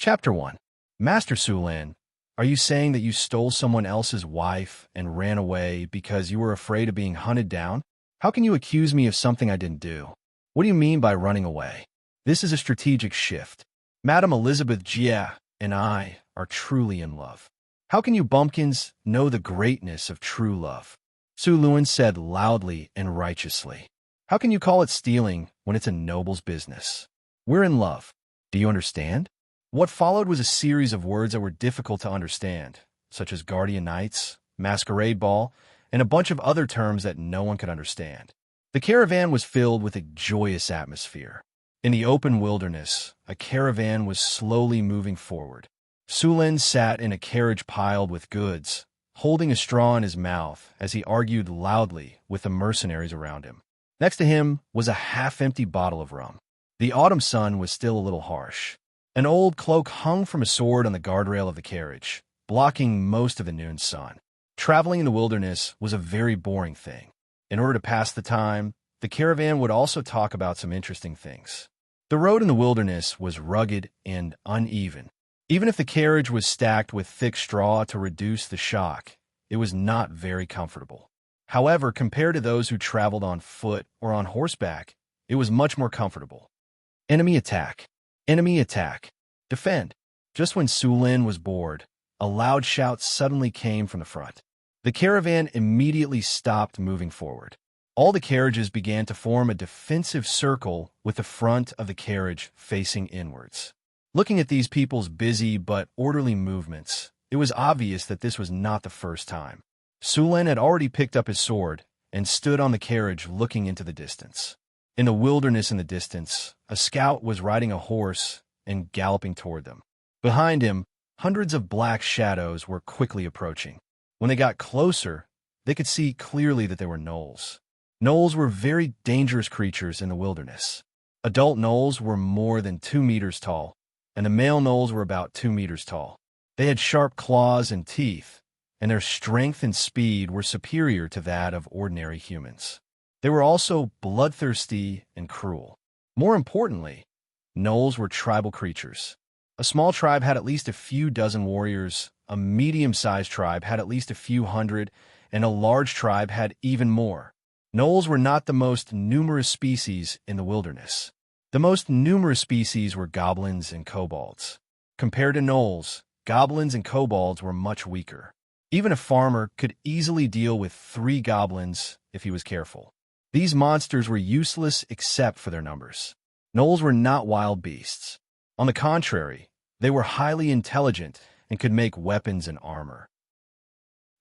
Chapter 1. Master Sulan, are you saying that you stole someone else's wife and ran away because you were afraid of being hunted down? How can you accuse me of something I didn't do? What do you mean by running away? This is a strategic shift. Madam Elizabeth Jia and I are truly in love. How can you bumpkins know the greatness of true love? Su Luan said loudly and righteously. How can you call it stealing when it's a noble's business? We're in love. Do you understand? What followed was a series of words that were difficult to understand, such as guardian knights, masquerade ball, and a bunch of other terms that no one could understand. The caravan was filled with a joyous atmosphere. In the open wilderness, a caravan was slowly moving forward. Sulan sat in a carriage piled with goods, holding a straw in his mouth as he argued loudly with the mercenaries around him. Next to him was a half-empty bottle of rum. The autumn sun was still a little harsh. An old cloak hung from a sword on the guardrail of the carriage, blocking most of the noon sun. Traveling in the wilderness was a very boring thing. In order to pass the time, the caravan would also talk about some interesting things. The road in the wilderness was rugged and uneven. Even if the carriage was stacked with thick straw to reduce the shock, it was not very comfortable. However, compared to those who traveled on foot or on horseback, it was much more comfortable. Enemy attack. Enemy attack. Defend. Just when Sulan was bored, a loud shout suddenly came from the front. The caravan immediately stopped moving forward. All the carriages began to form a defensive circle with the front of the carriage facing inwards. Looking at these people's busy but orderly movements, it was obvious that this was not the first time. Sulan had already picked up his sword and stood on the carriage looking into the distance. In the wilderness in the distance, a scout was riding a horse and galloping toward them. Behind him, hundreds of black shadows were quickly approaching. When they got closer, they could see clearly that they were gnolls. Gnolls were very dangerous creatures in the wilderness. Adult gnolls were more than 2 meters tall, and the male gnolls were about 2 meters tall. They had sharp claws and teeth, and their strength and speed were superior to that of ordinary humans. They were also bloodthirsty and cruel. More importantly, gnolls were tribal creatures. A small tribe had at least a few dozen warriors, a medium-sized tribe had at least a few hundred, and a large tribe had even more. Gnolls were not the most numerous species in the wilderness. The most numerous species were goblins and kobolds. Compared to gnolls, goblins and kobolds were much weaker. Even a farmer could easily deal with 3 goblins if he was careful. These monsters were useless except for their numbers. Gnolls were not wild beasts. On the contrary, they were highly intelligent and could make weapons and armor.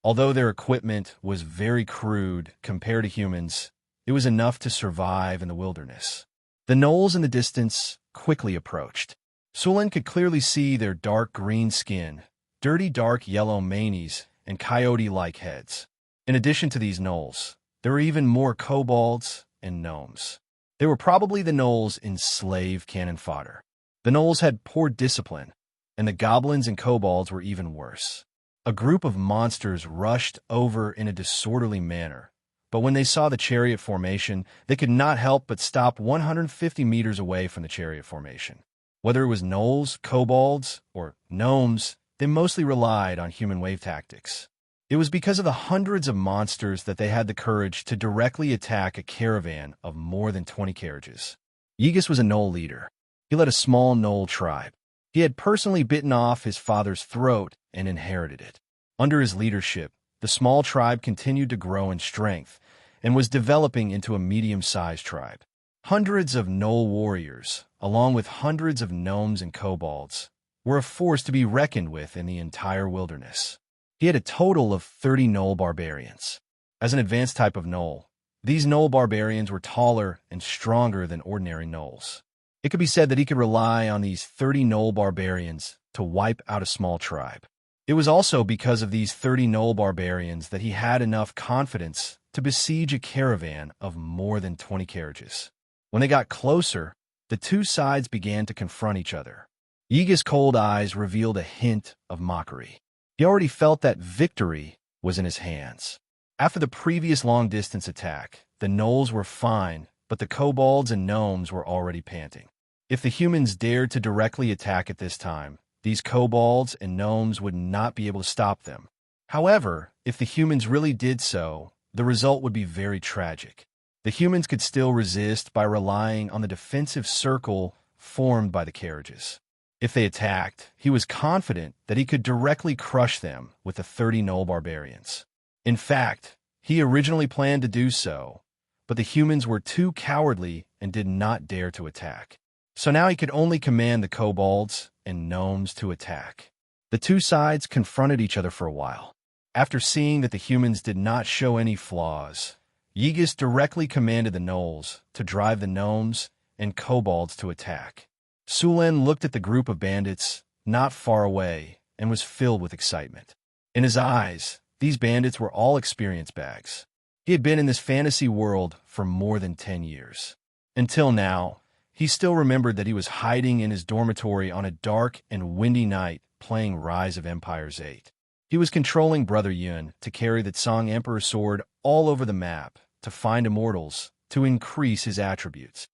Although their equipment was very crude compared to humans, it was enough to survive in the wilderness. The gnolls in the distance quickly approached. Sulan could clearly see their dark green skin, dirty dark yellow manes, and coyote-like heads. In addition to these gnolls, there were even more kobolds and gnomes. They were probably the gnolls in slave cannon fodder. The gnolls had poor discipline, and the goblins and kobolds were even worse. A group of monsters rushed over in a disorderly manner, but when they saw the chariot formation, they could not help but stop 150 meters away from the chariot formation. Whether it was gnolls, kobolds, or gnomes, they mostly relied on human wave tactics. It was because of the hundreds of monsters that they had the courage to directly attack a caravan of more than 20 carriages. Ygis was a gnoll leader. He led a small gnoll tribe. He had personally bitten off his father's throat and inherited it. Under his leadership, the small tribe continued to grow in strength and was developing into a medium-sized tribe. Hundreds of gnoll warriors, along with hundreds of gnomes and kobolds, were a force to be reckoned with in the entire wilderness. He had a total of 30 gnoll barbarians. As an advanced type of gnoll, these gnoll barbarians were taller and stronger than ordinary gnolls. It could be said that he could rely on these 30 gnoll barbarians to wipe out a small tribe. It was also because of these 30 gnoll barbarians that he had enough confidence to besiege a caravan of more than 20 carriages. When they got closer, the two sides began to confront each other. Ygis' cold eyes revealed a hint of mockery. He already felt that victory was in his hands. After the previous long-distance attack, the gnolls were fine, but the kobolds and gnomes were already panting. If the humans dared to directly attack at this time, these kobolds and gnomes would not be able to stop them. However, if the humans really did so, the result would be very tragic. The humans could still resist by relying on the defensive circle formed by the carriages. If they attacked, he was confident that he could directly crush them with the 30 Gnoll barbarians. In fact, he originally planned to do so, but the humans were too cowardly and did not dare to attack. So now he could only command the kobolds and gnomes to attack. The two sides confronted each other for a while. After seeing that the humans did not show any flaws, Ygis directly commanded the gnolls to drive the gnomes and kobolds to attack. Sulen looked at the group of bandits not far away and was filled with excitement. In his eyes, these bandits were all experience bags. He had been in this fantasy world for more than 10 years. Until now, he still remembered that he was hiding in his dormitory on a dark and windy night playing Rise of Empires 8. He was controlling Brother Yun to carry the Tsang Emperor sword all over the map to find immortals to increase his attributes.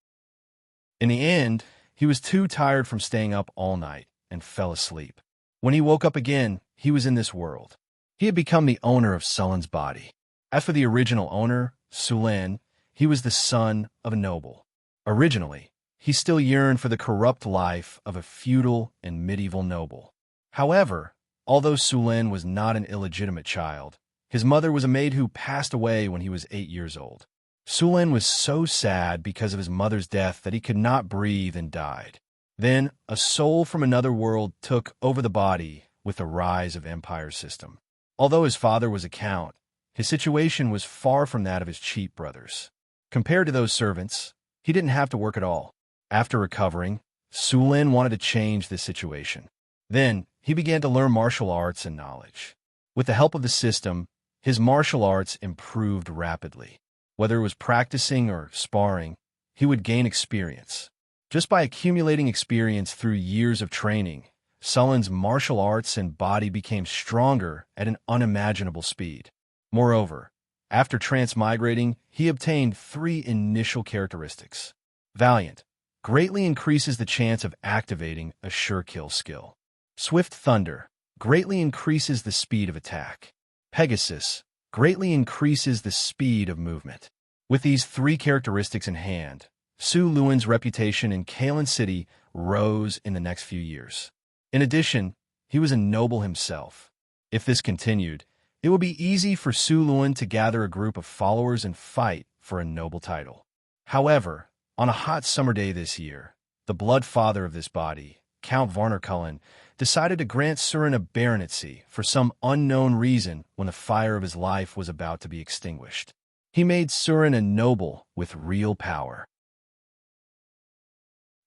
In the end, he was too tired from staying up all night and fell asleep. When he woke up again, he was in this world. He had become the owner of Sulen's body. As for the original owner, Sulen, he was the son of a noble. Originally, he still yearned for the corrupt life of a feudal and medieval noble. However, although Sulen was not an illegitimate child, his mother was a maid who passed away when he was 8 years old. Sulen was so sad because of his mother's death that he could not breathe and died. Then, a soul from another world took over the body with the Rise of Empires system. Although his father was a count, his situation was far from that of his cheap brothers. Compared to those servants, he didn't have to work at all. After recovering, Sulen wanted to change this situation. Then, he began to learn martial arts and knowledge. With the help of the system, his martial arts improved rapidly. Whether it was practicing or sparring, he would gain experience. Just by accumulating experience through years of training, Sulen's martial arts and body became stronger at an unimaginable speed. Moreover, after transmigrating, he obtained 3 initial characteristics. Valiant greatly increases the chance of activating a sure kill skill. Swift Thunder greatly increases the speed of attack. Pegasus greatly increases the speed of movement. With these 3 characteristics in hand, Su Luan's reputation in Kalen City rose in the next few years. In addition, he was a noble himself. If this continued, it would be easy for Su Luan to gather a group of followers and fight for a noble title. However, on a hot summer day this year, the blood father of this body, Count Varner Cullen, decided to grant Suren a baronetcy for some unknown reason when the fire of his life was about to be extinguished. He made Suren a noble with real power.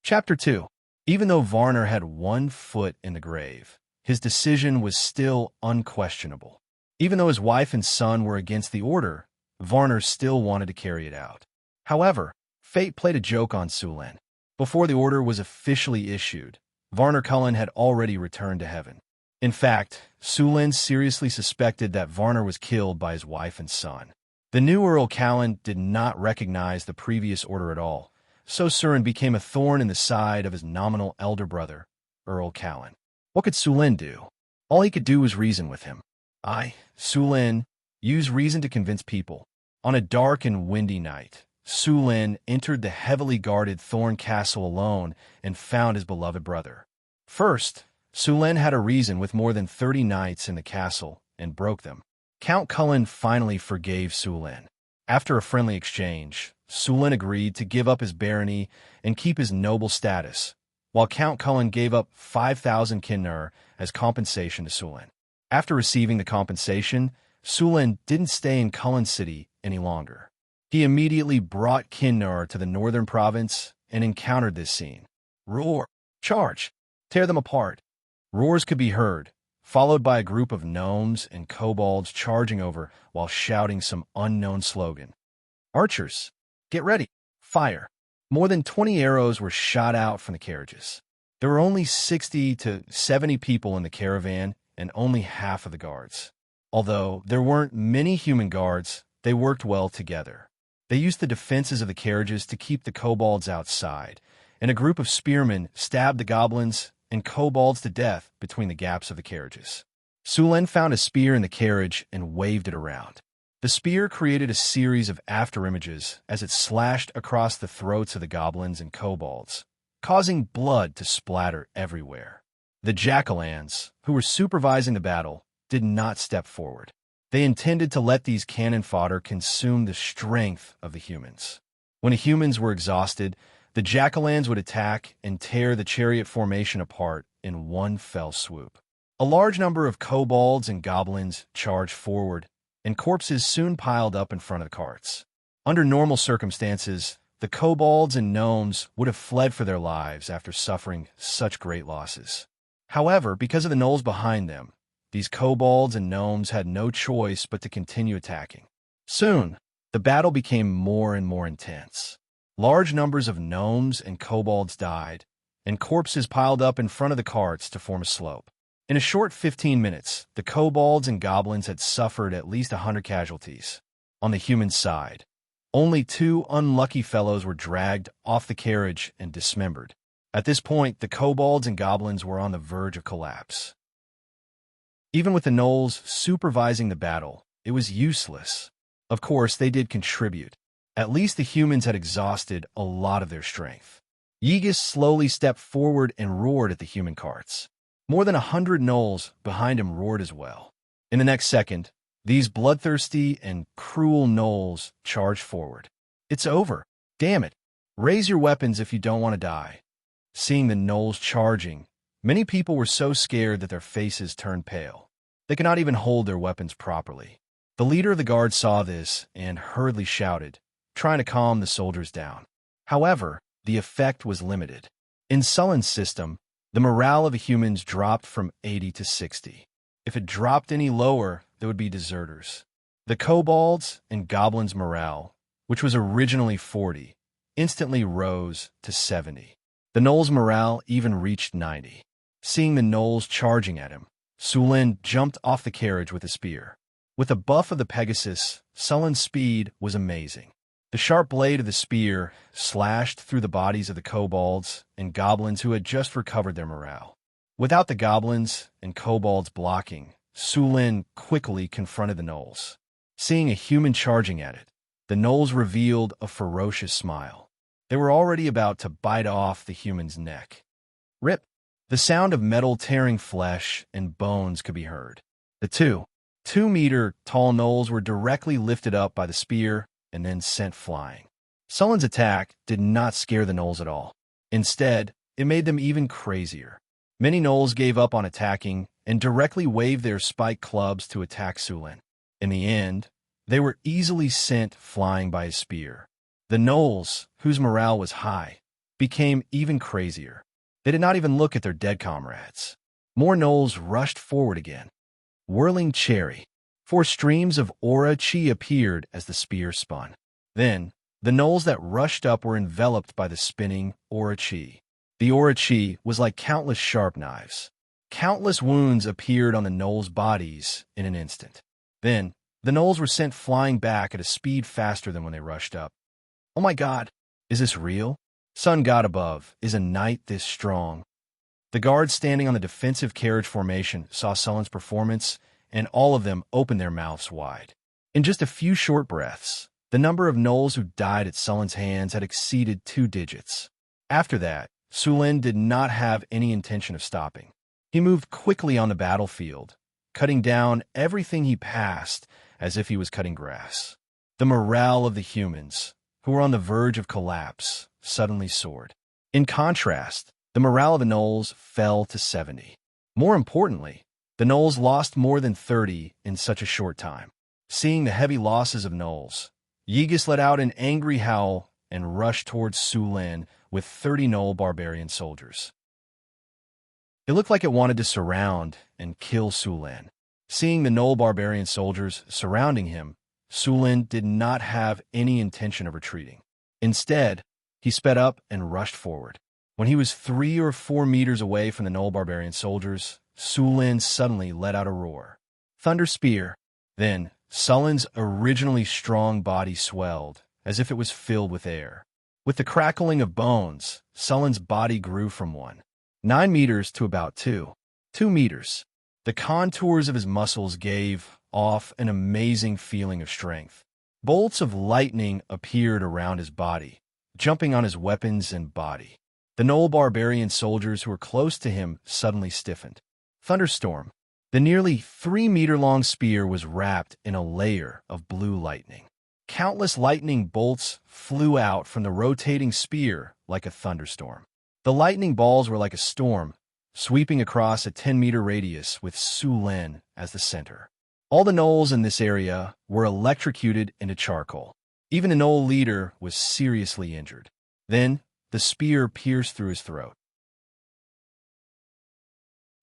Chapter 2. Even though Varner had 1 foot in the grave, his decision was still unquestionable. Even though his wife and son were against the order, Varner still wanted to carry it out. However, fate played a joke on Sulen. Before the order was officially issued, Varner Cullen had already returned to heaven. In fact, Sulen seriously suspected that Varner was killed by his wife and son. The new Earl Callan did not recognize the previous order at all, so Suren became a thorn in the side of his nominal elder brother, Earl Callan. What could Sulen do? All he could do was reason with him. Sulen, use reason to convince people. On a dark and windy night, Sulen entered the heavily guarded Thorn Castle alone and found his beloved brother. First, Sulen had a reason with more than 30 knights in the castle and broke them. Count Cullen finally forgave Sulen. After a friendly exchange, Sulen agreed to give up his barony and keep his noble status, while Count Cullen gave up 5,000 Kinnar as compensation to Sulen. After receiving the compensation, Sulen didn't stay in Cullen City any longer. He immediately brought Kinnar to the northern province and encountered this scene. Roar! Charge! Tear them apart! Roars could be heard, followed by a group of gnomes and kobolds charging over while shouting some unknown slogan. Archers! Get ready! Fire! More than 20 arrows were shot out from the carriages. There were only 60 to 70 people in the caravan and only half of the guards. Although there weren't many human guards, they worked well together. They used the defenses of the carriages to keep the kobolds outside, and a group of spearmen stabbed the goblins and kobolds to death between the gaps of the carriages. Sulen found a spear in the carriage and waved it around. The spear created a series of afterimages as it slashed across the throats of the goblins and kobolds, causing blood to splatter everywhere. The jack-o'-lanterns, who were supervising the battle, did not step forward. They intended to let these cannon fodder consume the strength of the humans. When the humans were exhausted, the jack-o'-lanterns would attack and tear the chariot formation apart in one fell swoop. A large number of kobolds and goblins charged forward, and corpses soon piled up in front of the carts. Under normal circumstances, the kobolds and gnomes would have fled for their lives after suffering such great losses. However, because of the gnolls behind them, these kobolds and gnomes had no choice but to continue attacking. Soon, the battle became more and more intense. Large numbers of gnomes and kobolds died, and corpses piled up in front of the carts to form a slope. In a short 15 minutes, the kobolds and goblins had suffered at least 100 casualties. On the human side, only 2 unlucky fellows were dragged off the carriage and dismembered. At this point, the kobolds and goblins were on the verge of collapse. Even with the gnolls supervising the battle, it was useless. Of course, they did contribute. At least the humans had exhausted a lot of their strength. Ygis slowly stepped forward and roared at the human carts. More than 100 gnolls behind him roared as well. In the next second, these bloodthirsty and cruel gnolls charged forward. "It's over. Damn it. Raise your weapons if you don't want to die." Seeing the gnolls charging, many people were so scared that their faces turned pale. They could not even hold their weapons properly. The leader of the guard saw this and hurriedly shouted, trying to calm the soldiers down. However, the effect was limited. In Sullen's system, the morale of the humans dropped from 80 to 60. If it dropped any lower, there would be deserters. The kobolds and goblins' morale, which was originally 40, instantly rose to 70. The gnolls' morale even reached 90. Seeing the gnolls charging at him, Sulen jumped off the carriage with a spear. With the buff of the Pegasus, Sullen's speed was amazing. The sharp blade of the spear slashed through the bodies of the kobolds and goblins who had just recovered their morale. Without the goblins and kobolds blocking, Sulen quickly confronted the gnolls. Seeing a human charging at it, the gnolls revealed a ferocious smile. They were already about to bite off the human's neck. Rip! The sound of metal tearing flesh and bones could be heard. The 2-meter-tall gnolls were directly lifted up by the spear and then sent flying. Sullen's attack did not scare the gnolls at all. Instead, it made them even crazier. Many gnolls gave up on attacking and directly waved their spiked clubs to attack Sulen. In the end, they were easily sent flying by his spear. The gnolls, whose morale was high, became even crazier. They did not even look at their dead comrades. More gnolls rushed forward again. Whirling cherry. 4 streams of aura chi appeared as the spear spun. Then, the gnolls that rushed up were enveloped by the spinning aura chi. The aura chi was like countless sharp knives. Countless wounds appeared on the gnolls' bodies in an instant. Then, the gnolls were sent flying back at a speed faster than when they rushed up. Oh my god, is this real? Sun God above, is a knight this strong? The guards standing on the defensive carriage formation saw Sullen's performance, and all of them opened their mouths wide. In just a few short breaths, the number of gnolls who died at Sullen's hands had exceeded 2 digits. After that, Sulen did not have any intention of stopping. He moved quickly on the battlefield, cutting down everything he passed as if he was cutting grass. The morale of the humans, who were on the verge of collapse, suddenly soared. In contrast, the morale of the gnolls fell to 70. More importantly, the gnolls lost more than 30 in such a short time. Seeing the heavy losses of gnolls, Ygis let out an angry howl and rushed towards Sulen with 30 gnoll barbarian soldiers. It looked like it wanted to surround and kill Sulen. Seeing the gnoll barbarian soldiers surrounding him, Sulen did not have any intention of retreating. Instead, he sped up and rushed forward. When he was 3 or 4 meters away from the gnoll barbarian soldiers, Sulen suddenly let out a roar. Thunder spear. Then, Sullen's originally strong body swelled, as if it was filled with air. With the crackling of bones, Sullen's body grew from 1 9 meters to about 2 meters. The contours of his muscles gave off an amazing feeling of strength. Bolts of lightning appeared around his body, jumping on his weapons and body. The Knoll barbarian soldiers who were close to him suddenly stiffened. Thunderstorm. The nearly 3-meter-long spear was wrapped in a layer of blue lightning. Countless lightning bolts flew out from the rotating spear like a thunderstorm. The lightning balls were like a storm, sweeping across a 10-meter radius with Su Lin as the center. All the gnolls in this area were electrocuted into charcoal. Even the gnoll leader was seriously injured. Then, the spear pierced through his throat.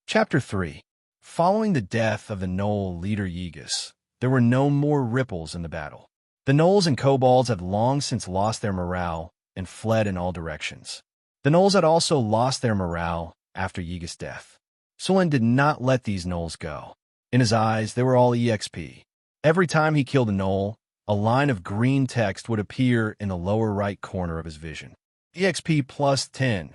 Chapter 3. Following the death of the gnoll leader Yigas, there were no more ripples in the battle. The gnolls and kobolds had long since lost their morale and fled in all directions. The gnolls had also lost their morale after Yigas' death. Su Lin did not let these gnolls go. In his eyes, they were all EXP. Every time he killed a gnoll, a line of green text would appear in the lower right corner of his vision. EXP plus 10.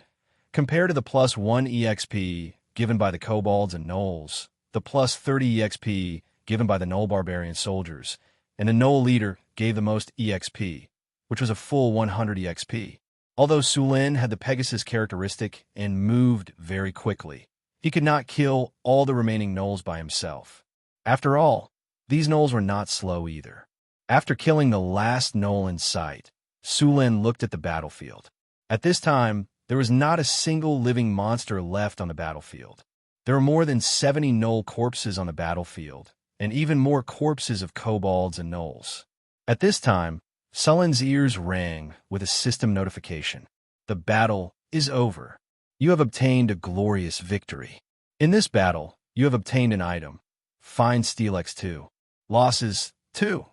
Compared to the plus 1 EXP given by the kobolds and gnolls, the plus 30 EXP given by the gnoll barbarian soldiers, and the gnoll leader gave the most EXP, which was a full 100 EXP. Although Su Lin had the Pegasus characteristic and moved very quickly, he could not kill all the remaining gnolls by himself. After all, these gnolls were not slow either. After killing the last gnoll in sight, Su Lin looked at the battlefield. At this time, there was not a single living monster left on the battlefield. There were more than 70 gnoll corpses on the battlefield, and even more corpses of kobolds and gnolls. At this time, Su Lin's ears rang with a system notification. The battle is over. You have obtained a glorious victory. In this battle, you have obtained an item. Fine Steel X2. Losses, 2.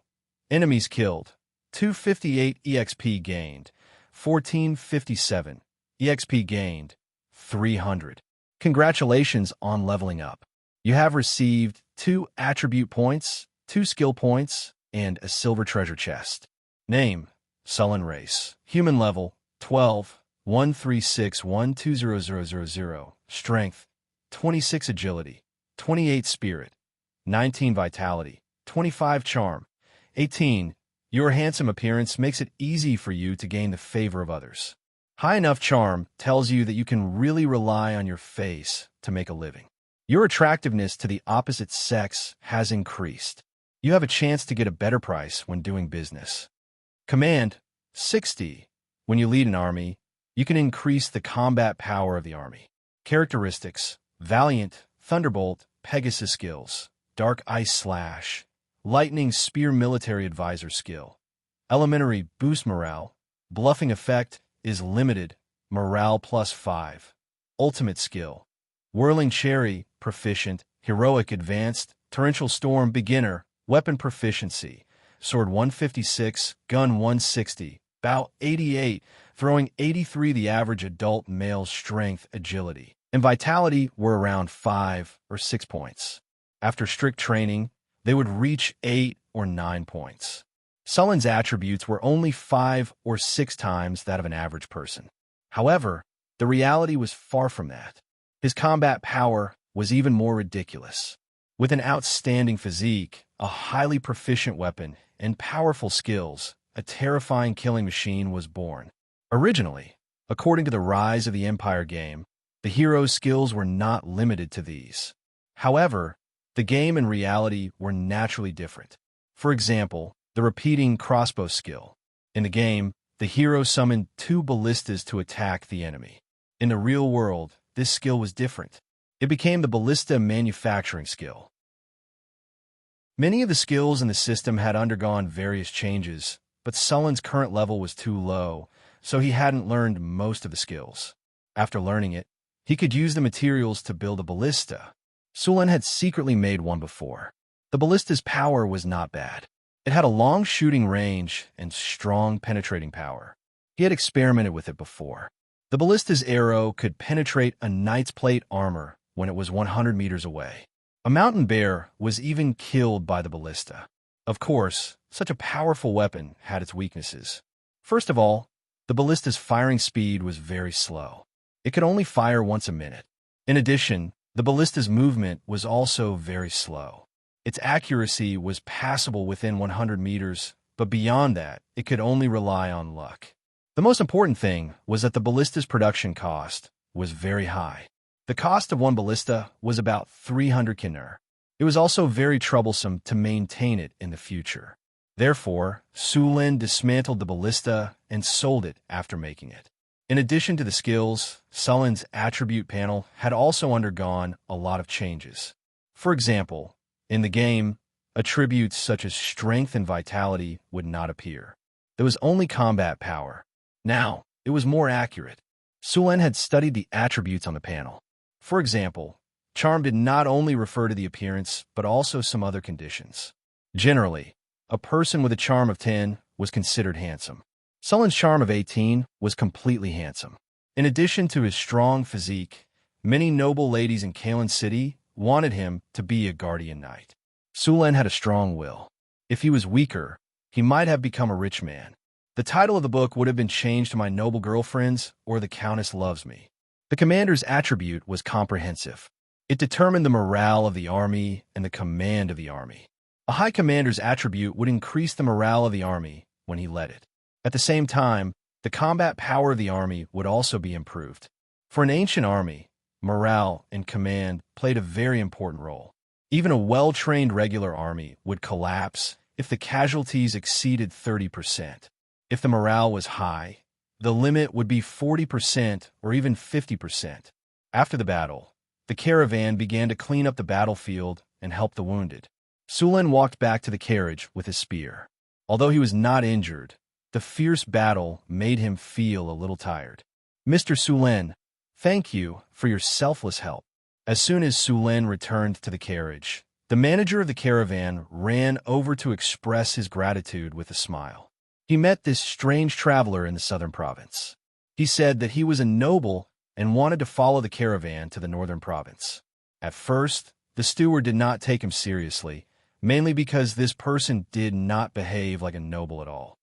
Enemies killed, 258 EXP gained, 1457. EXP gained, 300. Congratulations on leveling up. You have received 2 attribute points, 2 skill points, and a silver treasure chest. Name, Su Lin race. Human level, 12, 136120000. Strength, 26 agility, 28 spirit, 19 vitality, 25 charm, 18. Your handsome appearance makes it easy for you to gain the favor of others. High enough charm tells you that you can really rely on your face to make a living. Your attractiveness to the opposite sex has increased. You have a chance to get a better price when doing business. Command, 60. When you lead an army, you can increase the combat power of the army. Characteristics, Valiant, Thunderbolt, Pegasus skills, Dark Ice Slash, Lightning Spear Military Advisor skill. Elementary, boost morale. Bluffing effect is limited, morale plus 5. Ultimate skill, Whirling Cherry, proficient, Heroic advanced, Torrential Storm beginner, Weapon proficiency, Sword 156, Gun 160, Bow 88, Throwing 83. The average adult male's strength, agility, and vitality were around 5 or 6 points. After strict training, they would reach 8 or 9 points. Su Lin's attributes were only 5 or 6 times that of an average person. However, the reality was far from that. His combat power was even more ridiculous. With an outstanding physique, a highly proficient weapon, and powerful skills, a terrifying killing machine was born. Originally, according to the Rise of the Empire game, the hero's skills were not limited to these. However, the game and reality were naturally different. For example, the repeating crossbow skill. In the game, the hero summoned 2 ballistas to attack the enemy. In the real world, this skill was different. It became the ballista manufacturing skill. Many of the skills in the system had undergone various changes, but Su Lin's current level was too low, so he hadn't learned most of the skills. After learning it, he could use the materials to build a ballista. Su Lin had secretly made one before. The ballista's power was not bad. It had a long shooting range and strong penetrating power. He had experimented with it before. The ballista's arrow could penetrate a knight's plate armor when it was 100 meters away. A mountain bear was even killed by the ballista. Of course, such a powerful weapon had its weaknesses. First of all, the ballista's firing speed was very slow. It could only fire once a minute. In addition, the ballista's movement was also very slow. Its accuracy was passable within 100 meters, but beyond that, it could only rely on luck. The most important thing was that the ballista's production cost was very high. The cost of one ballista was about 300 kiner. It was also very troublesome to maintain it in the future. Therefore, Su Lin dismantled the ballista and sold it after making it. In addition to the skills, Su Lin's attribute panel had also undergone a lot of changes. For example, in the game, attributes such as strength and vitality would not appear. There was only combat power. Now, it was more accurate. Su Lin had studied the attributes on the panel. For example, charm did not only refer to the appearance, but also some other conditions. Generally, a person with a charm of 10 was considered handsome. Su Lin's charm of 18 was completely handsome. In addition to his strong physique, many noble ladies in Kalen City wanted him to be a guardian knight. Su Lin had a strong will. If he was weaker, he might have become a rich man. The title of the book would have been changed to My Noble Girlfriends or The Countess Loves Me. The commander's attribute was comprehensive. It determined the morale of the army and the command of the army. A high commander's attribute would increase the morale of the army when he led it. At the same time, the combat power of the army would also be improved. For an ancient army, morale and command played a very important role. Even a well-trained regular army would collapse if the casualties exceeded 30%. If the morale was high, the limit would be 40% or even 50%. After the battle, the caravan began to clean up the battlefield and help the wounded. Su Lin walked back to the carriage with his spear. Although he was not injured, the fierce battle made him feel a little tired. Mr. Su Lin, thank you for your selfless help. As soon as Su Lin returned to the carriage, the manager of the caravan ran over to express his gratitude with a smile. He met this strange traveler in the southern province. He said that he was a noble and wanted to follow the caravan to the northern province. At first, the steward did not take him seriously, mainly because this person did not behave like a noble at all.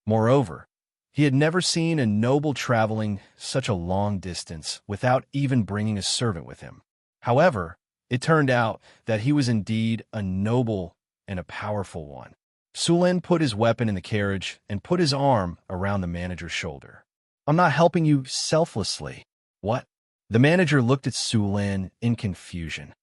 Moreover, he had never seen a noble traveling such a long distance without even bringing a servant with him. However, it turned out that he was indeed a noble and a powerful one. Su Lin put his weapon in the carriage and put his arm around the manager's shoulder. I'm not helping you selflessly. What? The manager looked at Su Lin in confusion.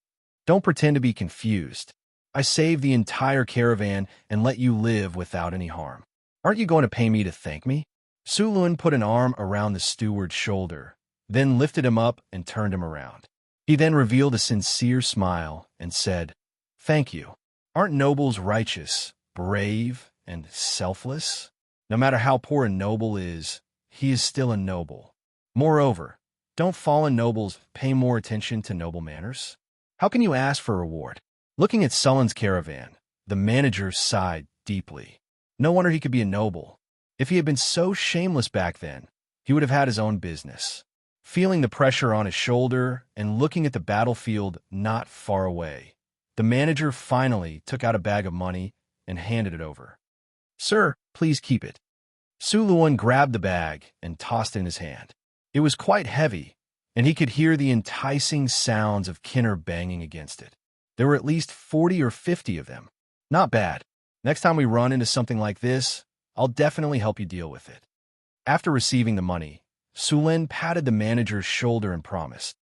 Don't pretend to be confused. I saved the entire caravan and let you live without any harm. Aren't you going to pay me to thank me? Su Lin put an arm around the steward's shoulder, then lifted him up and turned him around. He then revealed a sincere smile and said, Thank you. Aren't nobles righteous, brave, and selfless? No matter how poor a noble is, he is still a noble. Moreover, don't fallen nobles pay more attention to noble manners? How can you ask for a reward? Looking at Su Lin's caravan, the manager sighed deeply. No wonder he could be a noble. If he had been so shameless back then, he would have had his own business. Feeling the pressure on his shoulder and looking at the battlefield not far away, the manager finally took out a bag of money and handed it over. Sir, please keep it. Su Lin grabbed the bag and tossed it in his hand. It was quite heavy, and he could hear the enticing sounds of kinner banging against it. There were at least 40 or 50 of them. Not bad. Next time we run into something like this, I'll definitely help you deal with it. After receiving the money, Su Lin patted the manager's shoulder and promised.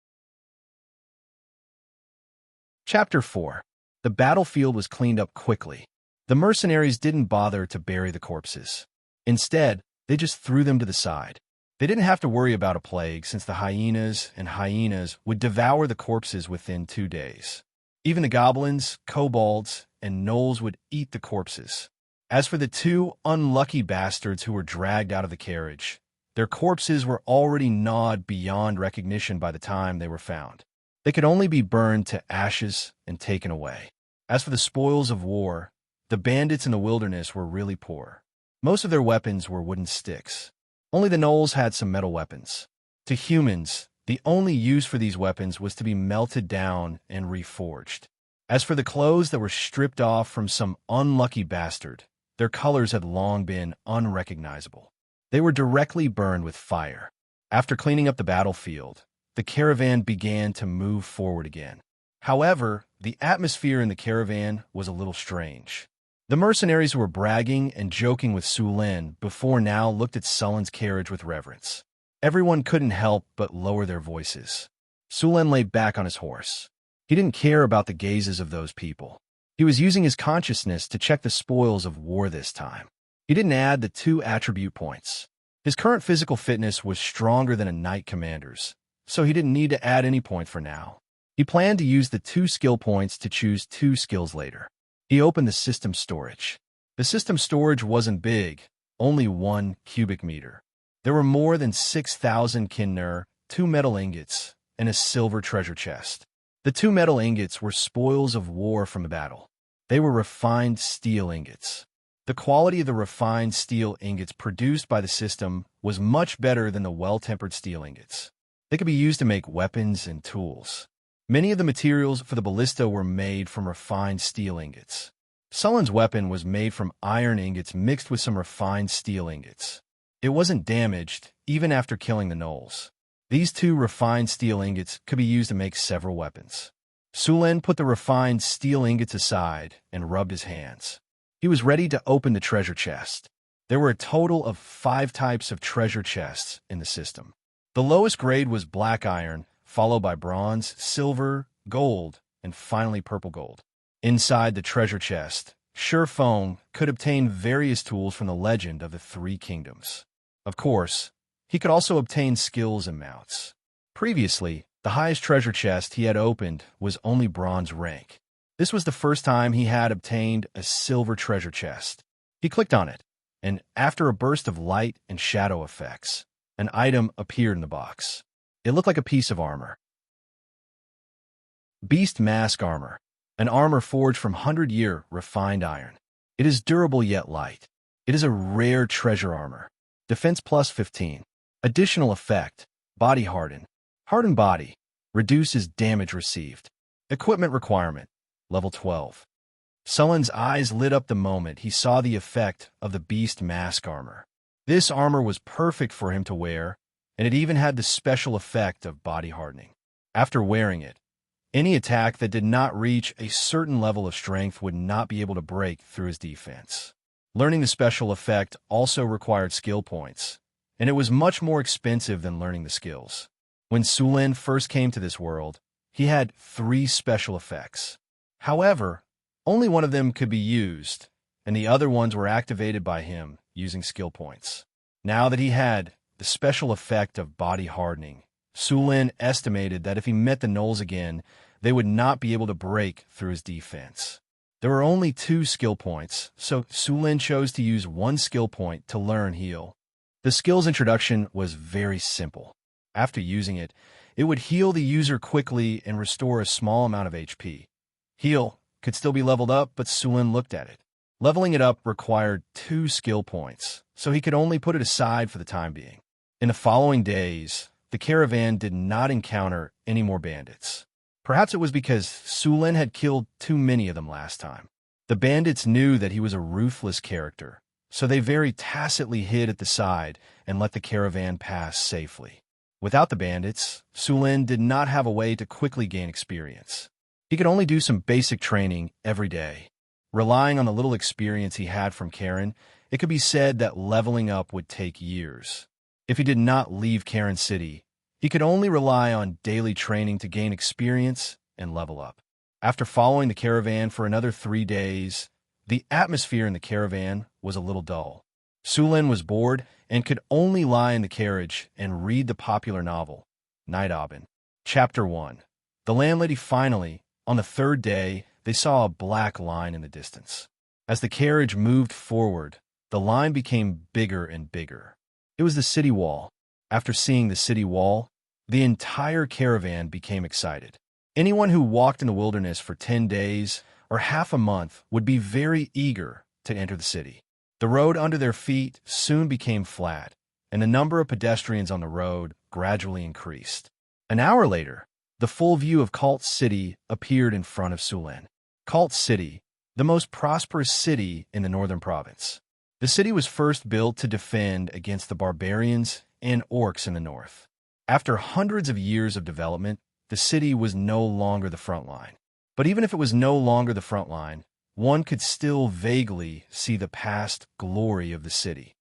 Chapter 4. The battlefield was cleaned up quickly. The mercenaries didn't bother to bury the corpses. Instead, they just threw them to the side. They didn't have to worry about a plague since the hyenas would devour the corpses within 2 days. Even the goblins, kobolds, and gnolls would eat the corpses. As for the 2 unlucky bastards who were dragged out of the carriage, their corpses were already gnawed beyond recognition by the time they were found. They could only be burned to ashes and taken away. As for the spoils of war, the bandits in the wilderness were really poor. Most of their weapons were wooden sticks. Only the gnolls had some metal weapons. To humans, the only use for these weapons was to be melted down and reforged. As for the clothes that were stripped off from some unlucky bastard, their colors had long been unrecognizable. They were directly burned with fire. After cleaning up the battlefield, the caravan began to move forward again. However, the atmosphere in the caravan was a little strange. The mercenaries who were bragging and joking with Su Lin before now looked at Sullen's carriage with reverence. Everyone couldn't help but lower their voices. Su Lin lay back on his horse. He didn't care about the gazes of those people. He was using his consciousness to check the spoils of war this time. He didn't add the 2 attribute points. His current physical fitness was stronger than a knight commander's, so he didn't need to add any point for now. He planned to use the 2 skill points to choose 2 skills later. He opened the system storage. The system storage wasn't big, only 1 cubic meter. There were more than 6,000 kinner, 2 metal ingots, and a silver treasure chest. The 2 metal ingots were spoils of war from the battle. They were refined steel ingots. The quality of the refined steel ingots produced by the system was much better than the well-tempered steel ingots. They could be used to make weapons and tools. Many of the materials for the ballista were made from refined steel ingots. Sullen's weapon was made from iron ingots mixed with some refined steel ingots. It wasn't damaged, even after killing the gnolls. These 2 refined steel ingots could be used to make several weapons. Su Lin put the refined steel ingots aside and rubbed his hands. He was ready to open the treasure chest. There were a total of 5 types of treasure chests in the system. The lowest grade was black iron, followed by bronze, silver, gold, and finally purple gold. Inside the treasure chest, Sure Feng could obtain various tools from the legend of the 3 kingdoms. Of course, he could also obtain skills and mounts. Previously, the highest treasure chest he had opened was only bronze rank. This was the first time he had obtained a silver treasure chest. He clicked on it, and after a burst of light and shadow effects, an item appeared in the box. It looked like a piece of armor. Beast Mask Armor, an armor forged from 100-year refined iron. It is durable yet light. It is a rare treasure armor. Defense plus 15. Additional effect, Body Harden. Hardened body, reduces damage received. Equipment requirement, level 12. Sullen's eyes lit up the moment he saw the effect of the Beast Mask Armor. This armor was perfect for him to wear, and it even had the special effect of body hardening. After wearing it, any attack that did not reach a certain level of strength would not be able to break through his defense. Learning the special effect also required skill points, and it was much more expensive than learning the skills. When Su Lin first came to this world, he had 3 special effects. However, only one of them could be used, and the other ones were activated by him using skill points. Now that he had the special effect of body hardening, Su Lin estimated that if he met the gnolls again, they would not be able to break through his defense. There were only 2 skill points, so Su Lin chose to use 1 skill point to learn Heal. The skill's introduction was very simple. After using it, it would heal the user quickly and restore a small amount of HP. Heal could still be leveled up, but Su Lin looked at it. Leveling it up required 2 skill points, so he could only put it aside for the time being. In the following days, the caravan did not encounter any more bandits. Perhaps it was because Su Lin had killed too many of them last time. The bandits knew that he was a ruthless character, so they very tacitly hid at the side and let the caravan pass safely. Without the bandits, Su Lin did not have a way to quickly gain experience. He could only do some basic training every day. Relying on the little experience he had from Karen, it could be said that leveling up would take years. If he did not leave Karen City, he could only rely on daily training to gain experience and level up. After following the caravan for another 3 days, the atmosphere in the caravan was a little dull. Su Lin was bored and could only lie in the carriage and read the popular novel, Night Aubin. Chapter 1. The landlady finally, on the 3rd day, they saw a black line in the distance. As the carriage moved forward, the line became bigger and bigger. It was the city wall. After seeing the city wall, the entire caravan became excited. Anyone who walked in the wilderness for 10 days or half a month would be very eager to enter the city. The road under their feet soon became flat, and the number of pedestrians on the road gradually increased. An hour later, the full view of Cult City appeared in front of Su Lin. Cult City, the most prosperous city in the northern province. The city was first built to defend against the barbarians and orcs in the north. After hundreds of years of development, the city was no longer the front line. But even if it was no longer the front line, one could still vaguely see the past glory of the city.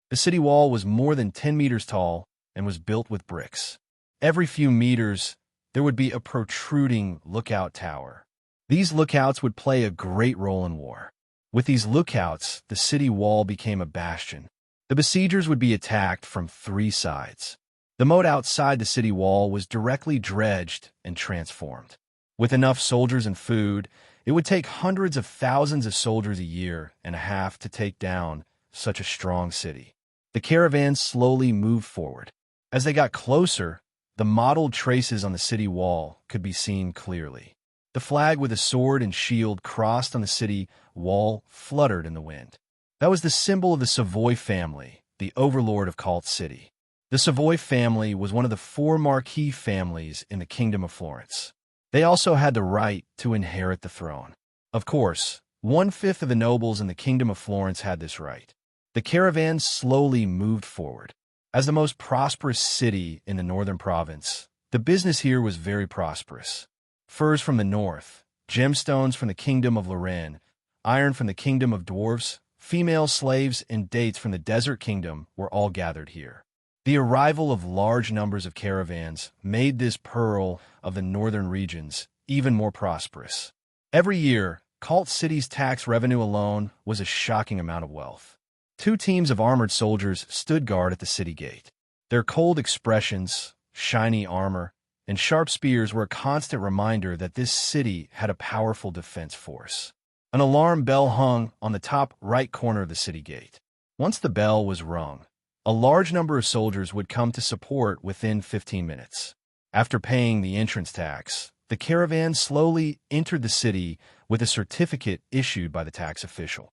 The city wall was more than 10 meters tall and was built with bricks. Every few meters, there would be a protruding lookout tower. These lookouts would play a great role in war. With these lookouts, the city wall became a bastion. The besiegers would be attacked from 3 sides. The moat outside the city wall was directly dredged and transformed. With enough soldiers and food, it would take hundreds of thousands of soldiers a year and a half to take down such a strong city. The caravan slowly moved forward. As they got closer, the mottled traces on the city wall could be seen clearly. The flag with a sword and shield crossed on the city wall fluttered in the wind. That was the symbol of the Savoy family, the overlord of Cult City. The Savoy family was one of the 4 marquis families in the Kingdom of Florence. They also had the right to inherit the throne. Of course, 1/5 of the nobles in the Kingdom of Florence had this right. The caravan slowly moved forward. As the most prosperous city in the northern province, the business here was very prosperous. Furs from the north, gemstones from the Kingdom of Lorraine, iron from the Kingdom of Dwarves, female slaves, and dates from the Desert Kingdom were all gathered here. The arrival of large numbers of caravans made this pearl of the northern regions even more prosperous. Every year, Cult City's tax revenue alone was a shocking amount of wealth. 2 teams of armored soldiers stood guard at the city gate. Their cold expressions, shiny armor, and sharp spears were a constant reminder that this city had a powerful defense force. An alarm bell hung on the top right corner of the city gate. Once the bell was rung, a large number of soldiers would come to support within 15 minutes. After paying the entrance tax, the caravan slowly entered the city with a certificate issued by the tax official.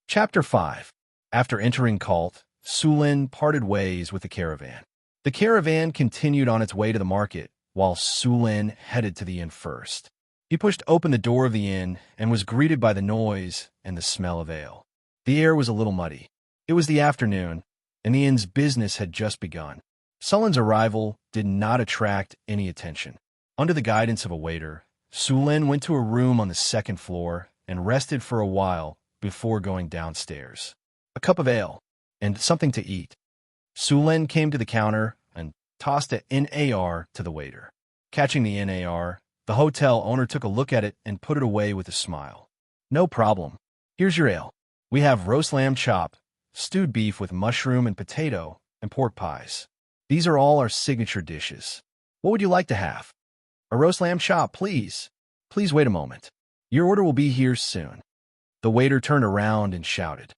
Chapter 5. After entering Cult, Sulin parted ways with the caravan. The caravan continued on its way to the market, while Sulin headed to the inn first. He pushed open the door of the inn and was greeted by the noise and the smell of ale. The air was a little muddy. It was the afternoon, and the inn's business had just begun. Sulin's arrival did not attract any attention. Under the guidance of a waiter, Sulin went to a room on the 2nd floor and rested for a while before going downstairs. A cup of ale and something to eat. Sulin came to the counter and tossed an NAR to the waiter. Catching the NAR, the hotel owner took a look at it and put it away with a smile. "No problem. Here's your ale. We have roast lamb chop, stewed beef with mushroom and potato, and pork pies. These are all our signature dishes. What would you like to have?" "A roast lamb chop, please. Please wait a moment. Your order will be here soon." The waiter turned around and shouted,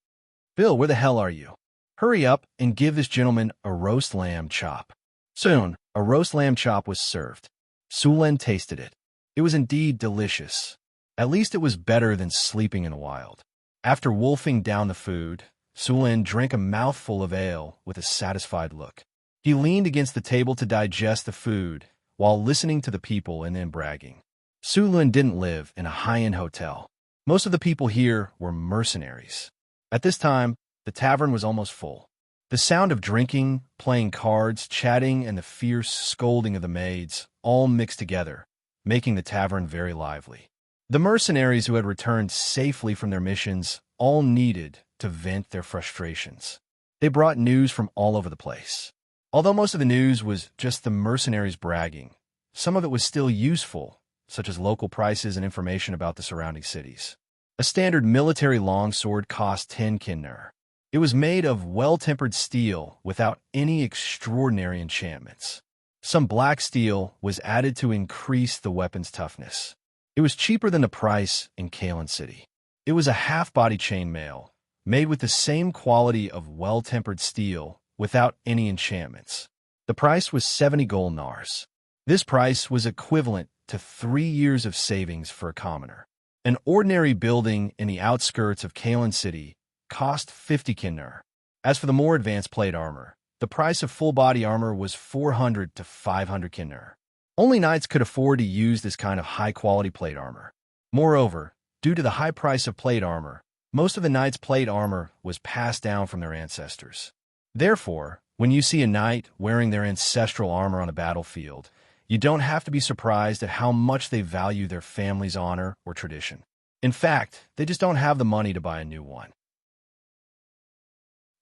"Bill, where the hell are you? Hurry up and give this gentleman a roast lamb chop." Soon, a roast lamb chop was served. Sulin tasted it. It was indeed delicious. At least it was better than sleeping in the wild. After wolfing down the food, Sulin drank a mouthful of ale with a satisfied look. He leaned against the table to digest the food while listening to the people and then bragging. Sulin didn't live in a high-end hotel. Most of the people here were mercenaries. At this time, the tavern was almost full. The sound of drinking, playing cards, chatting, and the fierce scolding of the maids all mixed together, making the tavern very lively. The mercenaries who had returned safely from their missions all needed to vent their frustrations. They brought news from all over the place. Although most of the news was just the mercenaries bragging, some of it was still useful, such as local prices and information about the surrounding cities. A standard military longsword cost 10 kinner. It was made of well-tempered steel without any extraordinary enchantments. Some black steel was added to increase the weapon's toughness. It was cheaper than the price in Kalen City. It was a half-body chainmail, made with the same quality of well-tempered steel without any enchantments. The price was 70 gold nars. This price was equivalent to 3 years of savings for a commoner. An ordinary building in the outskirts of Kalen City cost 50 kinner. As for the more advanced plate armor, the price of full-body armor was 400 to 500 kinner. Only knights could afford to use this kind of high-quality plate armor. Moreover, due to the high price of plate armor, Most of the knight's plate armor was passed down from their ancestors. Therefore, when you see a knight wearing their ancestral armor on a battlefield, you don't have to be surprised at how much they value their family's honor or tradition. In fact, they just don't have the money to buy a new one.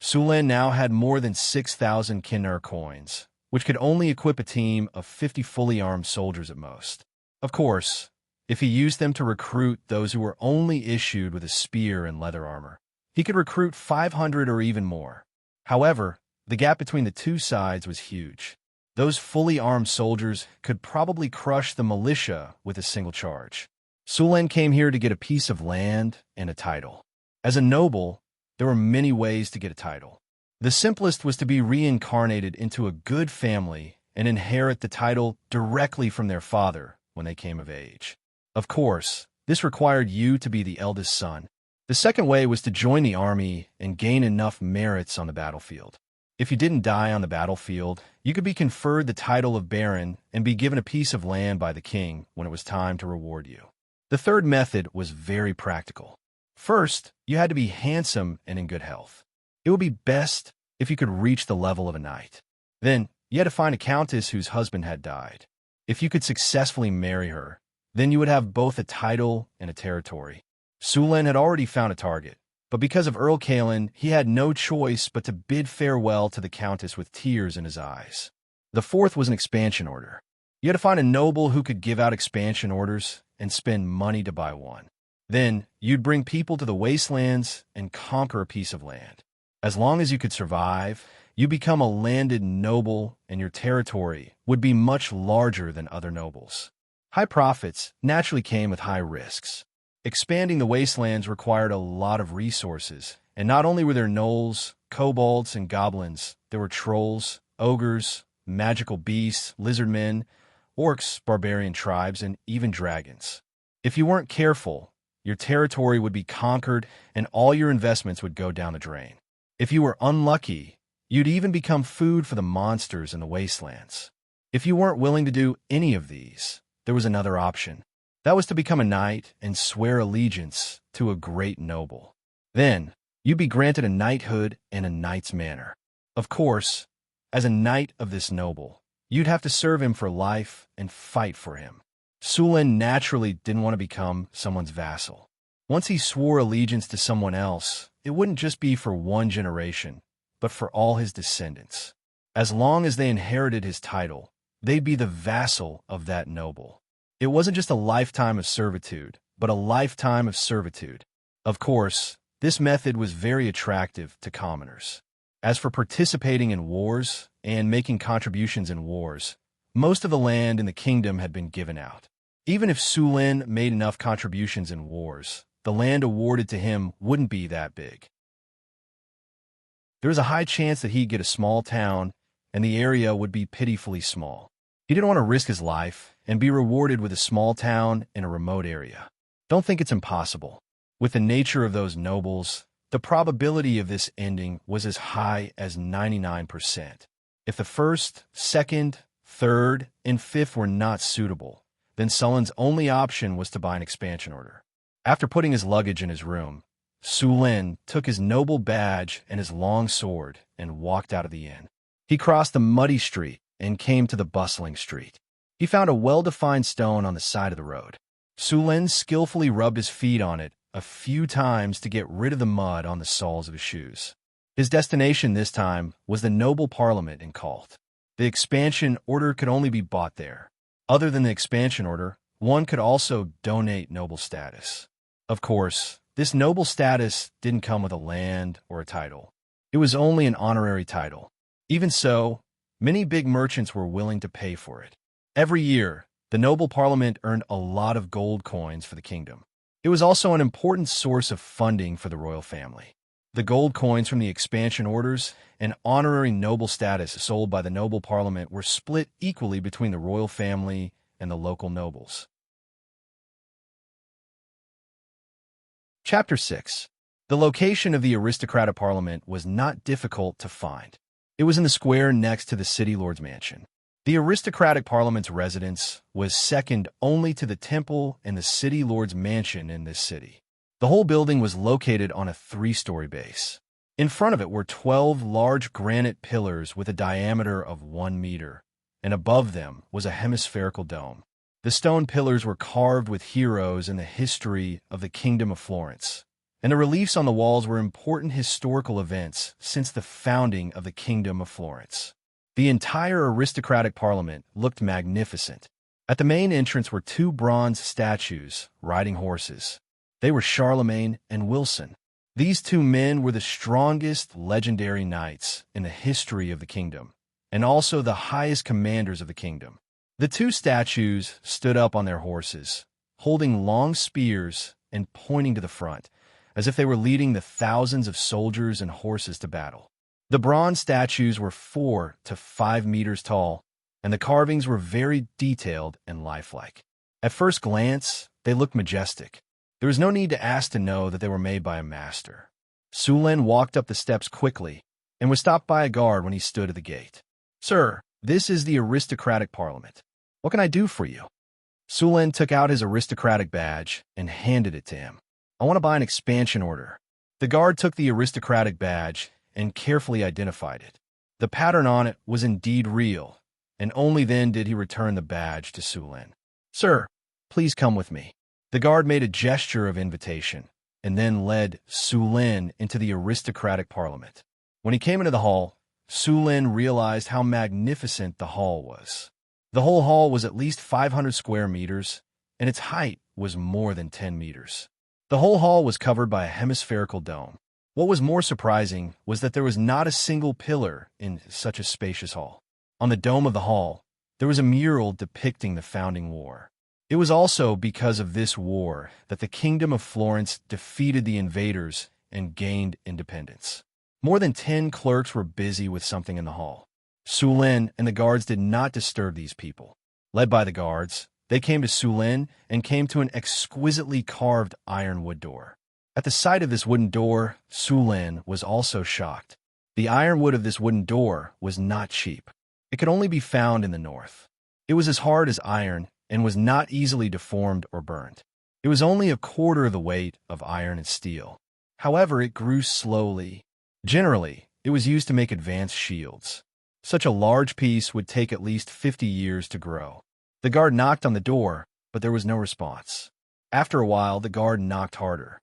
Sulan now had more than 6,000 Kinner coins, which could only equip a team of 50 fully armed soldiers at most. Of course, if he used them to recruit those who were only issued with a spear and leather armor, he could recruit 500 or even more. However, the gap between the two sides was huge. Those fully armed soldiers could probably crush the militia with a single charge. Sulan came here to get a piece of land and a title. As a noble, there were many ways to get a title. The simplest was to be reincarnated into a good family and inherit the title directly from their father when they came of age. Of course, this required you to be the eldest son. The second way was to join the army and gain enough merits on the battlefield. If you didn't die on the battlefield, you could be conferred the title of Baron and be given a piece of land by the king when it was time to reward you. The third method was very practical. First, you had to be handsome and in good health. It would be best if you could reach the level of a knight. Then, you had to find a countess whose husband had died. If you could successfully marry her, then you would have both a title and a territory. Sulan had already found a target, but because of Earl Kalen, he had no choice but to bid farewell to the countess with tears in his eyes. The fourth was an expansion order. You had to find a noble who could give out expansion orders and spend money to buy one. Then, you'd bring people to the wastelands and conquer a piece of land. As long as you could survive, you become a landed noble and your territory would be much larger than other nobles. High profits naturally came with high risks. Expanding the wastelands required a lot of resources, and not only were there gnolls, kobolds, and goblins, there were trolls, ogres, magical beasts, lizardmen, orcs, barbarian tribes, and even dragons. If you weren't careful, your territory would be conquered and all your investments would go down the drain. If you were unlucky, you'd even become food for the monsters in the wastelands. If you weren't willing to do any of these, there was another option. That was to become a knight and swear allegiance to a great noble. Then, you'd be granted a knighthood and a knight's manor. Of course, as a knight of this noble, you'd have to serve him for life and fight for him. Sulan naturally didn't want to become someone's vassal. Once he swore allegiance to someone else, it wouldn't just be for one generation, but for all his descendants. As long as they inherited his title, they'd be the vassal of that noble. It wasn't just a lifetime of servitude, but a lifetime of servitude. Of course, this method was very attractive to commoners. As for participating in wars and making contributions in wars, most of the land in the kingdom had been given out. Even if Sulan made enough contributions in wars, the land awarded to him wouldn't be that big. There was a high chance that he'd get a small town, and the area would be pitifully small. He didn't want to risk his life and be rewarded with a small town in a remote area. Don't think it's impossible. With the nature of those nobles, the probability of this ending was as high as 99%. If the first, second, third, and fifth were not suitable, then Sulan's only option was to buy an expansion order. After putting his luggage in his room, Sulan took his noble badge and his long sword and walked out of the inn. He crossed the muddy street and came to the bustling street. He found a well-defined stone on the side of the road. Sulan skillfully rubbed his feet on it a few times to get rid of the mud on the soles of his shoes. His destination this time was the noble parliament in Cult. The expansion order could only be bought there. Other than the expansion order, one could also donate noble status. Of course, this noble status didn't come with a land or a title. It was only an honorary title. Even so, many big merchants were willing to pay for it. Every year, the noble parliament earned a lot of gold coins for the kingdom. It was also an important source of funding for the royal family. The gold coins from the expansion orders and honorary noble status sold by the noble parliament were split equally between the royal family and the local nobles. Chapter 6. The location of the aristocratic parliament was not difficult to find. It was in the square next to the city lord's mansion. The aristocratic parliament's residence was second only to the temple and the city lord's mansion in this city. The whole building was located on a 3-story base. In front of it were 12 large granite pillars with a diameter of 1 meter, and above them was a hemispherical dome. The stone pillars were carved with heroes in the history of the Kingdom of Florence, and the reliefs on the walls were important historical events since the founding of the Kingdom of Florence. The entire aristocratic parliament looked magnificent. At the main entrance were 2 bronze statues riding horses. They were Charlemagne and Wilson. These 2 men were the strongest legendary knights in the history of the kingdom, and also the highest commanders of the kingdom. The 2 statues stood up on their horses, holding long spears and pointing to the front, as if they were leading the thousands of soldiers and horses to battle. The bronze statues were 4 to 5 meters tall, and the carvings were very detailed and lifelike. At first glance, they looked majestic. There was no need to ask to know that they were made by a master. Sulen walked up the steps quickly and was stopped by a guard when he stood at the gate. "Sir, this is the aristocratic parliament. What can I do for you?" Sulen took out his aristocratic badge and handed it to him. "I want to buy an expansion order." The guard took the aristocratic badge and carefully identified it. The pattern on it was indeed real, and only then did he return the badge to Sulen. "Sir, please come with me." The guard made a gesture of invitation, and then led Sulen into the aristocratic parliament. When he came into the hall, Sulen realized how magnificent the hall was. The whole hall was at least 500 square meters, and its height was more than 10 meters. The whole hall was covered by a hemispherical dome. What was more surprising was that there was not a single pillar in such a spacious hall. On the dome of the hall, there was a mural depicting the founding war. It was also because of this war that the Kingdom of Florence defeated the invaders and gained independence. More than 10 clerks were busy with something in the hall. Sulen and the guards did not disturb these people. Led by the guards, they came to Sulen and came to an exquisitely carved ironwood door. At the sight of this wooden door, Sulen was also shocked. The ironwood of this wooden door was not cheap. It could only be found in the north. It was as hard as iron and was not easily deformed or burned. It was only a quarter of the weight of iron and steel. However, it grew slowly. Generally, it was used to make advanced shields. Such a large piece would take at least 50 years to grow. The guard knocked on the door, but there was no response. After a while, the guard knocked harder.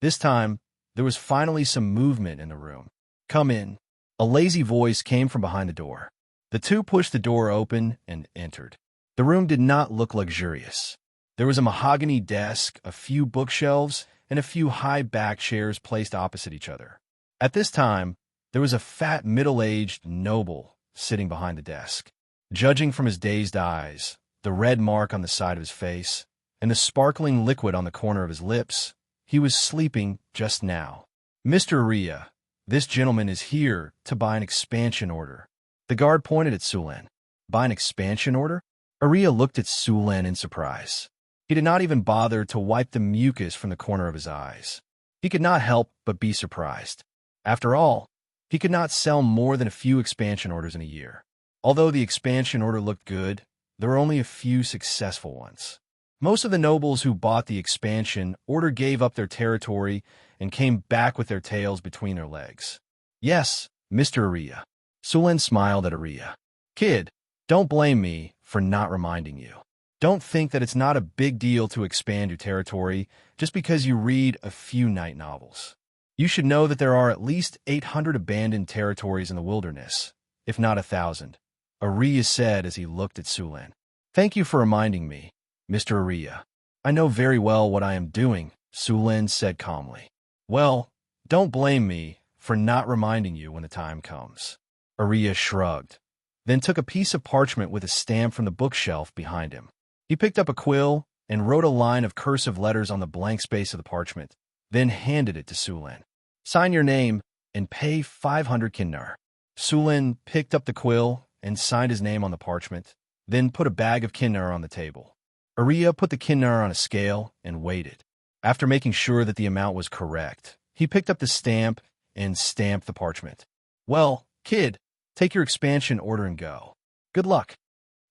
This time, there was finally some movement in the room. "Come in." A lazy voice came from behind the door. The 2 pushed the door open and entered. The room did not look luxurious. There was a mahogany desk, a few bookshelves, and a few high-backed chairs placed opposite each other. At this time, there was a fat, middle-aged noble sitting behind the desk. Judging from his dazed eyes, the red mark on the side of his face, and the sparkling liquid on the corner of his lips, he was sleeping just now. "Mr. Ria, this gentleman is here to buy an expansion order." The guard pointed at Sulen. "Buy an expansion order?" Aria looked at Sulen in surprise. He did not even bother to wipe the mucus from the corner of his eyes. He could not help but be surprised. After all, he could not sell more than a few expansion orders in a year. Although the expansion order looked good, there were only a few successful ones. Most of the nobles who bought the expansion order gave up their territory and came back with their tails between their legs. "Yes, Mr. Aria." Sulen smiled at Aria. "Kid, don't blame me for not reminding you. Don't think that it's not a big deal to expand your territory just because you read a few night novels. You should know that there are at least 800 abandoned territories in the wilderness, if not 1,000, Aria said as he looked at Sulen. "Thank you for reminding me, Mr. Aria. I know very well what I am doing," Sulen said calmly. "Well, don't blame me for not reminding you when the time comes." Aria shrugged, then took a piece of parchment with a stamp from the bookshelf behind him. He picked up a quill and wrote a line of cursive letters on the blank space of the parchment, then handed it to Sulen. "Sign your name and pay 500 kinnar." Sulen picked up the quill and signed his name on the parchment, then put a bag of kinnar on the table. Aria put the kinnar on a scale and weighed it. After making sure that the amount was correct, he picked up the stamp and stamped the parchment. "Well, kid, take your expansion order and go. Good luck."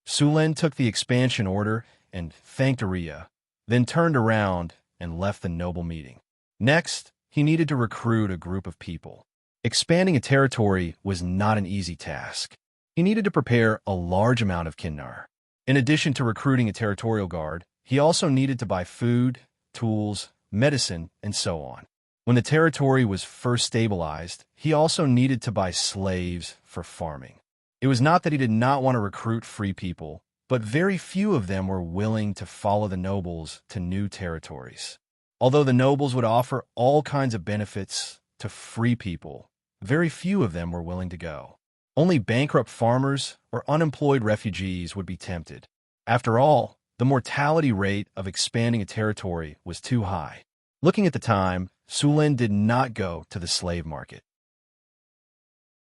Sulen took the expansion order and thanked Aria, then turned around and left the noble meeting. Next, he needed to recruit a group of people. Expanding a territory was not an easy task. He needed to prepare a large amount of kinnar. In addition to recruiting a territorial guard, he also needed to buy food, tools, medicine, and so on. When the territory was first stabilized, he also needed to buy slaves for farming. It was not that he did not want to recruit free people, but very few of them were willing to follow the nobles to new territories. Although the nobles would offer all kinds of benefits to free people, very few of them were willing to go. Only bankrupt farmers or unemployed refugees would be tempted. After all, the mortality rate of expanding a territory was too high. Looking at the time, Sulin did not go to the slave market.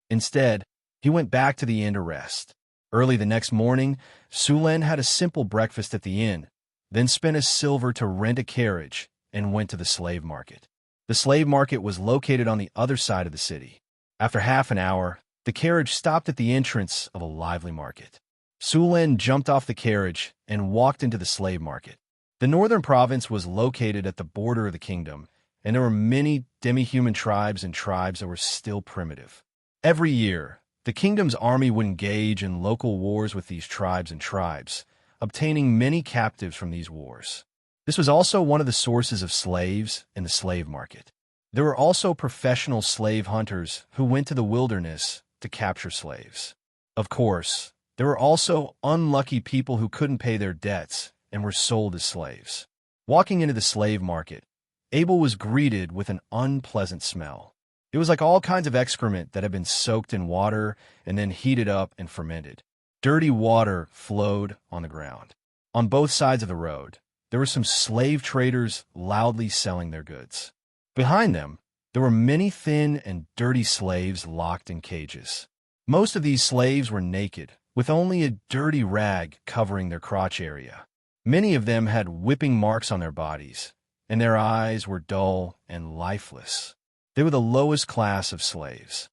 Instead, he went back to the inn to rest. Early the next morning, Sulin had a simple breakfast at the inn, then spent a silver to rent a carriage and went to the slave market. The slave market was located on the other side of the city. After half an hour, the carriage stopped at the entrance of a lively market. Sulin jumped off the carriage and walked into the slave market. The northern province was located at the border of the kingdom, and there were many demi-human tribes and tribes that were still primitive. Every year, the kingdom's army would engage in local wars with these tribes and tribes, obtaining many captives from these wars. This was also one of the sources of slaves in the slave market. There were also professional slave hunters who went to the wilderness to capture slaves. Of course, there were also unlucky people who couldn't pay their debts and were sold as slaves. Walking into the slave market, Abel was greeted with an unpleasant smell. It was like all kinds of excrement that had been soaked in water and then heated up and fermented. Dirty water flowed on the ground. On both sides of the road, there were some slave traders loudly selling their goods. Behind them, there were many thin and dirty slaves locked in cages. Most of these slaves were naked, with only a dirty rag covering their crotch area. Many of them had whipping marks on their bodies, and their eyes were dull and lifeless. They were the lowest class of slaves.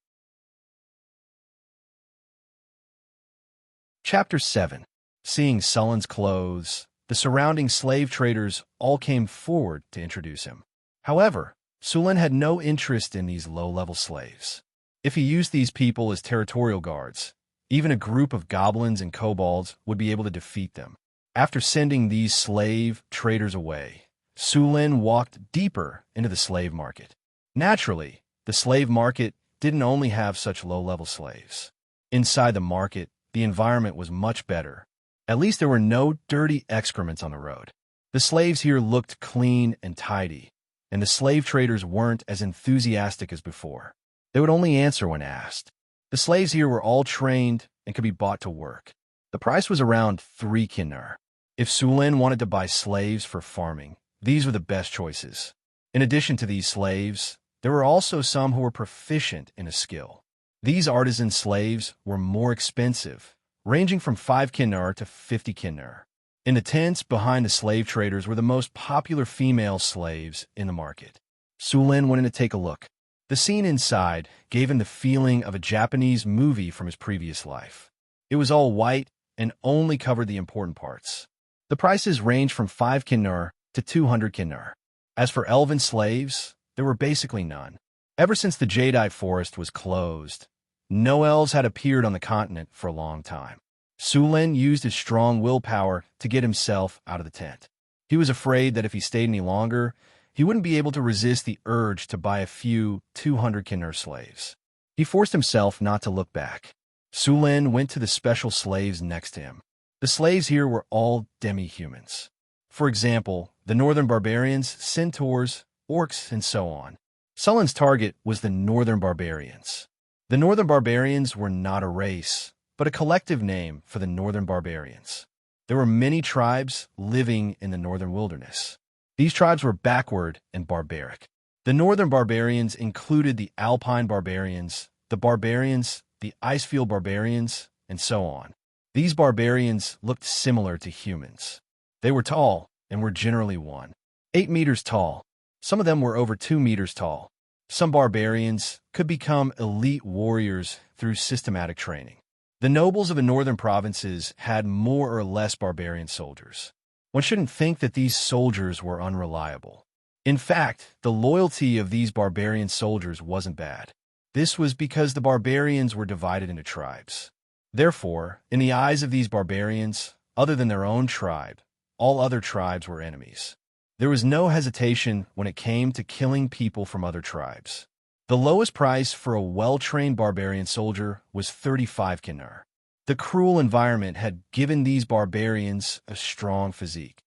Chapter 7. Seeing Sulin's clothes, the surrounding slave traders all came forward to introduce him. However, Sulin had no interest in these low-level slaves. If he used these people as territorial guards, even a group of goblins and kobolds would be able to defeat them. After sending these slave traders away, Sulin walked deeper into the slave market. Naturally, the slave market didn't only have such low-level slaves. Inside the market, the environment was much better. At least there were no dirty excrements on the road. The slaves here looked clean and tidy, and the slave traders weren't as enthusiastic as before. They would only answer when asked. The slaves here were all trained and could be bought to work. The price was around 3 kinnar. If Sulin wanted to buy slaves for farming, these were the best choices. In addition to these slaves, there were also some who were proficient in a skill. These artisan slaves were more expensive, ranging from 5 kinnar to 50 kinnar. In the tents behind the slave traders were the most popular female slaves in the market. Sulin went in to take a look. The scene inside gave him the feeling of a Japanese movie from his previous life. It was all white and only covered the important parts. The prices ranged from 5 kinnar to 200 kinnar. As for elven slaves, there were basically none. Ever since the Jadeite forest was closed, no elves had appeared on the continent for a long time. Sulin used his strong willpower to get himself out of the tent. He was afraid that if he stayed any longer, he wouldn't be able to resist the urge to buy a few 200 kinnar slaves. He forced himself not to look back. Sulin went to the special slaves next to him. The slaves here were all demi-humans. For example, the northern barbarians, centaurs, orcs, and so on. Sulin's target was the northern barbarians. The northern barbarians were not a race, but a collective name for the northern barbarians. There were many tribes living in the northern wilderness. These tribes were backward and barbaric. The northern barbarians included the alpine barbarians, the Icefield barbarians, and so on. These barbarians looked similar to humans. They were tall and were generally 1.8 meters tall. Some of them were over 2 meters tall. Some barbarians could become elite warriors through systematic training. The nobles of the northern provinces had more or less barbarian soldiers. One shouldn't think that these soldiers were unreliable. In fact, the loyalty of these barbarian soldiers wasn't bad. This was because the barbarians were divided into tribes. Therefore, in the eyes of these barbarians, other than their own tribe, all other tribes were enemies. There was no hesitation when it came to killing people from other tribes. The lowest price for a well-trained barbarian soldier was 35 kinar. The cruel environment had given these barbarians a strong physique.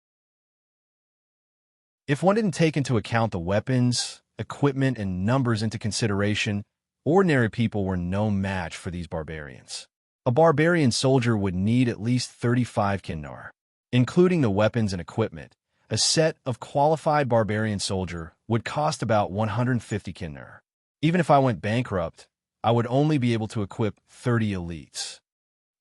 If one didn't take into account the weapons, equipment, and numbers into consideration, ordinary people were no match for these barbarians. A barbarian soldier would need at least 35 kinar. Including the weapons and equipment, a set of qualified barbarian soldier would cost about 150 kinar. Even if I went bankrupt, I would only be able to equip 30 elites.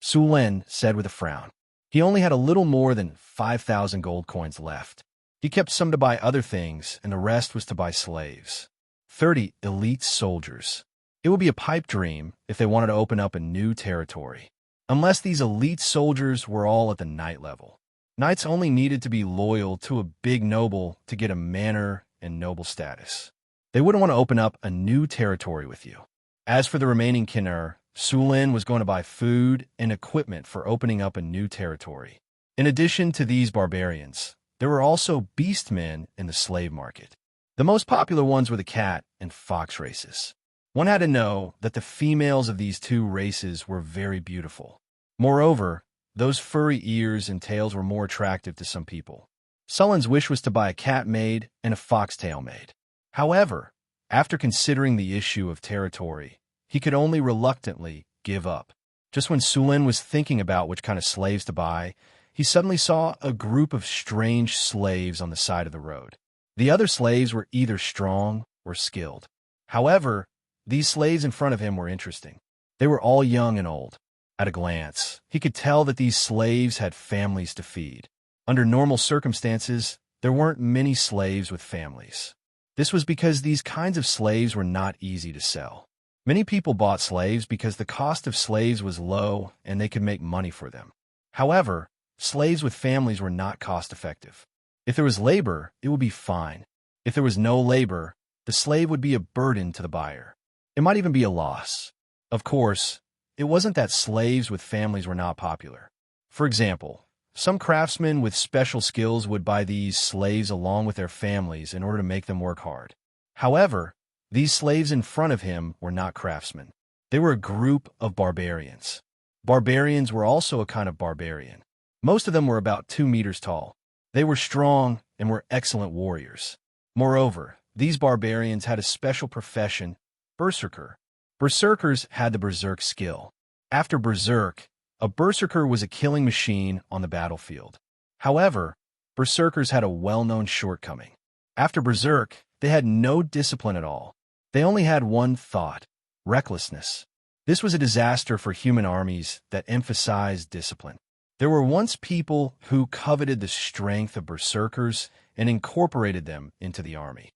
Su Lin said with a frown. He only had a little more than 5,000 gold coins left. He kept some to buy other things, and the rest was to buy slaves. 30 elite soldiers. It would be a pipe dream if they wanted to open up a new territory. Unless these elite soldiers were all at the knight level. Knights only needed to be loyal to a big noble to get a manor and noble status. They wouldn't want to open up a new territory with you. As for the remaining kinar, Su Lin was going to buy food and equipment for opening up a new territory. In addition to these barbarians, there were also beastmen in the slave market. The most popular ones were the cat and fox races. One had to know that the females of these two races were very beautiful. Moreover, those furry ears and tails were more attractive to some people. Sullen's wish was to buy a cat maid and a foxtail maid. However, after considering the issue of territory, he could only reluctantly give up. Just when Su Lin was thinking about which kind of slaves to buy, he suddenly saw a group of strange slaves on the side of the road. The other slaves were either strong or skilled. However, these slaves in front of him were interesting. They were all young and old. At a glance, he could tell that these slaves had families to feed. Under normal circumstances, there weren't many slaves with families. This was because these kinds of slaves were not easy to sell. Many people bought slaves because the cost of slaves was low and they could make money for them. However, slaves with families were not cost-effective. If there was labor, it would be fine. If there was no labor, the slave would be a burden to the buyer. It might even be a loss. Of course, it wasn't that slaves with families were not popular. For example, some craftsmen with special skills would buy these slaves along with their families in order to make them work hard. However, these slaves in front of him were not craftsmen. They were a group of barbarians. Barbarians were also a kind of barbarian. Most of them were about 2 meters tall. They were strong and were excellent warriors. Moreover, these barbarians had a special profession, berserker. Berserkers had the berserk skill. After berserk, a berserker was a killing machine on the battlefield. However, berserkers had a well-known shortcoming. After berserk, they had no discipline at all. They only had one thought, recklessness. This was a disaster for human armies that emphasized discipline. There were once people who coveted the strength of berserkers and incorporated them into the army.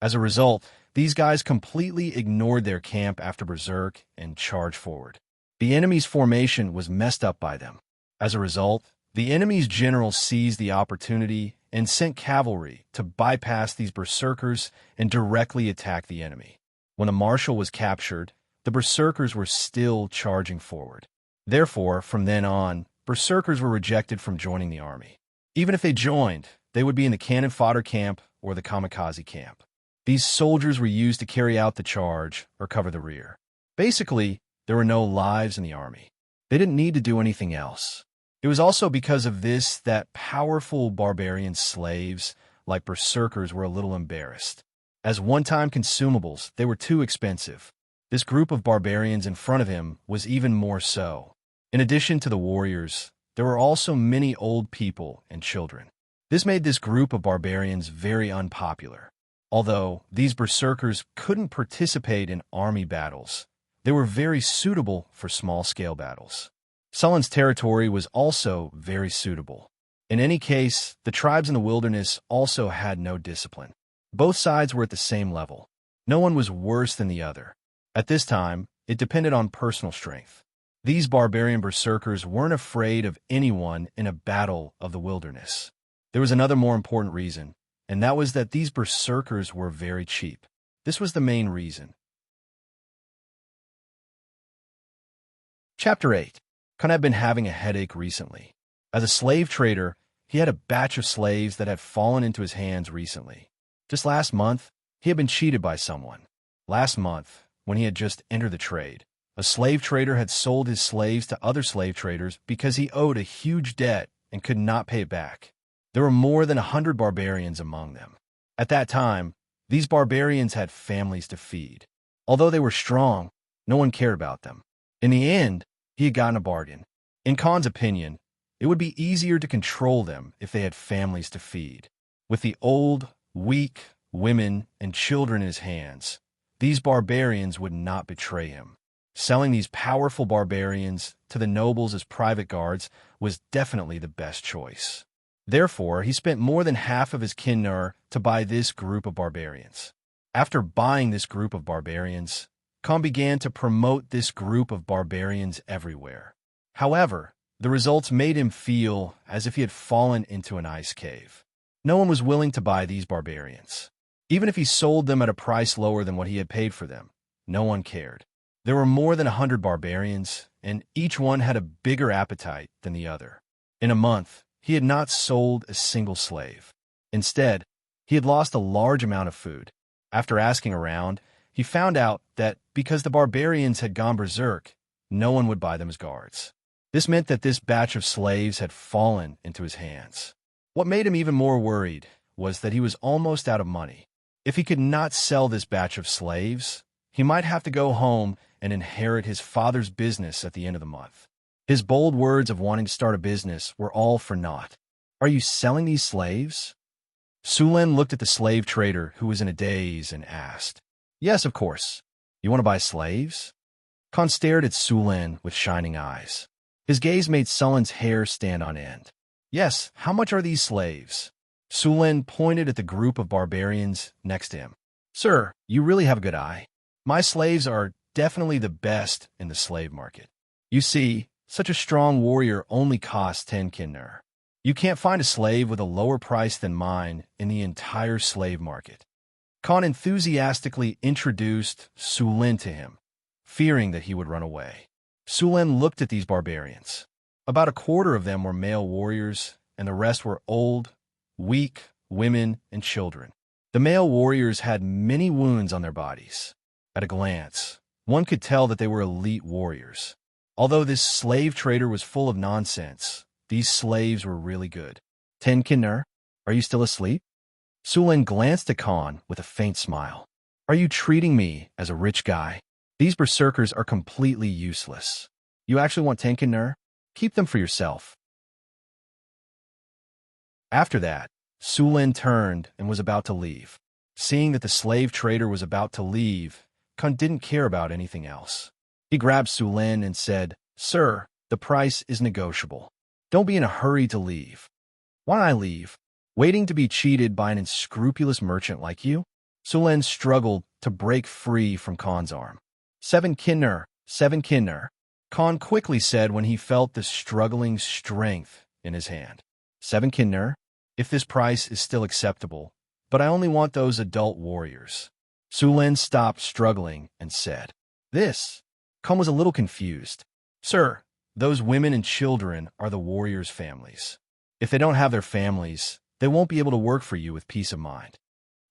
As a result, these guys completely ignored their camp after berserk and charged forward. The enemy's formation was messed up by them. As a result, the enemy's general seized the opportunity and sent cavalry to bypass these berserkers and directly attack the enemy. When the marshal was captured, the berserkers were still charging forward. Therefore, from then on, berserkers were rejected from joining the army. Even if they joined, they would be in the cannon fodder camp or the kamikaze camp. These soldiers were used to carry out the charge or cover the rear. Basically, there were no lives in the army. They didn't need to do anything else. It was also because of this that powerful barbarian slaves, like berserkers, were a little embarrassed. As one-time consumables, they were too expensive. This group of barbarians in front of him was even more so. In addition to the warriors, there were also many old people and children. This made this group of barbarians very unpopular. Although these berserkers couldn't participate in army battles, they were very suitable for small-scale battles. Sullen's territory was also very suitable. In any case, the tribes in the wilderness also had no discipline. Both sides were at the same level. No one was worse than the other. At this time, it depended on personal strength. These barbarian berserkers weren't afraid of anyone in a battle of the wilderness. There was another more important reason, and that was that these berserkers were very cheap. This was the main reason. Chapter 8. Khan had been having a headache recently. As a slave trader, he had a batch of slaves that had fallen into his hands recently. Just last month, he had been cheated by someone. Last month, when he had just entered the trade, a slave trader had sold his slaves to other slave traders because he owed a huge debt and could not pay it back. There were more than 100 barbarians among them. At that time, these barbarians had families to feed. Although they were strong, no one cared about them. In the end, he had gotten a bargain. In Khan's opinion, it would be easier to control them if they had families to feed. With the old, weak, women, and children in his hands, these barbarians would not betray him. Selling these powerful barbarians to the nobles as private guards was definitely the best choice. Therefore, he spent more than half of his kinnur to buy this group of barbarians. After buying this group of barbarians, Khan began to promote this group of barbarians everywhere. However, the results made him feel as if he had fallen into an ice cave. No one was willing to buy these barbarians. Even if he sold them at a price lower than what he had paid for them, no one cared. There were more than 100 barbarians, and each one had a bigger appetite than the other. In a month, he had not sold a single slave. Instead, he had lost a large amount of food. After asking around, he found out that because the barbarians had gone berserk, no one would buy them as guards. This meant that this batch of slaves had fallen into his hands. What made him even more worried was that he was almost out of money. If he could not sell this batch of slaves, he might have to go home and inherit his father's business at the end of the month. His bold words of wanting to start a business were all for naught. "Are you selling these slaves?" Sulen looked at the slave trader, who was in a daze, and asked, "Yes, of course. You want to buy slaves?" Khan stared at Sulen with shining eyes. His gaze made Sulen's hair stand on end. "Yes, how much are these slaves?" Sulen pointed at the group of barbarians next to him. "Sir, you really have a good eye. My slaves are definitely the best in the slave market. You see, such a strong warrior only costs 10 kinnur. You can't find a slave with a lower price than mine in the entire slave market." Khan enthusiastically introduced Sulen to him, fearing that he would run away. Sulen looked at these barbarians. About a quarter of them were male warriors, and the rest were old, weak women and children. The male warriors had many wounds on their bodies. At a glance, one could tell that they were elite warriors. Although this slave trader was full of nonsense, these slaves were really good. 10 kinnur, are you still asleep?" Sulen glanced at Khan with a faint smile. "Are you treating me as a rich guy? These berserkers are completely useless. You actually want 10 kinnur? Keep them for yourself." After that, Sulen turned and was about to leave. Seeing that the slave trader was about to leave, Khan didn't care about anything else. He grabbed Sulen and said, "Sir, the price is negotiable. Don't be in a hurry to leave." "Why don't I leave? Waiting to be cheated by an unscrupulous merchant like you?" Sulen struggled to break free from Khan's arm. 7 kinnur, 7 kinnur, Khan quickly said when he felt the struggling strength in his hand. 7 kinnur, if this price is still acceptable, but I only want those adult warriors. Sulen stopped struggling and said, "This." Khan was a little confused. "Sir, those women and children are the warriors' families. If they don't have their families, they won't be able to work for you with peace of mind.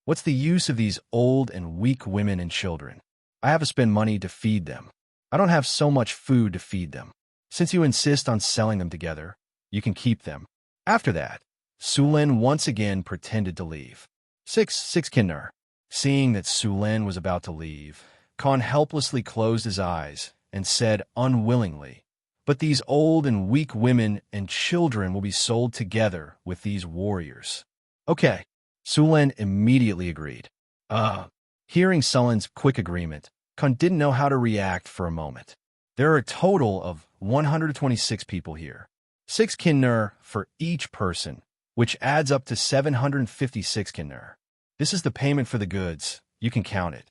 What's the use of these old and weak women and children? I have to spend money to feed them. I don't have so much food to feed them. Since you insist on selling them together, you can keep them." After that, Sulen once again pretended to leave. 6 kinnur. Seeing that Sulen was about to leave, Khan helplessly closed his eyes and said unwillingly, "But these old and weak women and children will be sold together with these warriors." "Okay." Sulen immediately agreed. Hearing Sulen's quick agreement, Khan didn't know how to react for a moment. There are a total of 126 people here. 6 kinnur for each person, which adds up to 756 kinnur. This is the payment for the goods. You can count it.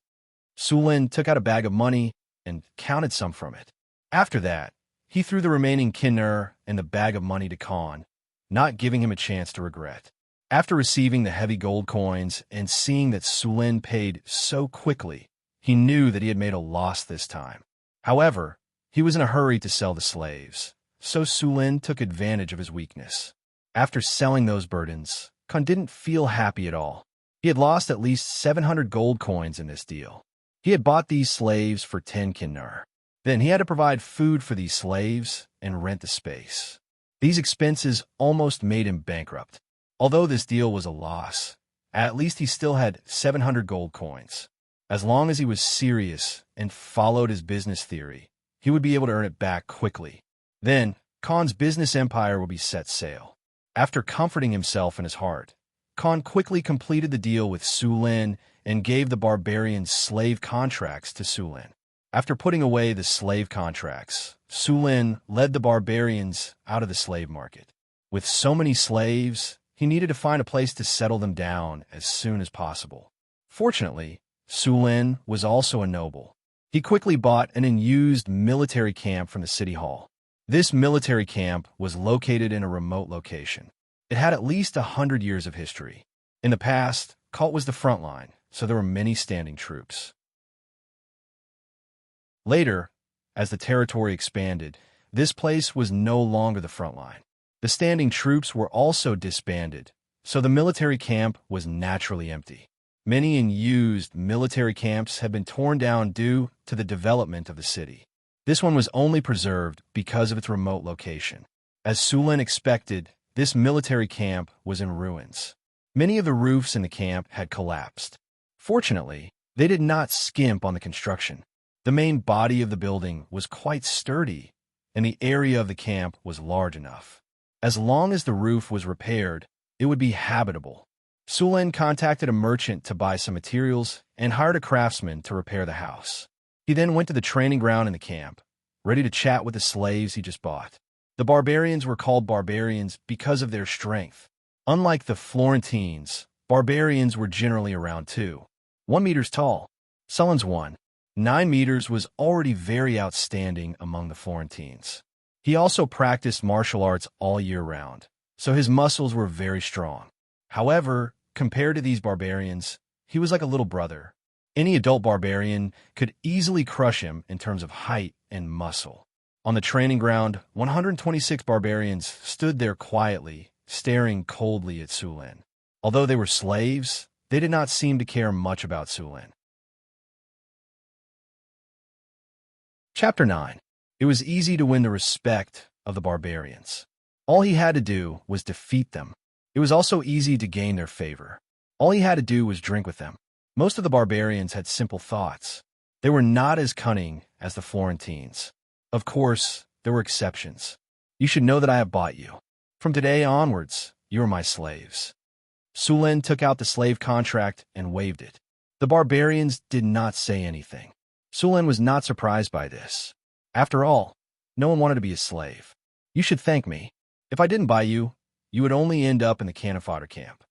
Sulen took out a bag of money and counted some from it. After that, He threw the remaining kinner and the bag of money to Khan, not giving him a chance to regret. After receiving the heavy gold coins and seeing that Sulin paid so quickly, he knew that he had made a loss this time. However, he was in a hurry to sell the slaves, so Sulin took advantage of his weakness. After selling those burdens, Khan didn't feel happy at all. He had lost at least 700 gold coins in this deal. He had bought these slaves for 10 kinner. Then he had to provide food for these slaves and rent the space. These expenses almost made him bankrupt. Although this deal was a loss, at least he still had 700 gold coins. As long as he was serious and followed his business theory, he would be able to earn it back quickly. Then, Khan's business empire would be set sail. After comforting himself in his heart, Khan quickly completed the deal with Sulin and gave the barbarians slave contracts to Sulin. After putting away the slave contracts, Sulin led the barbarians out of the slave market. With so many slaves, he needed to find a place to settle them down as soon as possible. Fortunately, Sulin was also a noble. He quickly bought an unused military camp from the city hall. This military camp was located in a remote location. It had at least 100 years of history. In the past, Cult was the front line, so there were many standing troops. Later, as the territory expanded, this place was no longer the front line. The standing troops were also disbanded, so the military camp was naturally empty. Many unused military camps had been torn down due to the development of the city. This one was only preserved because of its remote location. As Sulin expected, this military camp was in ruins. Many of the roofs in the camp had collapsed. Fortunately, they did not skimp on the construction. The main body of the building was quite sturdy, and the area of the camp was large enough. As long as the roof was repaired, it would be habitable. Sulin contacted a merchant to buy some materials and hired a craftsman to repair the house. He then went to the training ground in the camp, ready to chat with the slaves he just bought. The barbarians were called barbarians because of their strength. Unlike the Florentines, barbarians were generally around 1 meter tall. Sulin's 9 meters was already very outstanding among the Florentines. He also practiced martial arts all year round, so his muscles were very strong. However, compared to these barbarians, he was like a little brother. Any adult barbarian could easily crush him in terms of height and muscle. On the training ground, 126 barbarians stood there quietly, staring coldly at Sulin. Although they were slaves, they did not seem to care much about Sulin. Chapter 9. It was easy to win the respect of the barbarians. All he had to do was defeat them. It was also easy to gain their favor. All he had to do was drink with them. Most of the barbarians had simple thoughts. They were not as cunning as the Florentines. Of course, there were exceptions. You should know that I have bought you. From today onwards, you are my slaves. Sulin took out the slave contract and waved it. The barbarians did not say anything. Sulin was not surprised by this. After all, no one wanted to be a slave. You should thank me. If I didn't buy you, you would only end up in the cannon fodder camp.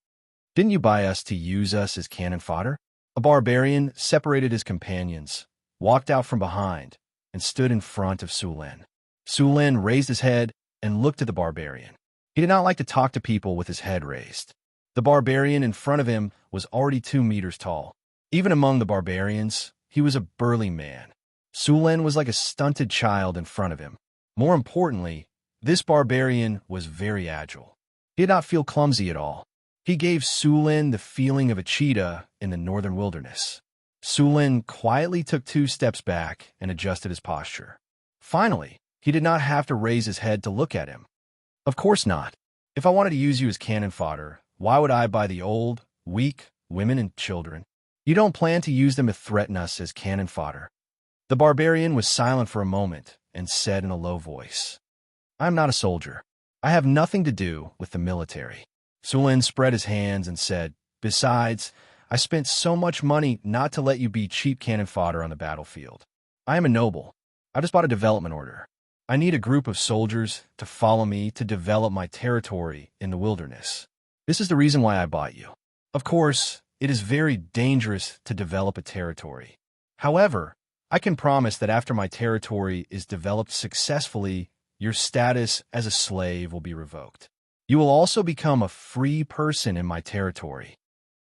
Didn't you buy us to use us as cannon fodder? A barbarian separated his companions, walked out from behind, and stood in front of Sulin. Sulin raised his head and looked at the barbarian. He did not like to talk to people with his head raised. The barbarian in front of him was already 2 meters tall. Even among the barbarians, he was a burly man. Sulin was like a stunted child in front of him. More importantly, this barbarian was very agile. He did not feel clumsy at all. He gave Sulin the feeling of a cheetah in the northern wilderness. Sulin quietly took 2 steps back and adjusted his posture. Finally, he did not have to raise his head to look at him. Of course not. If I wanted to use you as cannon fodder, why would I buy the old, weak, women and children? You don't plan to use them to threaten us as cannon fodder. The barbarian was silent for a moment and said in a low voice, I am not a soldier. I have nothing to do with the military. Sulin spread his hands and said, Besides, I spent so much money not to let you be cheap cannon fodder on the battlefield. I am a noble. I just bought a development order. I need a group of soldiers to follow me to develop my territory in the wilderness. This is the reason why I bought you. Of course, it is very dangerous to develop a territory. However, I can promise that after my territory is developed successfully, your status as a slave will be revoked. You will also become a free person in my territory.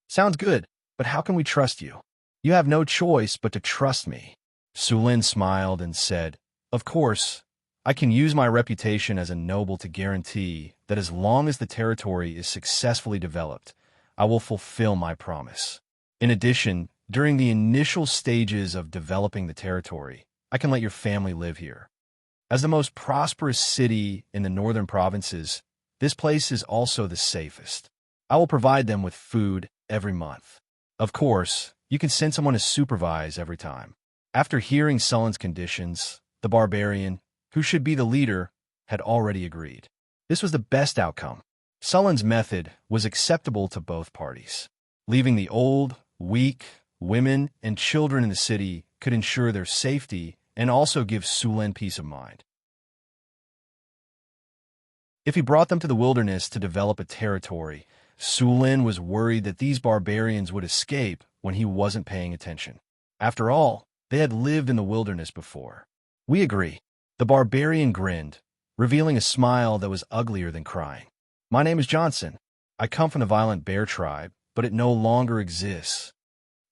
Sounds good, but how can we trust you? You have no choice but to trust me. Sulin smiled and said, Of course, I can use my reputation as a noble to guarantee that as long as the territory is successfully developed, I will fulfill my promise. In addition, during the initial stages of developing the territory, I can let your family live here. As the most prosperous city in the northern provinces, this place is also the safest. I will provide them with food every month. Of course, you can send someone to supervise every time. After hearing Sulin's conditions, the barbarian, who should be the leader, had already agreed. This was the best outcome. Sulin's method was acceptable to both parties. Leaving the old, weak, women, and children in the city could ensure their safety and also give Sulin peace of mind. If he brought them to the wilderness to develop a territory, Sulin was worried that these barbarians would escape when he wasn't paying attention. After all, they had lived in the wilderness before. We agree. The barbarian grinned, revealing a smile that was uglier than crying. My name is Johnson. I come from the violent bear tribe, but it no longer exists.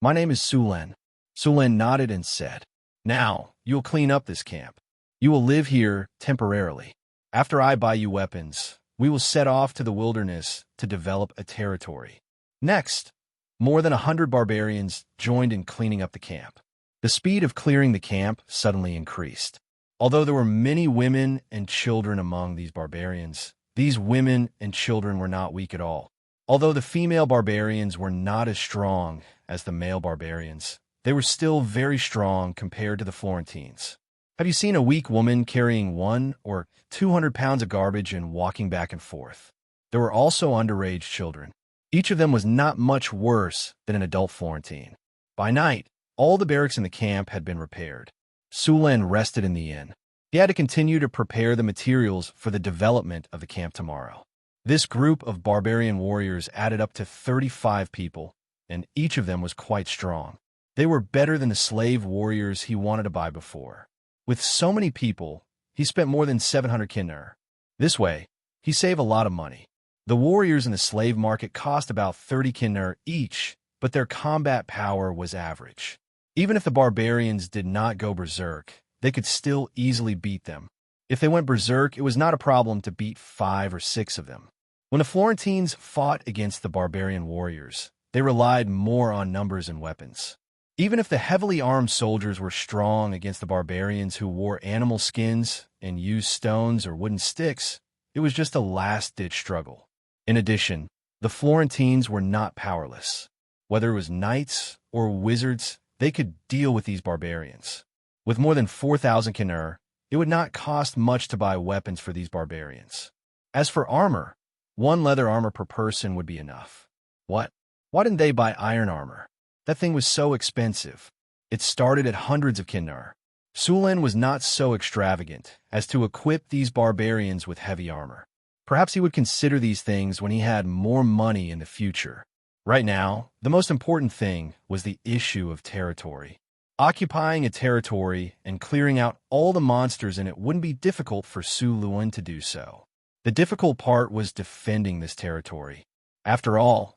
My name is Sulin. Sulin nodded and said, Now, you'll clean up this camp. You will live here temporarily. After I buy you weapons, we will set off to the wilderness to develop a territory. Next, more than 100 barbarians joined in cleaning up the camp. The speed of clearing the camp suddenly increased. Although there were many women and children among these barbarians, these women and children were not weak at all. Although the female barbarians were not as strong as the male barbarians, they were still very strong compared to the Florentines. Have you seen a weak woman carrying 100 or 200 pounds of garbage and walking back and forth? There were also underage children. Each of them was not much worse than an adult Florentine. By night, all the barracks in the camp had been repaired. Sulin rested in the inn. He had to continue to prepare the materials for the development of the camp tomorrow. This group of barbarian warriors added up to 35 people, and each of them was quite strong. They were better than the slave warriors he wanted to buy before. With so many people, he spent more than 700 kinner. This way, he saved a lot of money. The warriors in the slave market cost about 30 kinner each, but their combat power was average. Even if the barbarians did not go berserk, they could still easily beat them. If they went berserk, it was not a problem to beat 5 or 6 of them. When the Florentines fought against the barbarian warriors, they relied more on numbers and weapons. Even if the heavily armed soldiers were strong against the barbarians who wore animal skins and used stones or wooden sticks, it was just a last-ditch struggle. In addition, the Florentines were not powerless. Whether it was knights or wizards, they could deal with these barbarians. With more than 4,000 kinner, it would not cost much to buy weapons for these barbarians. As for armor, 1 leather armor per person would be enough. What? Why didn't they buy iron armor? That thing was so expensive. It started at hundreds of kinnar. Sulin was not so extravagant as to equip these barbarians with heavy armor. Perhaps he would consider these things when he had more money in the future. Right now, the most important thing was the issue of territory. Occupying a territory and clearing out all the monsters in it wouldn't be difficult for Sulin to do so. The difficult part was defending this territory. After all,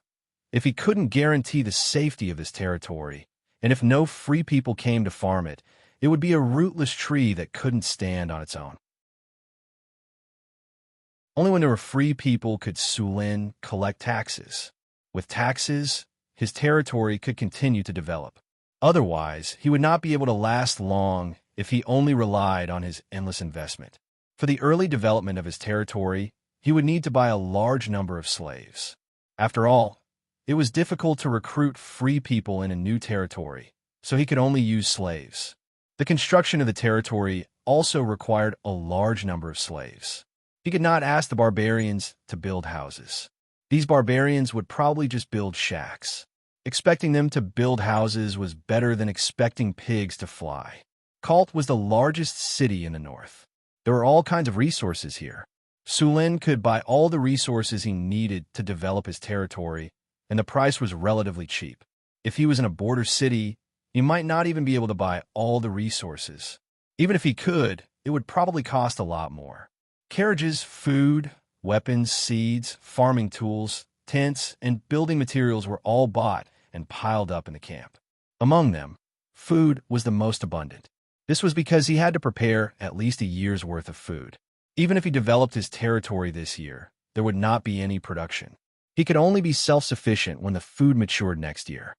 if he couldn't guarantee the safety of this territory, and if no free people came to farm it, it would be a rootless tree that couldn't stand on its own. Only when there were free people could Sulin collect taxes. With taxes, his territory could continue to develop. Otherwise, he would not be able to last long if he only relied on his endless investment. For the early development of his territory, he would need to buy a large number of slaves. After all, it was difficult to recruit free people in a new territory, so he could only use slaves. The construction of the territory also required a large number of slaves. He could not ask the barbarians to build houses. These barbarians would probably just build shacks. Expecting them to build houses was better than expecting pigs to fly. Cult was the largest city in the north. There were all kinds of resources here. Sulin could buy all the resources he needed to develop his territory, and the price was relatively cheap. If he was in a border city, he might not even be able to buy all the resources. Even if he could, it would probably cost a lot more. Carriages, food, weapons, seeds, farming tools, tents, and building materials were all bought and piled up in the camp. Among them, food was the most abundant. This was because he had to prepare at least a year's worth of food. Even if he developed his territory this year, there would not be any production. He could only be self-sufficient when the food matured next year.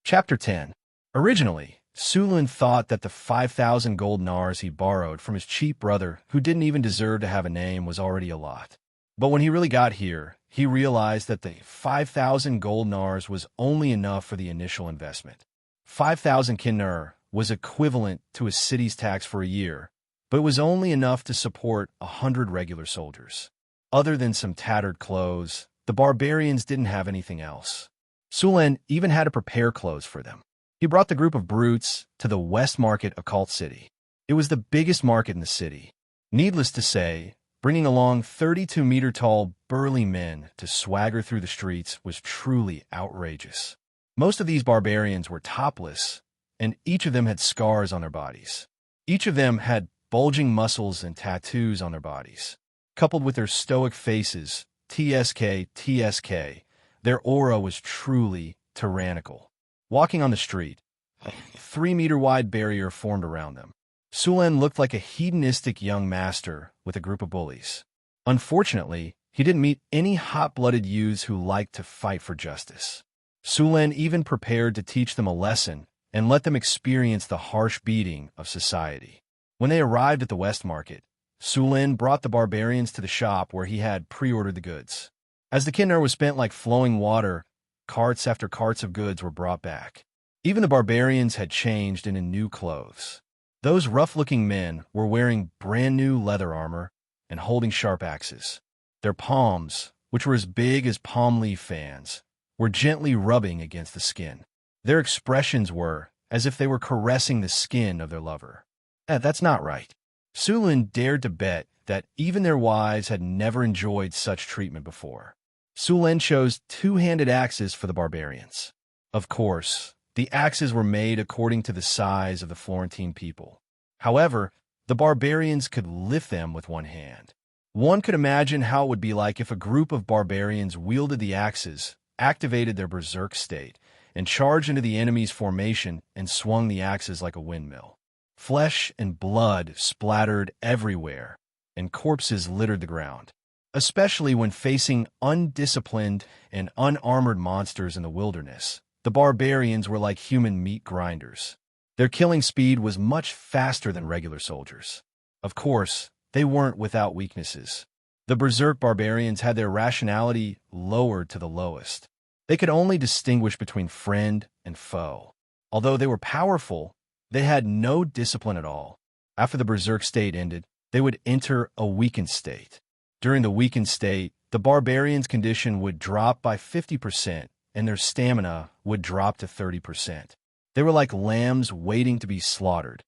Chapter 10. Originally, Sulin thought that the 5,000 gold nars he borrowed from his cheap brother, who didn't even deserve to have a name, was already a lot. But when he really got here, he realized that the 5,000 gold nars was only enough for the initial investment. 5,000 kinnar was equivalent to a city's tax for a year, but it was only enough to support 100 regular soldiers. Other than some tattered clothes, the barbarians didn't have anything else. Sulin even had to prepare clothes for them. He brought the group of brutes to the West Market Occult City. It was the biggest market in the city. Needless to say, bringing along 32-meter-tall, burly men to swagger through the streets was truly outrageous. Most of these barbarians were topless, and each of them had scars on their bodies. Each of them had bulging muscles and tattoos on their bodies. Coupled with their stoic faces, TSK, their aura was truly tyrannical. Walking on the street, a 3-meter-wide barrier formed around them. Sulin looked like a hedonistic young master with a group of bullies. Unfortunately, he didn't meet any hot-blooded youths who liked to fight for justice. Sulin even prepared to teach them a lesson and let them experience the harsh beating of society. When they arrived at the West Market, Sulin brought the barbarians to the shop where he had pre-ordered the goods. As the kinnar was spent like flowing water, carts after carts of goods were brought back. Even the barbarians had changed into new clothes. Those rough-looking men were wearing brand-new leather armor and holding sharp axes. Their palms, which were as big as palm leaf fans, were gently rubbing against the skin. Their expressions were as if they were caressing the skin of their lover. That's not right. Sulin dared to bet that even their wives had never enjoyed such treatment before. Sulin chose two-handed axes for the barbarians. Of course, the axes were made according to the size of the Florentine people. However, the barbarians could lift them with one hand. One could imagine how it would be like if a group of barbarians wielded the axes, activated their berserk state, and charged into the enemy's formation and swung the axes like a windmill. Flesh and blood splattered everywhere, and corpses littered the ground. Especially when facing undisciplined and unarmored monsters in the wilderness, the barbarians were like human meat grinders. Their killing speed was much faster than regular soldiers. Of course, they weren't without weaknesses. The berserk barbarians had their rationality lowered to the lowest. They could only distinguish between friend and foe. Although they were powerful, they had no discipline at all. After the berserk state ended, they would enter a weakened state. During the weakened state, the barbarians' condition would drop by 50%, and their stamina would drop to 30%. They were like lambs waiting to be slaughtered.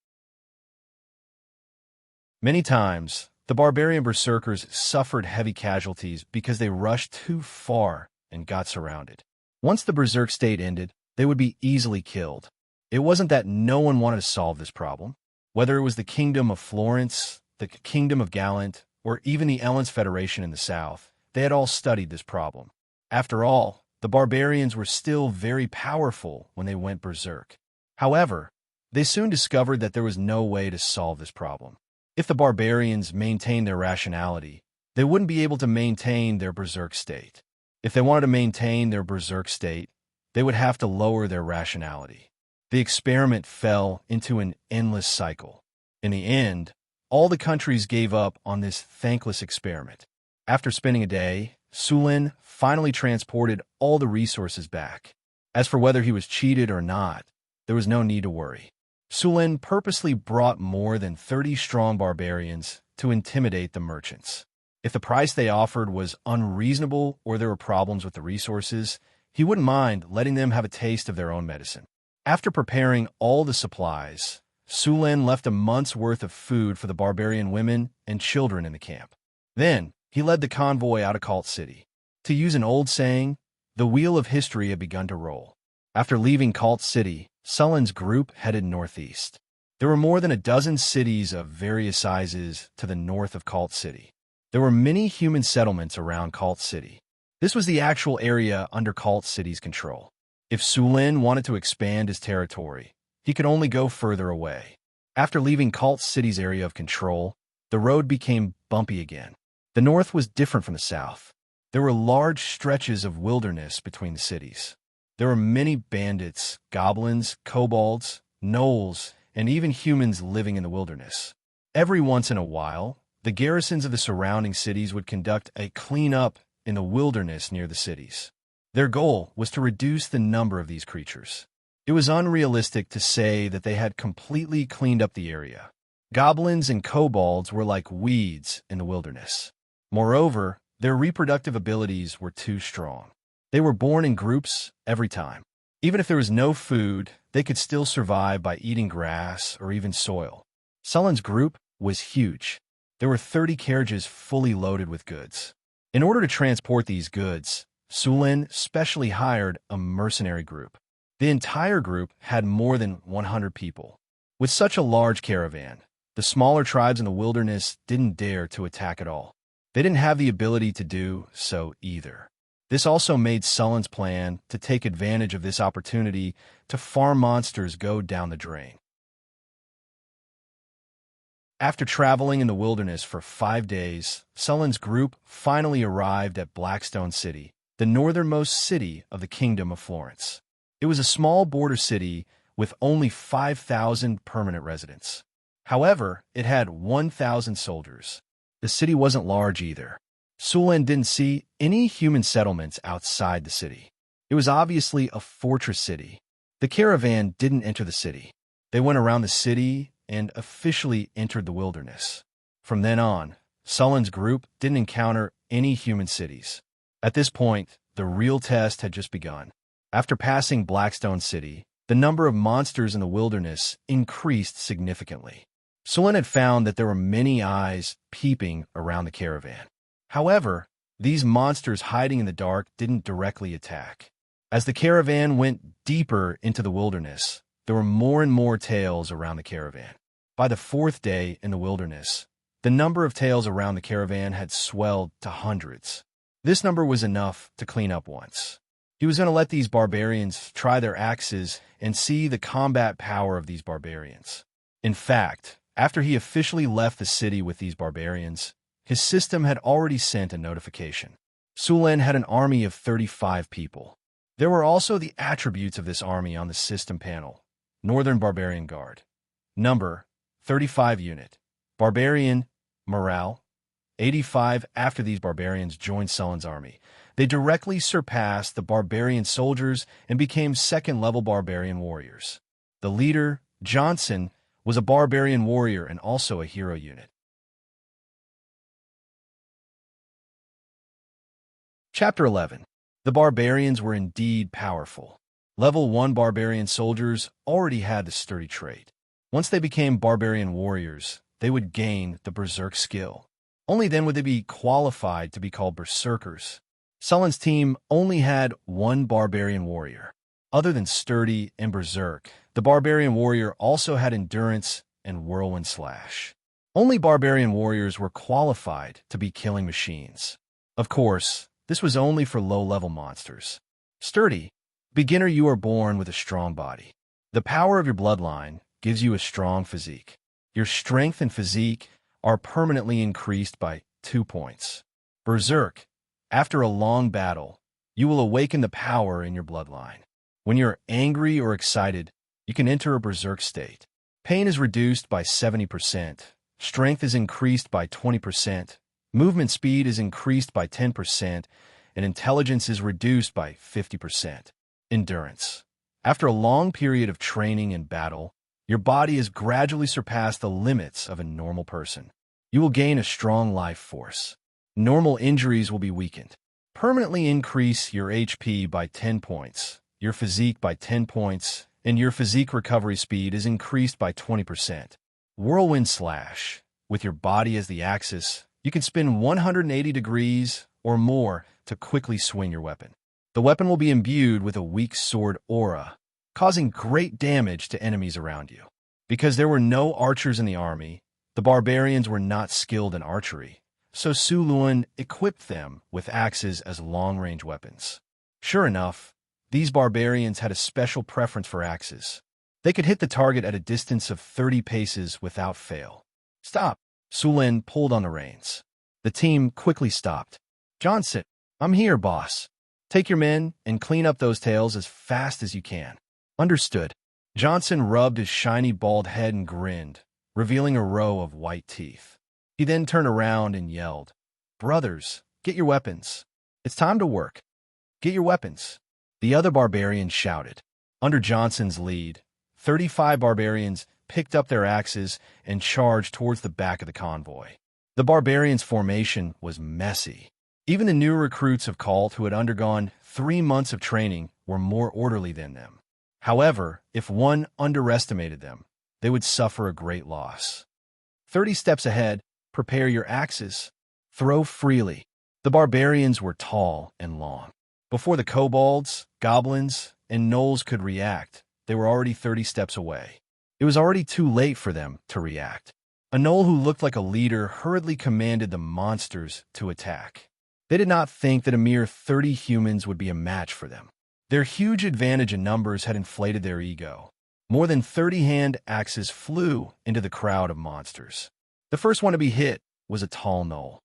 Many times, the barbarian berserkers suffered heavy casualties because they rushed too far and got surrounded. Once the berserk state ended, they would be easily killed. It wasn't that no one wanted to solve this problem. Whether it was the Kingdom of Florence, the Kingdom of Gallant, or even the Elens Federation in the south, they had all studied this problem. After all, the barbarians were still very powerful when they went berserk. However, they soon discovered that there was no way to solve this problem. If the barbarians maintained their rationality, they wouldn't be able to maintain their berserk state. If they wanted to maintain their berserk state, they would have to lower their rationality. The experiment fell into an endless cycle. In the end, all the countries gave up on this thankless experiment. After spending a day, Sulin finally transported all the resources back. As for whether he was cheated or not, there was no need to worry. Sulin purposely brought more than 30 strong barbarians to intimidate the merchants. If the price they offered was unreasonable or there were problems with the resources, he wouldn't mind letting them have a taste of their own medicine. After preparing all the supplies, Sulin left a month's worth of food for the barbarian women and children in the camp. Then, he led the convoy out of Cult City. To use an old saying, the wheel of history had begun to roll. After leaving Cult City, Sulin's group headed northeast. There were more than a dozen cities of various sizes to the north of Cult City. There were many human settlements around Cult City. This was the actual area under Cult City's control. If Sulin wanted to expand his territory, he could only go further away. After leaving Cult City's area of control, the road became bumpy again. The north was different from the south. There were large stretches of wilderness between the cities. There were many bandits, goblins, kobolds, gnolls, and even humans living in the wilderness. Every once in a while, the garrisons of the surrounding cities would conduct a cleanup in the wilderness near the cities. Their goal was to reduce the number of these creatures. It was unrealistic to say that they had completely cleaned up the area. Goblins and kobolds were like weeds in the wilderness. Moreover, their reproductive abilities were too strong. They were born in groups every time. Even if there was no food, they could still survive by eating grass or even soil. Sullen's group was huge. There were 30 carriages fully loaded with goods. In order to transport these goods, Sulin specially hired a mercenary group. The entire group had more than 100 people. With such a large caravan, the smaller tribes in the wilderness didn't dare to attack at all. They didn't have the ability to do so either. This also made Sullen's plan to take advantage of this opportunity to farm monsters go down the drain. After traveling in the wilderness for 5 days, Sullen's group finally arrived at Blackstone City, the northernmost city of the Kingdom of Florence. It was a small border city with only 5,000 permanent residents. However, it had 1,000 soldiers. The city wasn't large either. Sulin didn't see any human settlements outside the city. It was obviously a fortress city. The caravan didn't enter the city. They went around the city and officially entered the wilderness. From then on, Sullen's group didn't encounter any human cities. At this point, the real test had just begun. After passing Blackstone City, the number of monsters in the wilderness increased significantly. Sulin had found that there were many eyes peeping around the caravan. However, these monsters hiding in the dark didn't directly attack. As the caravan went deeper into the wilderness, there were more and more tails around the caravan. By the 4th day in the wilderness, the number of tails around the caravan had swelled to hundreds. This number was enough to clean up once. He was going to let these barbarians try their axes and see the combat power of these barbarians. In fact, after he officially left the city with these barbarians, his system had already sent a notification. Sulin had an army of 35 people. There were also the attributes of this army on the system panel. Northern Barbarian Guard. Number, 35 unit. Barbarian, morale, 85. After these barbarians joined Sullen's army, they directly surpassed the barbarian soldiers and became second-level barbarian warriors. The leader, Johnson, was a barbarian warrior and also a hero unit. Chapter 11. The barbarians were indeed powerful. Level 1 barbarian soldiers already had the sturdy trait. Once they became barbarian warriors, they would gain the berserk skill. Only then would they be qualified to be called berserkers. Sullen's team only had one barbarian warrior. Other than sturdy and berserk, the barbarian warrior also had endurance and whirlwind slash. Only barbarian warriors were qualified to be killing machines. Of course, this was only for low-level monsters. Sturdy. Beginner, you are born with a strong body. The power of your bloodline gives you a strong physique. Your strength and physique are permanently increased by 2 points. Berserk. After a long battle, you will awaken the power in your bloodline. When you're angry or excited, you can enter a berserk state. Pain is reduced by 70%. Strength is increased by 20%. Movement speed is increased by 10%, and intelligence is reduced by 50%. Endurance. After a long period of training and battle, your body has gradually surpassed the limits of a normal person. You will gain a strong life force. Normal injuries will be weakened. Permanently increase your HP by 10 points, your physique by 10 points, and your physique recovery speed is increased by 20%. Whirlwind slash. With your body as the axis, you can spin 180 degrees or more to quickly swing your weapon. The weapon will be imbued with a weak sword aura, causing great damage to enemies around you. Because there were no archers in the army, the barbarians were not skilled in archery, so Su Luan equipped them with axes as long-range weapons. Sure enough, these barbarians had a special preference for axes. They could hit the target at a distance of 30 paces without fail. Stop! Su Lin pulled on the reins. The team quickly stopped. Johnson, I'm here, boss. Take your men and clean up those tails as fast as you can. Understood. Johnson rubbed his shiny bald head and grinned, revealing a row of white teeth. He then turned around and yelled, "Brothers, get your weapons. It's time to work. Get your weapons." The other barbarians shouted. Under Johnson's lead, 35 barbarians picked up their axes and charged towards the back of the convoy. The barbarians' formation was messy. Even the new recruits of Cult who had undergone 3 months of training were more orderly than them. However, if one underestimated them, they would suffer a great loss. 30 steps ahead, prepare your axes. Throw freely. The barbarians were tall and long. Before the kobolds, goblins, and gnolls could react, they were already 30 steps away. It was already too late for them to react. A gnoll who looked like a leader hurriedly commanded the monsters to attack. They did not think that a mere 30 humans would be a match for them. Their huge advantage in numbers had inflated their ego. More than 30 hand axes flew into the crowd of monsters. The first one to be hit was a tall gnoll.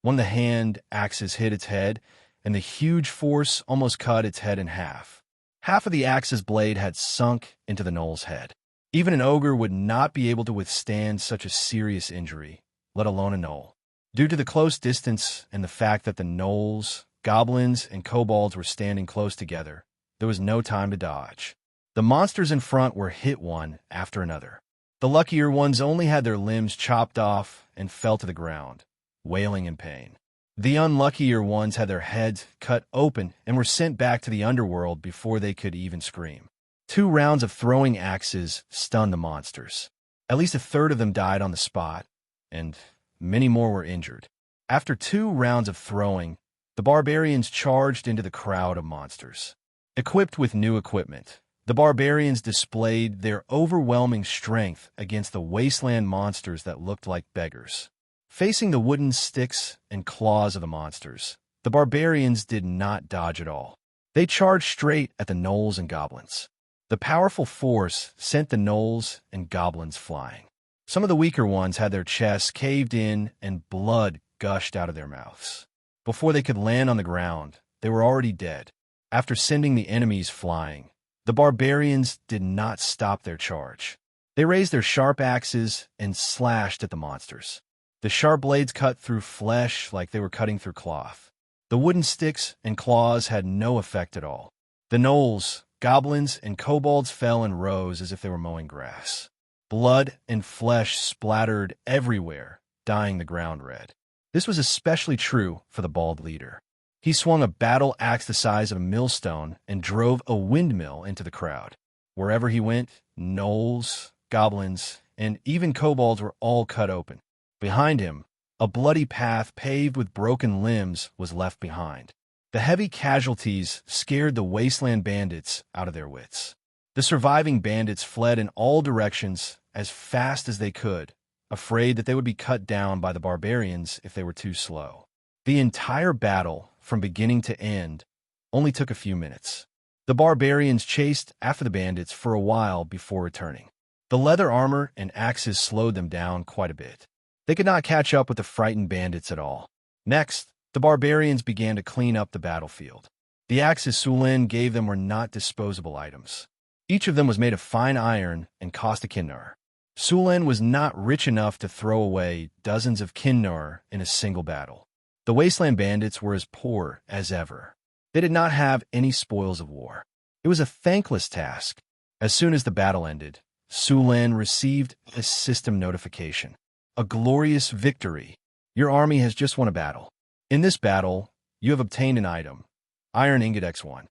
One of the hand axes hit its head, and the huge force almost cut its head in half. Half of the axe's blade had sunk into the gnoll's head. Even an ogre would not be able to withstand such a serious injury, let alone a gnoll. Due to the close distance and the fact that the gnolls, goblins, and kobolds were standing close together, there was no time to dodge. The monsters in front were hit one after another. The luckier ones only had their limbs chopped off and fell to the ground, wailing in pain. The unluckier ones had their heads cut open and were sent back to the underworld before they could even scream. 2 rounds of throwing axes stunned the monsters. At least a third of them died on the spot, and many more were injured. After 2 rounds of throwing, the barbarians charged into the crowd of monsters. Equipped with new equipment, the barbarians displayed their overwhelming strength against the wasteland monsters that looked like beggars. Facing the wooden sticks and claws of the monsters, the barbarians did not dodge at all. They charged straight at the gnolls and goblins. The powerful force sent the gnolls and goblins flying. Some of the weaker ones had their chests caved in and blood gushed out of their mouths. Before they could land on the ground, they were already dead. After sending the enemies flying, the barbarians did not stop their charge. They raised their sharp axes and slashed at the monsters. The sharp blades cut through flesh like they were cutting through cloth. The wooden sticks and claws had no effect at all. The gnolls, goblins, and kobolds fell in rows as if they were mowing grass. Blood and flesh splattered everywhere, dyeing the ground red. This was especially true for the bald leader. He swung a battle axe the size of a millstone and drove a windmill into the crowd. Wherever he went, gnolls, goblins, and even kobolds were all cut open. Behind him, a bloody path paved with broken limbs was left behind. The heavy casualties scared the wasteland bandits out of their wits. The surviving bandits fled in all directions as fast as they could, afraid that they would be cut down by the barbarians if they were too slow. The entire battle, from beginning to end, only took a few minutes. The barbarians chased after the bandits for a while before returning. The leather armor and axes slowed them down quite a bit. They could not catch up with the frightened bandits at all. Next, the barbarians began to clean up the battlefield. The axes Su Lin gave them were not disposable items. Each of them was made of fine iron and cost a kinnar. Su Lin was not rich enough to throw away dozens of kinnar in a single battle. The wasteland bandits were as poor as ever. They did not have any spoils of war. It was a thankless task. As soon as the battle ended, Su Lin received a system notification. A glorious victory. Your army has just won a battle. In this battle, you have obtained an item, Iron Ingot X1.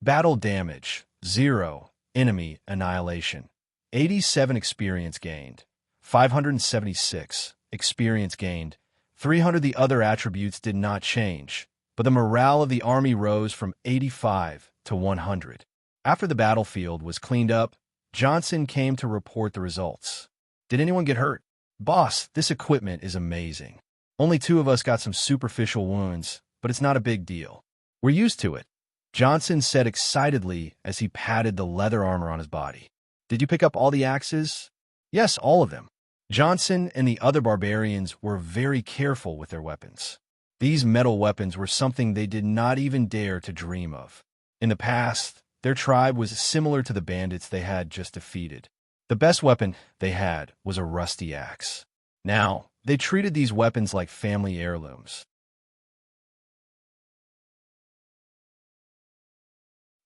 Battle damage, 0. Enemy annihilation. 87 experience gained. 576 experience gained. 300 The other attributes did not change, but the morale of the army rose from 85 to 100. After the battlefield was cleaned up, Johnson came to report the results. Did anyone get hurt? Boss, this equipment is amazing. Only 2 of us got some superficial wounds, but it's not a big deal. We're used to it, Johnson said excitedly as he patted the leather armor on his body. Did you pick up all the axes? Yes, all of them. Johnson and the other barbarians were very careful with their weapons. These metal weapons were something they did not even dare to dream of. In the past, their tribe was similar to the bandits they had just defeated. The best weapon they had was a rusty axe. Now, they treated these weapons like family heirlooms.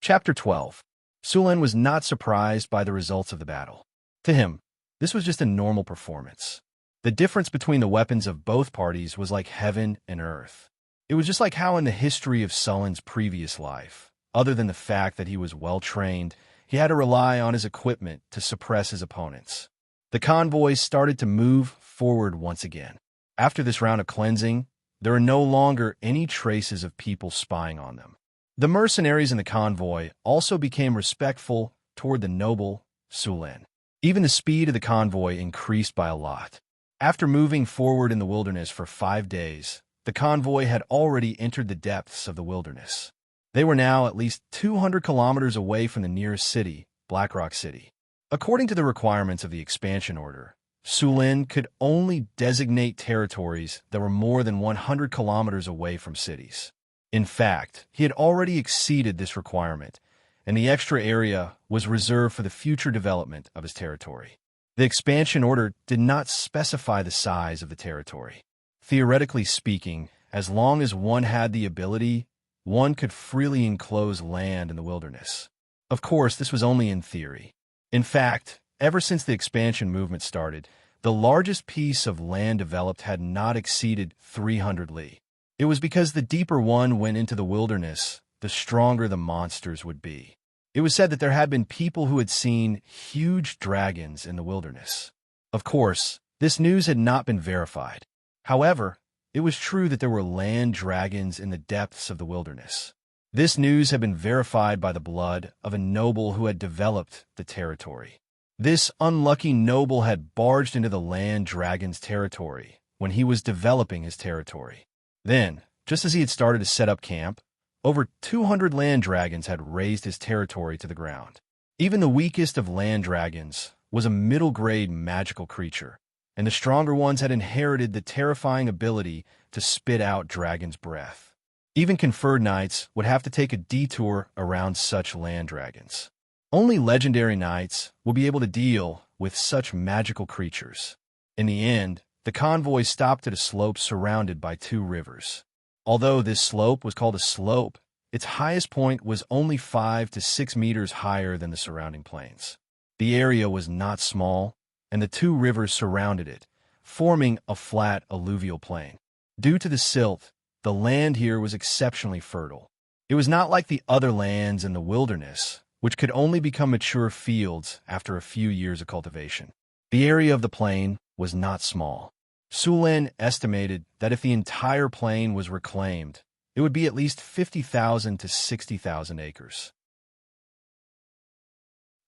Chapter 12. Sulen was not surprised by the results of the battle. To him, this was just a normal performance. The difference between the weapons of both parties was like heaven and earth. It was just like how in the history of Sulen's previous life, other than the fact that he was well-trained, he had to rely on his equipment to suppress his opponents. The convoy started to move forward once again. After this round of cleansing, there were no longer any traces of people spying on them. The mercenaries in the convoy also became respectful toward the noble Sulen. Even the speed of the convoy increased by a lot. After moving forward in the wilderness for 5 days, the convoy had already entered the depths of the wilderness. They were now at least 200 kilometers away from the nearest city, Blackrock City. According to the requirements of the expansion order, Sulen could only designate territories that were more than 100 kilometers away from cities. In fact, he had already exceeded this requirement, and the extra area was reserved for the future development of his territory. The expansion order did not specify the size of the territory. Theoretically speaking, as long as one had the ability, one could freely enclose land in the wilderness. Of course, this was only in theory. In fact, ever since the expansion movement started, the largest piece of land developed had not exceeded 300 li. It was because the deeper one went into the wilderness, the stronger the monsters would be. It was said that there had been people who had seen huge dragons in the wilderness. Of course, this news had not been verified. However, it was true that there were land dragons in the depths of the wilderness. This news had been verified by the blood of a noble who had developed the territory. This unlucky noble had barged into the land dragon's territory when he was developing his territory. Then, just as he had started to set up camp, over 200 land dragons had razed his territory to the ground. Even the weakest of land dragons was a middle-grade magical creature, and the stronger ones had inherited the terrifying ability to spit out dragon's breath. Even conferred knights would have to take a detour around such land dragons. Only legendary knights will be able to deal with such magical creatures. In the end, the convoy stopped at a slope surrounded by 2 rivers. Although this slope was called a slope, its highest point was only 5 to 6 meters higher than the surrounding plains. The area was not small, and the 2 rivers surrounded it, forming a flat alluvial plain. Due to the silt, the land here was exceptionally fertile. It was not like the other lands in the wilderness, which could only become mature fields after a few years of cultivation. The area of the plain was not small. Sulen estimated that if the entire plain was reclaimed, it would be at least 50,000 to 60,000 acres.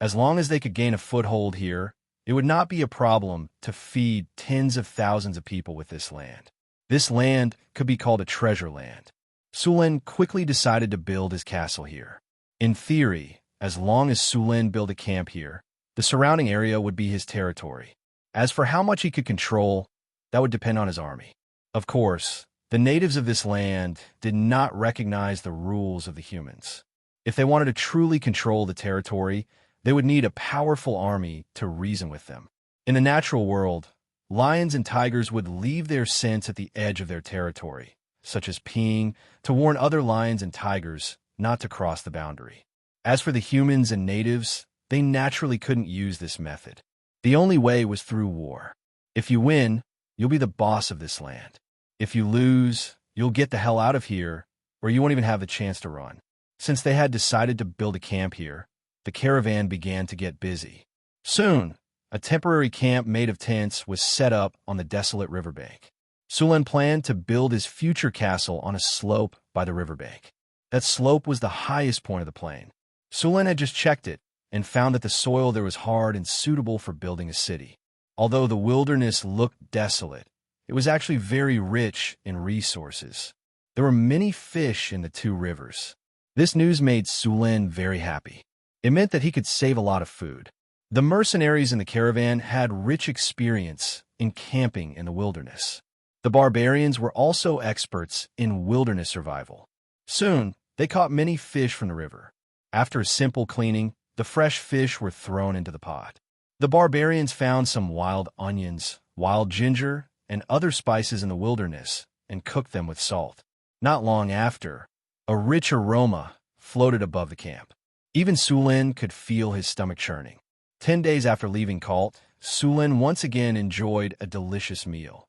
As long as they could gain a foothold here, it would not be a problem to feed tens of thousands of people with this land. This land could be called a treasure land. Sulen quickly decided to build his castle here. In theory, as long as Sulen built a camp here, the surrounding area would be his territory. As for how much he could control, that would depend on his army. Of course, the natives of this land did not recognize the rules of the humans. If they wanted to truly control the territory, they would need a powerful army to reason with them. In the natural world, lions and tigers would leave their scents at the edge of their territory, such as peeing, to warn other lions and tigers not to cross the boundary. As for the humans and natives, they naturally couldn't use this method. The only way was through war. If you win, you'll be the boss of this land. If you lose, you'll get the hell out of here, or you won't even have the chance to run. Since they had decided to build a camp here, the caravan began to get busy. Soon, a temporary camp made of tents was set up on the desolate riverbank. Sulen planned to build his future castle on a slope by the riverbank. That slope was the highest point of the plain. Sulin had just checked it and found that the soil there was hard and suitable for building a city. Although the wilderness looked desolate, it was actually very rich in resources. There were many fish in the two rivers. This news made Sulin very happy. It meant that he could save a lot of food. The mercenaries in the caravan had rich experience in camping in the wilderness. The barbarians were also experts in wilderness survival. Soon, they caught many fish from the river. After a simple cleaning, the fresh fish were thrown into the pot. The barbarians found some wild onions, wild ginger, and other spices in the wilderness and cooked them with salt. Not long after, a rich aroma floated above the camp. Even Sulin could feel his stomach churning. 10 days after leaving Cult, Sulin once again enjoyed a delicious meal.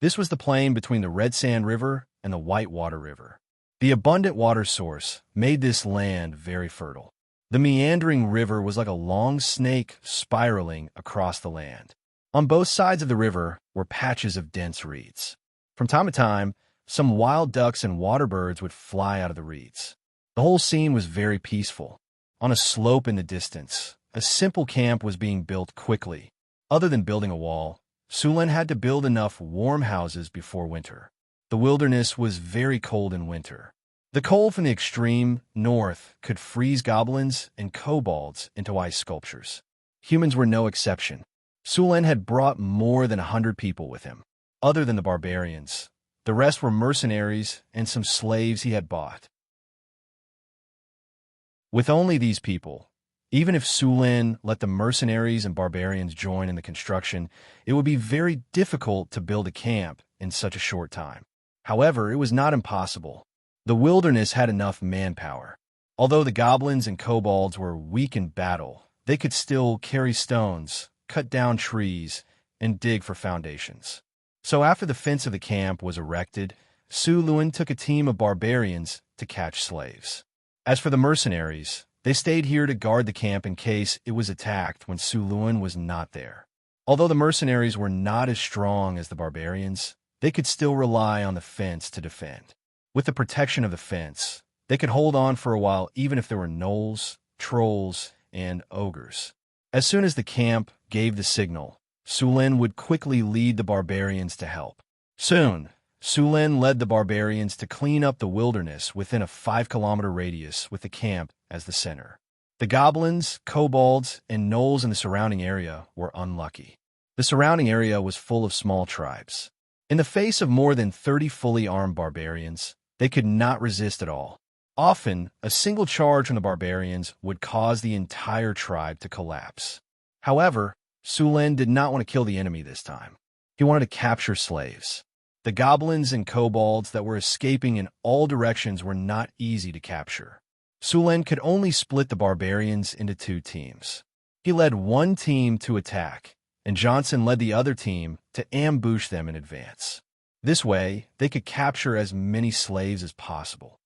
This was the plain between the Red Sand River and the Whitewater River. The abundant water source made this land very fertile. The meandering river was like a long snake spiraling across the land. On both sides of the river were patches of dense reeds. From time to time, some wild ducks and water birds would fly out of the reeds. The whole scene was very peaceful. On a slope in the distance, a simple camp was being built quickly. Other than building a wall, Sulin had to build enough warm houses before winter. The wilderness was very cold in winter. The cold from the extreme north could freeze goblins and kobolds into ice sculptures. Humans were no exception. Sulin had brought more than 100 people with him. Other than the barbarians, the rest were mercenaries and some slaves he had bought. With only these people, even if Sulin let the mercenaries and barbarians join in the construction, it would be very difficult to build a camp in such a short time. However, it was not impossible. The wilderness had enough manpower. Although the goblins and kobolds were weak in battle, they could still carry stones, cut down trees, and dig for foundations. So after the fence of the camp was erected, Sulin took a team of barbarians to catch slaves. As for the mercenaries, they stayed here to guard the camp in case it was attacked when Sulin was not there. Although the mercenaries were not as strong as the barbarians, they could still rely on the fence to defend. With the protection of the fence, they could hold on for a while even if there were gnolls, trolls, and ogres. As soon as the camp gave the signal, Sulin would quickly lead the barbarians to help. Soon, Sulin led the barbarians to clean up the wilderness within a 5-kilometer radius with the camp as the center. The goblins, kobolds, and gnolls in the surrounding area were unlucky. The surrounding area was full of small tribes. In the face of more than 30 fully armed barbarians, they could not resist at all. Often, a single charge from the barbarians would cause the entire tribe to collapse. However, Sulin did not want to kill the enemy this time. He wanted to capture slaves. The goblins and kobolds that were escaping in all directions were not easy to capture. Sulin could only split the barbarians into 2 teams. He led one team to attack, and Johnson led the other team to ambush them in advance. This way, they could capture as many slaves as possible.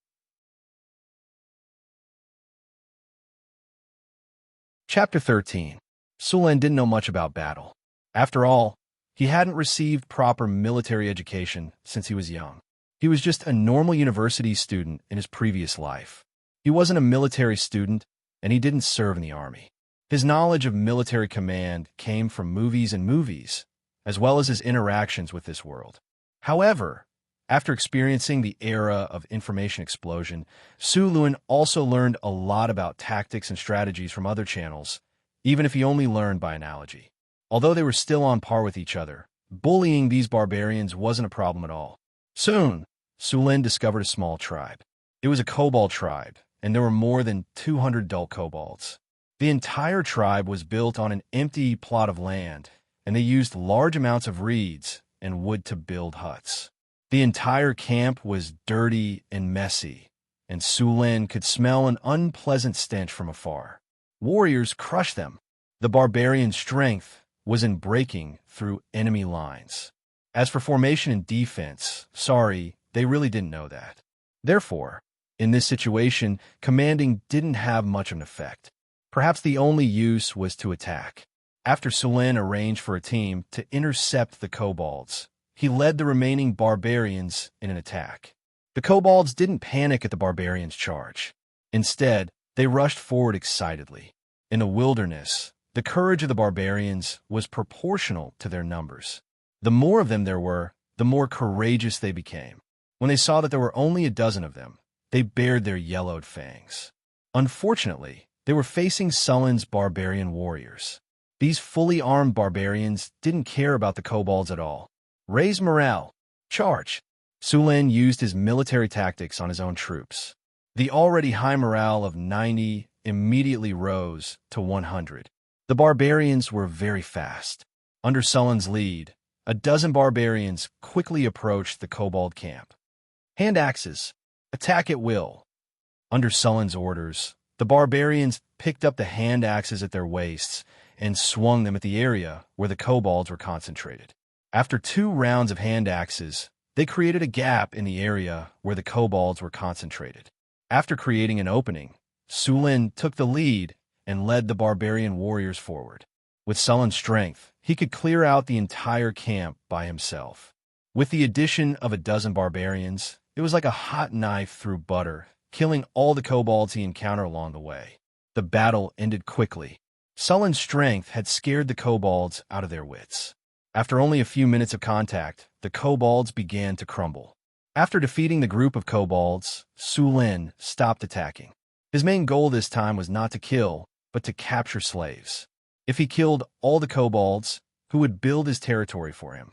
Chapter 13. Sulin didn't know much about battle. After all, he hadn't received proper military education since he was young. He was just a normal university student in his previous life. He wasn't a military student, and he didn't serve in the army. His knowledge of military command came from movies and movies, as well as his interactions with this world. However, after experiencing the era of information explosion, Sulin also learned a lot about tactics and strategies from other channels, even if he only learned by analogy. Although they were still on par with each other, bullying these barbarians wasn't a problem at all. Soon, Sulin discovered a small tribe. It was a kobold tribe, and there were more than 200 adult kobolds. The entire tribe was built on an empty plot of land, and they used large amounts of reeds and wood to build huts. The entire camp was dirty and messy, and Sulin could smell an unpleasant stench from afar. Warriors crushed them. The barbarian strength was in breaking through enemy lines. As for formation and defense, they really didn't know that. Therefore, in this situation, commanding didn't have much of an effect. Perhaps the only use was to attack. After Sulin arranged for a team to intercept the kobolds, he led the remaining barbarians in an attack. The kobolds didn't panic at the barbarians' charge. Instead, they rushed forward excitedly. In the wilderness, the courage of the barbarians was proportional to their numbers. The more of them there were, the more courageous they became. When they saw that there were only a dozen of them, they bared their yellowed fangs. Unfortunately, they were facing Sullen's barbarian warriors. These fully armed barbarians didn't care about the kobolds at all. Raise morale. Charge. Sulin used his military tactics on his own troops. The already high morale of 90 immediately rose to 100. The barbarians were very fast. Under Sullen's lead, a dozen barbarians quickly approached the kobold camp. Hand axes. Attack at will. Under Sullen's orders, the barbarians picked up the hand axes at their waists and swung them at the area where the kobolds were concentrated. After 2 rounds of hand axes, they created a gap in the area where the kobolds were concentrated. After creating an opening, Sulin took the lead and led the barbarian warriors forward. With Sullen's strength, he could clear out the entire camp by himself. With the addition of a dozen barbarians, it was like a hot knife through butter, killing all the kobolds he encountered along the way. The battle ended quickly. Sullen's strength had scared the kobolds out of their wits. After only a few minutes of contact, the kobolds began to crumble. After defeating the group of kobolds, Sulin stopped attacking. His main goal this time was not to kill, but to capture slaves. If he killed all the kobolds, who would build his territory for him?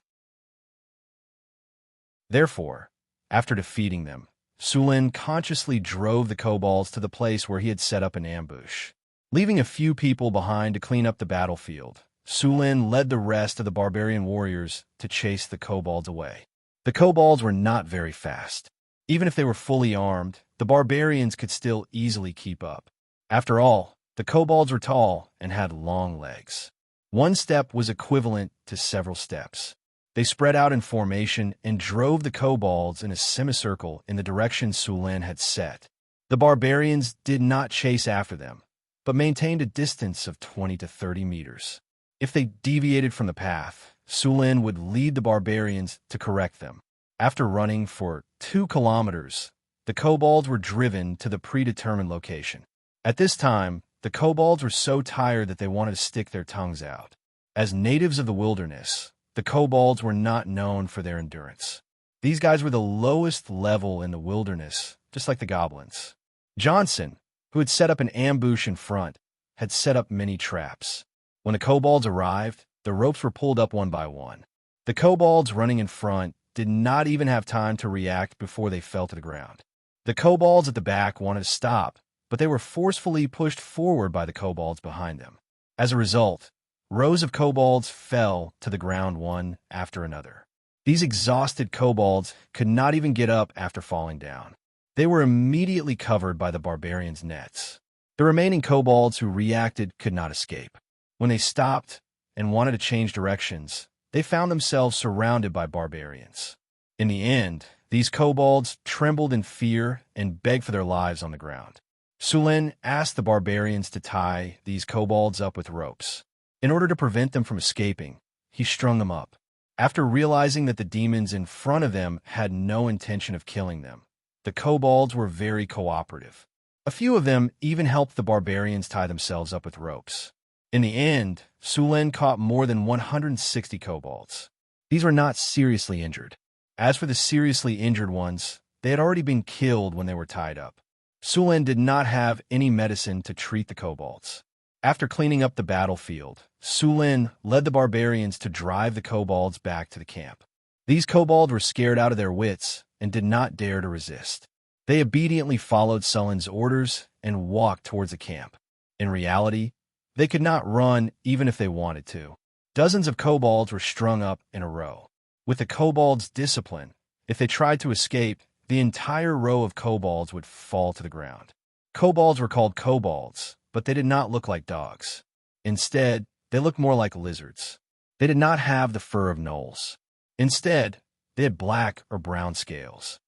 Therefore, after defeating them, Sulin consciously drove the kobolds to the place where he had set up an ambush. Leaving a few people behind to clean up the battlefield, Sulin led the rest of the barbarian warriors to chase the kobolds away. The kobolds were not very fast. Even if they were fully armed, the barbarians could still easily keep up. After all, the kobolds were tall and had long legs. One step was equivalent to several steps. They spread out in formation and drove the kobolds in a semicircle in the direction Sulin had set. The barbarians did not chase after them, but maintained a distance of 20 to 30 meters. If they deviated from the path, Sulin would lead the barbarians to correct them. After running for 2 kilometers, the kobolds were driven to the predetermined location. At this time, the kobolds were so tired that they wanted to stick their tongues out. As natives of the wilderness, the kobolds were not known for their endurance. These guys were the lowest level in the wilderness, just like the goblins. Johnson, who had set up an ambush in front, had set up many traps. When the kobolds arrived, the ropes were pulled up one by one. The kobolds running in front did not even have time to react before they fell to the ground. The kobolds at the back wanted to stop, but they were forcefully pushed forward by the kobolds behind them. As a result, rows of kobolds fell to the ground one after another. These exhausted kobolds could not even get up after falling down. They were immediately covered by the barbarians' nets. The remaining kobolds who reacted could not escape. When they stopped and wanted to change directions, they found themselves surrounded by barbarians. In the end, these kobolds trembled in fear and begged for their lives on the ground. Sulin asked the barbarians to tie these kobolds up with ropes. In order to prevent them from escaping, he strung them up. After realizing that the demons in front of them had no intention of killing them, the kobolds were very cooperative. A few of them even helped the barbarians tie themselves up with ropes. In the end, Sulin caught more than 160 kobolds. These were not seriously injured. As for the seriously injured ones, they had already been killed when they were tied up. Sulin did not have any medicine to treat the kobolds. After cleaning up the battlefield, Sulin led the barbarians to drive the kobolds back to the camp. These kobolds were scared out of their wits and did not dare to resist. They obediently followed Sulin's orders and walked towards the camp. In reality, they could not run even if they wanted to. Dozens of kobolds were strung up in a row. With the kobolds' discipline, if they tried to escape, the entire row of kobolds would fall to the ground. Kobolds were called kobolds, but they did not look like dogs. Instead, they looked more like lizards. They did not have the fur of gnolls. Instead, they had black or brown scales.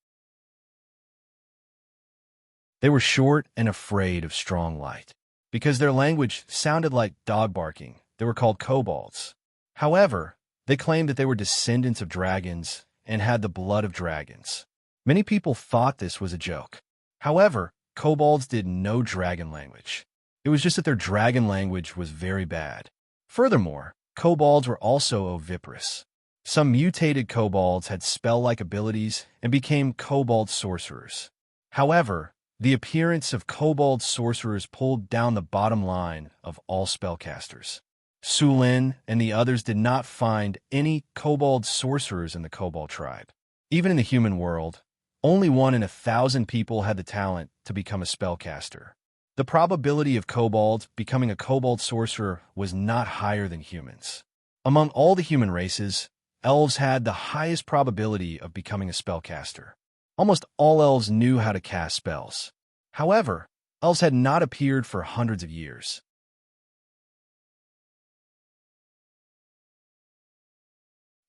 They were short and afraid of strong light. Because their language sounded like dog barking, they were called kobolds. However, they claimed that they were descendants of dragons and had the blood of dragons. Many people thought this was a joke. However, kobolds did no dragon language. It was just that their dragon language was very bad. Furthermore, kobolds were also oviparous. Some mutated kobolds had spell-like abilities and became kobold sorcerers. However, the appearance of kobold sorcerers pulled down the bottom line of all spellcasters. Sulin and the others did not find any kobold sorcerers in the kobold tribe. Even in the human world, only 1 in 1,000 people had the talent to become a spellcaster. The probability of kobolds becoming a kobold sorcerer was not higher than humans. Among all the human races, elves had the highest probability of becoming a spellcaster. Almost all elves knew how to cast spells. However, elves had not appeared for hundreds of years.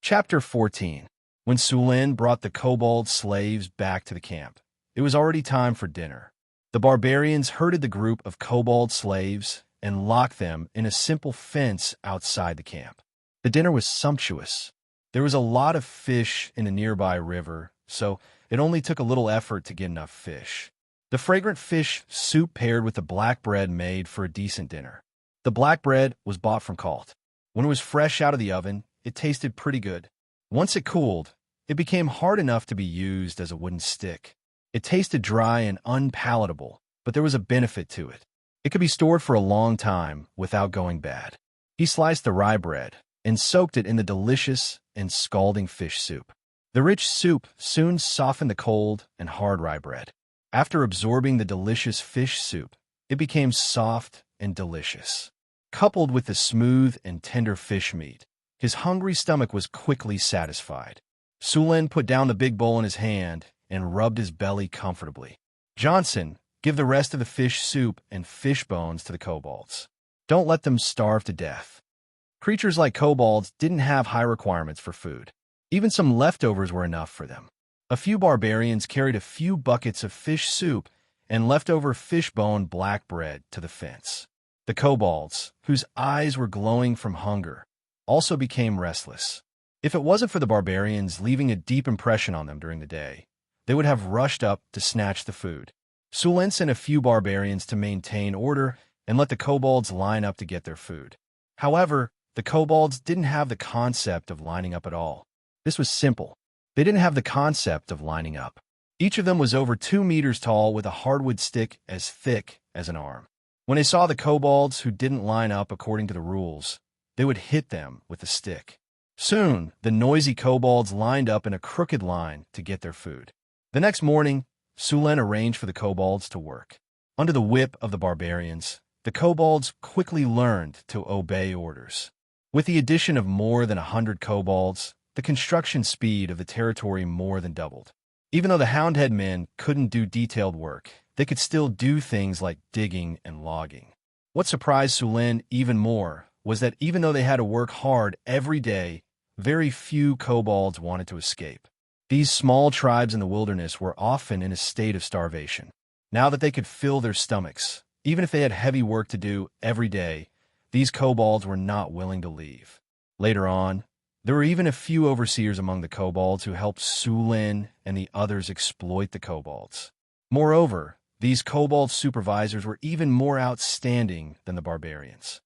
Chapter 14. When Sulin brought the kobold slaves back to the camp, it was already time for dinner. The barbarians herded the group of kobold slaves and locked them in a simple fence outside the camp. The dinner was sumptuous. There was a lot of fish in a nearby river, so it only took a little effort to get enough fish. The fragrant fish soup paired with the black bread made for a decent dinner. The black bread was bought from Cult. When it was fresh out of the oven, it tasted pretty good. Once it cooled, it became hard enough to be used as a wooden stick. It tasted dry and unpalatable, but there was a benefit to it. It could be stored for a long time without going bad. He sliced the rye bread and soaked it in the delicious and scalding fish soup. The rich soup soon softened the cold and hard rye bread. After absorbing the delicious fish soup, it became soft and delicious. Coupled with the smooth and tender fish meat, his hungry stomach was quickly satisfied. Sulin put down the big bowl in his hand and rubbed his belly comfortably. Johnson, give the rest of the fish soup and fish bones to the kobolds. Don't let them starve to death. Creatures like kobolds didn't have high requirements for food. Even some leftovers were enough for them. A few barbarians carried a few buckets of fish soup and leftover fish bone black bread to the fence. The kobolds, whose eyes were glowing from hunger, also became restless. If it wasn't for the barbarians leaving a deep impression on them during the day, they would have rushed up to snatch the food. Sulin sent a few barbarians to maintain order and let the kobolds line up to get their food. However, the kobolds didn't have the concept of lining up at all. This was simple. They didn't have the concept of lining up. Each of them was over 2 meters tall with a hardwood stick as thick as an arm. When they saw the kobolds who didn't line up according to the rules, they would hit them with a stick. Soon, the noisy kobolds lined up in a crooked line to get their food. The next morning, Sulin arranged for the kobolds to work. Under the whip of the barbarians, the kobolds quickly learned to obey orders. With the addition of more than 100 kobolds, the construction speed of the territory more than doubled. Even though the Houndhead men couldn't do detailed work, they could still do things like digging and logging. What surprised Sulin even more was that even though they had to work hard every day, very few kobolds wanted to escape. These small tribes in the wilderness were often in a state of starvation. Now that they could fill their stomachs, even if they had heavy work to do every day, these kobolds were not willing to leave. Later on, there were even a few overseers among the kobolds who helped Sulin and the others exploit the kobolds. Moreover, these kobold supervisors were even more outstanding than the barbarians.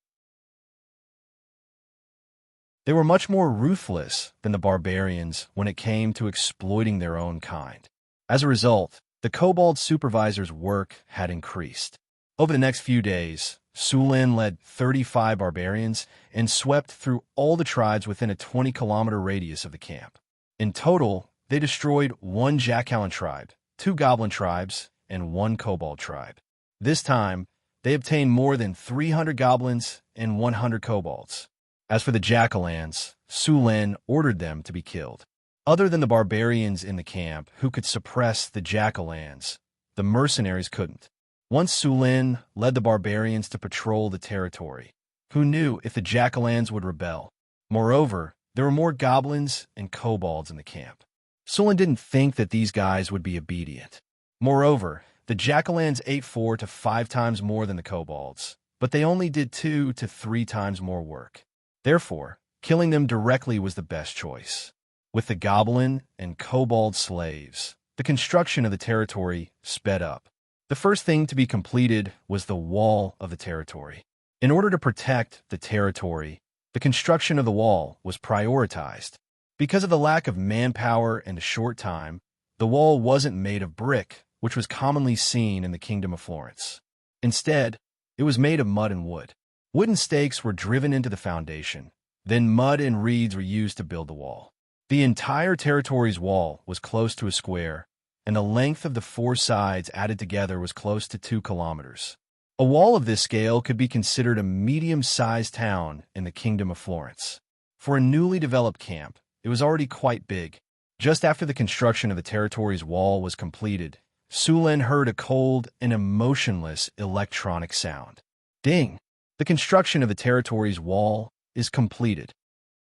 They were much more ruthless than the barbarians when it came to exploiting their own kind. As a result, the kobold supervisors' work had increased. Over the next few days, Sulin led 35 barbarians and swept through all the tribes within a 20-kilometer radius of the camp. In total, they destroyed 1 Jackallan tribe, 2 goblin tribes, and 1 kobold tribe. This time, they obtained more than 300 goblins and 100 kobolds. As for the Jackallans, Sulin ordered them to be killed. Other than the barbarians in the camp who could suppress the Jackallans, the mercenaries couldn't. Once Sulin led the barbarians to patrol the territory, who knew if the Jackallans would rebel. Moreover, there were more goblins and kobolds in the camp. Sulin didn't think that these guys would be obedient. Moreover, the Jackallans ate 4 to 5 times more than the kobolds, but they only did 2 to 3 times more work. Therefore, killing them directly was the best choice. With the goblin and kobold slaves, the construction of the territory sped up. The first thing to be completed was the wall of the territory. In order to protect the territory, the construction of the wall was prioritized. Because of the lack of manpower and a short time, the wall wasn't made of brick, which was commonly seen in the Kingdom of Florence. Instead, it was made of mud and wood. Wooden stakes were driven into the foundation. Then mud and reeds were used to build the wall. The entire territory's wall was close to a square, and the length of the four sides added together was close to 2 kilometers. A wall of this scale could be considered a medium-sized town in the Kingdom of Florence. For a newly developed camp, it was already quite big. Just after the construction of the territory's wall was completed, Sulen heard a cold and emotionless electronic sound. Ding! The construction of the territory's wall is completed.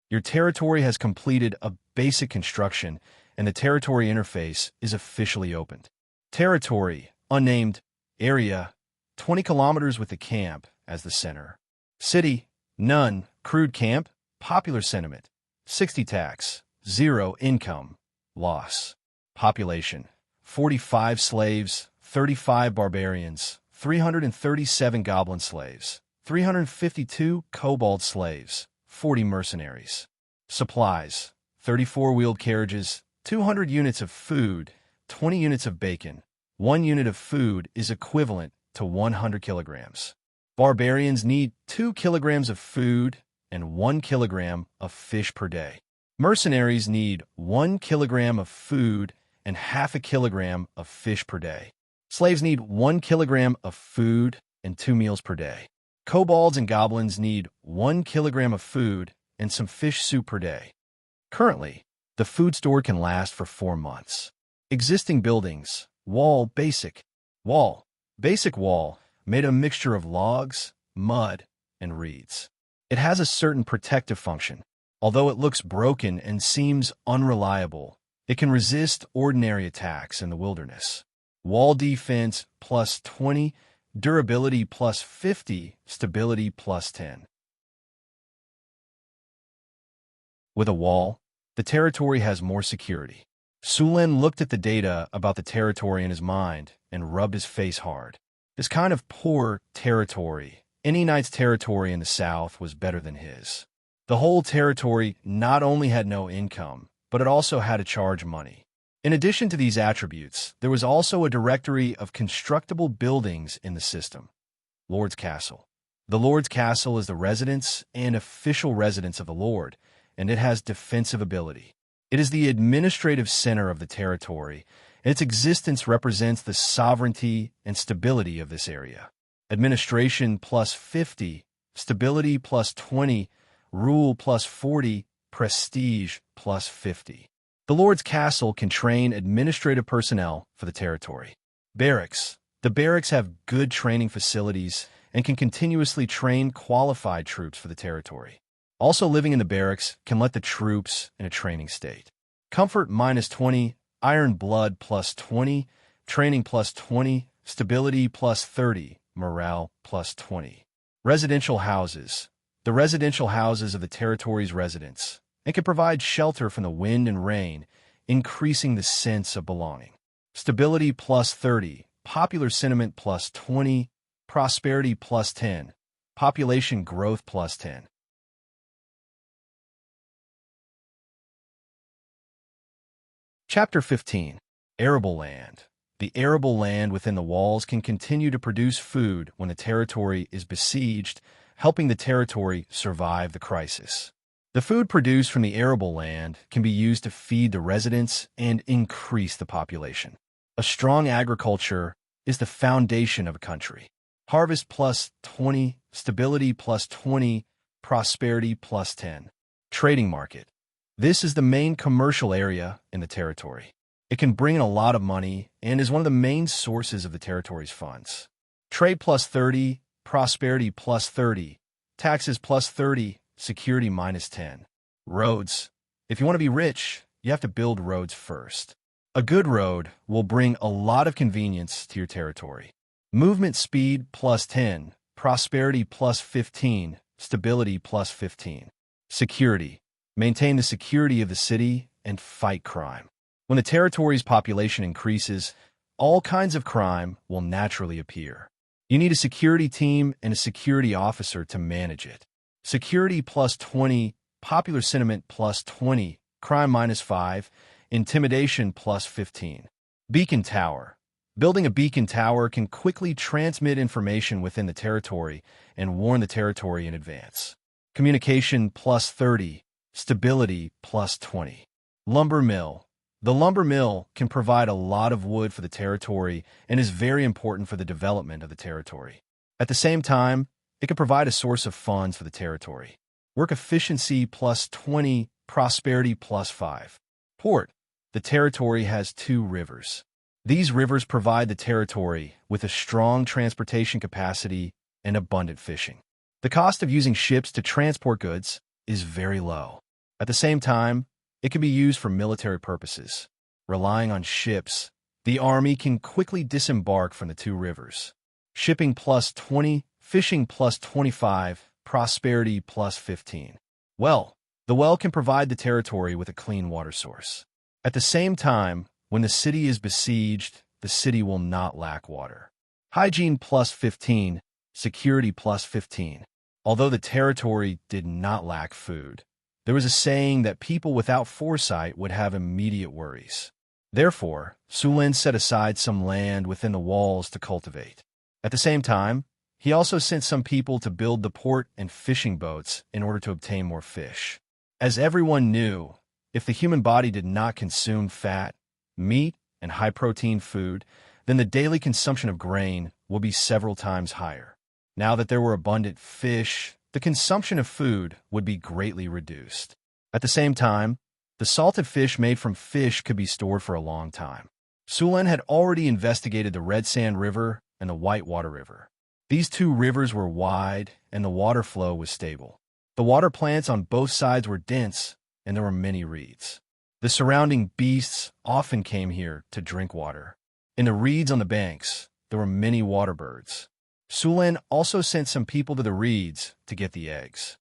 Your territory has completed a basic construction, and the territory interface is officially opened. Territory, unnamed, area, 20 kilometers with the camp as the center. City, none, crude camp, popular sentiment, 60 tax, 0 income, loss. Population, 45 slaves, 35 barbarians, 337 goblin slaves, 352 kobold slaves, 40 mercenaries. Supplies, 34 wheeled carriages, 200 units of food, 20 units of bacon. 1 unit of food is equivalent to 100 kilograms. Barbarians need 2 kilograms of food and 1 kilogram of fish per day. Mercenaries need 1 kilogram of food and half a kilogram of fish per day. Slaves need 1 kilogram of food and 2 meals per day. Kobolds and goblins need 1 kilogram of food and some fish soup per day. Currently, the food store can last for 4 months. Existing buildings, basic wall, made a mixture of logs, mud, and reeds. It has a certain protective function. Although it looks broken and seems unreliable, it can resist ordinary attacks in the wilderness. Wall defense plus 20, durability plus 50, stability plus 10. With a wall, the territory has more security. Sulen looked at the data about the territory in his mind and rubbed his face hard. This kind of poor territory, any knight's territory in the south, was better than his. The whole territory not only had no income, but it also had to charge money. In addition to these attributes, there was also a directory of constructible buildings in the system. Lord's Castle. The Lord's Castle is the residence and official residence of the Lord, and it has defensive ability. It is the administrative center of the territory, and its existence represents the sovereignty and stability of this area. Administration plus 50, stability plus 20, rule plus 40, prestige plus 50. The Lord's Castle can train administrative personnel for the territory. Barracks. The barracks have good training facilities and can continuously train qualified troops for the territory. Also living in the barracks can let the troops in a training state. Comfort minus 20, iron blood plus 20, training plus 20, stability plus 30, morale plus 20. Residential houses. The residential houses of the territory's residents, and can provide shelter from the wind and rain, increasing the sense of belonging. Stability plus 30, popular sentiment plus 20, prosperity plus 10, population growth plus 10. Chapter 15. Arable Land. The arable land within the walls can continue to produce food when the territory is besieged, helping the territory survive the crisis. The food produced from the arable land can be used to feed the residents and increase the population. A strong agriculture is the foundation of a country. Harvest plus 20, stability plus 20, prosperity plus 10. Trading market. This is the main commercial area in the territory. It can bring in a lot of money and is one of the main sources of the territory's funds. Trade plus 30, prosperity plus 30, taxes plus 30, security minus 10. Roads. If you want to be rich, you have to build roads first. A good road will bring a lot of convenience to your territory. Movement speed plus 10, prosperity plus 15, stability plus 15. Security. Maintain the security of the city and fight crime. When the territory's population increases, all kinds of crime will naturally appear. You need a security team and a security officer to manage it. Security plus 20, popular sentiment plus 20, crime minus 5, intimidation plus 15. Beacon Tower. Building a beacon tower can quickly transmit information within the territory and warn the territory in advance. Communication plus 30, stability plus 20. Lumber mill. The lumber mill can provide a lot of wood for the territory and is very important for the development of the territory. At the same time, it can provide a source of funds for the territory. Work efficiency plus 20, prosperity plus 5. Port. The territory has 2 rivers. These rivers provide the territory with a strong transportation capacity and abundant fishing. The cost of using ships to transport goods is very low. At the same time, it can be used for military purposes. Relying on ships, the army can quickly disembark from the 2 rivers. Shipping plus 20, fishing plus 25, prosperity plus 15. Well, the well can provide the territory with a clean water source. At the same time, when the city is besieged, the city will not lack water. Hygiene plus 15, security plus 15. Although the territory did not lack food, there was a saying that people without foresight would have immediate worries. Therefore, Sulin set aside some land within the walls to cultivate. At the same time, he also sent some people to build the port and fishing boats in order to obtain more fish. As everyone knew, if the human body did not consume fat, meat, and high-protein food, then the daily consumption of grain will be several times higher. Now that there were abundant fish, the consumption of food would be greatly reduced. At the same time, the salted fish made from fish could be stored for a long time. Sulin had already investigated the Red Sand River and the Whitewater River. These 2 rivers were wide, and the water flow was stable. The water plants on both sides were dense, and there were many reeds. The surrounding beasts often came here to drink water. In the reeds on the banks, there were many water birds. Sulin also sent some people to the reeds to get the eggs.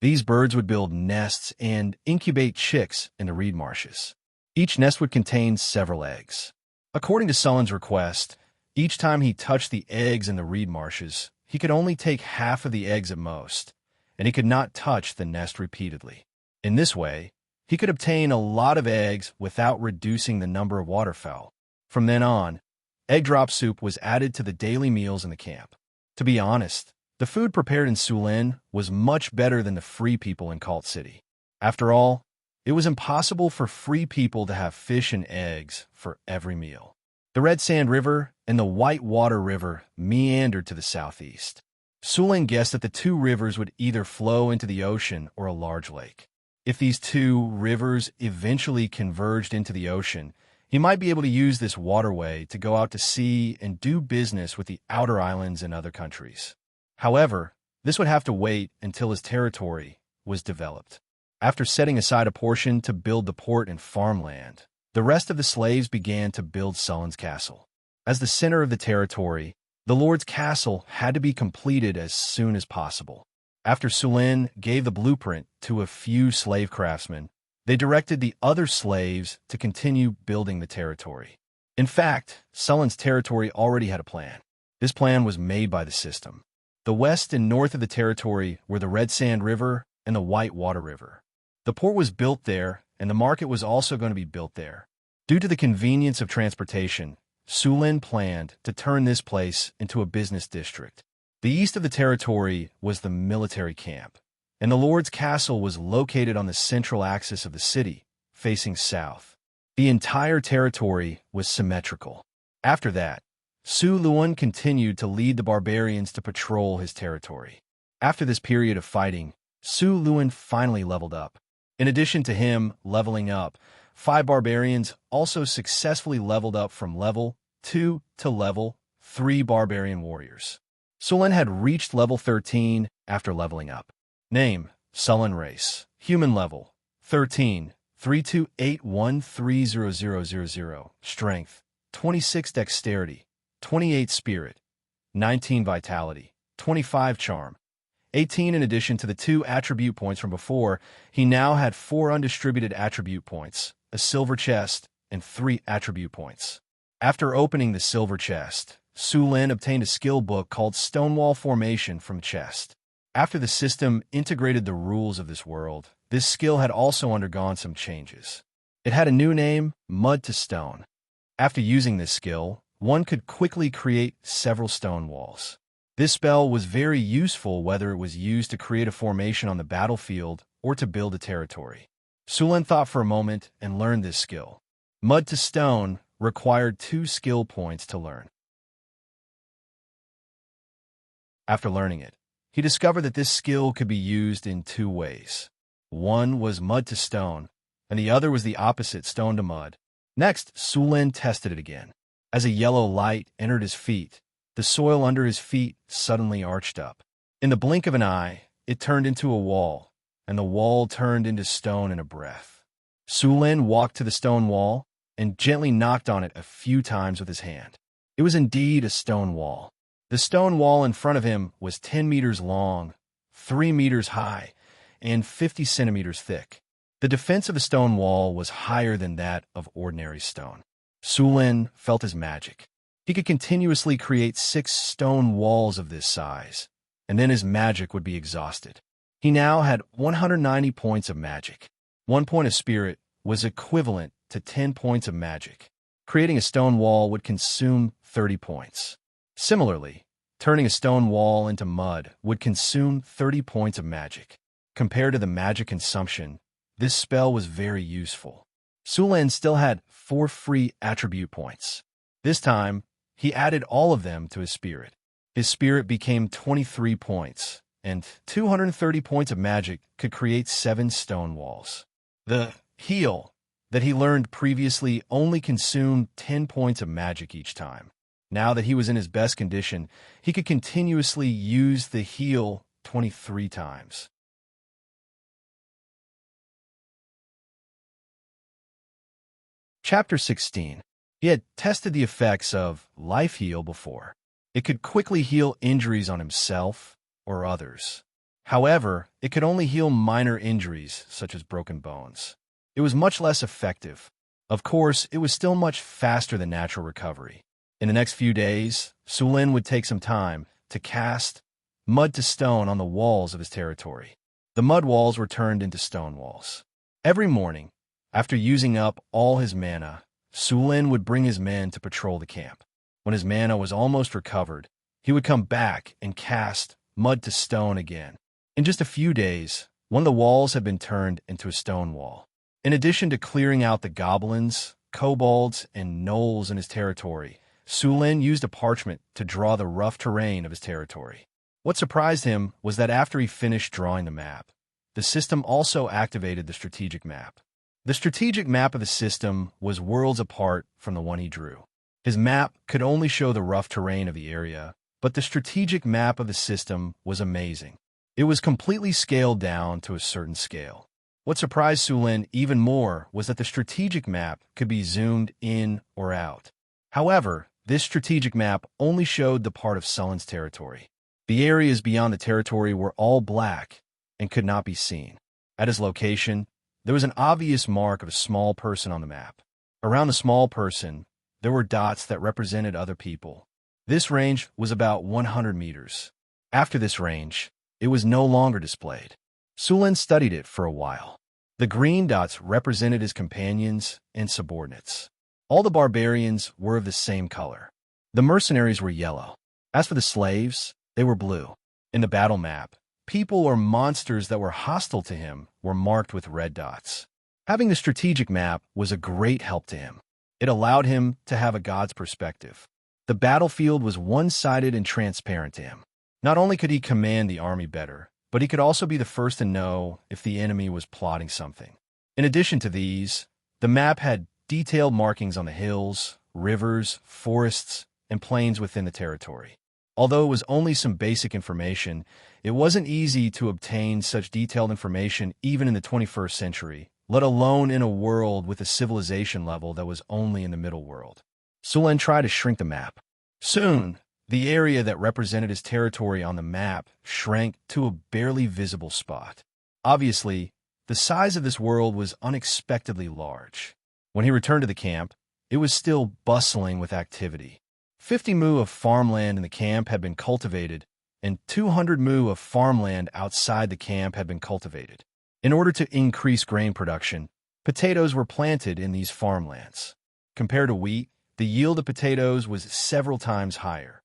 These birds would build nests and incubate chicks in the reed marshes. Each nest would contain several eggs. According to Sulin's request, each time he touched the eggs in the reed marshes, he could only take half of the eggs at most, and he could not touch the nest repeatedly. In this way, he could obtain a lot of eggs without reducing the number of waterfowl. From then on, egg drop soup was added to the daily meals in the camp. To be honest, the food prepared in Sulin was much better than the free people in Cult City. After all, it was impossible for free people to have fish and eggs for every meal. The Red Sand River and the Whitewater River meandered to the southeast. Sulin guessed that the 2 rivers would either flow into the ocean or a large lake. If these 2 rivers eventually converged into the ocean, he might be able to use this waterway to go out to sea and do business with the outer islands and other countries. However, this would have to wait until his territory was developed. After setting aside a portion to build the port and farmland, the rest of the slaves began to build Sulin's castle. As the center of the territory, the Lord's castle had to be completed as soon as possible. After Sulin gave the blueprint to a few slave craftsmen, they directed the other slaves to continue building the territory. In fact, Sulin's territory already had a plan. This plan was made by the system. The west and north of the territory were the Red Sand River and the Whitewater River. The port was built there, and the market was also going to be built there. Due to the convenience of transportation, Sulin planned to turn this place into a business district. The east of the territory was the military camp, and the Lord's castle was located on the central axis of the city, facing south. The entire territory was symmetrical. After that, Su Luan continued to lead the barbarians to patrol his territory. After this period of fighting, Su Luan finally leveled up. In addition to him leveling up, 5 barbarians also successfully leveled up from level 2 to level 3 barbarian warriors. Sulin had reached level 13 after leveling up. Name, Sulin race. Human level, 13, 3281300000. Strength, 26 dexterity, 28 spirit, 19 vitality, 25 charm, 18 in addition to the 2 attribute points from before, he now had 4 undistributed attribute points, a silver chest, and 3 attribute points. After opening the silver chest, Su Lin obtained a skill book called Stonewall Formation from the chest. After the system integrated the rules of this world, this skill had also undergone some changes. It had a new name, Mud to Stone. After using this skill, one could quickly create several stone walls. This spell was very useful whether it was used to create a formation on the battlefield or to build a territory. Su Lin thought for a moment and learned this skill. Mud to Stone required 2 skill points to learn. After learning it, he discovered that this skill could be used in 2 ways. One was Mud to Stone, and the other was the opposite, Stone to Mud. Next, Su Lin tested it again. As a yellow light entered his feet, the soil under his feet suddenly arched up. In the blink of an eye, it turned into a wall, and the wall turned into stone in a breath. Su Lin walked to the stone wall and gently knocked on it a few times with his hand. It was indeed a stone wall. The stone wall in front of him was 10 meters long, 3 meters high, and 50 centimeters thick. The defense of a stone wall was higher than that of ordinary stone. Su Lin felt his magic. He could continuously create 6 stone walls of this size, and then his magic would be exhausted. He now had 190 points of magic. 1 point of spirit was equivalent to 10 points of magic. Creating a stone wall would consume 30 points. Similarly, turning a stone wall into mud would consume 30 points of magic. Compared to the magic consumption, this spell was very useful. Su Lin still had 4 free attribute points. This time, he added all of them to his spirit. His spirit became 23 points, and 230 points of magic could create 7 stone walls. The heal that he learned previously only consumed 10 points of magic each time. Now that he was in his best condition, he could continuously use the heal 23 times. Chapter 16. He had tested the effects of Life Heal before. It could quickly heal injuries on himself or others. However, it could only heal minor injuries, such as broken bones. It was much less effective. Of course, it was still much faster than natural recovery. In the next few days, Su Lin would take some time to cast Mud to Stone on the walls of his territory. The mud walls were turned into stone walls. Every morning, after using up all his mana, Su Lin would bring his men to patrol the camp. When his mana was almost recovered, he would come back and cast Mud to Stone again. In just a few days, one of the walls had been turned into a stone wall. In addition to clearing out the goblins, kobolds, and gnolls in his territory, Su Lin used a parchment to draw the rough terrain of his territory. What surprised him was that after he finished drawing the map, the system also activated the strategic map. The strategic map of the system was worlds apart from the one he drew. His map could only show the rough terrain of the area, but the strategic map of the system was amazing. It was completely scaled down to a certain scale. What surprised Su Lin even more was that the strategic map could be zoomed in or out. However, this strategic map only showed the part of Sullen's territory. The areas beyond the territory were all black and could not be seen. At his location, there was an obvious mark of a small person on the map. Around the small person, there were dots that represented other people. This range was about 100 meters. After this range, it was no longer displayed. Su Lin studied it for a while. The green dots represented his companions and subordinates. All the barbarians were of the same color. The mercenaries were yellow. As for the slaves, they were blue. In the battle map, people or monsters that were hostile to him were marked with red dots. Having the strategic map was a great help to him. It allowed him to have a god's perspective. The battlefield was one-sided and transparent to him. Not only could he command the army better, but he could also be the first to know if the enemy was plotting something. In addition to these, the map had detailed markings on the hills, rivers, forests, and plains within the territory. Although it was only some basic information, it wasn't easy to obtain such detailed information even in the 21st century, let alone in a world with a civilization level that was only in the middle world. Su Lin tried to shrink the map. Soon, The area that represented his territory on the map shrank to a barely visible spot. Obviously, the size of this world was unexpectedly large. When he returned to the camp, it was still bustling with activity. 50 mu of farmland in the camp had been cultivated, and 200 mu of farmland outside the camp had been cultivated. In order to increase grain production, potatoes were planted in these farmlands. Compared to wheat, the yield of potatoes was several times higher.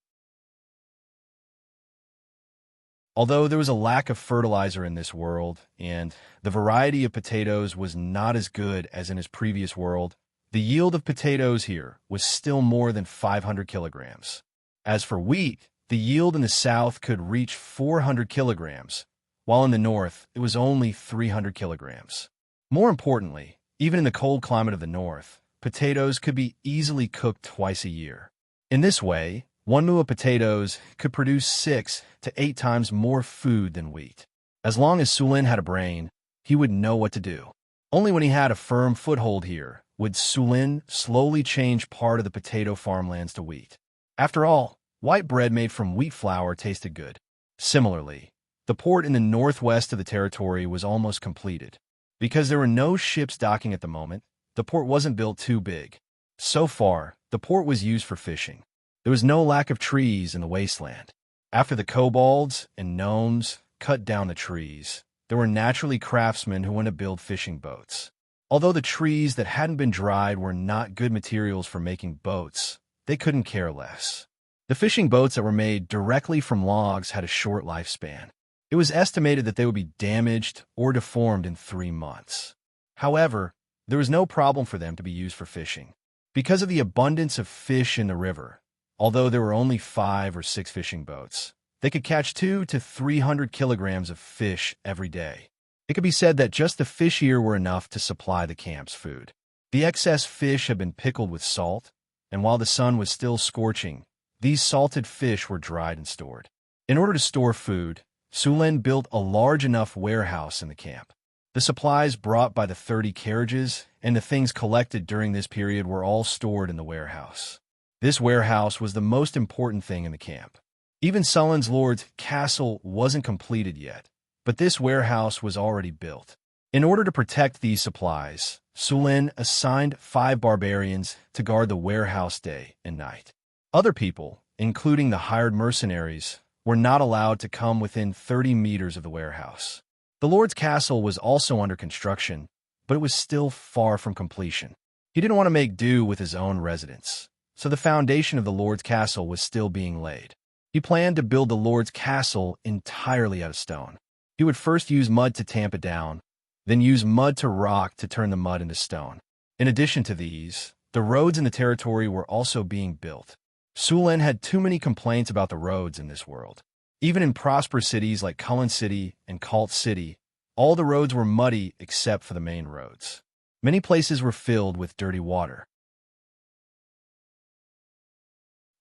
Although there was a lack of fertilizer in this world, and the variety of potatoes was not as good as in his previous world, the yield of potatoes here was still more than 500 kilograms. As for wheat, the yield in the south could reach 400 kilograms, while in the north it was only 300 kilograms. More importantly, even in the cold climate of the north, potatoes could be easily cooked twice a year. In this way, 1 mu of potatoes could produce 6 to 8 times more food than wheat. As long as Sulin had a brain, he would know what to do. Only when he had a firm foothold here would Sulin slowly change part of the potato farmlands to wheat. After all, white bread made from wheat flour tasted good. Similarly, the port in the northwest of the territory was almost completed. Because there were no ships docking at the moment, the port wasn't built too big. So far, the port was used for fishing. There was no lack of trees in the wasteland. After the kobolds and gnomes cut down the trees, there were naturally craftsmen who went to build fishing boats. Although the trees that hadn't been dried were not good materials for making boats, they couldn't care less. The fishing boats that were made directly from logs had a short lifespan. It was estimated that they would be damaged or deformed in 3 months. However, there was no problem for them to be used for fishing. Because of the abundance of fish in the river, although there were only 5 or 6 fishing boats, they could catch 200 to 300 kilograms of fish every day. It could be said that just the fish here were enough to supply the camp's food. The excess fish had been pickled with salt, and while the sun was still scorching, these salted fish were dried and stored. In order to store food, Sulin built a large enough warehouse in the camp. The supplies brought by the 30 carriages and the things collected during this period were all stored in the warehouse. This warehouse was the most important thing in the camp. Even Sulin's lord's castle wasn't completed yet, but this warehouse was already built. In order to protect these supplies, Sulin assigned 5 barbarians to guard the warehouse day and night. Other people, including the hired mercenaries, were not allowed to come within 30 meters of the warehouse. The lord's castle was also under construction, but it was still far from completion. He didn't want to make do with his own residence, so the foundation of the lord's castle was still being laid. He planned to build the lord's castle entirely out of stone. He would first use mud to tamp it down, then use mud to rock to turn the mud into stone. In addition to these, the roads in the territory were also being built. Sulin had too many complaints about the roads in this world. Even in prosperous cities like Cullen City and Cult City, all the roads were muddy except for the main roads. Many places were filled with dirty water.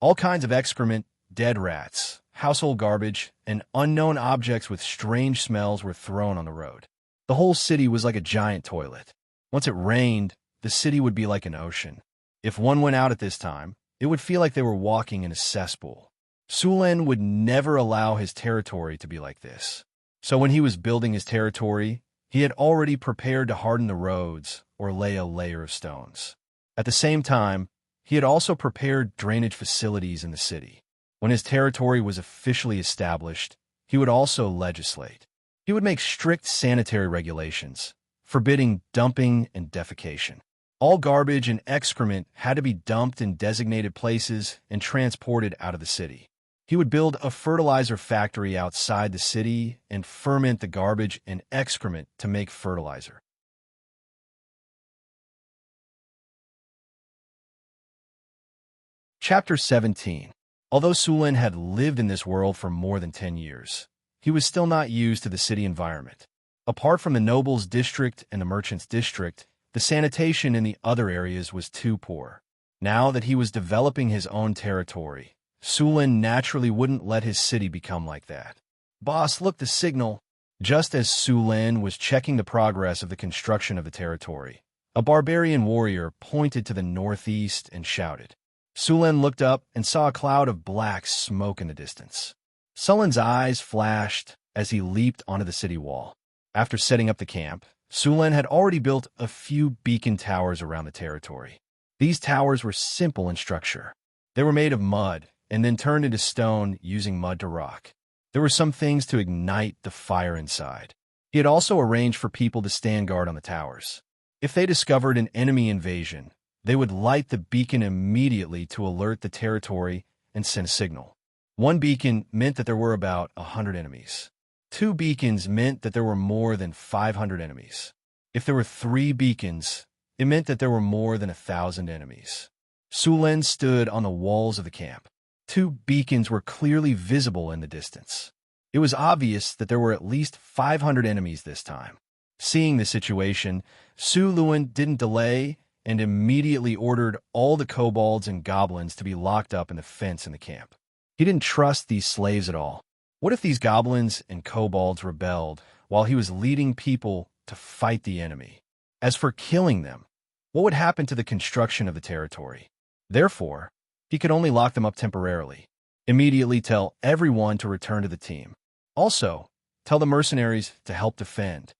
All kinds of excrement, dead rats, household garbage, and unknown objects with strange smells were thrown on the road. The whole city was like a giant toilet. Once it rained, the city would be like an ocean. If one went out at this time, it would feel like they were walking in a cesspool. Sulin would never allow his territory to be like this. So when he was building his territory, he had already prepared to harden the roads or lay a layer of stones. At the same time, he had also prepared drainage facilities in the city. When his territory was officially established, he would also legislate. He would make strict sanitary regulations, forbidding dumping and defecation. All garbage and excrement had to be dumped in designated places and transported out of the city. He would build a fertilizer factory outside the city and ferment the garbage and excrement to make fertilizer. Chapter 17. Although Sulin had lived in this world for more than 10 years, he was still not used to the city environment. Apart from the nobles' district and the merchants' district, the sanitation in the other areas was too poor. Now that he was developing his own territory, Sulin naturally wouldn't let his city become like that. Boss, look, the signal. Just as Sulin was checking the progress of the construction of the territory, a barbarian warrior pointed to the northeast and shouted, Sulen looked up and saw a cloud of black smoke in the distance. Sulen's eyes flashed as he leaped onto the city wall. After setting up the camp, Sulen had already built a few beacon towers around the territory. These towers were simple in structure. They were made of mud and then turned into stone using mud to rock. There were some things to ignite the fire inside. He had also arranged for people to stand guard on the towers. If they discovered an enemy invasion, they would light the beacon immediately to alert the territory and send a signal. One beacon meant that there were about 100 enemies. 2 beacons meant that there were more than 500 enemies. If there were 3 beacons, it meant that there were more than 1,000 enemies. Sulen stood on the walls of the camp. 2 beacons were clearly visible in the distance. It was obvious that there were at least 500 enemies this time. Seeing the situation, Su Luan didn't delay and immediately ordered all the kobolds and goblins to be locked up in the fence in the camp. He didn't trust these slaves at all. What if these goblins and kobolds rebelled while he was leading people to fight the enemy? As for killing them, what would happen to the construction of the territory? Therefore, he could only lock them up temporarily. Immediately tell everyone to return to the team. Also, tell the mercenaries to help defend.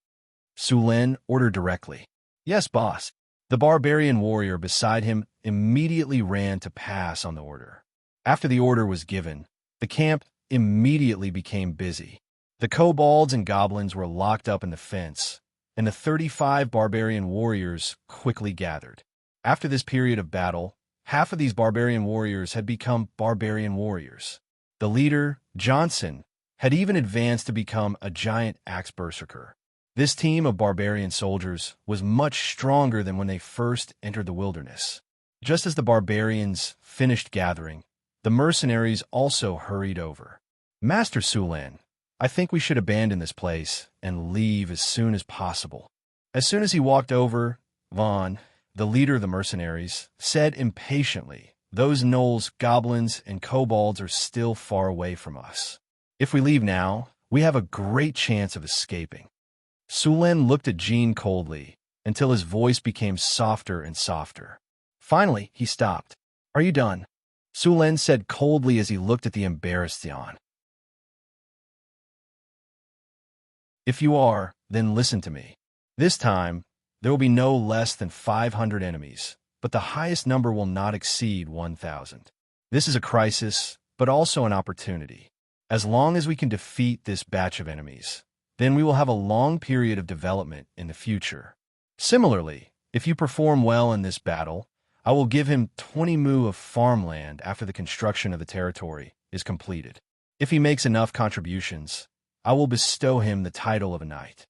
Sulen ordered directly. Yes, boss. The barbarian warrior beside him immediately ran to pass on the order. After the order was given, the camp immediately became busy. The kobolds and goblins were locked up in the fence, and the 35 barbarian warriors quickly gathered. After this period of battle, half of these barbarian warriors had become barbarian warriors. The leader, Johnson, had even advanced to become a giant axe berserker. This team of barbarian soldiers was much stronger than when they first entered the wilderness. Just as the barbarians finished gathering, the mercenaries also hurried over. Master Sulen, I think we should abandon this place and leave as soon as possible. As soon as he walked over, Vaughn, the leader of the mercenaries, said impatiently, those gnolls, goblins, and kobolds are still far away from us. If we leave now, we have a great chance of escaping. Sulen looked at Jean coldly until his voice became softer and softer. Finally, he stopped. Are you done? Sulen said coldly as he looked at the embarrassed Xian. If you are, then listen to me. This time, there will be no less than 500 enemies, but the highest number will not exceed 1,000. This is a crisis, but also an opportunity. As long as we can defeat this batch of enemies, then we will have a long period of development in the future. Similarly, if you perform well in this battle, I will give him 20 mu of farmland after the construction of the territory is completed. If he makes enough contributions, I will bestow him the title of a knight.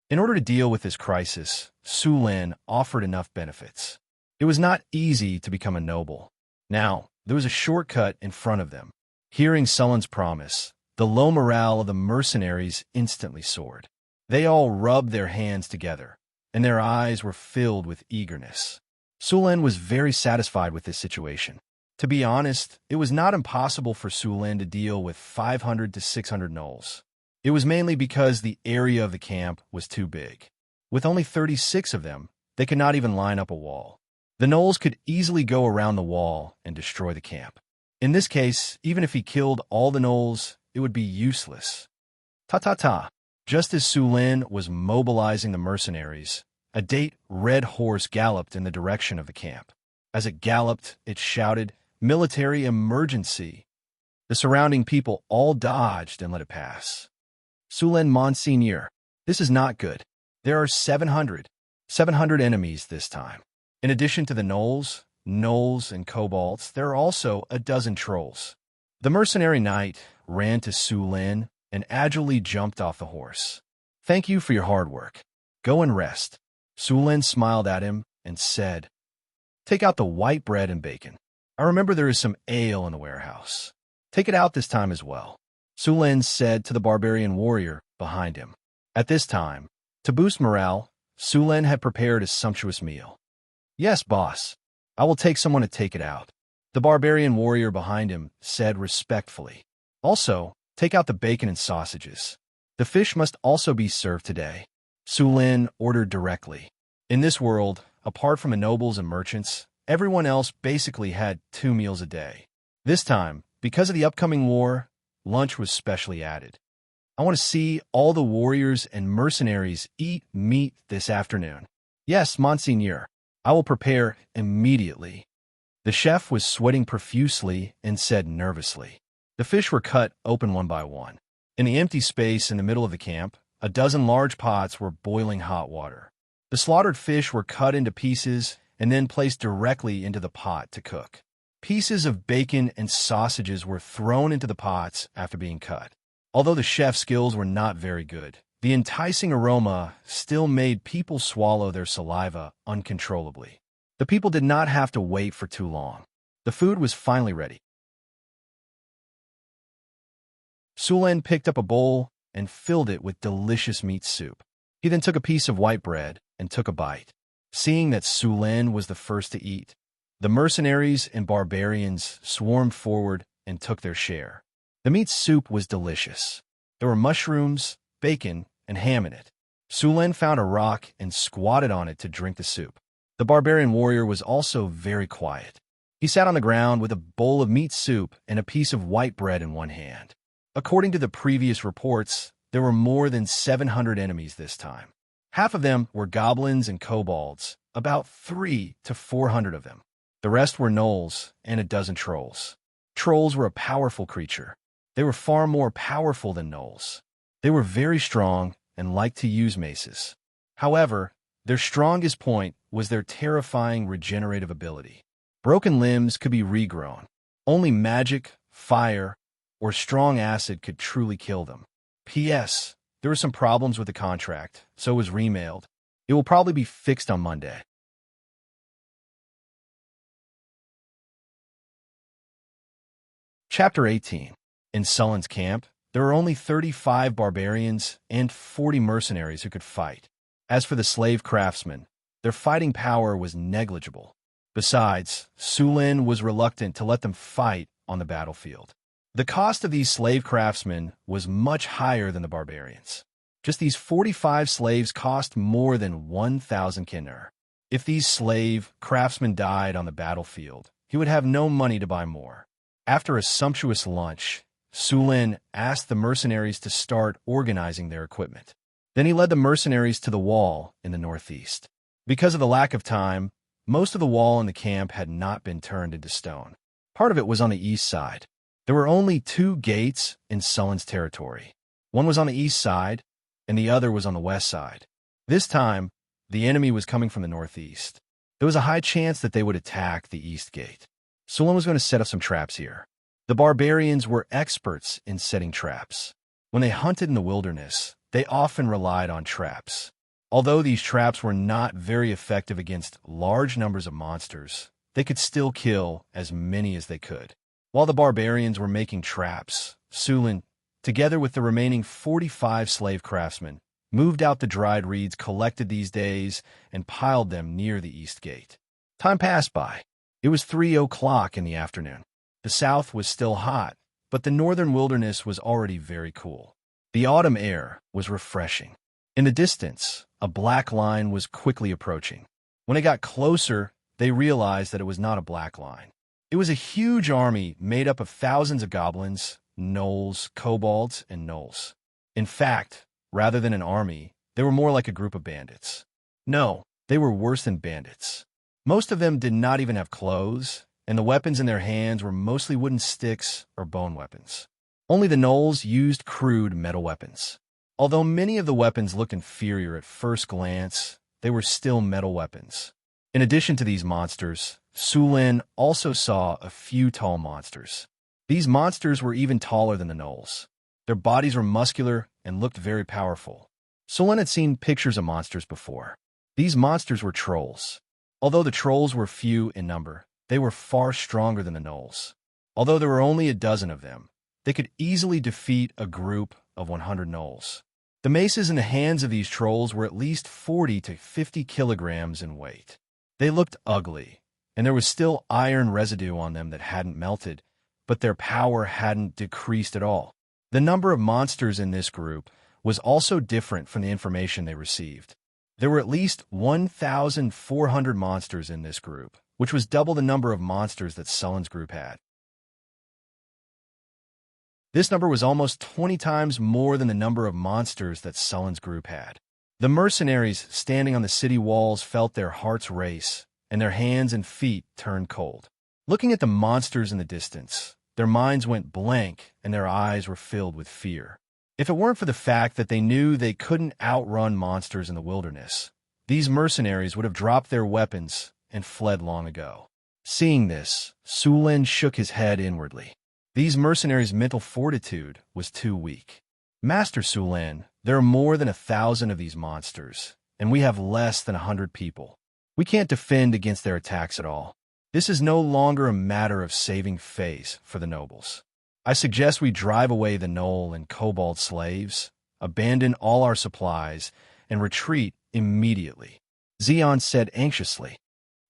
In order to deal with this crisis, Sulen offered enough benefits. It was not easy to become a noble. Now, there was a shortcut in front of them. Hearing Sulen's promise, the low morale of the mercenaries instantly soared. They all rubbed their hands together, and their eyes were filled with eagerness. Sulen was very satisfied with this situation. To be honest, it was not impossible for Sulen to deal with 500 to 600 gnolls. It was mainly because the area of the camp was too big. With only 36 of them, they could not even line up a wall. The gnolls could easily go around the wall and destroy the camp. In this case, even if he killed all the gnolls, it would be useless. Ta-ta-ta. Just as Sulen was mobilizing the mercenaries, a date red horse galloped in the direction of the camp. As it galloped, it shouted, "Military emergency!" The surrounding people all dodged and let it pass. Sulen Monseigneur, this is not good. There are 700 enemies this time. In addition to the gnolls, and kobolds, there are also a dozen trolls. The mercenary knight ran to Sulen and agilely jumped off the horse. Thank you for your hard work. Go and rest. Sulen smiled at him and said, Take out the white bread and bacon. I remember there is some ale in the warehouse. Take it out this time as well. Sulen said to the barbarian warrior behind him. At this time, to boost morale, Sulen had prepared a sumptuous meal. Yes, boss. I will take someone to take it out. The barbarian warrior behind him said respectfully. Also, take out the bacon and sausages. The fish must also be served today. Sulen ordered directly. In this world, apart from the nobles and merchants, everyone else basically had 2 meals a day. This time, because of the upcoming war, lunch was specially added. I want to see all the warriors and mercenaries eat meat this afternoon. Yes, Monseigneur. I will prepare immediately. The chef was sweating profusely and said nervously. The fish were cut open one by one. In the empty space in the middle of the camp, a dozen large pots were boiling hot water. The slaughtered fish were cut into pieces and then placed directly into the pot to cook. Pieces of bacon and sausages were thrown into the pots after being cut. Although the chef's skills were not very good, the enticing aroma still made people swallow their saliva uncontrollably. The people did not have to wait for too long. The food was finally ready. Sulen picked up a bowl and filled it with delicious meat soup. He then took a piece of white bread and took a bite. Seeing that Sulen was the first to eat, the mercenaries and barbarians swarmed forward and took their share. The meat soup was delicious. There were mushrooms, bacon, and ham in it. Sulen found a rock and squatted on it to drink the soup. The barbarian warrior was also very quiet. He sat on the ground with a bowl of meat soup and a piece of white bread in one hand. According to the previous reports, there were more than 700 enemies this time. Half of them were goblins and kobolds, about 300 to 400 of them. The rest were gnolls and a dozen trolls. Trolls were a powerful creature. They were far more powerful than gnolls. They were very strong and liked to use maces. However, their strongest point was their terrifying regenerative ability. Broken limbs could be regrown. Only magic, fire, or strong acid could truly kill them. P.S. There were some problems with the contract, so it was remailed. It will probably be fixed on Monday. Chapter 18. In Sullen's camp, there were only 35 barbarians and 40 mercenaries who could fight. As for the slave craftsmen, their fighting power was negligible. Besides, Sulen was reluctant to let them fight on the battlefield. The cost of these slave craftsmen was much higher than the barbarians. Just these 45 slaves cost more than 1,000 kinder. If these slave craftsmen died on the battlefield, he would have no money to buy more. After a sumptuous lunch, Sulen asked the mercenaries to start organizing their equipment. Then he led the mercenaries to the wall in the northeast. Because of the lack of time, most of the wall in the camp had not been turned into stone. Part of it was on the east side. There were only 2 gates in Sullen's territory. One was on the east side, and the other was on the west side. This time, the enemy was coming from the northeast. There was a high chance that they would attack the east gate. Sulen was going to set up some traps here. The barbarians were experts in setting traps. When they hunted in the wilderness, they often relied on traps. Although these traps were not very effective against large numbers of monsters, they could still kill as many as they could. While the barbarians were making traps, Sulen, together with the remaining 45 slave craftsmen, moved out the dried reeds collected these days and piled them near the east gate. Time passed by. It was 3 o'clock in the afternoon. The south was still hot, but the northern wilderness was already very cool. The autumn air was refreshing. In the distance, a black line was quickly approaching. When it got closer, they realized that it was not a black line. It was a huge army made up of thousands of goblins, gnolls, kobolds, and gnolls. In fact, rather than an army, they were more like a group of bandits. No, they were worse than bandits. Most of them did not even have clothes, and the weapons in their hands were mostly wooden sticks or bone weapons. Only the gnolls used crude metal weapons. Although many of the weapons looked inferior at first glance, they were still metal weapons. In addition to these monsters, Sulen also saw a few tall monsters. These monsters were even taller than the gnolls. Their bodies were muscular and looked very powerful. Sulen had seen pictures of monsters before. These monsters were trolls. Although the trolls were few in number, they were far stronger than the gnolls. Although there were only a dozen of them, they could easily defeat a group of 100 gnolls. The maces in the hands of these trolls were at least 40 to 50 kilograms in weight. They looked ugly, and there was still iron residue on them that hadn't melted, but their power hadn't decreased at all. The number of monsters in this group was also different from the information they received. There were at least 1,400 monsters in this group, which was double the number of monsters that Sullen's group had. This number was almost 20 times more than the number of monsters that Sullen's group had. The mercenaries standing on the city walls felt their hearts race, and their hands and feet turned cold. Looking at the monsters in the distance, their minds went blank and their eyes were filled with fear. If it weren't for the fact that they knew they couldn't outrun monsters in the wilderness, these mercenaries would have dropped their weapons and fled long ago. Seeing this, Sulin shook his head inwardly. These mercenaries' mental fortitude was too weak. Master Sulin, there are more than 1,000 of these monsters, and we have less than 100 people. We can't defend against their attacks at all. This is no longer a matter of saving face for the nobles. I suggest we drive away the Knoll and Kobold slaves, abandon all our supplies, and retreat immediately. Xian said anxiously.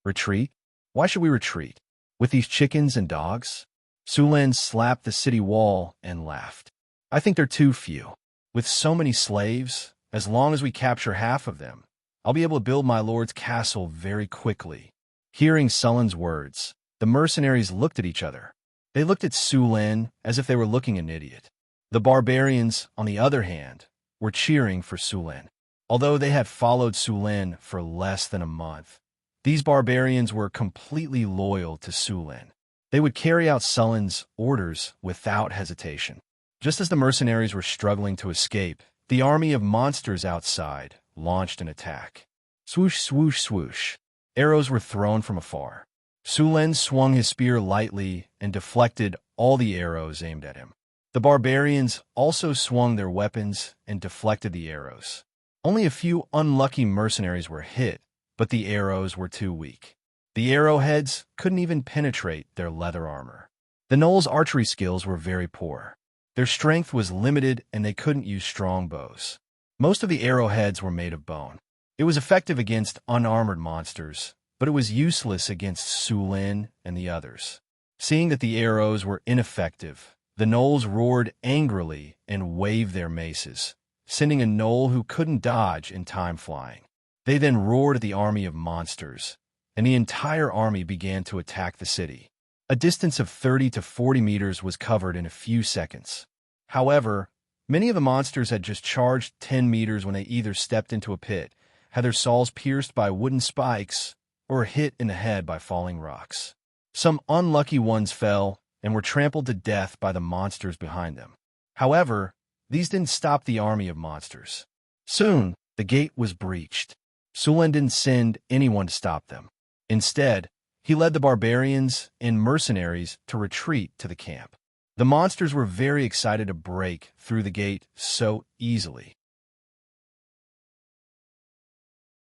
Retreat? Why should we retreat? With these chickens and dogs? Sulin slapped the city wall and laughed. I think they're too few. With so many slaves, as long as we capture half of them, I'll be able to build my lord's castle very quickly. Hearing Sullen's words, the mercenaries looked at each other. They looked at Sulin as if they were looking at an idiot. The barbarians, on the other hand, were cheering for Sulin. Although they had followed Sulin for less than a month, these barbarians were completely loyal to Sulin. They would carry out Sullen's orders without hesitation. Just as the mercenaries were struggling to escape, the army of monsters outside launched an attack. Swoosh, swoosh, swoosh. Arrows were thrown from afar. Sulin swung his spear lightly and deflected all the arrows aimed at him. The barbarians also swung their weapons and deflected the arrows. Only a few unlucky mercenaries were hit, but the arrows were too weak. The arrowheads couldn't even penetrate their leather armor. The Knoll's archery skills were very poor. Their strength was limited and they couldn't use strong bows. Most of the arrowheads were made of bone. It was effective against unarmored monsters, but it was useless against Sulin and the others. Seeing that the arrows were ineffective, the Knolls roared angrily and waved their maces, sending a Knoll who couldn't dodge in time flying. They then roared at the army of monsters, and the entire army began to attack the city. A distance of 30 to 40 meters was covered in a few seconds. However, many of the monsters had just charged 10 meters when they either stepped into a pit, had their sawls pierced by wooden spikes, or hit in the head by falling rocks. Some unlucky ones fell and were trampled to death by the monsters behind them. However, these didn't stop the army of monsters. Soon, the gate was breached. Sulin didn't send anyone to stop them. Instead, he led the barbarians and mercenaries to retreat to the camp. The monsters were very excited to break through the gate so easily.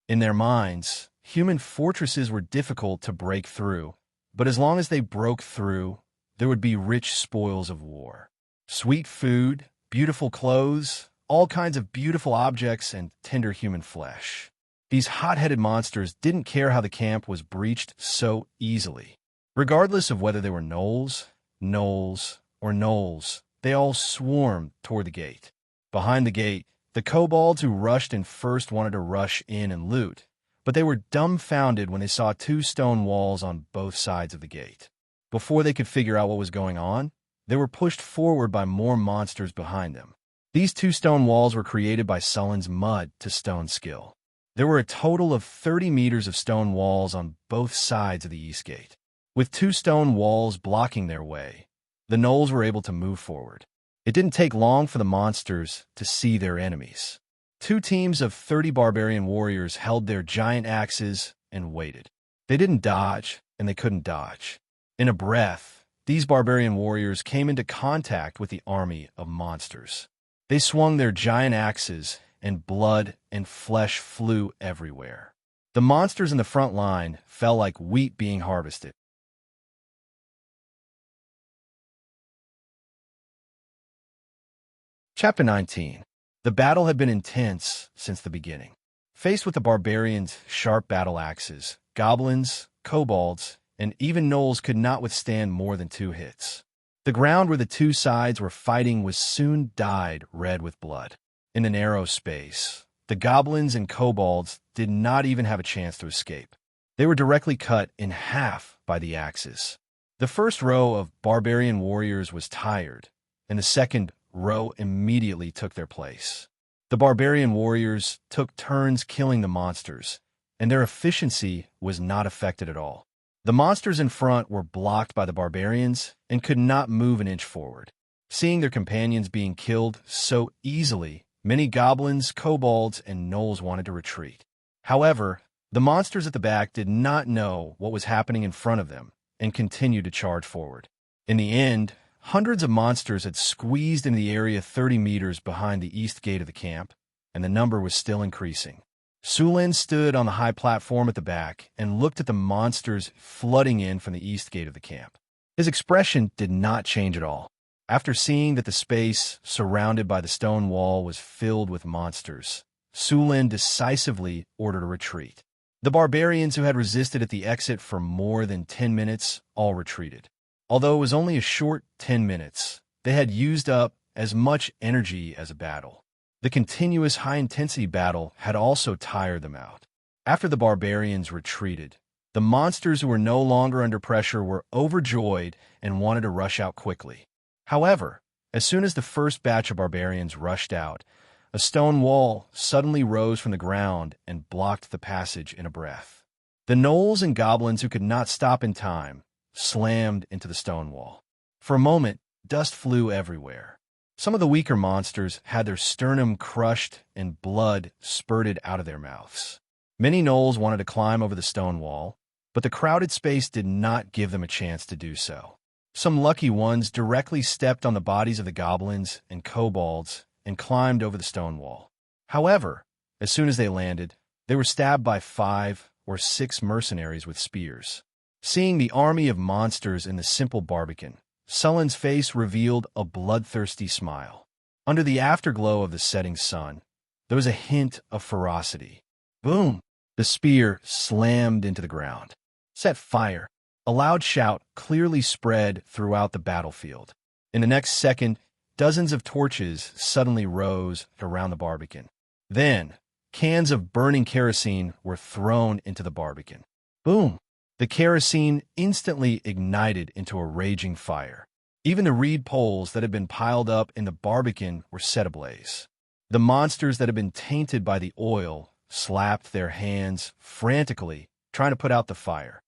In their minds, human fortresses were difficult to break through, but as long as they broke through, there would be rich spoils of war. Sweet food, beautiful clothes, all kinds of beautiful objects, and tender human flesh. These hot-headed monsters didn't care how the camp was breached so easily. Regardless of whether they were gnolls, or gnolls, they all swarmed toward the gate. Behind the gate, the kobolds who rushed in first wanted to rush in and loot, but they were dumbfounded when they saw 2 stone walls on both sides of the gate. Before they could figure out what was going on, they were pushed forward by more monsters behind them. These 2 stone walls were created by Sullen's mud-to-stone skill. There were a total of 30 meters of stone walls on both sides of the east gate. With 2 stone walls blocking their way, the gnolls were able to move forward. It didn't take long for the monsters to see their enemies. 2 teams of 30 barbarian warriors held their giant axes and waited. They didn't dodge, and they couldn't dodge. In a breath, these barbarian warriors came into contact with the army of monsters. They swung their giant axes, and blood and flesh flew everywhere. The monsters in the front line fell like wheat being harvested. Chapter 19. The battle had been intense since the beginning. Faced with the barbarians' sharp battle axes, goblins, kobolds, and even gnolls could not withstand more than 2 hits. The ground where the 2 sides were fighting was soon dyed red with blood. In the narrow space, the goblins and kobolds did not even have a chance to escape. They were directly cut in half by the axes. The first row of barbarian warriors was tired, and the second row immediately took their place. The barbarian warriors took turns killing the monsters, and their efficiency was not affected at all. The monsters in front were blocked by the barbarians and could not move an inch forward. Seeing their companions being killed so easily, many goblins, kobolds, and gnolls wanted to retreat. However, the monsters at the back did not know what was happening in front of them and continued to charge forward. In the end, hundreds of monsters had squeezed into the area 30 meters behind the east gate of the camp, and the number was still increasing. Sulin stood on the high platform at the back and looked at the monsters flooding in from the east gate of the camp. His expression did not change at all. After seeing that the space surrounded by the stone wall was filled with monsters, Sulin decisively ordered a retreat. The barbarians who had resisted at the exit for more than 10 minutes all retreated. Although it was only a short 10 minutes, they had used up as much energy as a battle. The continuous high-intensity battle had also tired them out. After the barbarians retreated, the monsters who were no longer under pressure were overjoyed and wanted to rush out quickly. However, as soon as the first batch of barbarians rushed out, a stone wall suddenly rose from the ground and blocked the passage in a breath. The gnolls and goblins who could not stop in time slammed into the stone wall. For a moment, dust flew everywhere. Some of the weaker monsters had their sternum crushed and blood spurted out of their mouths. Many gnolls wanted to climb over the stone wall, but the crowded space did not give them a chance to do so. Some lucky ones directly stepped on the bodies of the goblins and kobolds and climbed over the stone wall. However, as soon as they landed, they were stabbed by 5 or 6 mercenaries with spears. Seeing the army of monsters in the simple barbican, Sullen's face revealed a bloodthirsty smile. Under the afterglow of the setting sun, there was a hint of ferocity. Boom! The spear slammed into the ground. Set fire. A loud shout clearly spread throughout the battlefield. In the next second, dozens of torches suddenly rose around the barbican. Then, cans of burning kerosene were thrown into the barbican. Boom! The kerosene instantly ignited into a raging fire. Even the reed poles that had been piled up in the barbican were set ablaze. The monsters that had been tainted by the oil slapped their hands frantically, trying to put out the fire.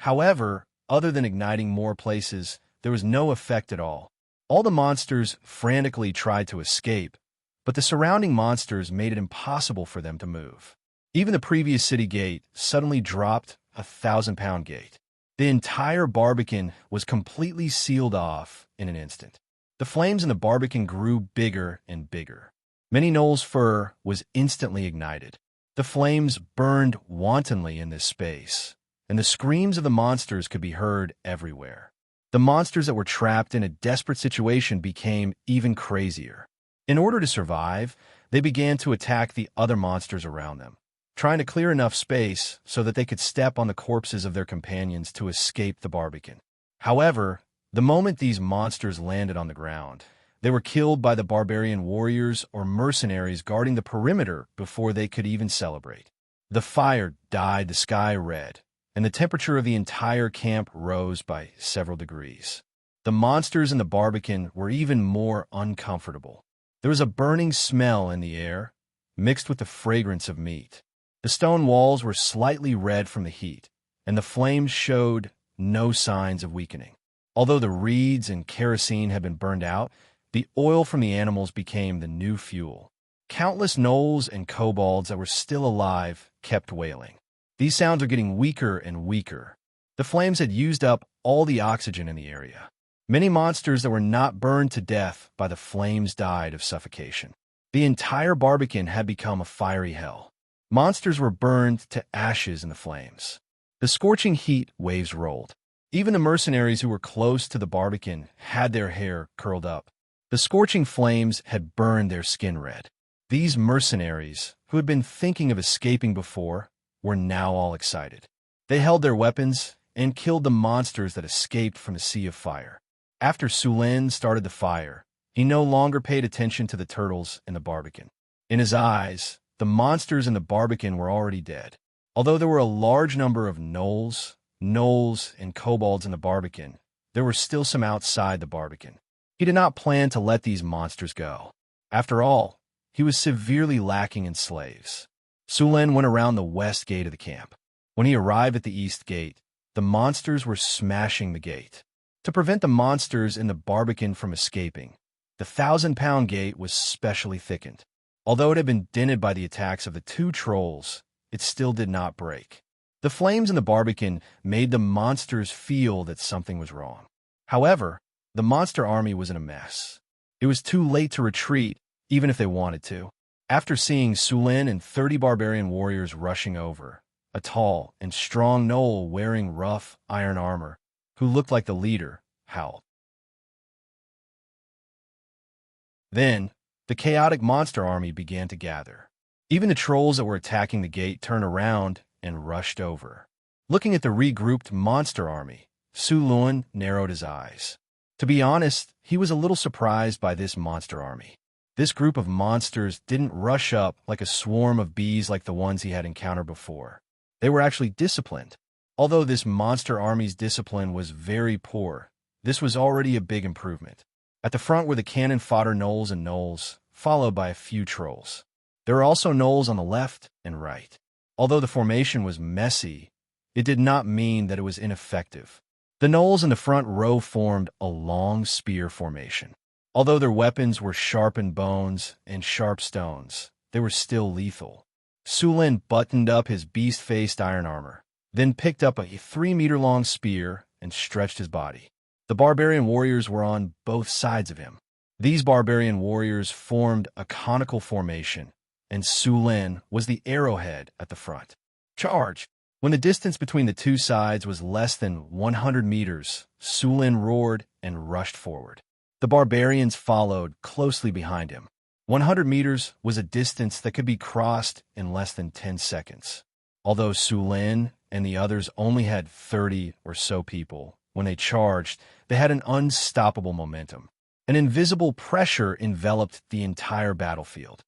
However, other than igniting more places, there was no effect at all. All the monsters frantically tried to escape, but the surrounding monsters made it impossible for them to move. Even the previous city gate suddenly dropped a 1,000-pound gate. The entire barbican was completely sealed off in an instant. The flames in the barbican grew bigger and bigger. Many gnolls' fur was instantly ignited. The flames burned wantonly in this space, and the screams of the monsters could be heard everywhere. The monsters that were trapped in a desperate situation became even crazier. In order to survive, they began to attack the other monsters around them, trying to clear enough space so that they could step on the corpses of their companions to escape the barbican. However, the moment these monsters landed on the ground, they were killed by the barbarian warriors or mercenaries guarding the perimeter before they could even celebrate. The fire dyed the sky red, and the temperature of the entire camp rose by several degrees. The monsters in the barbican were even more uncomfortable. There was a burning smell in the air, mixed with the fragrance of meat. The stone walls were slightly red from the heat, and the flames showed no signs of weakening. Although the reeds and kerosene had been burned out, the oil from the animals became the new fuel. Countless gnolls and kobolds that were still alive kept wailing. These sounds were getting weaker and weaker. The flames had used up all the oxygen in the area. Many monsters that were not burned to death by the flames died of suffocation. The entire barbican had become a fiery hell. Monsters were burned to ashes in the flames. The scorching heat waves rolled. Even the mercenaries who were close to the barbican had their hair curled up. The scorching flames had burned their skin red. These mercenaries, who had been thinking of escaping before, were now all excited. They held their weapons and killed the monsters that escaped from the sea of fire. After Sulin started the fire, he no longer paid attention to the turtles in the barbican. In his eyes, the monsters in the Barbican were already dead. Although there were a large number of gnolls, and kobolds in the Barbican, there were still some outside the Barbican. He did not plan to let these monsters go. After all, he was severely lacking in slaves. Sulen went around the west gate of the camp. When he arrived at the east gate, the monsters were smashing the gate. To prevent the monsters in the Barbican from escaping, the 1,000-pound gate was specially thickened. Although it had been dented by the attacks of the 2 trolls, it still did not break. The flames in the Barbican made the monsters feel that something was wrong. However, the monster army was in a mess. It was too late to retreat, even if they wanted to. After seeing Sulen and 30 barbarian warriors rushing over, a tall and strong gnoll wearing rough iron armor, who looked like the leader, howled. Then, the chaotic monster army began to gather. Even the trolls that were attacking the gate turned around and rushed over. Looking at the regrouped monster army, Sulen narrowed his eyes. To be honest, he was a little surprised by this monster army. This group of monsters didn't rush up like a swarm of bees like the ones he had encountered before. They were actually disciplined. Although this monster army's discipline was very poor, this was already a big improvement. At the front were the cannon fodder gnolls, followed by a few trolls. There were also gnolls on the left and right. Although the formation was messy, it did not mean that it was ineffective. The gnolls in the front row formed a long spear formation. Although their weapons were sharpened bones and sharp stones, they were still lethal. Sulen buttoned up his beast-faced iron armor, then picked up a 3-meter-long spear and stretched his body. The barbarian warriors were on both sides of him. These barbarian warriors formed a conical formation, and Sulen was the arrowhead at the front. Charge! When the distance between the 2 sides was less than 100 meters, Sulen roared and rushed forward. The barbarians followed closely behind him. 100 meters was a distance that could be crossed in less than 10 seconds. Although Sulen and the others only had 30 or so people, when they charged, they had an unstoppable momentum. An invisible pressure enveloped the entire battlefield.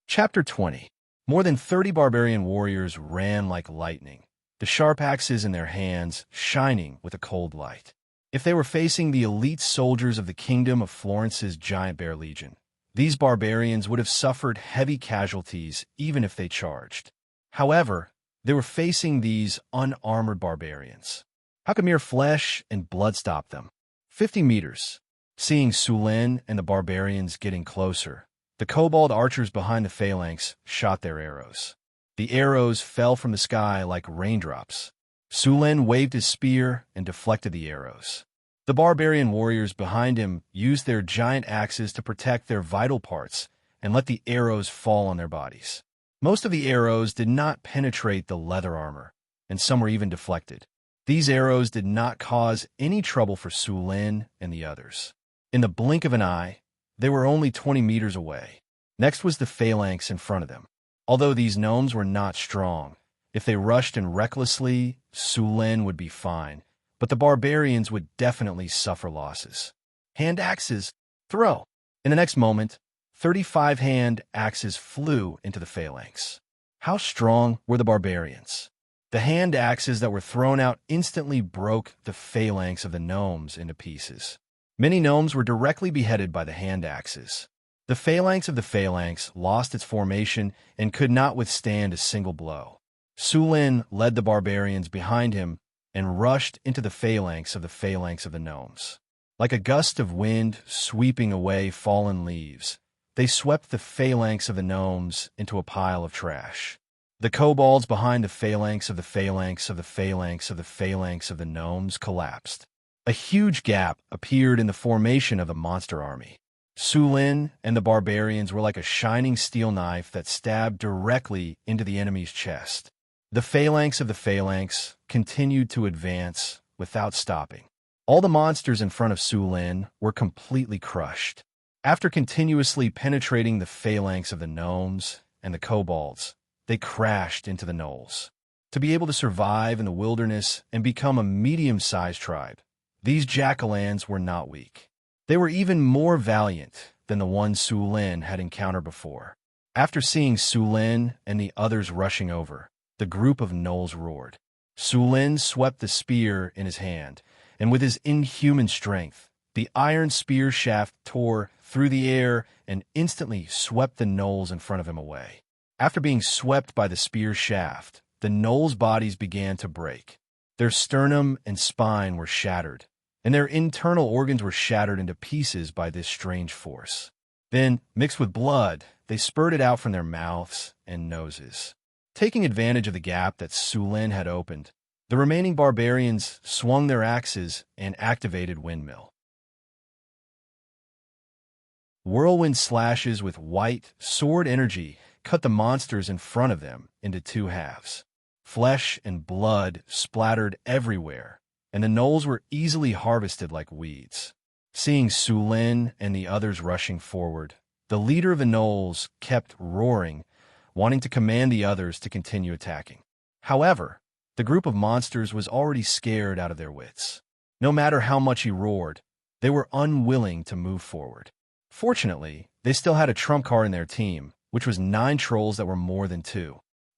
Chapter 20. More than 30 barbarian warriors ran like lightning, the sharp axes in their hands shining with a cold light. If they were facing the elite soldiers of the kingdom of Florence's Giant Bear Legion, these barbarians would have suffered heavy casualties even if they charged. However, they were facing these unarmored barbarians. How could mere flesh and blood stop them? 50 meters. Seeing Sulen and the barbarians getting closer, the kobold archers behind the phalanx shot their arrows. The arrows fell from the sky like raindrops. Sulen waved his spear and deflected the arrows. The barbarian warriors behind him used their giant axes to protect their vital parts and let the arrows fall on their bodies. Most of the arrows did not penetrate the leather armor, and some were even deflected. These arrows did not cause any trouble for Sulen and the others. In the blink of an eye, they were only 20 meters away. Next was the phalanx in front of them. Although these gnomes were not strong, if they rushed in recklessly, Sulen would be fine, but the barbarians would definitely suffer losses. Hand axes, throw! In the next moment, 35 hand axes flew into the phalanx. How strong were the barbarians? The hand axes that were thrown out instantly broke the phalanx of the gnomes into pieces. Many gnomes were directly beheaded by the hand axes. The phalanx of the phalanx lost its formation and could not withstand a single blow. Sulen led the barbarians behind him and rushed into the phalanx of the gnomes. Like a gust of wind sweeping away fallen leaves, they swept the phalanx of the gnomes into a pile of trash. The kobolds behind the phalanx of the gnomes collapsed. A huge gap appeared in the formation of the monster army. Sulen and the barbarians were like a shining steel knife that stabbed directly into the enemy's chest. The phalanx of the phalanx continued to advance without stopping. All the monsters in front of Sulen were completely crushed. After continuously penetrating the phalanx of the gnomes and the kobolds, they crashed into the gnolls. To be able to survive in the wilderness and become a medium-sized tribe, these jack-o'-lanterns were not weak. They were even more valiant than the one Su Lin had encountered before. After seeing Su Lin and the others rushing over, the group of gnolls roared. Su Lin swept the spear in his hand, and with his inhuman strength, the iron spear shaft tore through the air and instantly swept the gnolls in front of him away. After being swept by the spear shaft, the gnolls' bodies began to break. Their sternum and spine were shattered, and their internal organs were shattered into pieces by this strange force. Then, mixed with blood, they spurted out from their mouths and noses. Taking advantage of the gap that Su Lin had opened, the remaining barbarians swung their axes and activated Windmill. Whirlwind slashes with white, sword energy cut the monsters in front of them into two halves. Flesh and blood splattered everywhere, and the gnolls were easily harvested like weeds. Seeing Su Lin and the others rushing forward, the leader of the gnolls kept roaring, wanting to command the others to continue attacking. However, the group of monsters was already scared out of their wits. No matter how much he roared, they were unwilling to move forward. Fortunately, they still had a trump card in their team, which was 9 trolls that were more than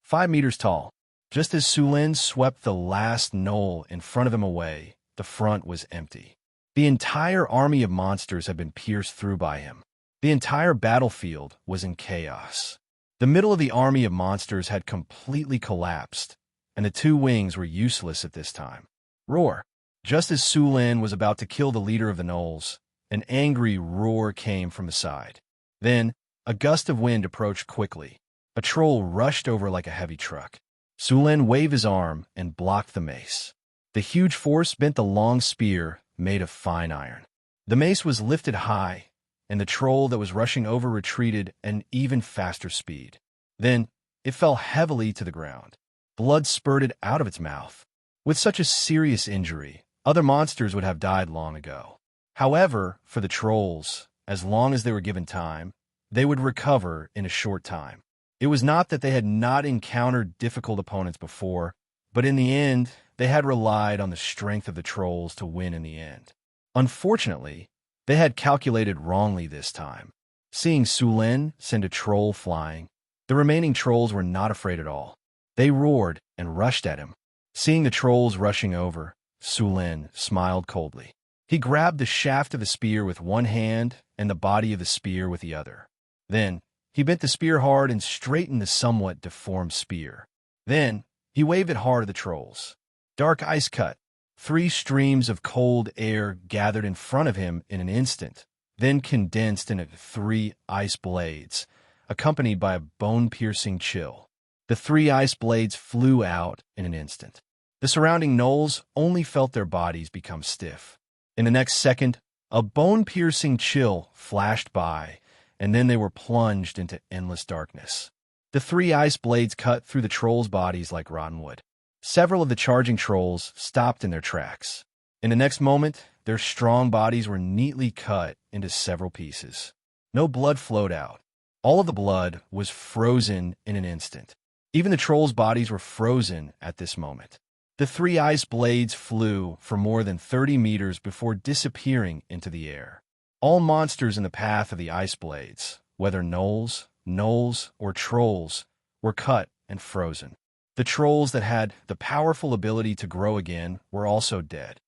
5 meters tall. Just as Su Lin swept the last gnoll in front of him away, the front was empty. The entire army of monsters had been pierced through by him. The entire battlefield was in chaos. The middle of the army of monsters had completely collapsed, and the 2 wings were useless at this time. Roar! Just as Su Lin was about to kill the leader of the gnolls, an angry roar came from the side. Then, a gust of wind approached quickly. A troll rushed over like a heavy truck. Su Lin waved his arm and blocked the mace. The huge force bent the long spear made of fine iron. The mace was lifted high, and the troll that was rushing over retreated at an even faster speed. Then, it fell heavily to the ground. Blood spurted out of its mouth. With such a serious injury, other monsters would have died long ago. However, for the trolls, as long as they were given time, they would recover in a short time. It was not that they had not encountered difficult opponents before, but in the end, they had relied on the strength of the trolls to win in the end. Unfortunately, they had calculated wrongly this time. Seeing Su Lin send a troll flying, the remaining trolls were not afraid at all. They roared and rushed at him. Seeing the trolls rushing over, Su Lin smiled coldly. He grabbed the shaft of the spear with one hand and the body of the spear with the other. Then, he bent the spear hard and straightened the somewhat deformed spear. Then, he waved it hard at the trolls. Dark ice cut. 3 streams of cold air gathered in front of him in an instant, then condensed into 3 ice blades, accompanied by a bone-piercing chill. The 3 ice blades flew out in an instant. The surrounding gnolls only felt their bodies become stiff. In the next second, a bone-piercing chill flashed by, and then they were plunged into endless darkness. The 3 ice blades cut through the trolls' bodies like rotten wood. Several of the charging trolls stopped in their tracks. In the next moment, their strong bodies were neatly cut into several pieces. No blood flowed out. All of the blood was frozen in an instant. Even the trolls' bodies were frozen at this moment. The 3 ice blades flew for more than 30 meters before disappearing into the air. All monsters in the path of the ice blades, whether gnolls, or trolls, were cut and frozen. The trolls that had the powerful ability to grow again were also dead.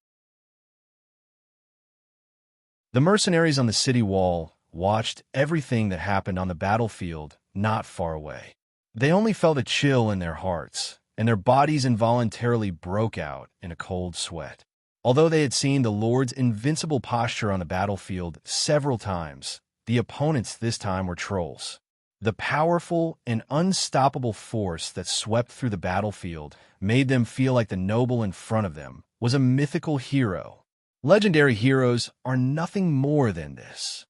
The mercenaries on the city wall watched everything that happened on the battlefield not far away. They only felt a chill in their hearts, and their bodies involuntarily broke out in a cold sweat. Although they had seen the Lord's invincible posture on the battlefield several times, the opponents this time were trolls. The powerful and unstoppable force that swept through the battlefield made them feel like the noble in front of them was a mythical hero. Legendary heroes are nothing more than this,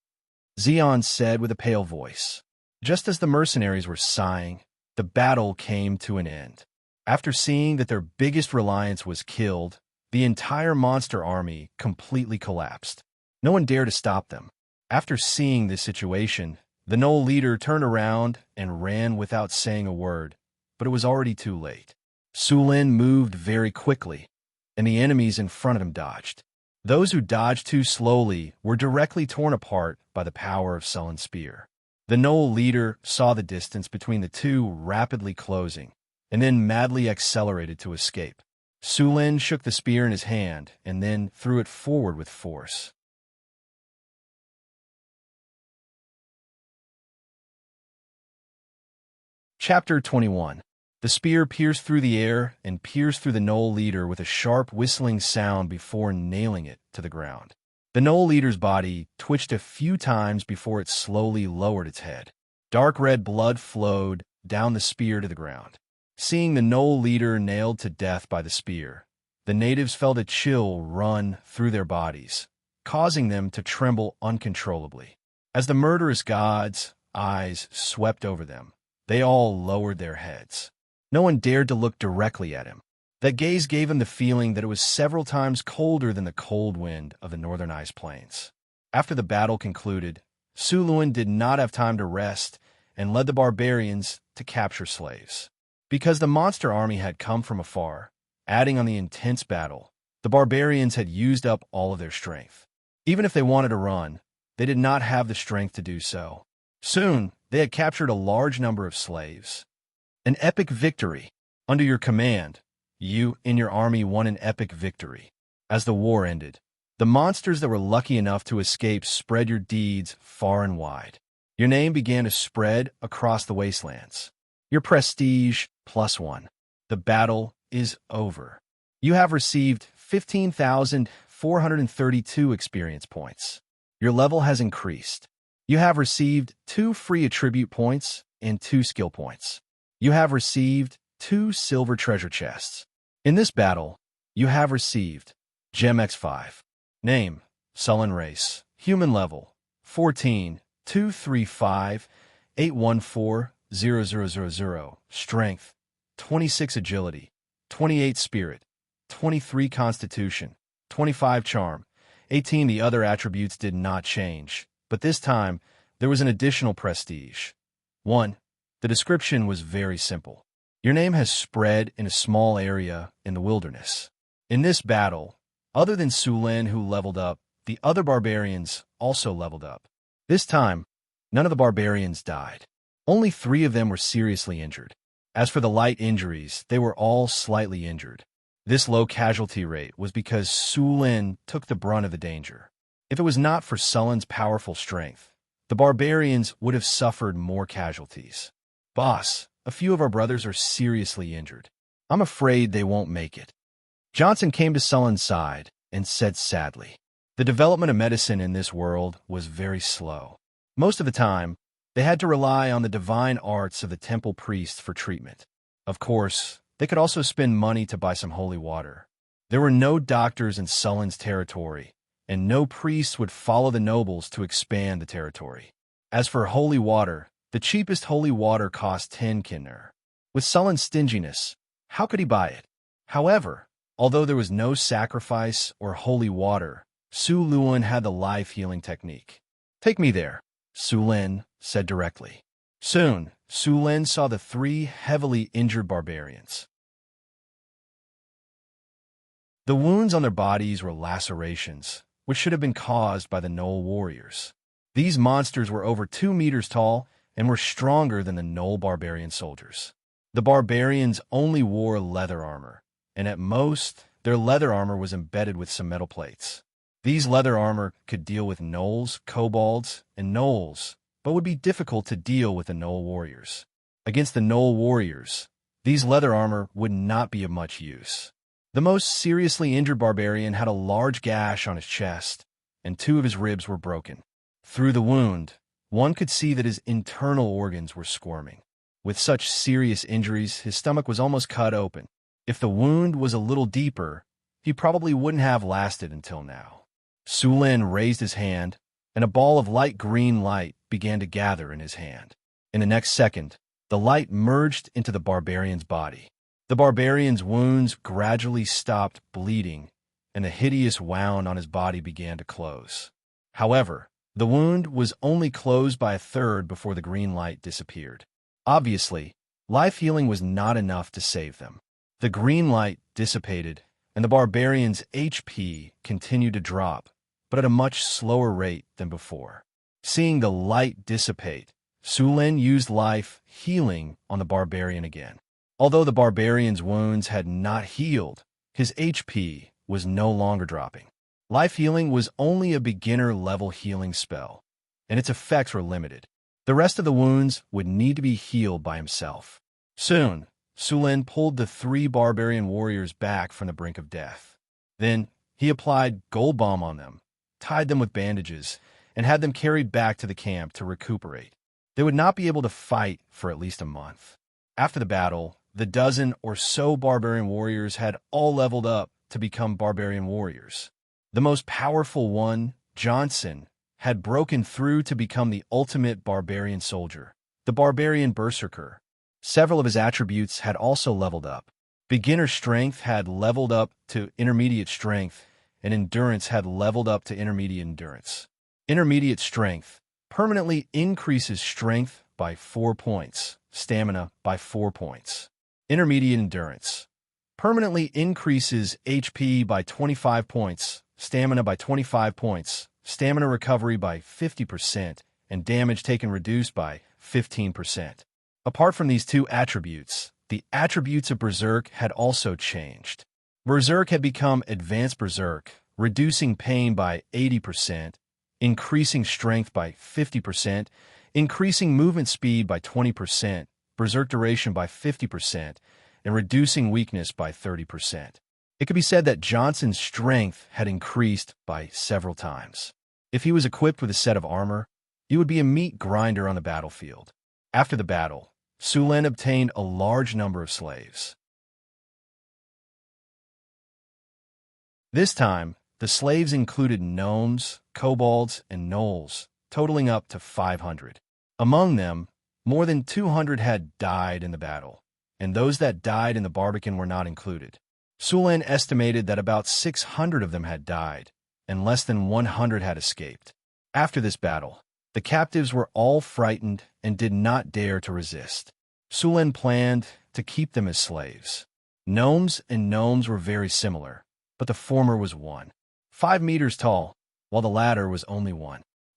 Xian said with a pale voice. Just as the mercenaries were sighing, the battle came to an end. After seeing that their biggest reliance was killed, the entire monster army completely collapsed. No one dared to stop them. After seeing this situation, the gnoll leader turned around and ran without saying a word, but it was already too late. Su Lin moved very quickly, and the enemies in front of him dodged. Those who dodged too slowly were directly torn apart by the power of Sullen's spear. The Knoll leader saw the distance between the two rapidly closing, and then madly accelerated to escape. Sulin shook the spear in his hand and then threw it forward with force. Chapter 21. The spear pierced through the air and pierced through the Knoll leader with a sharp whistling sound before nailing it to the ground. The Knoll leader's body twitched a few times before it slowly lowered its head. Dark red blood flowed down the spear to the ground. Seeing the Knoll leader nailed to death by the spear, the natives felt a chill run through their bodies, causing them to tremble uncontrollably. As the murderous god's eyes swept over them, they all lowered their heads. No one dared to look directly at him. That gaze gave him the feeling that it was several times colder than the cold wind of the northern ice plains. After the battle concluded, Suluin did not have time to rest and led the barbarians to capture slaves. Because the monster army had come from afar, adding on the intense battle, the barbarians had used up all of their strength. Even if they wanted to run, they did not have the strength to do so. Soon, they had captured a large number of slaves. An epic victory. Under your command, you and your army won an epic victory. As the war ended, the monsters that were lucky enough to escape spread your deeds far and wide. Your name began to spread across the wastelands. Your prestige +1. The battle is over. You have received 15,432 experience points. Your level has increased. You have received 2 free attribute points and 2 skill points. You have received 2 silver treasure chests. In this battle, you have received Gem X5. Name, Sullen Race. Human level, 14, 235, 814, 0000. Strength, 26 Agility, 28 Spirit, 23 Constitution, 25 Charm, 18. The other attributes did not change, but this time, there was an additional prestige. 1. The description was very simple. Your name has spread in a small area in the wilderness. In this battle, other than Sulin who leveled up, the other barbarians also leveled up. This time, none of the barbarians died. Only 3 of them were seriously injured. As for the light injuries, they were all slightly injured. This low casualty rate was because Sulin took the brunt of the danger. If it was not for Sullen's powerful strength, the barbarians would have suffered more casualties. Boss, a few of our brothers are seriously injured. I'm afraid they won't make it. Johnson came to Sullen's side and said sadly, the development of medicine in this world was very slow. Most of the time, they had to rely on the divine arts of the temple priests for treatment. Of course, they could also spend money to buy some holy water. There were no doctors in Sullen's territory, and no priests would follow the nobles to expand the territory. As for holy water, the cheapest holy water cost 10 kinner. With Sullen's stinginess, how could he buy it? However, although there was no sacrifice or holy water, Sulin had the life-healing technique. Take me there, Sulin said directly. Soon, Sulin saw the 3 heavily injured barbarians. The wounds on their bodies were lacerations, which should have been caused by the Knoll warriors. These monsters were over 2 meters tall and were stronger than the Knoll barbarian soldiers. The barbarians only wore leather armor, and at most, their leather armor was embedded with some metal plates. These leather armor could deal with gnolls, kobolds, and gnolls, but would be difficult to deal with the Knoll warriors. Against the Knoll warriors, these leather armor would not be of much use. The most seriously injured barbarian had a large gash on his chest, and 2 of his ribs were broken. Through the wound, one could see that his internal organs were squirming. With such serious injuries, his stomach was almost cut open. If the wound was a little deeper, he probably wouldn't have lasted until now. Sulin raised his hand, and a ball of light green light began to gather in his hand. In the next second, the light merged into the barbarian's body. The barbarian's wounds gradually stopped bleeding, and the hideous wound on his body began to close. However, the wound was only closed by a third before the green light disappeared. Obviously, life healing was not enough to save them. The green light dissipated and the barbarians' HP continued to drop, but at a much slower rate than before. Seeing the light dissipate, Sulin used life healing on the barbarian again. Although the barbarian's wounds had not healed, his HP was no longer dropping. Life healing was only a beginner-level healing spell, and its effects were limited. The rest of the wounds would need to be healed by himself. Soon, Sulin pulled the 3 barbarian warriors back from the brink of death. Then, he applied gold balm on them, tied them with bandages, and had them carried back to the camp to recuperate. They would not be able to fight for at least a month. After the battle, the dozen or so barbarian warriors had all leveled up to become barbarian warriors. The most powerful one, Johnson, had broken through to become the ultimate barbarian soldier, the barbarian berserker. Several of his attributes had also leveled up. Beginner strength had leveled up to intermediate strength, and endurance had leveled up to intermediate endurance. Intermediate strength permanently increases strength by 4 points, stamina by 4 points. Intermediate endurance permanently increases HP by 25 points, stamina by 25 points, stamina recovery by 50%, and damage taken reduced by 15%. Apart from these 2 attributes, the attributes of Berserk had also changed. Berserk had become Advanced Berserk, reducing pain by 80%, increasing strength by 50%, increasing movement speed by 20%, berserk duration by 50%, and reducing weakness by 30%. It could be said that Johnson's strength had increased by several times. If he was equipped with a set of armor, he would be a meat grinder on the battlefield. After the battle, Sulin obtained a large number of slaves. This time, the slaves included gnomes, kobolds, and gnolls, totaling up to 500. Among them, more than 200 had died in the battle, and those that died in the Barbican were not included. Sulin estimated that about 600 of them had died, and less than 100 had escaped. After this battle, the captives were all frightened and did not dare to resist. Sulin planned to keep them as slaves. Gnomes and gnomes were very similar, but the former was 5 meters tall, while the latter was only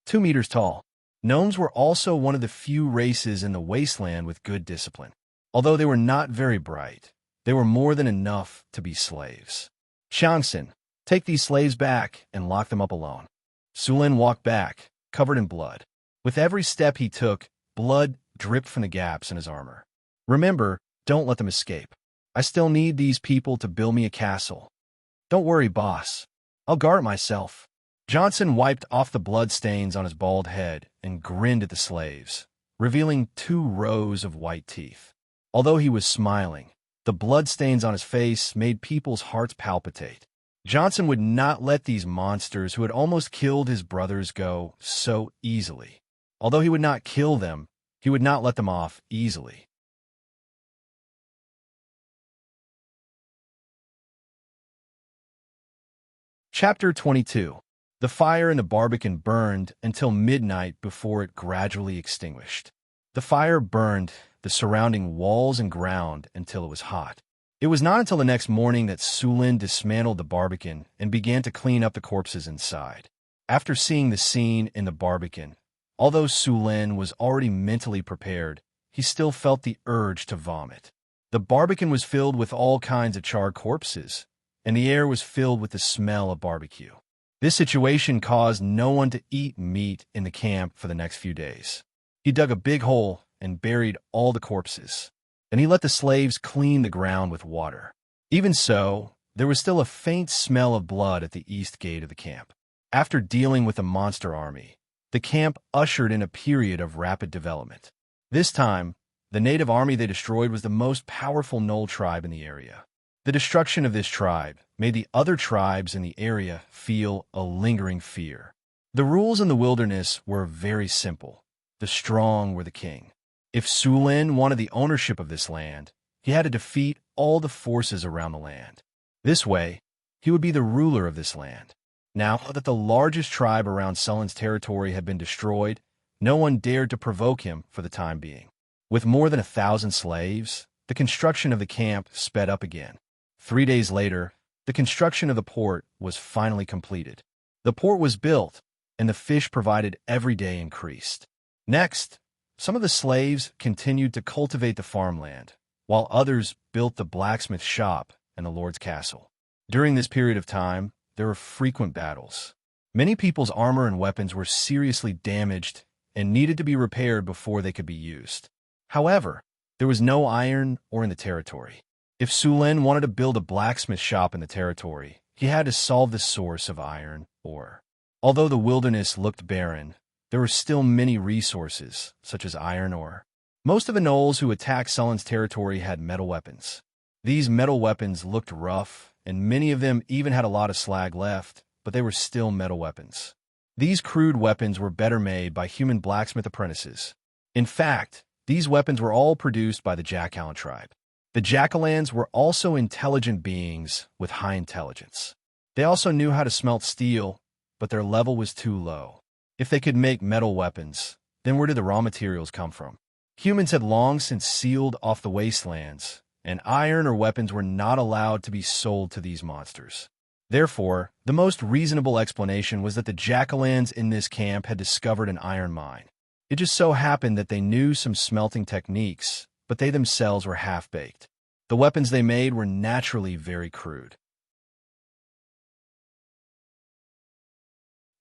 2 meters tall. Gnomes were also one of the few races in the wasteland with good discipline. Although they were not very bright, they were more than enough to be slaves. Xianxia, take these slaves back and lock them up alone. Sulin walked back, covered in blood. With every step he took, blood dripped from the gaps in his armor. Remember, don't let them escape. I still need these people to build me a castle. Don't worry, boss. I'll guard it myself. Johnson wiped off the blood stains on his bald head and grinned at the slaves, revealing 2 rows of white teeth. Although he was smiling, the blood stains on his face made people's hearts palpitate. Johnson would not let these monsters who had almost killed his brothers go so easily. Although he would not kill them, he would not let them off easily. Chapter 22. The fire in the Barbican burned until midnight before it gradually extinguished. The fire burned the surrounding walls and ground until it was hot. It was not until the next morning that Sulin dismantled the Barbican and began to clean up the corpses inside. After seeing the scene in the Barbican, although Sulin was already mentally prepared, he still felt the urge to vomit. The Barbican was filled with all kinds of charred corpses, and the air was filled with the smell of barbecue. This situation caused no one to eat meat in the camp for the next few days. He dug a big hole and buried all the corpses. Then he let the slaves clean the ground with water. Even so, there was still a faint smell of blood at the east gate of the camp. After dealing with the monster army, the camp ushered in a period of rapid development. This time, the native army they destroyed was the most powerful Gnoll tribe in the area. The destruction of this tribe made the other tribes in the area feel a lingering fear. The rules in the wilderness were very simple. The strong were the king. If Sulin wanted the ownership of this land, he had to defeat all the forces around the land. This way, he would be the ruler of this land. Now that the largest tribe around Sulin's territory had been destroyed, no one dared to provoke him for the time being. With more than 1,000 slaves, the construction of the camp sped up again. 3 days later, The construction of the port was finally completed. The port was built, and the fish provided every day increased. Next, some of the slaves continued to cultivate the farmland, while others built the blacksmith shop and the Lord's castle. During this period of time, there were frequent battles. Many people's armor and weapons were seriously damaged and needed to be repaired before they could be used. However, there was no iron ore in the territory. If Sulin wanted to build a blacksmith shop in the territory, he had to solve the source of iron ore. Although the wilderness looked barren, there were still many resources, such as iron ore. Most of the gnolls who attacked Sulin's territory had metal weapons. These metal weapons looked rough, and many of them even had a lot of slag left, but they were still metal weapons. These crude weapons were better made by human blacksmith apprentices. In fact, these weapons were all produced by the Jackalan tribe. The Jackalans were also intelligent beings with high intelligence. They also knew how to smelt steel, but their level was too low. If they could make metal weapons, then where did the raw materials come from? Humans had long since sealed off the wastelands, and iron or weapons were not allowed to be sold to these monsters. Therefore, the most reasonable explanation was that the Jackalans in this camp had discovered an iron mine. It just so happened that they knew some smelting techniques, but they themselves were half-baked. The weapons they made were naturally very crude.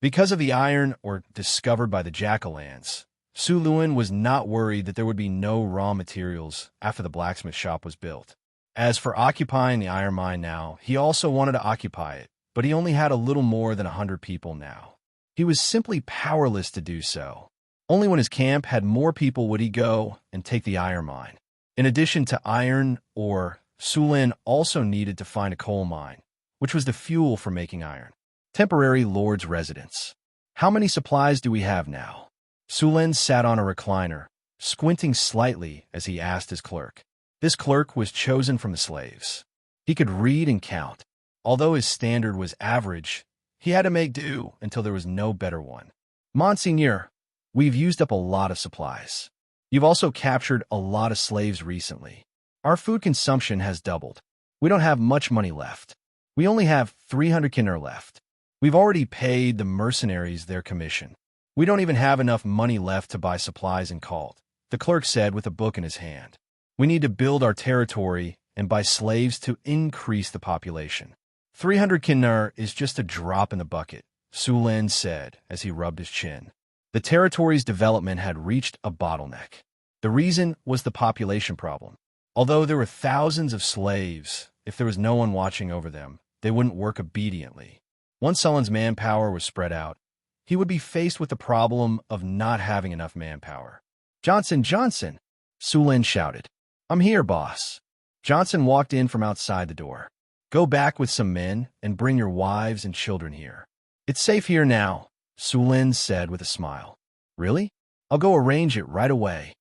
Because of the iron ore discovered by the Jackalans, Suluin was not worried that there would be no raw materials after the blacksmith shop was built. As for occupying the iron mine now, he also wanted to occupy it, but he only had a little more than 100 people now. He was simply powerless to do so. Only when his camp had more people would he go and take the iron mine. In addition to iron ore, Sulin also needed to find a coal mine, which was the fuel for making iron. Temporary Lord's residence. How many supplies do we have now? Sulin sat on a recliner, squinting slightly as he asked his clerk. This clerk was chosen from the slaves. He could read and count. Although his standard was average, he had to make do until there was no better one. Monseigneur, we've used up a lot of supplies. You've also captured a lot of slaves recently. Our food consumption has doubled. We don't have much money left. We only have 300 kinder left. We've already paid the mercenaries their commission. We don't even have enough money left to buy supplies in Cult, the clerk said with a book in his hand. We need to build our territory and buy slaves to increase the population. 300 kinder is just a drop in the bucket, Sulin said as he rubbed his chin. The territory's development had reached a bottleneck. The reason was the population problem. Although there were thousands of slaves, if there was no one watching over them, they wouldn't work obediently. Once Sulin's manpower was spread out, he would be faced with the problem of not having enough manpower. Johnson, Sulin shouted. I'm here, boss. Johnson walked in from outside the door. Go back with some men and bring your wives and children here. It's safe here now, Sulin said with a smile. Really? I'll go arrange it right away.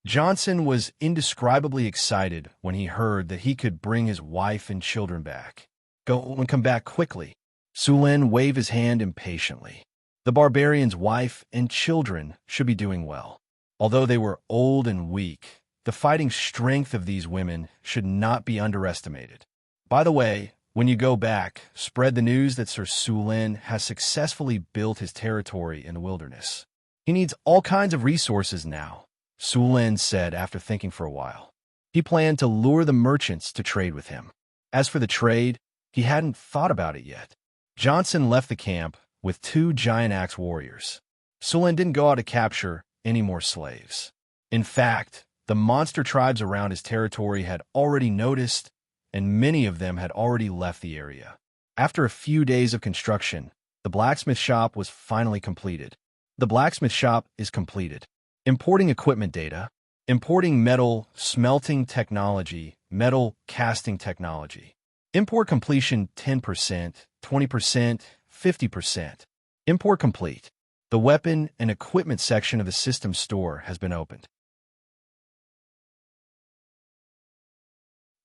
Johnson was indescribably excited when he heard that he could bring his wife and children back. Go and come back quickly. Sulin waved his hand impatiently. The barbarian's wife and children should be doing well. Although they were old and weak, the fighting strength of these women should not be underestimated. By the way, when you go back, spread the news that Sir Sulin has successfully built his territory in the wilderness. He needs all kinds of resources now, Sulin said after thinking for a while. He planned to lure the merchants to trade with him. As for the trade, he hadn't thought about it yet. Johnson left the camp with 2 giant axe warriors. Sulin didn't go out to capture any more slaves. In fact, the monster tribes around his territory had already noticed, and many of them had already left the area. After a few days of construction, the blacksmith shop was finally completed. The blacksmith shop is completed. Importing equipment data, importing metal smelting technology, metal casting technology. Import completion 10%, 20%, 50%. Import complete. The weapon and equipment section of the system store has been opened.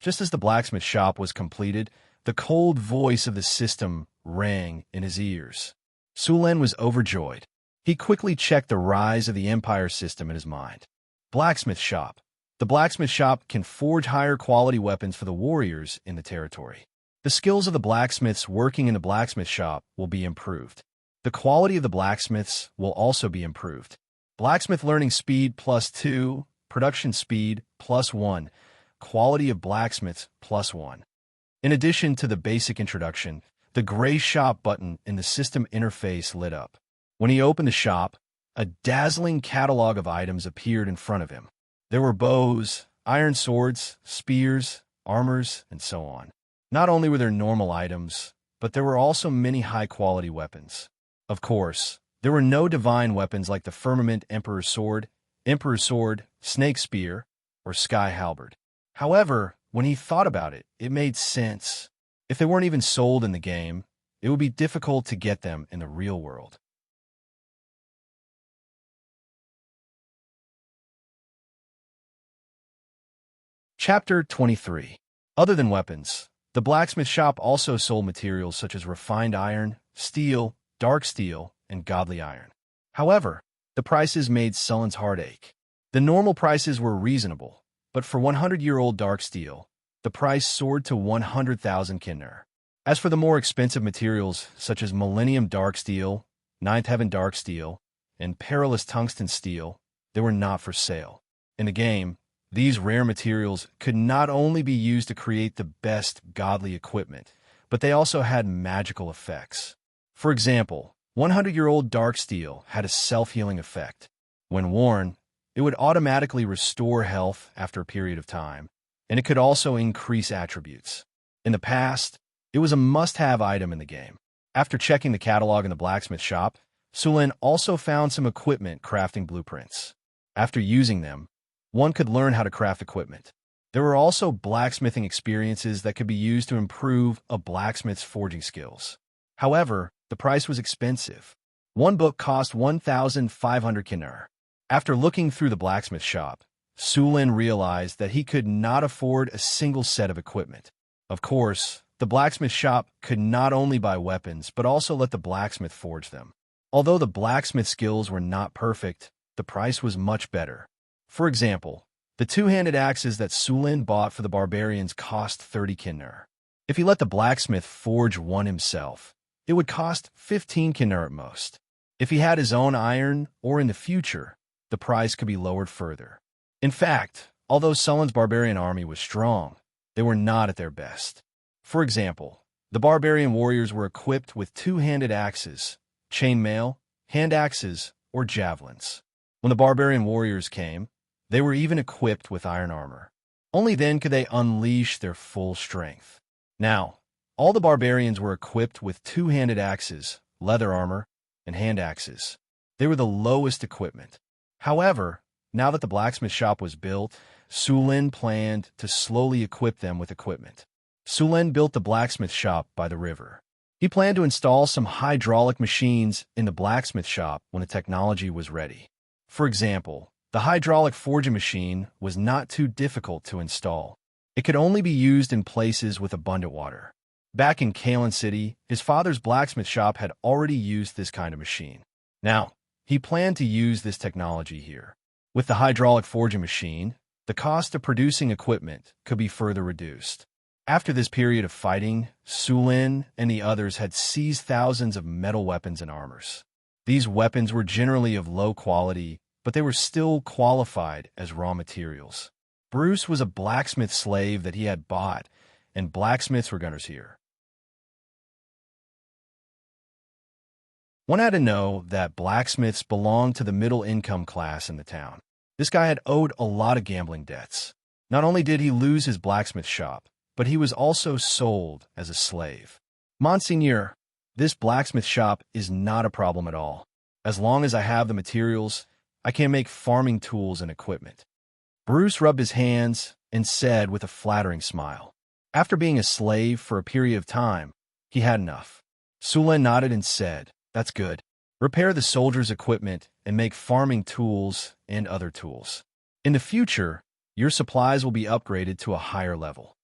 Just as the blacksmith shop was completed, the cold voice of the system rang in his ears. Sulin was overjoyed. He quickly checked the rise of the Empire system in his mind. Blacksmith shop. The blacksmith shop can forge higher quality weapons for the warriors in the territory. The skills of the blacksmiths working in the blacksmith shop will be improved. The quality of the blacksmiths will also be improved. Blacksmith learning speed +2, production speed +1, quality of blacksmiths +1. In addition to the basic introduction, the gray shop button in the system interface lit up. When he opened the shop, a dazzling catalog of items appeared in front of him. There were bows, iron swords, spears, armors, and so on. Not only were there normal items, but there were also many high-quality weapons. Of course, there were no divine weapons like the Firmament Emperor's Sword, Snake Spear, or Sky Halberd. However, when he thought about it, it made sense. If they weren't even sold in the game, it would be difficult to get them in the real world. Chapter 23. Other than weapons, the blacksmith shop also sold materials such as refined iron, steel, dark steel, and godly iron. However, the prices made Sullen's heart ache. The normal prices were reasonable, but for 100-year-old dark steel, the price soared to 100,000 kinner. As for the more expensive materials such as Millennium Dark Steel, Ninth Heaven Dark Steel, and Perilous Tungsten Steel, they were not for sale. In the game, these rare materials could not only be used to create the best godly equipment, but they also had magical effects. For example, 100-year-old Dark Steel had a self-healing effect. When worn, it would automatically restore health after a period of time, and it could also increase attributes. In the past, it was a must-have item in the game. After checking the catalog in the blacksmith shop, Sulin also found some equipment crafting blueprints. After using them, one could learn how to craft equipment. There were also blacksmithing experiences that could be used to improve a blacksmith's forging skills. However, the price was expensive. One book cost 1,500 kinner. After looking through the blacksmith shop, Sulin realized that he could not afford a single set of equipment. Of course, the blacksmith shop could not only buy weapons, but also let the blacksmith forge them. Although the blacksmith skills were not perfect, the price was much better. For example, the two-handed axes that Sulin bought for the barbarians cost 30 kinner. If he let the blacksmith forge one himself, it would cost 15 kinner at most. If he had his own iron, or in the future, the price could be lowered further. In fact, although Sullin's barbarian army was strong, they were not at their best. For example, the barbarian warriors were equipped with two-handed axes, chainmail, hand axes, or javelins. When the barbarian warriors came, they were even equipped with iron armor. Only then could they unleash their full strength. Now, all the barbarians were equipped with two-handed axes, leather armor, and hand axes. They were the lowest equipment. However, now that the blacksmith shop was built, Sulin planned to slowly equip them with equipment. Sulin built the blacksmith shop by the river. He planned to install some hydraulic machines in the blacksmith shop when the technology was ready. For example, the hydraulic forging machine was not too difficult to install. It could only be used in places with abundant water. Back in Kalen City, his father's blacksmith shop had already used this kind of machine. Now, he planned to use this technology here. With the hydraulic forging machine, the cost of producing equipment could be further reduced. After this period of fighting, Sulin and the others had seized thousands of metal weapons and armors. These weapons were generally of low quality, but they were still qualified as raw materials. Bruce was a blacksmith slave that he had bought, and blacksmiths were gunners here. One had to know that blacksmiths belonged to the middle-income class in the town. This guy had owed a lot of gambling debts. Not only did he lose his blacksmith shop, but he was also sold as a slave. Monseigneur, this blacksmith shop is not a problem at all. As long as I have the materials, I can make farming tools and equipment. Bruce rubbed his hands and said with a flattering smile. After being a slave for a period of time, he had enough. Sulin nodded and said, "That's good. Repair the soldiers' equipment and make farming tools and other tools. In the future, your supplies will be upgraded to a higher level."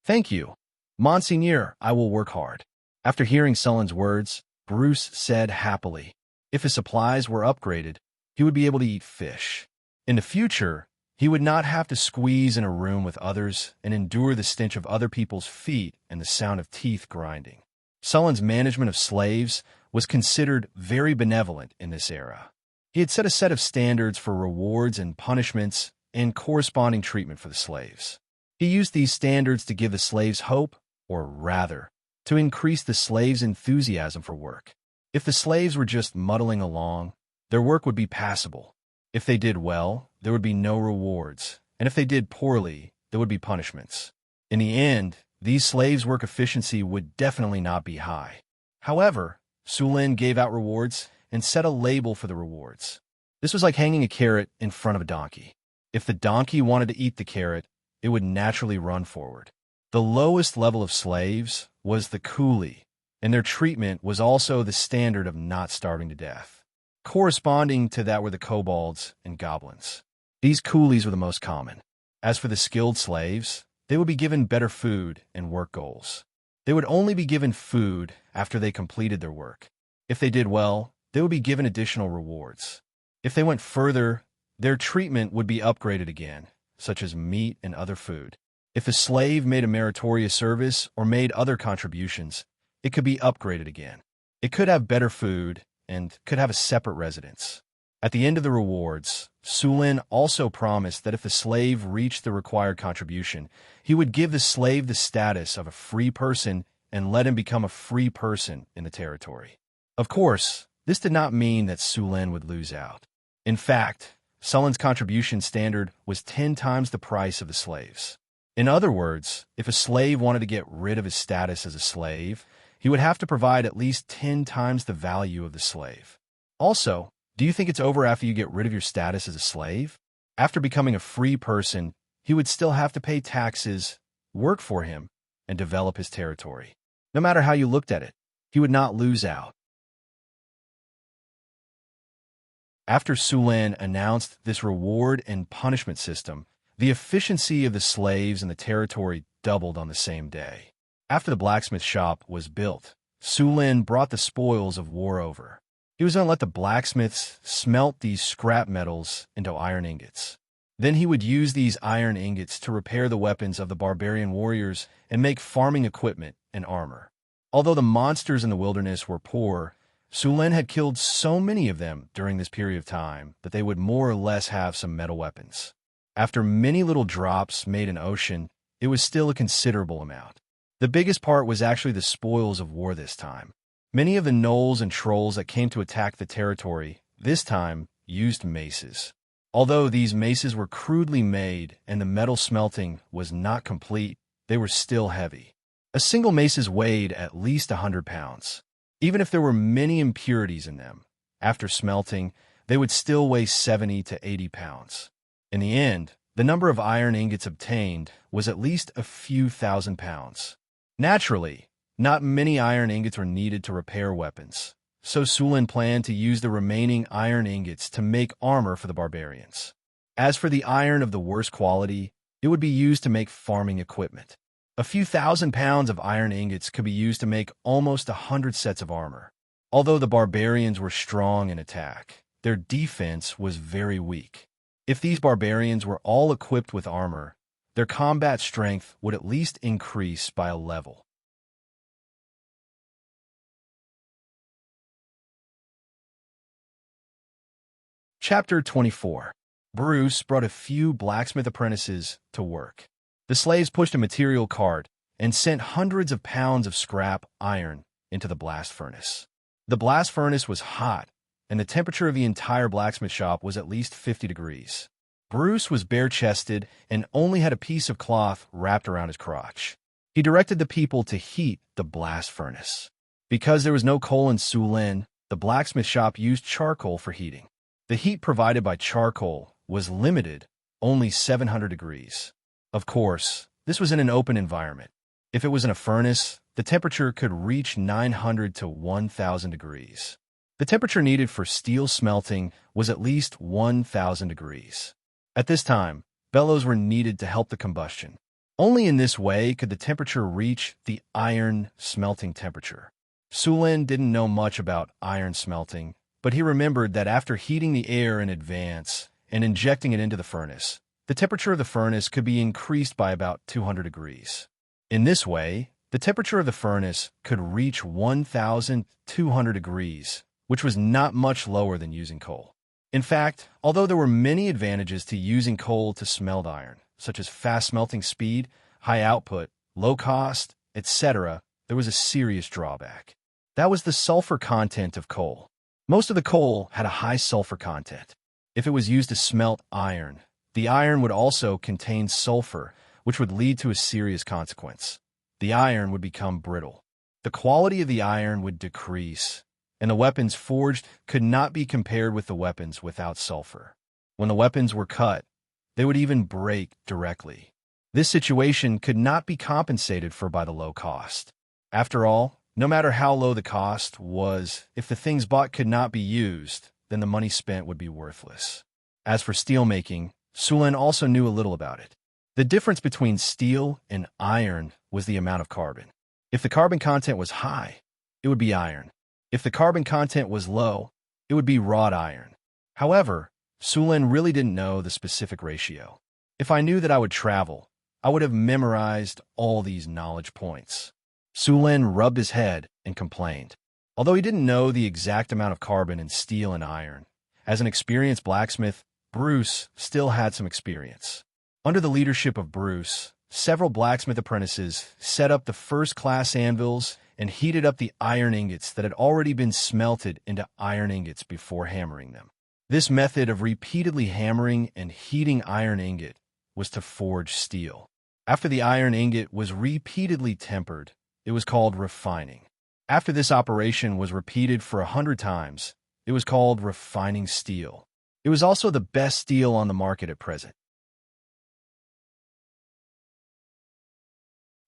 "Thank you. Monseigneur, I will work hard." After hearing Sullin's words, Bruce said happily, if his supplies were upgraded, he would be able to eat fish. In the future, He would not have to squeeze in a room with others and endure the stench of other people's feet and the sound of teeth grinding. Sulin's management of slaves was considered very benevolent in this era. He had set a set of standards for rewards and punishments and corresponding treatment for the slaves. He used these standards to give the slaves hope, or rather, to increase the slaves' enthusiasm for work. If the slaves were just muddling along, their work would be passable. If they did well, there would be no rewards, and if they did poorly, there would be punishments. In the end, these slaves' work efficiency would definitely not be high. However, Sulin gave out rewards and set a label for the rewards. This was like hanging a carrot in front of a donkey. If the donkey wanted to eat the carrot, it would naturally run forward. The lowest level of slaves was the coolie, and their treatment was also the standard of not starving to death. Corresponding to that were the kobolds and goblins. These coolies were the most common. As for the skilled slaves, they would be given better food and work goals. They would only be given food after they completed their work. If they did well, they would be given additional rewards. If they went further, their treatment would be upgraded again, such as meat and other food. If a slave made a meritorious service or made other contributions, it could be upgraded again. It could have better food and could have a separate residence. At the end of the rewards, Sulin also promised that if the slave reached the required contribution, he would give the slave the status of a free person and let him become a free person in the territory. Of course, this did not mean that Sulin would lose out. In fact, Sulin's contribution standard was 10 times the price of the slaves. In other words, if a slave wanted to get rid of his status as a slave, he would have to provide at least 10 times the value of the slave. Also, do you think it's over after you get rid of your status as a slave? After becoming a free person, he would still have to pay taxes, work for him, and develop his territory. No matter how you looked at it, he would not lose out. After Sulin announced this reward and punishment system, the efficiency of the slaves in the territory doubled on the same day. After the blacksmith shop was built, Sulin brought the spoils of war over. He was going to let the blacksmiths smelt these scrap metals into iron ingots. Then he would use these iron ingots to repair the weapons of the barbarian warriors and make farming equipment and armor. Although the monsters in the wilderness were poor, Sulin had killed so many of them during this period of time that they would more or less have some metal weapons. After many little drops made in ocean, it was still a considerable amount. The biggest part was actually the spoils of war this time. Many of the gnolls and trolls that came to attack the territory this time used maces. Although these maces were crudely made and the metal smelting was not complete, they were still heavy. A single mace weighed at least 100 pounds. Even if there were many impurities in them, after smelting, they would still weigh 70 to 80 pounds. In the end, the number of iron ingots obtained was at least a few thousand pounds. Naturally, not many iron ingots were needed to repair weapons, so Sulin planned to use the remaining iron ingots to make armor for the barbarians. As for the iron of the worst quality, it would be used to make farming equipment. A few thousand pounds of iron ingots could be used to make almost 100 sets of armor. Although the barbarians were strong in attack, their defense was very weak. If these barbarians were all equipped with armor, their combat strength would at least increase by a level. Chapter 24. Bruce brought a few blacksmith apprentices to work. The slaves pushed a material cart and sent hundreds of pounds of scrap iron into the blast furnace. The blast furnace was hot, and the temperature of the entire blacksmith shop was at least 50 degrees. Bruce was bare-chested and only had a piece of cloth wrapped around his crotch. He directed the people to heat the blast furnace. Because there was no coal in Sulin, the blacksmith shop used charcoal for heating. The heat provided by charcoal was limited, only 700 degrees. Of course, this was in an open environment. If it was in a furnace, the temperature could reach 900 to 1,000 degrees. The temperature needed for steel smelting was at least 1,000 degrees. At this time, bellows were needed to help the combustion. Only in this way could the temperature reach the iron smelting temperature. Sulin didn't know much about iron smelting, but he remembered that after heating the air in advance and injecting it into the furnace, the temperature of the furnace could be increased by about 200 degrees. In this way, the temperature of the furnace could reach 1,200 degrees, which was not much lower than using coal. In fact, although there were many advantages to using coal to smelt iron, such as fast smelting speed, high output, low cost, etc., there was a serious drawback. That was the sulfur content of coal. Most of the coal had a high sulfur content. If it was used to smelt iron, the iron would also contain sulfur, which would lead to a serious consequence. The iron would become brittle. The quality of the iron would decrease, and the weapons forged could not be compared with the weapons without sulfur. When the weapons were cut, they would even break directly. This situation could not be compensated for by the low cost. After all, no matter how low the cost was, if the things bought could not be used, then the money spent would be worthless. As for steelmaking, Sulin also knew a little about it. The difference between steel and iron was the amount of carbon. If the carbon content was high, it would be iron. If the carbon content was low, it would be wrought iron. However, Sulin really didn't know the specific ratio. If I knew that I would travel, I would have memorized all these knowledge points. Sulin rubbed his head and complained. Although he didn't know the exact amount of carbon in steel and iron, as an experienced blacksmith, Bruce still had some experience. Under the leadership of Bruce, several blacksmith apprentices set up the first-class anvils and heated up the iron ingots that had already been smelted into iron ingots before hammering them. This method of repeatedly hammering and heating iron ingot was to forge steel. After the iron ingot was repeatedly tempered, it was called refining. After this operation was repeated for 100 times, it was called refining steel. It was also the best steel on the market at present.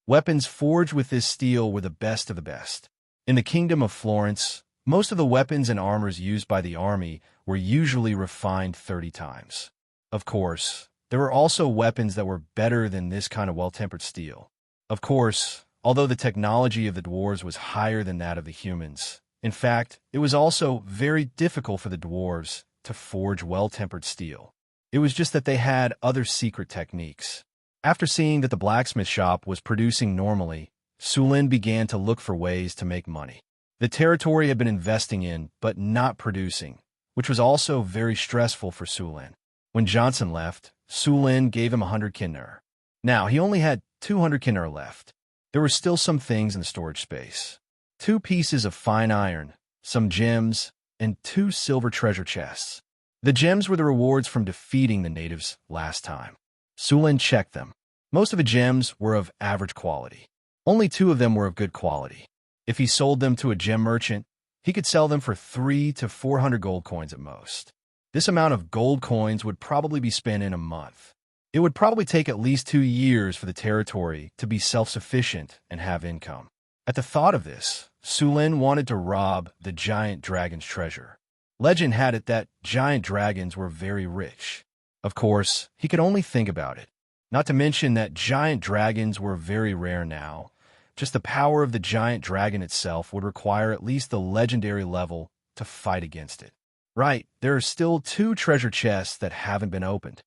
Weapons forged with this steel were the best of the best. In the Kingdom of Florence, most of the weapons and armors used by the army were usually refined 30 times. Of course, there were also weapons that were better than this kind of well-tempered steel. Of course, although the technology of the dwarves was higher than that of the humans, in fact, it was also very difficult for the dwarves to forge well-tempered steel. It was just that they had other secret techniques. After seeing that the blacksmith shop was producing normally, Sulin began to look for ways to make money. The territory had been investing in, but not producing, which was also very stressful for Sulin. When Johnson left, Sulin gave him 100 kinnur. Now, he only had 200 kinnur left. There were still some things in the storage space. 2 pieces of fine iron, some gems, and 2 silver treasure chests. The gems were the rewards from defeating the natives last time. Sulin checked them. Most of the gems were of average quality. Only 2 of them were of good quality. If he sold them to a gem merchant, he could sell them for 300 to 400 gold coins at most. This amount of gold coins would probably be spent in a month. It would probably take at least 2 years for the territory to be self-sufficient and have income. At the thought of this, Sulin wanted to rob the giant dragon's treasure. Legend had it that giant dragons were very rich. Of course, he could only think about it. Not to mention that giant dragons were very rare now. Just the power of the giant dragon itself would require at least the legendary level to fight against it. Right, there are still 2 treasure chests that haven't been opened.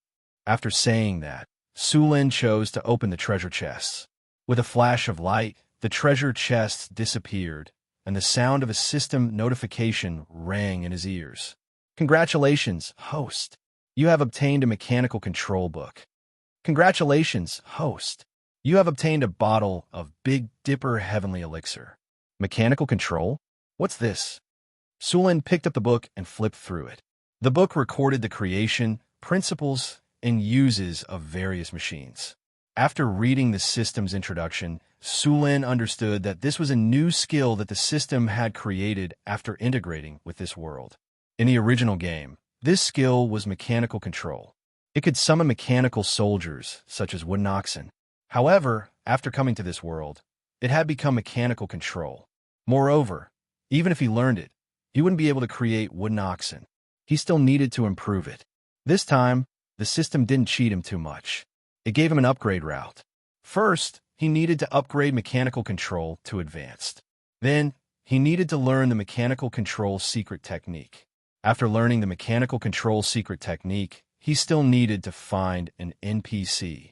After saying that, Sulin chose to open the treasure chests. With a flash of light, the treasure chests disappeared, and the sound of a system notification rang in his ears. Congratulations, host. You have obtained a mechanical control book. Congratulations, host. You have obtained a bottle of Big Dipper Heavenly Elixir. Mechanical control? What's this? Sulin picked up the book and flipped through it. The book recorded the creation, principles, and uses of various machines. After reading the system's introduction, Sulin understood that this was a new skill that the system had created after integrating with this world. In the original game, this skill was mechanical control. It could summon mechanical soldiers, such as wooden oxen. However, after coming to this world, it had become mechanical control. Moreover, even if he learned it, he wouldn't be able to create wooden oxen. He still needed to improve it. This time, the system didn't cheat him too much. It gave him an upgrade route. First, he needed to upgrade mechanical control to advanced. Then, he needed to learn the mechanical control secret technique. After learning the mechanical control secret technique, he still needed to find an NPC.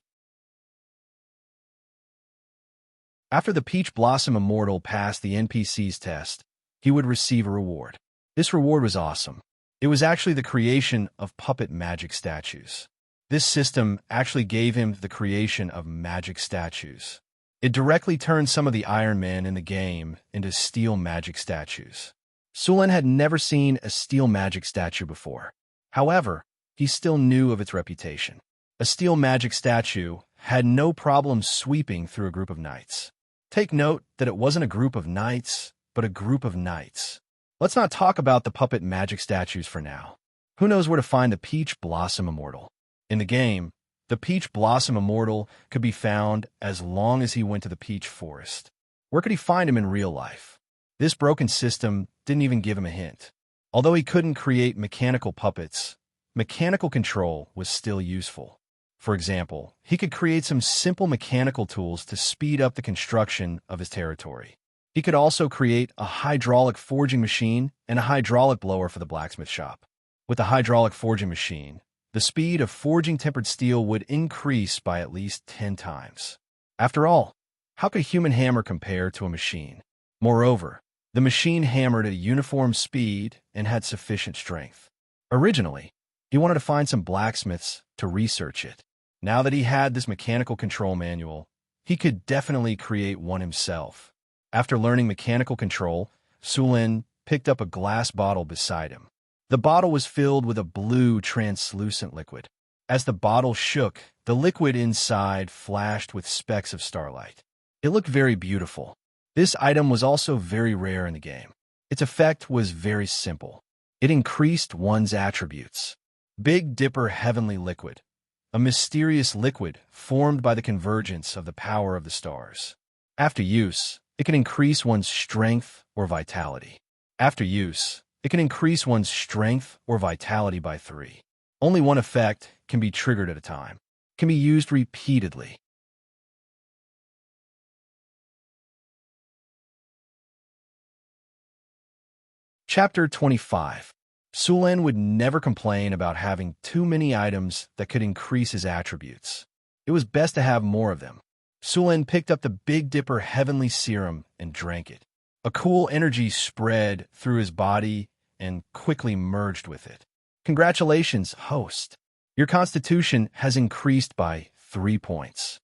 After the Peach Blossom Immortal passed the NPC's test, he would receive a reward. This reward was awesome. It was actually the creation of puppet magic statues. This system actually gave him the creation of magic statues. It directly turned some of the Iron Men in the game into steel magic statues. Sulan had never seen a steel magic statue before. However, he still knew of its reputation. A steel magic statue had no problem sweeping through a group of knights. Take note that it wasn't a group of knights, but a group of knights. Let's not talk about the puppet magic statues for now. Who knows where to find the Peach Blossom Immortal? In the game, the Peach Blossom Immortal could be found as long as he went to the Peach Forest. Where could he find him in real life? This broken system didn't even give him a hint. Although he couldn't create mechanical puppets, mechanical control was still useful. For example, he could create some simple mechanical tools to speed up the construction of his territory. He could also create a hydraulic forging machine and a hydraulic blower for the blacksmith shop. With the hydraulic forging machine, the speed of forging tempered steel would increase by at least 10 times. After all, how could a human hammer compare to a machine? Moreover, the machine hammered at a uniform speed and had sufficient strength. Originally, he wanted to find some blacksmiths to research it. Now that he had this mechanical control manual, he could definitely create one himself. After learning mechanical control, Sulan picked up a glass bottle beside him. The bottle was filled with a blue, translucent liquid. As the bottle shook, the liquid inside flashed with specks of starlight. It looked very beautiful. This item was also very rare in the game. Its effect was very simple. It increased one's attributes. Big Dipper Heavenly Liquid, a mysterious liquid formed by the convergence of the power of the stars. After use, it can increase one's strength or vitality. After use, it can increase one's strength or vitality by 3. Only one effect can be triggered at a time. It can be used repeatedly. Chapter 25. Sulan would never complain about having too many items that could increase his attributes. It was best to have more of them. Sulan picked up the Big Dipper Heavenly Serum and drank it. A cool energy spread through his body and quickly merged with it. Congratulations, host. Your constitution has increased by 3 points.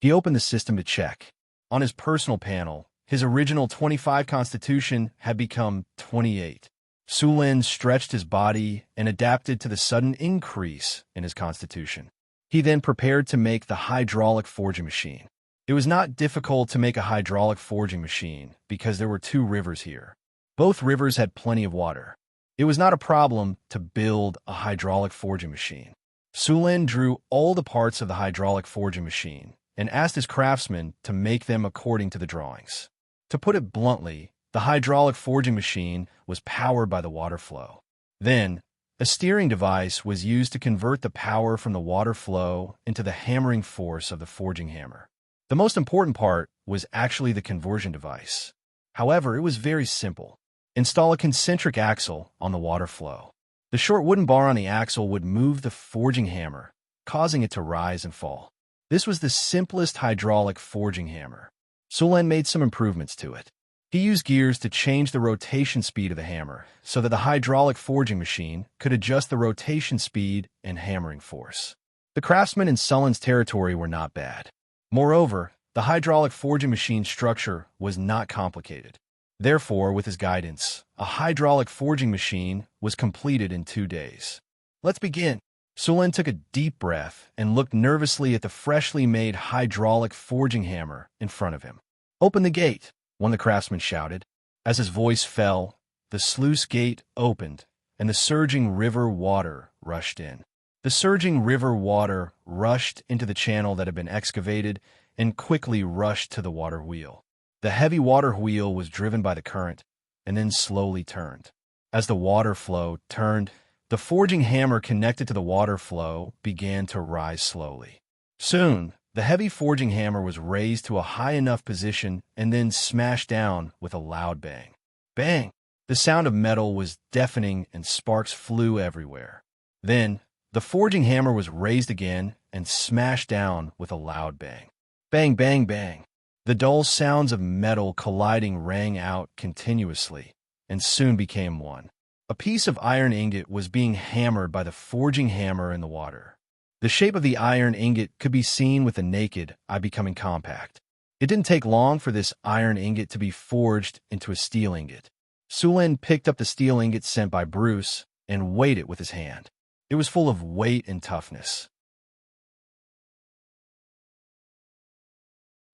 He opened the system to check. On his personal panel, his original 25 constitution had become 28. Sulan stretched his body and adapted to the sudden increase in his constitution. He then prepared to make the hydraulic forging machine. It was not difficult to make a hydraulic forging machine because there were 2 rivers here. Both rivers had plenty of water. It was not a problem to build a hydraulic forging machine. Sulan drew all the parts of the hydraulic forging machine and asked his craftsman to make them according to the drawings. To put it bluntly, the hydraulic forging machine was powered by the water flow. Then, a steering device was used to convert the power from the water flow into the hammering force of the forging hammer. The most important part was actually the conversion device. However, it was very simple. Install a concentric axle on the water flow. The short wooden bar on the axle would move the forging hammer, causing it to rise and fall. This was the simplest hydraulic forging hammer. Sulan made some improvements to it. He used gears to change the rotation speed of the hammer so that the hydraulic forging machine could adjust the rotation speed and hammering force. The craftsmen in Sulan's territory were not bad. Moreover, the hydraulic forging machine structure was not complicated. Therefore, with his guidance, a hydraulic forging machine was completed in 2 days. Let's begin. Sulan took a deep breath and looked nervously at the freshly made hydraulic forging hammer in front of him. Open the gate, one of the craftsmen shouted. As his voice fell, the sluice gate opened, and the surging river water rushed in. The surging river water rushed into the channel that had been excavated and quickly rushed to the water wheel. The heavy water wheel was driven by the current and then slowly turned. As the water flow turned, the forging hammer connected to the water flow began to rise slowly. Soon, the heavy forging hammer was raised to a high enough position and then smashed down with a loud bang. Bang! The sound of metal was deafening and sparks flew everywhere. Then, The forging hammer was raised again and smashed down with a loud bang. Bang, bang, bang. The dull sounds of metal colliding rang out continuously, and soon became one. A piece of iron ingot was being hammered by the forging hammer in the water. The shape of the iron ingot could be seen with the naked eye becoming compact. It didn't take long for this iron ingot to be forged into a steel ingot. Sulin picked up the steel ingot sent by Bruce and weighed it with his hand. It was full of weight and toughness.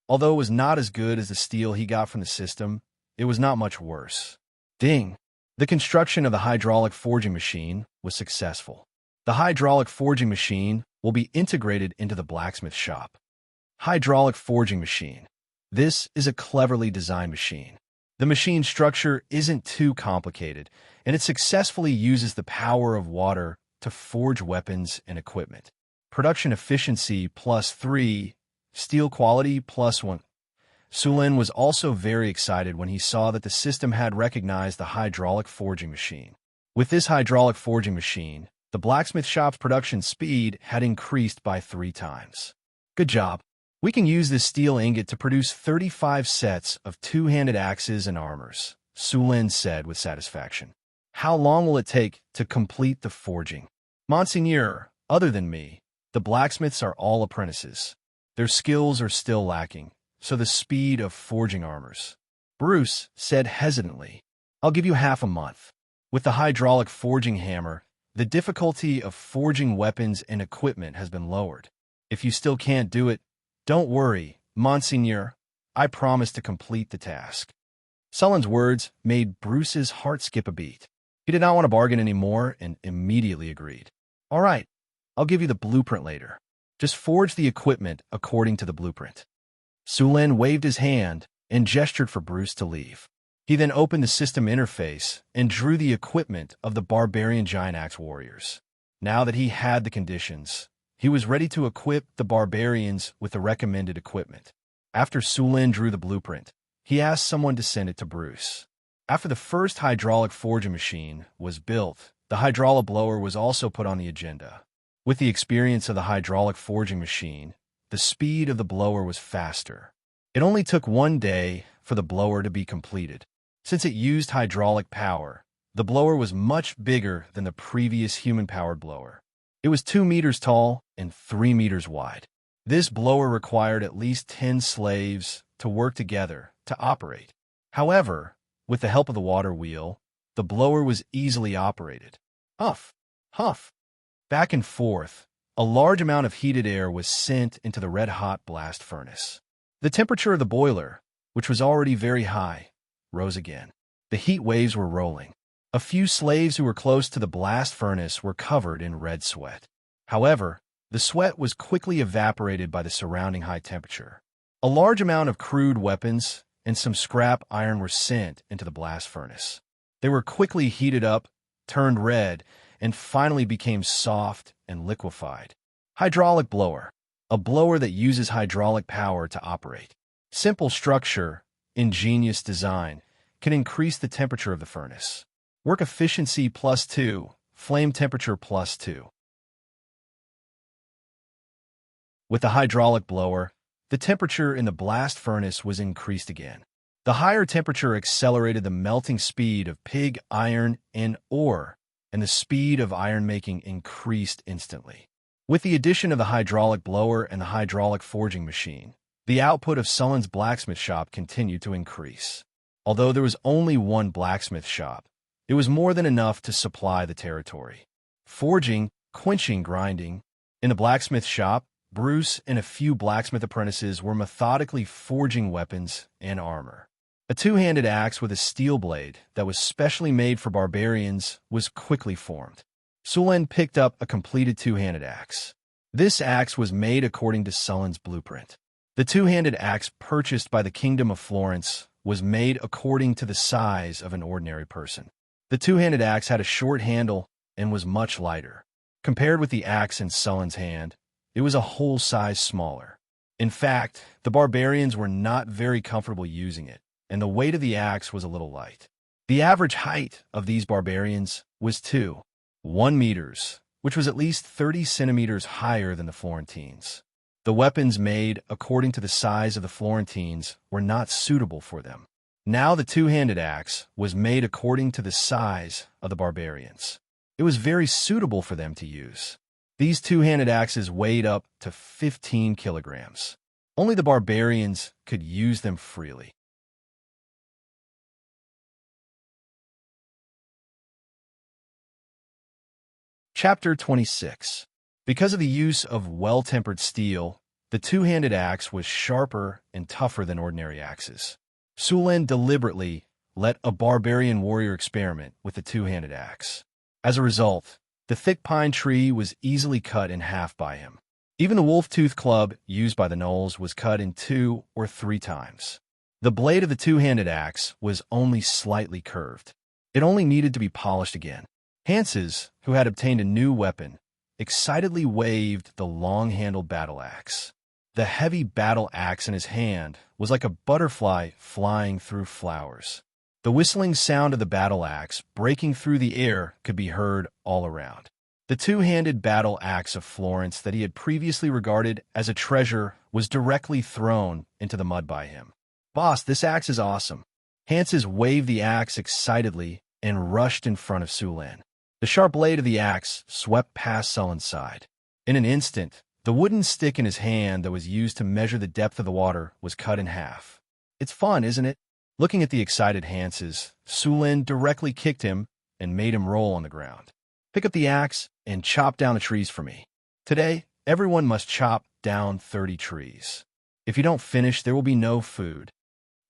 Although it was not as good as the steel he got from the system, it was not much worse. Ding! The construction of the hydraulic forging machine was successful. The hydraulic forging machine will be integrated into the blacksmith shop. Hydraulic forging machine. This is a cleverly designed machine. The machine structure isn't too complicated, and it successfully uses the power of water to forge weapons and equipment. Production efficiency +3, steel quality +1. Sulin was also very excited when he saw that the system had recognized the hydraulic forging machine. With this hydraulic forging machine, the blacksmith shop's production speed had increased by 3 times. Good job. We can use this steel ingot to produce 35 sets of two-handed axes and armors, Sulin said with satisfaction. How long will it take to complete the forging? Monseigneur, other than me, the blacksmiths are all apprentices. Their skills are still lacking, so the speed of forging armors. Bruce said hesitantly, I'll give you half a month. With the hydraulic forging hammer, the difficulty of forging weapons and equipment has been lowered. If you still can't do it, don't worry, Monseigneur. I promise to complete the task. Sullen's words made Bruce's heart skip a beat. He did not want to bargain anymore and immediately agreed. All right, I'll give you the blueprint later. Just forge the equipment according to the blueprint. Sulin waved his hand and gestured for Bruce to leave. He then opened the system interface and drew the equipment of the barbarian giant axe warriors. Now that he had the conditions, he was ready to equip the barbarians with the recommended equipment. After Sulin drew the blueprint, he asked someone to send it to Bruce. After the first hydraulic forging machine was built, the hydraulic blower was also put on the agenda. With the experience of the hydraulic forging machine, the speed of the blower was faster. It only took 1 day for the blower to be completed. Since it used hydraulic power, the blower was much bigger than the previous human-powered blower. It was 2 meters tall and 3 meters wide. This blower required at least 10 slaves to work together to operate. However, with the help of the water wheel, the blower was easily operated. Huff, huff. Back and forth, a large amount of heated air was sent into the red-hot blast furnace. The temperature of the boiler, which was already very high, rose again. The heat waves were rolling. A few slaves who were close to the blast furnace were covered in red sweat. However, the sweat was quickly evaporated by the surrounding high temperature. A large amount of crude weapons and some scrap iron were sent into the blast furnace. They were quickly heated up, turned red, and finally became soft and liquefied. Hydraulic blower, a blower that uses hydraulic power to operate. Simple structure, ingenious design, can increase the temperature of the furnace. Work efficiency +2, flame temperature +2. With the hydraulic blower, the temperature in the blast furnace was increased again. The higher temperature accelerated the melting speed of pig iron and ore, and the speed of iron making increased instantly. With the addition of the hydraulic blower and the hydraulic forging machine, the output of Sullen's blacksmith shop continued to increase. Although there was only one blacksmith shop, it was more than enough to supply the territory. Forging, quenching, grinding. In the blacksmith shop, Bruce and a few blacksmith apprentices were methodically forging weapons and armor. A two-handed axe with a steel blade that was specially made for barbarians was quickly formed. Sulin picked up a completed two-handed axe. This axe was made according to Sullen's blueprint. The two-handed axe purchased by the Kingdom of Florence was made according to the size of an ordinary person. The two-handed axe had a short handle and was much lighter. Compared with the axe in Sullen's hand, it was a whole size smaller. In fact, the barbarians were not very comfortable using it, and the weight of the axe was a little light. The average height of these barbarians was 2.1 meters, which was at least 30 centimeters higher than the Florentines. The weapons made according to the size of the Florentines were not suitable for them. Now the two-handed axe was made according to the size of the barbarians. It was very suitable for them to use. These two-handed axes weighed up to 15 kilograms. Only the barbarians could use them freely. Chapter 26. Because of the use of well-tempered steel, the two-handed axe was sharper and tougher than ordinary axes. Sulan deliberately let a barbarian warrior experiment with the two-handed axe. As a result, the thick pine tree was easily cut in half by him. Even the wolf-tooth club used by the gnolls was cut in 2 or 3 times. The blade of the two-handed axe was only slightly curved. It only needed to be polished again. Xianxia, who had obtained a new weapon, excitedly waved the long-handled battle axe. The heavy battle axe in his hand was like a butterfly flying through flowers. The whistling sound of the battle axe breaking through the air could be heard all around. The two-handed battle axe of Florence that he had previously regarded as a treasure was directly thrown into the mud by him. "Boss, this axe is awesome." Xianxia waved the axe excitedly and rushed in front of Sulan. The sharp blade of the axe swept past Sullen's side. In an instant, the wooden stick in his hand that was used to measure the depth of the water was cut in half. "It's fun, isn't it?" Looking at the excited Xianxia, Sulan directly kicked him and made him roll on the ground. "Pick up the axe and chop down the trees for me. Today, everyone must chop down 30 trees. If you don't finish, there will be no food."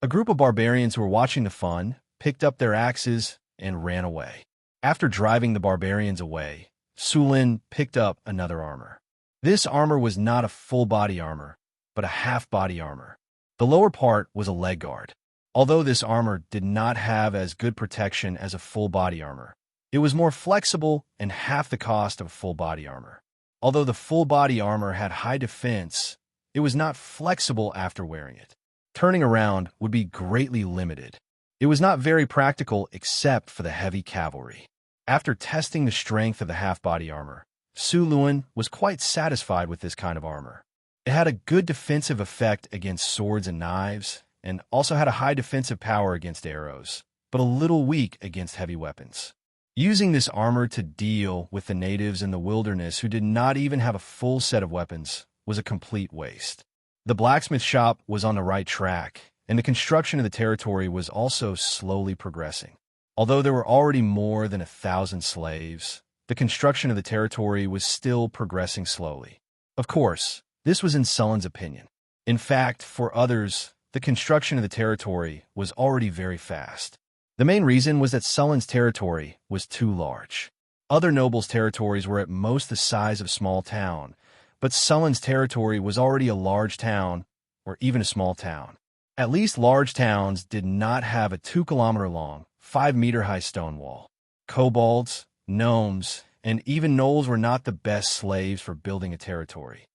A group of barbarians who were watching the fun picked up their axes and ran away. After driving the barbarians away, Sulan picked up another armor. This armor was not a full-body armor, but a half-body armor. The lower part was a leg guard. Although this armor did not have as good protection as a full-body armor, it was more flexible and half the cost of full-body armor. Although the full-body armor had high defense, it was not flexible after wearing it. Turning around would be greatly limited. It was not very practical except for the heavy cavalry. After testing the strength of the half-body armor, Sulan was quite satisfied with this kind of armor. It had a good defensive effect against swords and knives, and also had a high defensive power against arrows, but a little weak against heavy weapons. Using this armor to deal with the natives in the wilderness who did not even have a full set of weapons was a complete waste. The blacksmith shop was on the right track, and the construction of the territory was also slowly progressing. Although there were already more than 1,000 slaves, the construction of the territory was still progressing slowly. Of course, this was in Sullen's opinion. In fact, for others, the construction of the territory was already very fast. The main reason was that Sullen's territory was too large. Other nobles' territories were at most the size of a small town, but Sullen's territory was already a large town, or even a small town. At least large towns did not have a 2-kilometer-long, 5-meter-high stone wall. Kobolds, gnomes, and even gnolls were not the best slaves for building a territory.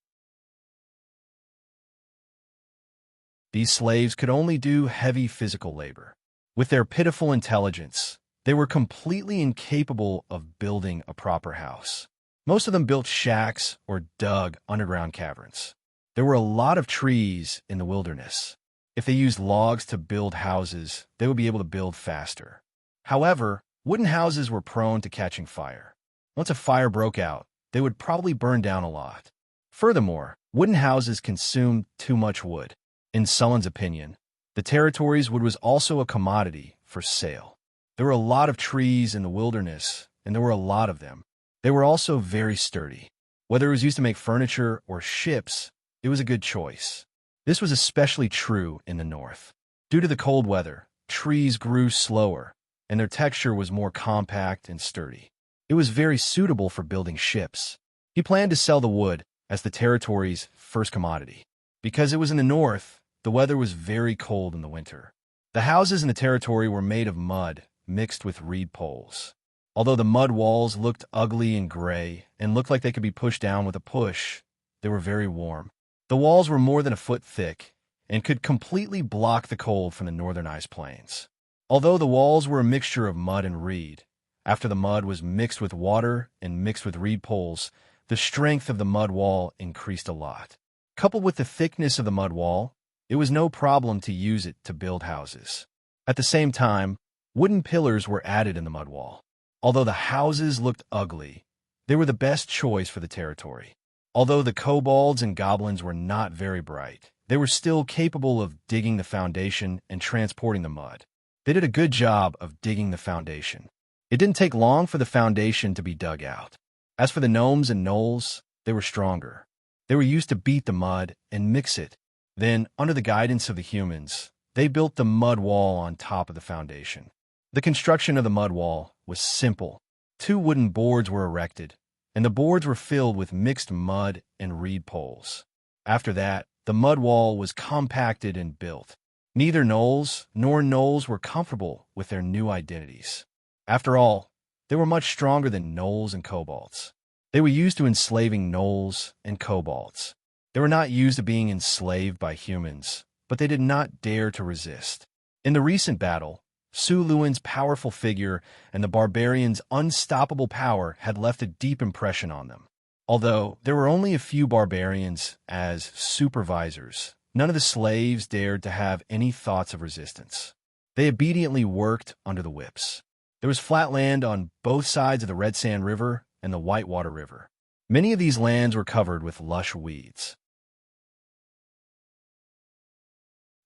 These slaves could only do heavy physical labor. With their pitiful intelligence, they were completely incapable of building a proper house. Most of them built shacks or dug underground caverns. There were a lot of trees in the wilderness. If they used logs to build houses, they would be able to build faster. However, wooden houses were prone to catching fire. Once a fire broke out, they would probably burn down a lot. Furthermore, wooden houses consumed too much wood. In Sullen's opinion, the territory's wood was also a commodity for sale. There were a lot of trees in the wilderness, and there were a lot of them. They were also very sturdy. Whether it was used to make furniture or ships, it was a good choice. This was especially true in the north. Due to the cold weather, trees grew slower, and their texture was more compact and sturdy. It was very suitable for building ships. He planned to sell the wood as the territory's first commodity. Because it was in the north, the weather was very cold in the winter. The houses in the territory were made of mud mixed with reed poles. Although the mud walls looked ugly and gray and looked like they could be pushed down with a push, they were very warm. The walls were more than a foot thick and could completely block the cold from the northern ice plains. Although the walls were a mixture of mud and reed, After the mud was mixed with water and mixed with reed poles, the strength of the mud wall increased a lot. Coupled with the thickness of the mud wall, it was no problem to use it to build houses. At the same time, wooden pillars were added in the mud wall. Although the houses looked ugly, they were the best choice for the territory. Although the kobolds and goblins were not very bright, they were still capable of digging the foundation and transporting the mud. They did a good job of digging the foundation. It didn't take long for the foundation to be dug out. As for the gnomes and gnolls, they were stronger. They were used to beat the mud and mix it. Then, under the guidance of the humans, they built the mud wall on top of the foundation. The construction of the mud wall was simple. 2 wooden boards were erected, and the boards were filled with mixed mud and reed poles. After that, the mud wall was compacted and built. Neither gnolls nor gnolls were comfortable with their new identities. After all, they were much stronger than gnolls and kobolds. They were used to enslaving gnolls and kobolds. They were not used to being enslaved by humans, but they did not dare to resist. In the recent battle, Su Luan's powerful figure and the barbarians' unstoppable power had left a deep impression on them. Although there were only a few barbarians as supervisors, none of the slaves dared to have any thoughts of resistance. They obediently worked under the whips. There was flat land on both sides of the Red Sand River and the Whitewater River. Many of these lands were covered with lush weeds.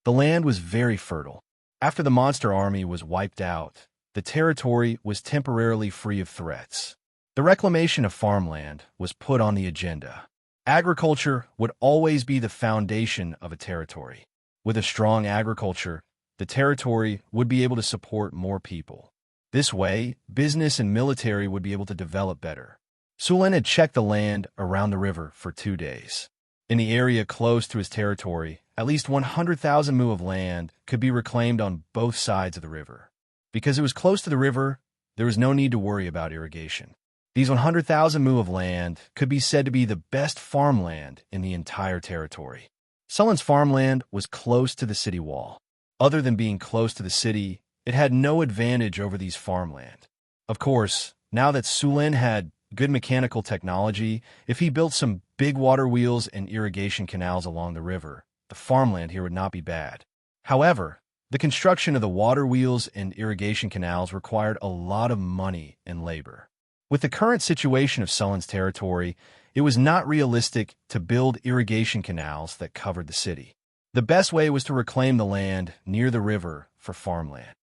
The land was very fertile. After the monster army was wiped out, the territory was temporarily free of threats. The reclamation of farmland was put on the agenda. Agriculture would always be the foundation of a territory. With a strong agriculture, the territory would be able to support more people. This way, business and military would be able to develop better. Sulan had checked the land around the river for 2 days. In the area close to his territory, at least 100,000 mu of land could be reclaimed on both sides of the river. Because it was close to the river, there was no need to worry about irrigation. These 100,000 mu of land could be said to be the best farmland in the entire territory. Sulan's farmland was close to the city wall. Other than being close to the city, it had no advantage over these farmland. Of course, now that Sulan had good mechanical technology, if he built some big water wheels and irrigation canals along the river, the farmland here would not be bad. However, the construction of the water wheels and irrigation canals required a lot of money and labor. With the current situation of Sulan's territory, it was not realistic to build irrigation canals that covered the city. The best way was to reclaim the land near the river for farmland.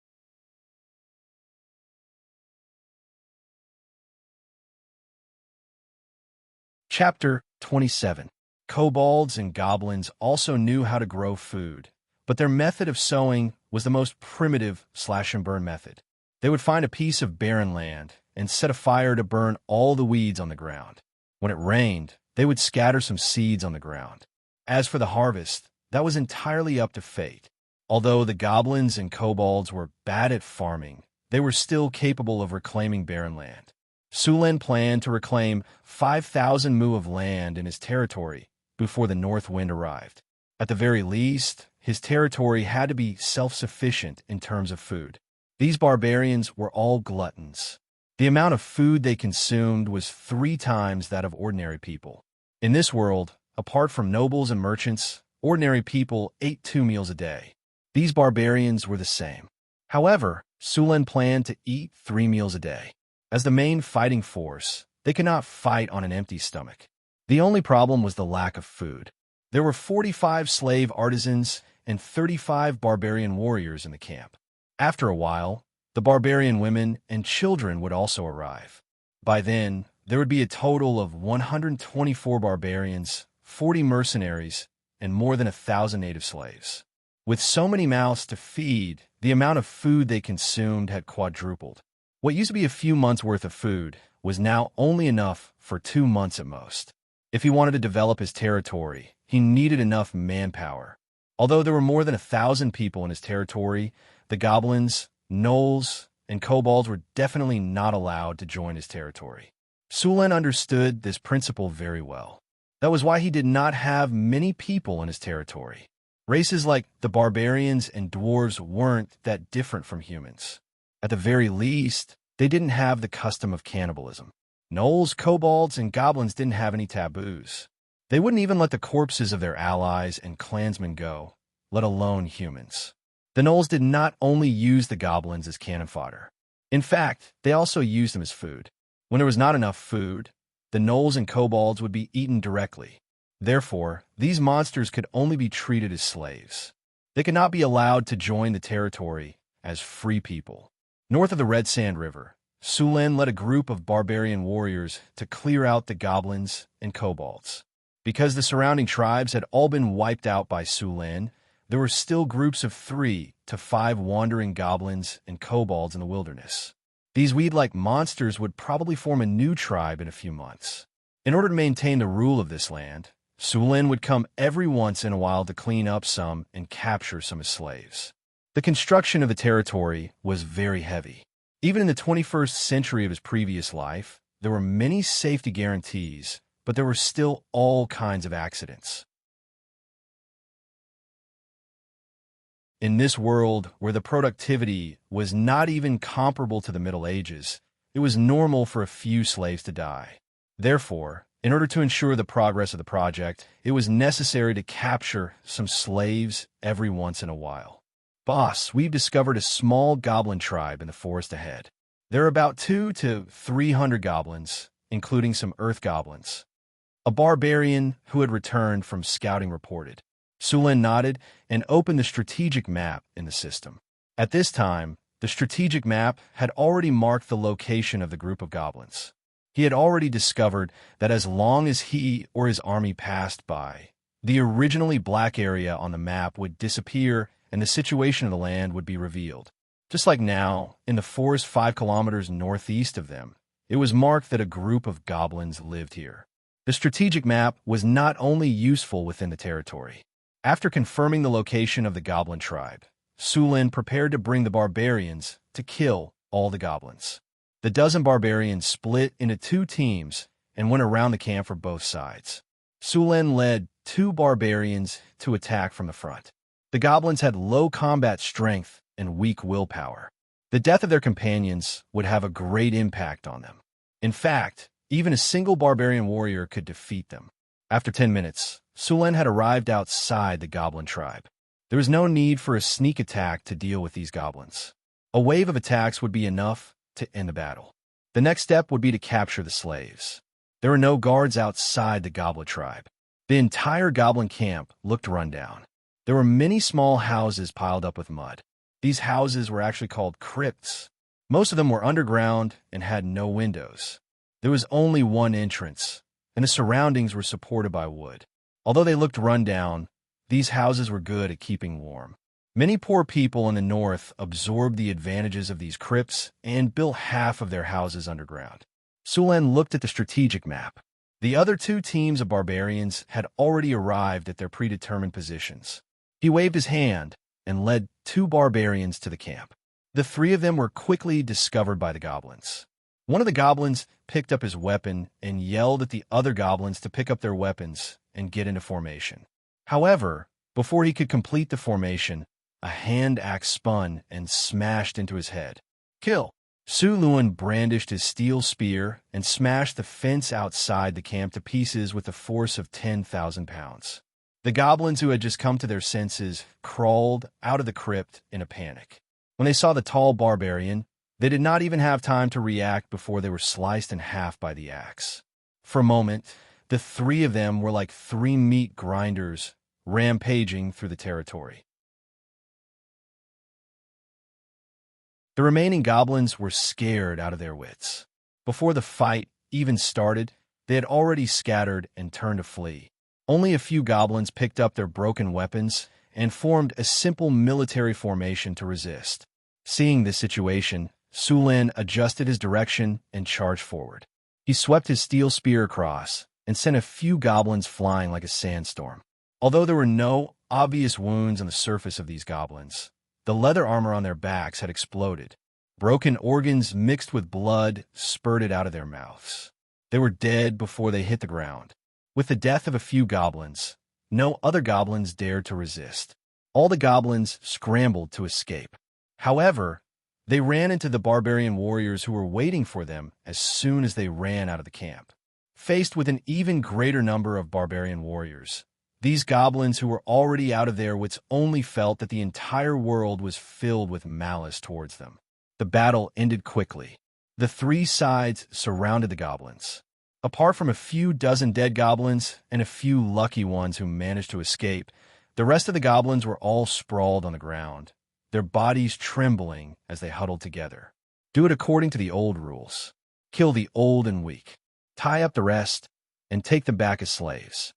Chapter 27. Kobolds and goblins also knew how to grow food, but their method of sowing was the most primitive slash-and-burn method. They would find a piece of barren land and set a fire to burn all the weeds on the ground. When it rained, they would scatter some seeds on the ground. As for the harvest, that was entirely up to fate. Although the goblins and kobolds were bad at farming, they were still capable of reclaiming barren land. Sulan planned to reclaim 5,000 mu of land in his territory before the north wind arrived. At the very least, his territory had to be self-sufficient in terms of food. These barbarians were all gluttons. The amount of food they consumed was 3 times that of ordinary people. In this world, apart from nobles and merchants, ordinary people ate 2 meals a day. These barbarians were the same. However, Sulan planned to eat 3 meals a day. As the main fighting force, they could not fight on an empty stomach. The only problem was the lack of food. There were 45 slave artisans and 35 barbarian warriors in the camp. After a while, the barbarian women and children would also arrive. By then, there would be a total of 124 barbarians, 40 mercenaries, and more than 1,000 native slaves. With so many mouths to feed, the amount of food they consumed had quadrupled. What used to be a few months' worth of food was now only enough for 2 months at most. If he wanted to develop his territory, he needed enough manpower. Although there were more than 1,000 people in his territory, the goblins, gnolls, and kobolds were definitely not allowed to join his territory. Sulan understood this principle very well. That was why he did not have many people in his territory. Races like the barbarians and dwarves weren't that different from humans. At the very least, They didn't have the custom of cannibalism. Gnolls, kobolds, and goblins didn't have any taboos. They wouldn't even let the corpses of their allies and clansmen go, let alone humans. The gnolls did not only use the goblins as cannon fodder. In fact, they also used them as food. When there was not enough food, the gnolls and kobolds would be eaten directly. Therefore, these monsters could only be treated as slaves. They could not be allowed to join the territory as free people. North of the Red Sand River, Sulen led a group of barbarian warriors to clear out the goblins and kobolds. Because the surrounding tribes had all been wiped out by Sulen, there were still groups of 3 to 5 wandering goblins and kobolds in the wilderness. These weed-like monsters would probably form a new tribe in a few months. In order to maintain the rule of this land, Sulen would come every once in a while to clean up some and capture some as slaves. The construction of the territory was very heavy. Even in the 21st century of his previous life, there were many safety guarantees, but there were still all kinds of accidents. In this world where the productivity was not even comparable to the Middle Ages, it was normal for a few slaves to die. Therefore, in order to ensure the progress of the project, it was necessary to capture some slaves every once in a while. Boss, we've discovered a small goblin tribe in the forest ahead. There are about 200 to 300 goblins, including some earth goblins. A barbarian who had returned from scouting reported. Sulen nodded and opened the strategic map in the system. At this time, the strategic map had already marked the location of the group of goblins. He had already discovered that as long as he or his army passed by, the originally black area on the map would disappear and the situation of the land would be revealed. Just like now, in the forest 5 kilometers northeast of them, it was marked that a group of goblins lived here. The strategic map was not only useful within the territory. After confirming the location of the goblin tribe, Sulen prepared to bring the barbarians to kill all the goblins. The dozen barbarians split into 2 teams and went around the camp for both sides. Sulen led 2 barbarians to attack from the front. The goblins had low combat strength and weak willpower. The death of their companions would have a great impact on them. In fact, even a single barbarian warrior could defeat them. After 10 minutes, Sulen had arrived outside the goblin tribe. There was no need for a sneak attack to deal with these goblins. A wave of attacks would be enough to end the battle. The next step would be to capture the slaves. There were no guards outside the goblin tribe. The entire goblin camp looked run down. There were many small houses piled up with mud. These houses were actually called crypts. Most of them were underground and had no windows. There was only one entrance, and the surroundings were supported by wood. Although they looked run down, these houses were good at keeping warm. Many poor people in the north absorbed the advantages of these crypts and built half of their houses underground. Sulen looked at the strategic map. The other 2 teams of barbarians had already arrived at their predetermined positions. He waved his hand and led 2 barbarians to the camp. The 3 of them were quickly discovered by the goblins. One of the goblins picked up his weapon and yelled at the other goblins to pick up their weapons and get into formation. However, before he could complete the formation, a hand axe spun and smashed into his head. Kill! Sulen brandished his steel spear and smashed the fence outside the camp to pieces with a force of 10,000 pounds. The goblins who had just come to their senses crawled out of the crypt in a panic. When they saw the tall barbarian, they did not even have time to react before they were sliced in half by the axe. For a moment, the 3 of them were like 3 meat grinders rampaging through the territory. The remaining goblins were scared out of their wits. Before the fight even started, they had already scattered and turned to flee. Only a few goblins picked up their broken weapons and formed a simple military formation to resist. Seeing this situation, Sulen adjusted his direction and charged forward. He swept his steel spear across and sent a few goblins flying like a sandstorm. Although there were no obvious wounds on the surface of these goblins, the leather armor on their backs had exploded. Broken organs mixed with blood spurted out of their mouths. They were dead before they hit the ground. With the death of a few goblins, no other goblins dared to resist. All the goblins scrambled to escape. However, They ran into the barbarian warriors who were waiting for them as soon as they ran out of the camp. Faced with an even greater number of barbarian warriors, these goblins who were already out of their wits only felt that the entire world was filled with malice towards them. The battle ended quickly. The three sides surrounded the goblins. Apart from a few dozen dead goblins and a few lucky ones who managed to escape, the rest of the goblins were all sprawled on the ground, their bodies trembling as they huddled together. Do it according to the old rules. Kill the old and weak, tie up the rest, and take them back as slaves.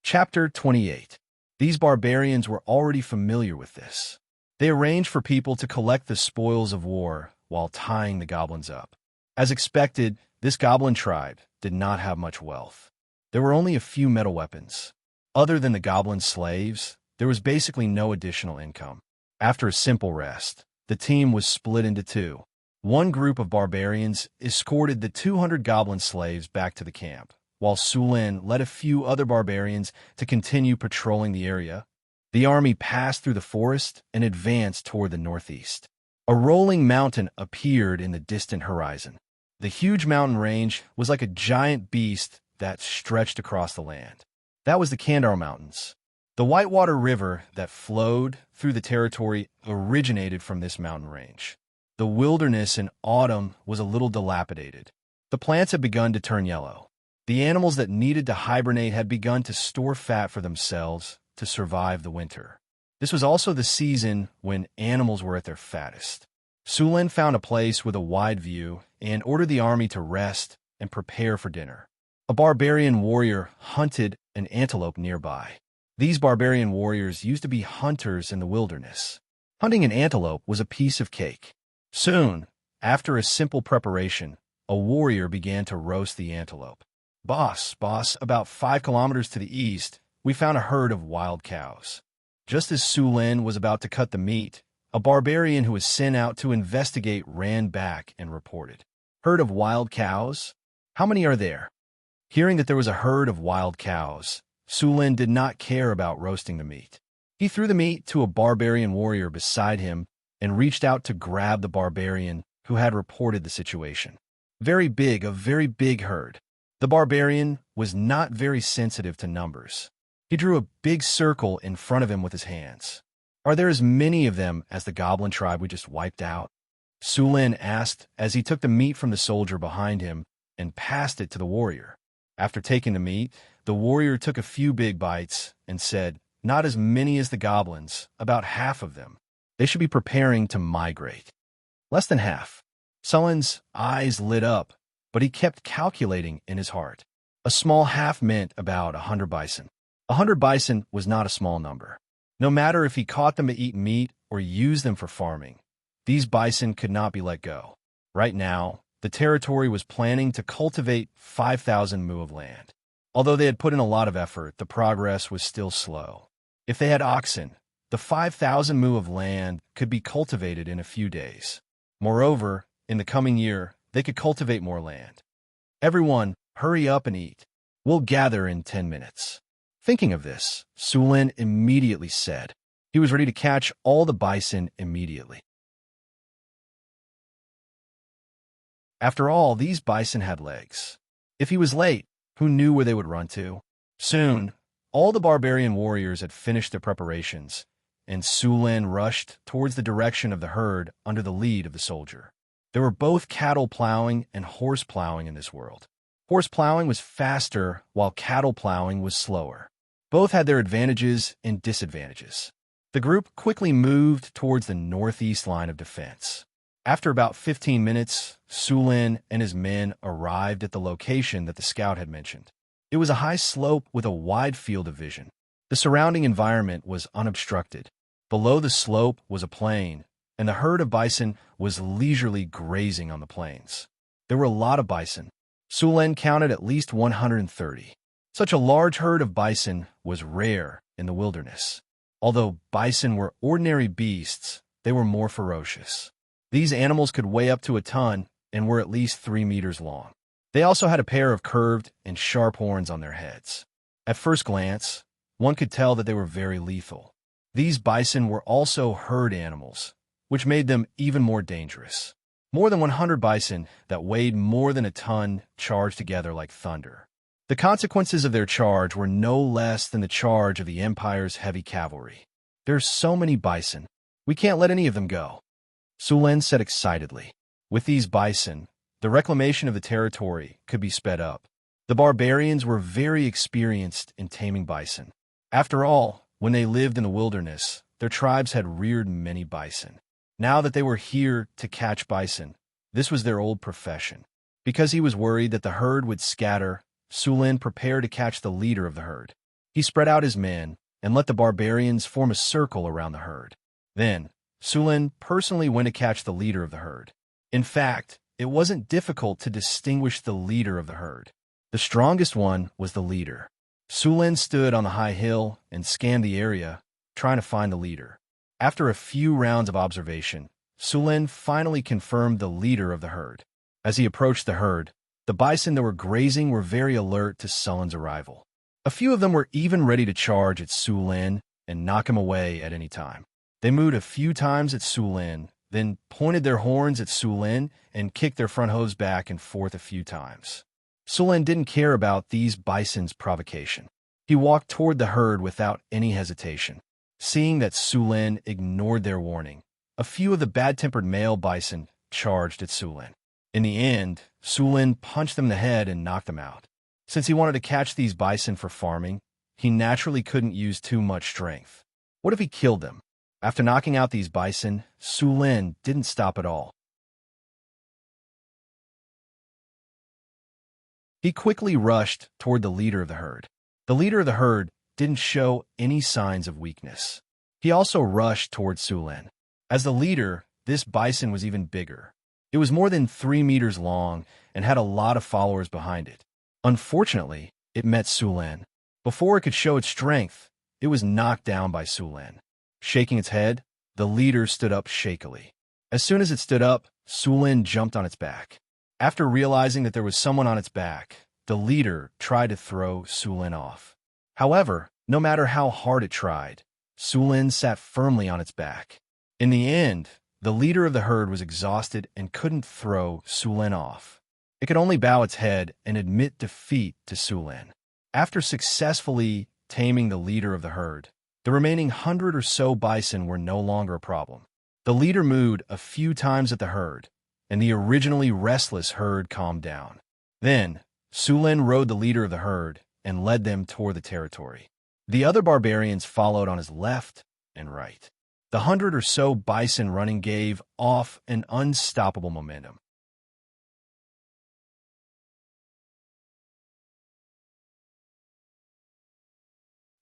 Chapter 28. These barbarians were already familiar with this. They arranged for people to collect the spoils of war while tying the goblins up. As expected, this goblin tribe did not have much wealth. There were only a few metal weapons. Other than the goblin slaves, there was basically no additional income. After a simple rest, the team was split into two. One group of barbarians escorted the 200 goblin slaves back to the camp, while Sulin led a few other barbarians to continue patrolling the area. The army passed through the forest and advanced toward the northeast. A rolling mountain appeared in the distant horizon. The huge mountain range was like a giant beast that stretched across the land. That was the Kandar Mountains. The Whitewater River that flowed through the territory originated from this mountain range. The wilderness in autumn was a little dilapidated. The plants had begun to turn yellow. The animals that needed to hibernate had begun to store fat for themselves to survive the winter. This was also the season when animals were at their fattest. Sulin found a place with a wide view and ordered the army to rest and prepare for dinner. A barbarian warrior hunted an antelope nearby. These barbarian warriors used to be hunters in the wilderness. Hunting an antelope was a piece of cake. Soon, after a simple preparation, a warrior began to roast the antelope. Boss, about 5 kilometers to the east, we found a herd of wild cows. Just as Sulin was about to cut the meat, a barbarian who was sent out to investigate ran back and reported. Herd of wild cows? How many are there? Hearing that there was a herd of wild cows, Sulin did not care about roasting the meat. He threw the meat to a barbarian warrior beside him and reached out to grab the barbarian who had reported the situation. A very big herd. The barbarian was not very sensitive to numbers. He drew a big circle in front of him with his hands. Are there as many of them as the goblin tribe we just wiped out? Sulin asked as he took the meat from the soldier behind him and passed it to the warrior. After taking the meat, the warrior took a few big bites and said, not as many as the goblins, about half of them. They should be preparing to migrate. Less than half. Sulin's eyes lit up, but he kept calculating in his heart. A small half meant about 100 bison. 100 bison was not a small number. No matter if he caught them to eat meat or use them for farming, these bison could not be let go. Right now, the territory was planning to cultivate 5,000 mu of land. Although they had put in a lot of effort, the progress was still slow. If they had oxen, the 5,000 mu of land could be cultivated in a few days. Moreover, in the coming year, they could cultivate more land. Everyone, hurry up and eat. We'll gather in 10 minutes. Thinking of this, Sulin immediately said. He was ready to catch all the bison immediately. After all, these bison had legs. If he was late, who knew where they would run to? Soon, all the barbarian warriors had finished their preparations, and Sulin rushed towards the direction of the herd under the lead of the soldier. There were both cattle plowing and horse plowing in this world. Horse plowing was faster, while cattle plowing was slower. Both had their advantages and disadvantages. The group quickly moved towards the northeast line of defense. After about 15 minutes, Sulin and his men arrived at the location that the scout had mentioned. It was a high slope with a wide field of vision. The surrounding environment was unobstructed. Below the slope was a plain, and the herd of bison was leisurely grazing on the plains. There were a lot of bison. Sulin counted at least 130. Such a large herd of bison was rare in the wilderness. Although bison were ordinary beasts, they were more ferocious. These animals could weigh up to a ton and were at least 3 meters long. They also had a pair of curved and sharp horns on their heads. At first glance, one could tell that they were very lethal. These bison were also herd animals, which made them even more dangerous. More than 100 bison that weighed more than a ton charged together like thunder. The consequences of their charge were no less than the charge of the Empire's heavy cavalry. There's so many bison. We can't let any of them go, Sulen said excitedly. With these bison, the reclamation of the territory could be sped up. The barbarians were very experienced in taming bison. After all, when they lived in the wilderness, their tribes had reared many bison. Now that they were here to catch bison, this was their old profession. Because he was worried that the herd would scatter, Sulen prepared to catch the leader of the herd. He spread out his men and let the barbarians form a circle around the herd. Then, Sulen personally went to catch the leader of the herd. In fact, it wasn't difficult to distinguish the leader of the herd. The strongest one was the leader. Sulen stood on the high hill and scanned the area, trying to find the leader. After a few rounds of observation, Sulen finally confirmed the leader of the herd. As he approached the herd, the bison that were grazing were very alert to Sulen's arrival. A few of them were even ready to charge at Sulen and knock him away at any time. They mooed a few times at Sulen, then pointed their horns at Sulen and kicked their front hooves back and forth a few times. Sulen didn't care about these bison's provocation. He walked toward the herd without any hesitation. Seeing that Sulen ignored their warning, a few of the bad-tempered male bison charged at Sulen. In the end, Sulen punched them in the head and knocked them out. Since he wanted to catch these bison for farming, he naturally couldn't use too much strength. What if he killed them? After knocking out these bison, Sulen didn't stop at all. He quickly rushed toward the leader of the herd. The leader of the herd didn't show any signs of weakness. He also rushed toward Sulen. As the leader, this bison was even bigger. It was more than 3 meters long and had a lot of followers behind it. Unfortunately, it met Sulen. Before it could show its strength, it was knocked down by Sulen. Shaking its head, the leader stood up shakily. As soon as it stood up, Sulen jumped on its back. After realizing that there was someone on its back, the leader tried to throw Sulen off. However, no matter how hard it tried, Sulen sat firmly on its back. In the end, the leader of the herd was exhausted and couldn't throw Sulen off. It could only bow its head and admit defeat to Sulen. After successfully taming the leader of the herd, the remaining 100 or so bison were no longer a problem. The leader mooed a few times at the herd, and the originally restless herd calmed down. Then, Sulen rode the leader of the herd and led them toward the territory. The other barbarians followed on his left and right. The 100 or so bison running gave off an unstoppable momentum.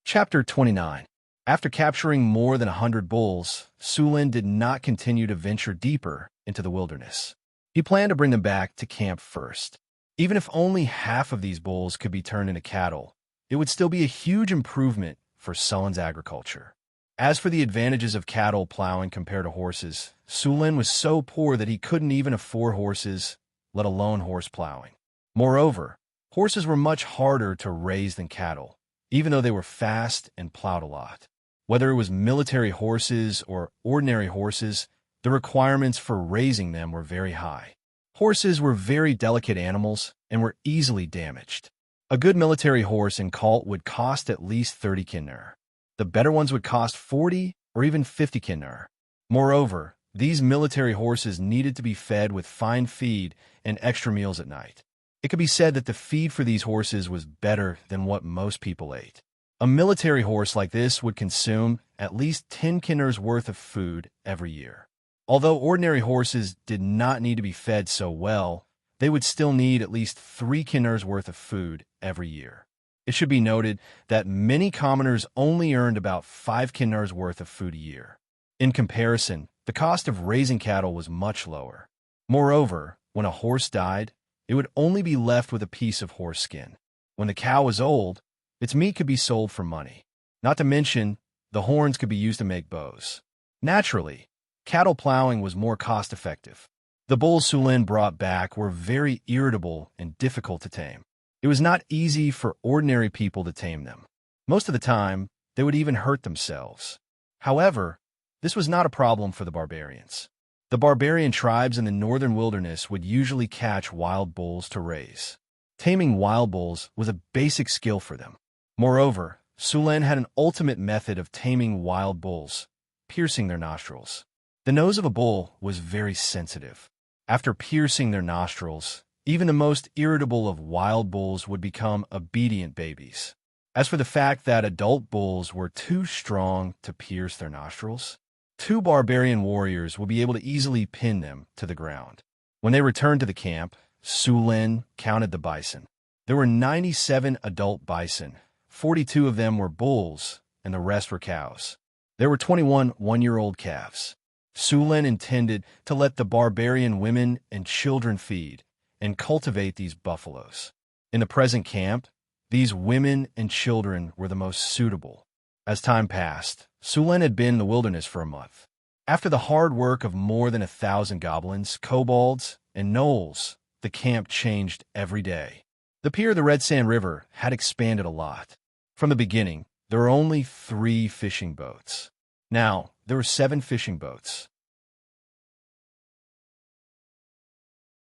Chapter 29. After capturing more than 100 bulls, Sulen did not continue to venture deeper into the wilderness. He planned to bring them back to camp first. Even if only half of these bulls could be turned into cattle, it would still be a huge improvement for Sulen's agriculture. As for the advantages of cattle plowing compared to horses, Sulen was so poor that he couldn't even afford horses, let alone horse plowing. Moreover, horses were much harder to raise than cattle, even though they were fast and plowed a lot. Whether it was military horses or ordinary horses, the requirements for raising them were very high. Horses were very delicate animals and were easily damaged. A good military horse in Cult would cost at least 30 kinnur. The better ones would cost 40 or even 50 kinnur. Moreover, these military horses needed to be fed with fine feed and extra meals at night. It could be said that the feed for these horses was better than what most people ate. A military horse like this would consume at least 10 kinnur's worth of food every year. Although ordinary horses did not need to be fed so well, they would still need at least 3 kinnur's worth of food every year. It should be noted that many commoners only earned about 5 kinnur's worth of food a year. In comparison, the cost of raising cattle was much lower. Moreover, when a horse died, it would only be left with a piece of horse skin. When the cow was old, its meat could be sold for money. Not to mention, the horns could be used to make bows. Naturally, cattle plowing was more cost-effective. The bulls Sulen brought back were very irritable and difficult to tame. It was not easy for ordinary people to tame them. Most of the time, they would even hurt themselves. However, this was not a problem for the barbarians. The barbarian tribes in the northern wilderness would usually catch wild bulls to raise. Taming wild bulls was a basic skill for them. Moreover, Sulen had an ultimate method of taming wild bulls, piercing their nostrils. The nose of a bull was very sensitive. After piercing their nostrils, even the most irritable of wild bulls would become obedient babies. As for the fact that adult bulls were too strong to pierce their nostrils, two barbarian warriors would be able to easily pin them to the ground. When they returned to the camp, Sulen counted the bison. There were 97 adult bison. 42 of them were bulls, and the rest were cows. There were 21 one-year-old calves. Sulen intended to let the barbarian women and children feed and cultivate these buffaloes. In the present camp, these women and children were the most suitable. As time passed, Sulen had been in the wilderness for a month. After the hard work of more than 1,000 goblins, kobolds, and gnolls, the camp changed every day. The pier of the Red Sand River had expanded a lot. From the beginning, there were only 3 fishing boats. Now, there were 7 fishing boats.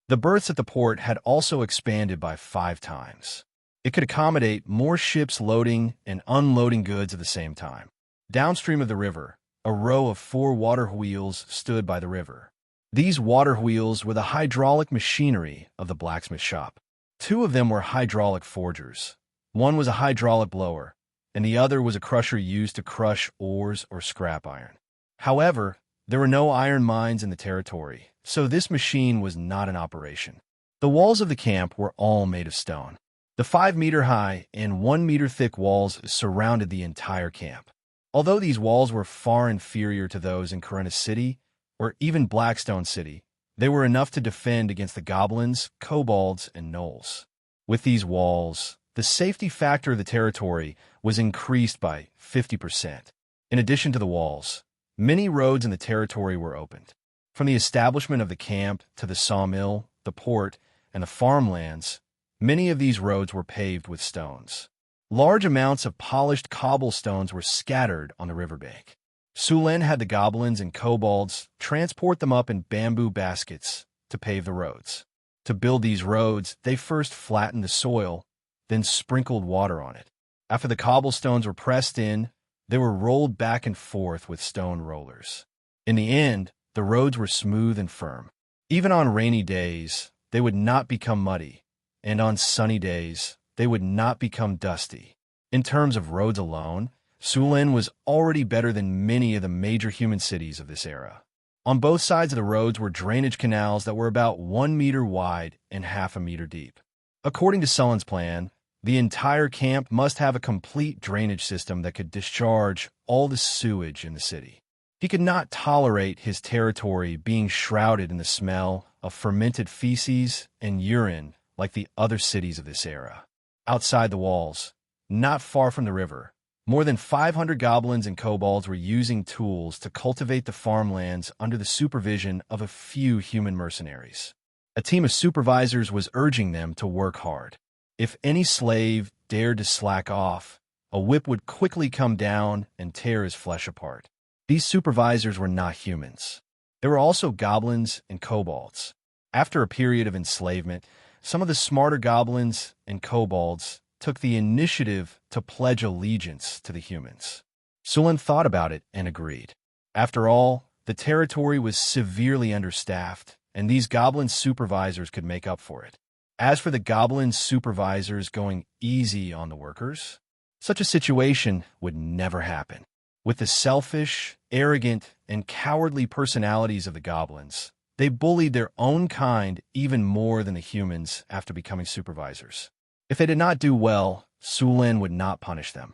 The berths at the port had also expanded by 5 times. It could accommodate more ships loading and unloading goods at the same time. Downstream of the river, a row of 4 water wheels stood by the river. These water wheels were the hydraulic machinery of the blacksmith shop. 2 of them were hydraulic forgers. One was a hydraulic blower, and the other was a crusher used to crush ores or scrap iron. However, there were no iron mines in the territory, so this machine was not in operation. The walls of the camp were all made of stone. The 5-meter-high and 1-meter-thick walls surrounded the entire camp. Although these walls were far inferior to those in Corunna City or even Blackstone City, they were enough to defend against the goblins, kobolds, and gnolls. With these walls, the safety factor of the territory was increased by 50%. In addition to the walls, many roads in the territory were opened. From the establishment of the camp to the sawmill, the port, and the farmlands, many of these roads were paved with stones. Large amounts of polished cobblestones were scattered on the riverbank. Sulen had the goblins and kobolds transport them up in bamboo baskets to pave the roads. To build these roads, they first flattened the soil, then sprinkled water on it. After the cobblestones were pressed in, they were rolled back and forth with stone rollers. In the end, the roads were smooth and firm. Even on rainy days, they would not become muddy, and on sunny days, they would not become dusty. In terms of roads alone, Sulen was already better than many of the major human cities of this era. On both sides of the roads were drainage canals that were about 1 meter wide and half a meter deep. According to Sulen's plan, the entire camp must have a complete drainage system that could discharge all the sewage in the city. He could not tolerate his territory being shrouded in the smell of fermented feces and urine like the other cities of this era. Outside the walls, not far from the river, more than 500 goblins and kobolds were using tools to cultivate the farmlands under the supervision of a few human mercenaries. A team of supervisors was urging them to work hard. If any slave dared to slack off, a whip would quickly come down and tear his flesh apart. These supervisors were not humans. There were also goblins and kobolds. After a period of enslavement, some of the smarter goblins and kobolds took the initiative to pledge allegiance to the humans. Sulen thought about it and agreed. After all, the territory was severely understaffed, and these goblin supervisors could make up for it. As for the goblin supervisors going easy on the workers, such a situation would never happen. With the selfish, arrogant, and cowardly personalities of the goblins, they bullied their own kind even more than the humans after becoming supervisors. If they did not do well, Sulen would not punish them.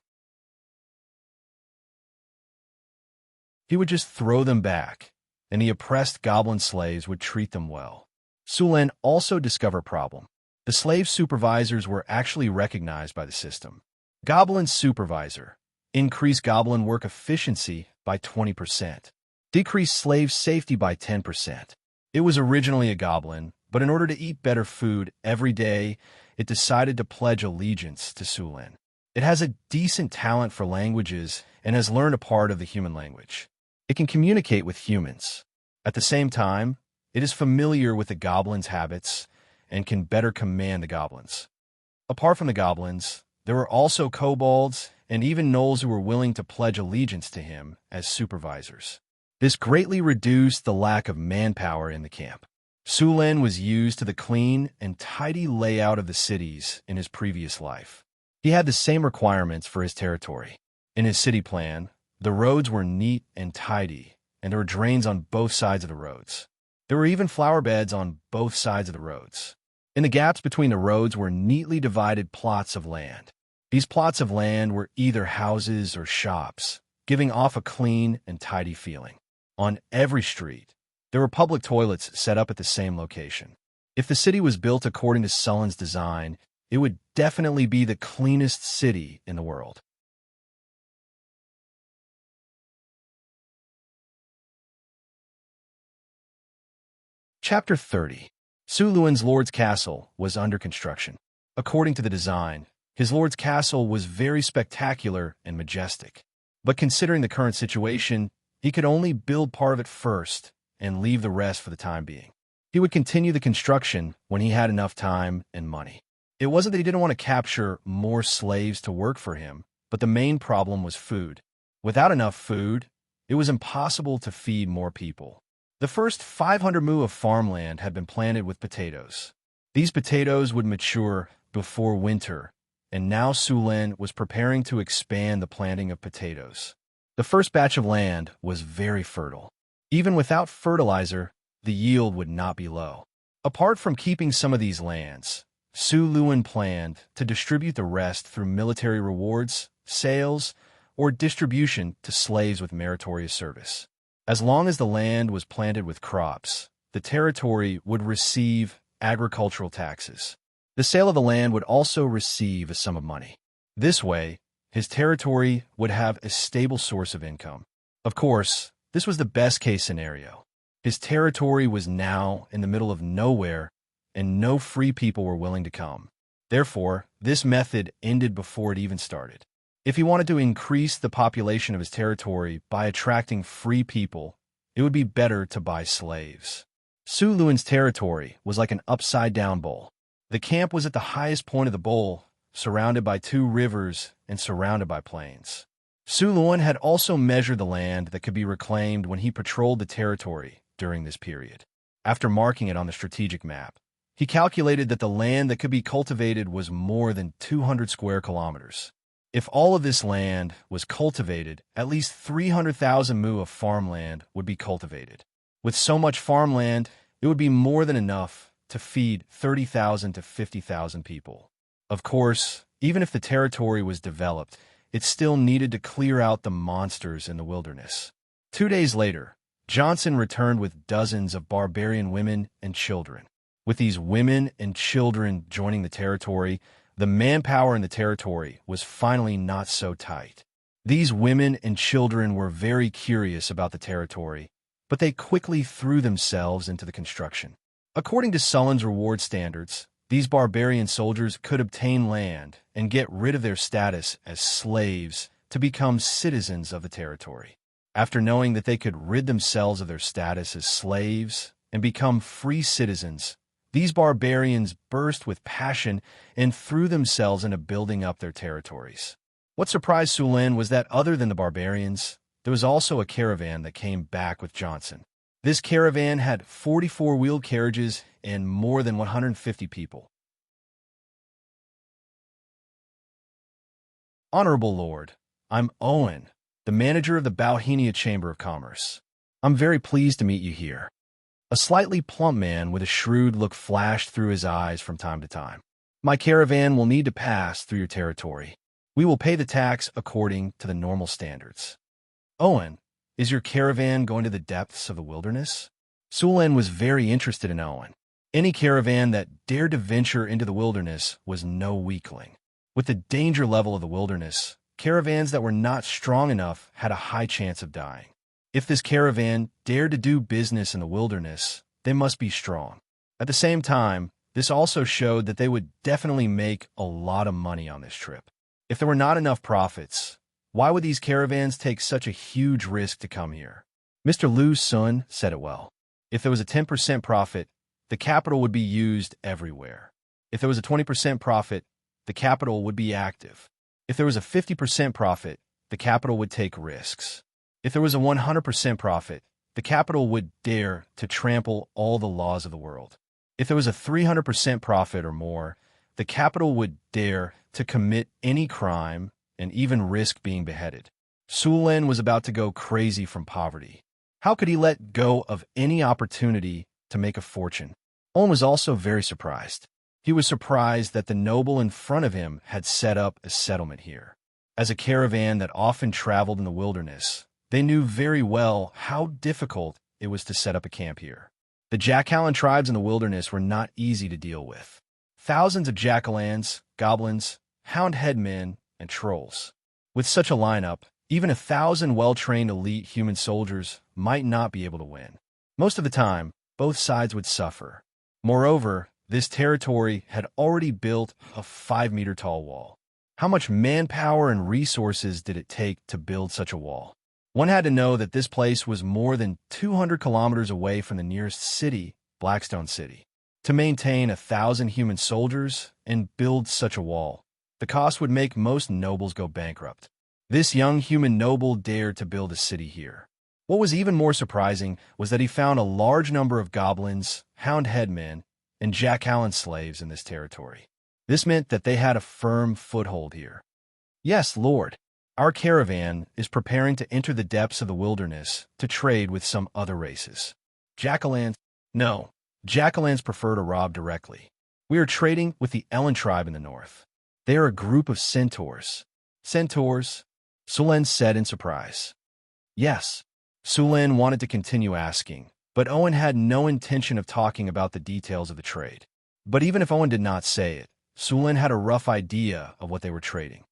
He would just throw them back, and the oppressed goblin slaves would treat them well. Sulen also discovered a problem. The slave supervisors were actually recognized by the system. Goblin supervisor. Increase goblin work efficiency by 20%. Decrease slave safety by 10%. It was originally a goblin, but in order to eat better food every day, it decided to pledge allegiance to Sulin. It has a decent talent for languages and has learned a part of the human language. It can communicate with humans. At the same time, it is familiar with the goblins' habits and can better command the goblins. Apart from the goblins, there were also kobolds and even gnolls who were willing to pledge allegiance to him as supervisors. This greatly reduced the lack of manpower in the camp. Sulin was used to the clean and tidy layout of the cities in his previous life. He had the same requirements for his territory. In his city plan, the roads were neat and tidy, and there were drains on both sides of the roads. There were even flower beds on both sides of the roads. In the gaps between the roads were neatly divided plots of land. These plots of land were either houses or shops, giving off a clean and tidy feeling. On every street, there were public toilets set up at the same location. If the city was built according to Sulin's design, it would definitely be the cleanest city in the world. Chapter 30. Suluin's lord's castle was under construction. According to the design, his lord's castle was very spectacular and majestic. But considering the current situation, he could only build part of it first and leave the rest for the time being. He would continue the construction when he had enough time and money. It wasn't that he didn't want to capture more slaves to work for him, but the main problem was food. Without enough food, it was impossible to feed more people. The first 500 mu of farmland had been planted with potatoes. These potatoes would mature before winter, and now Sulin was preparing to expand the planting of potatoes. The first batch of land was very fertile. Even without fertilizer, the yield would not be low. Apart from keeping some of these lands, Sulin planned to distribute the rest through military rewards, sales, or distribution to slaves with meritorious service. As long as the land was planted with crops, the territory would receive agricultural taxes. The sale of the land would also receive a sum of money. This way, his territory would have a stable source of income. Of course, this was the best-case scenario. His territory was now in the middle of nowhere, and no free people were willing to come. Therefore, this method ended before it even started. If he wanted to increase the population of his territory by attracting free people, it would be better to buy slaves. Suluin's territory was like an upside-down bowl. The camp was at the highest point of the bowl, surrounded by 2 rivers and surrounded by plains. Sulin had also measured the land that could be reclaimed when he patrolled the territory during this period. After marking it on the strategic map, he calculated that the land that could be cultivated was more than 200 square kilometers. If all of this land was cultivated, at least 300,000 mu of farmland would be cultivated. With so much farmland, it would be more than enough to feed 30,000 to 50,000 people. Of course, even if the territory was developed, it still needed to clear out the monsters in the wilderness. 2 days later, Johnson returned with dozens of barbarian women and children. With these women and children joining the territory, the manpower in the territory was finally not so tight. These women and children were very curious about the territory, but they quickly threw themselves into the construction. According to Sulin's reward standards, these barbarian soldiers could obtain land and get rid of their status as slaves to become citizens of the territory. After knowing that they could rid themselves of their status as slaves and become free citizens, these barbarians burst with passion and threw themselves into building up their territories. What surprised Sulin was that other than the barbarians, there was also a caravan that came back with Johnson. This caravan had 44 wheeled carriages and more than 150 people. Honorable Lord, I'm Owen, the manager of the Bauhinia Chamber of Commerce. I'm very pleased to meet you here. A slightly plump man with a shrewd look flashed through his eyes from time to time. My caravan will need to pass through your territory. We will pay the tax according to the normal standards. Owen, is your caravan going to the depths of the wilderness? Sulin was very interested in Owen. Any caravan that dared to venture into the wilderness was no weakling. With the danger level of the wilderness, caravans that were not strong enough had a high chance of dying. If this caravan dared to do business in the wilderness, they must be strong. At the same time, This also showed that they would definitely make a lot of money on this trip. If there were not enough profits, why would these caravans take such a huge risk to come here? Mr. Lu Sun said it well. If there was a 10% profit, the capital would be used everywhere. If there was a 20% profit, the capital would be active. If there was a 50% profit, the capital would take risks. If there was a 100% profit, the capital would dare to trample all the laws of the world. If there was a 300% profit or more, the capital would dare to commit any crime and even risk being beheaded. Sulin was about to go crazy from poverty. How could he let go of any opportunity to make a fortune? Owen was also very surprised. He was surprised that the noble in front of him had set up a settlement here. As a caravan that often traveled in the wilderness, they knew very well how difficult it was to set up a camp here. The Jackalan tribes in the wilderness were not easy to deal with. Thousands of Jackalans, goblins, hound-head men, and trolls. With such a lineup, even 1,000 well-trained elite human soldiers might not be able to win. Most of the time, both sides would suffer. Moreover, this territory had already built a 5-meter-tall wall. How much manpower and resources did it take to build such a wall? One had to know that this place was more than 200 kilometers away from the nearest city, Blackstone City. To maintain 1,000 human soldiers and build such a wall, the cost would make most nobles go bankrupt. This young human noble dared to build a city here. What was even more surprising was that he found a large number of goblins, hound headmen, and Jackallan slaves in this territory. This meant that they had a firm foothold here. Yes, Lord, our caravan is preparing to enter the depths of the wilderness to trade with some other races. Jackalans? No, Jackalans prefer to rob directly. We are trading with the Ellen tribe in the north. They are a group of centaurs. Centaurs? Sulen said in surprise. Yes. Sulen wanted to continue asking, but Owen had no intention of talking about the details of the trade. But even if Owen did not say it, Sulen had a rough idea of what they were trading.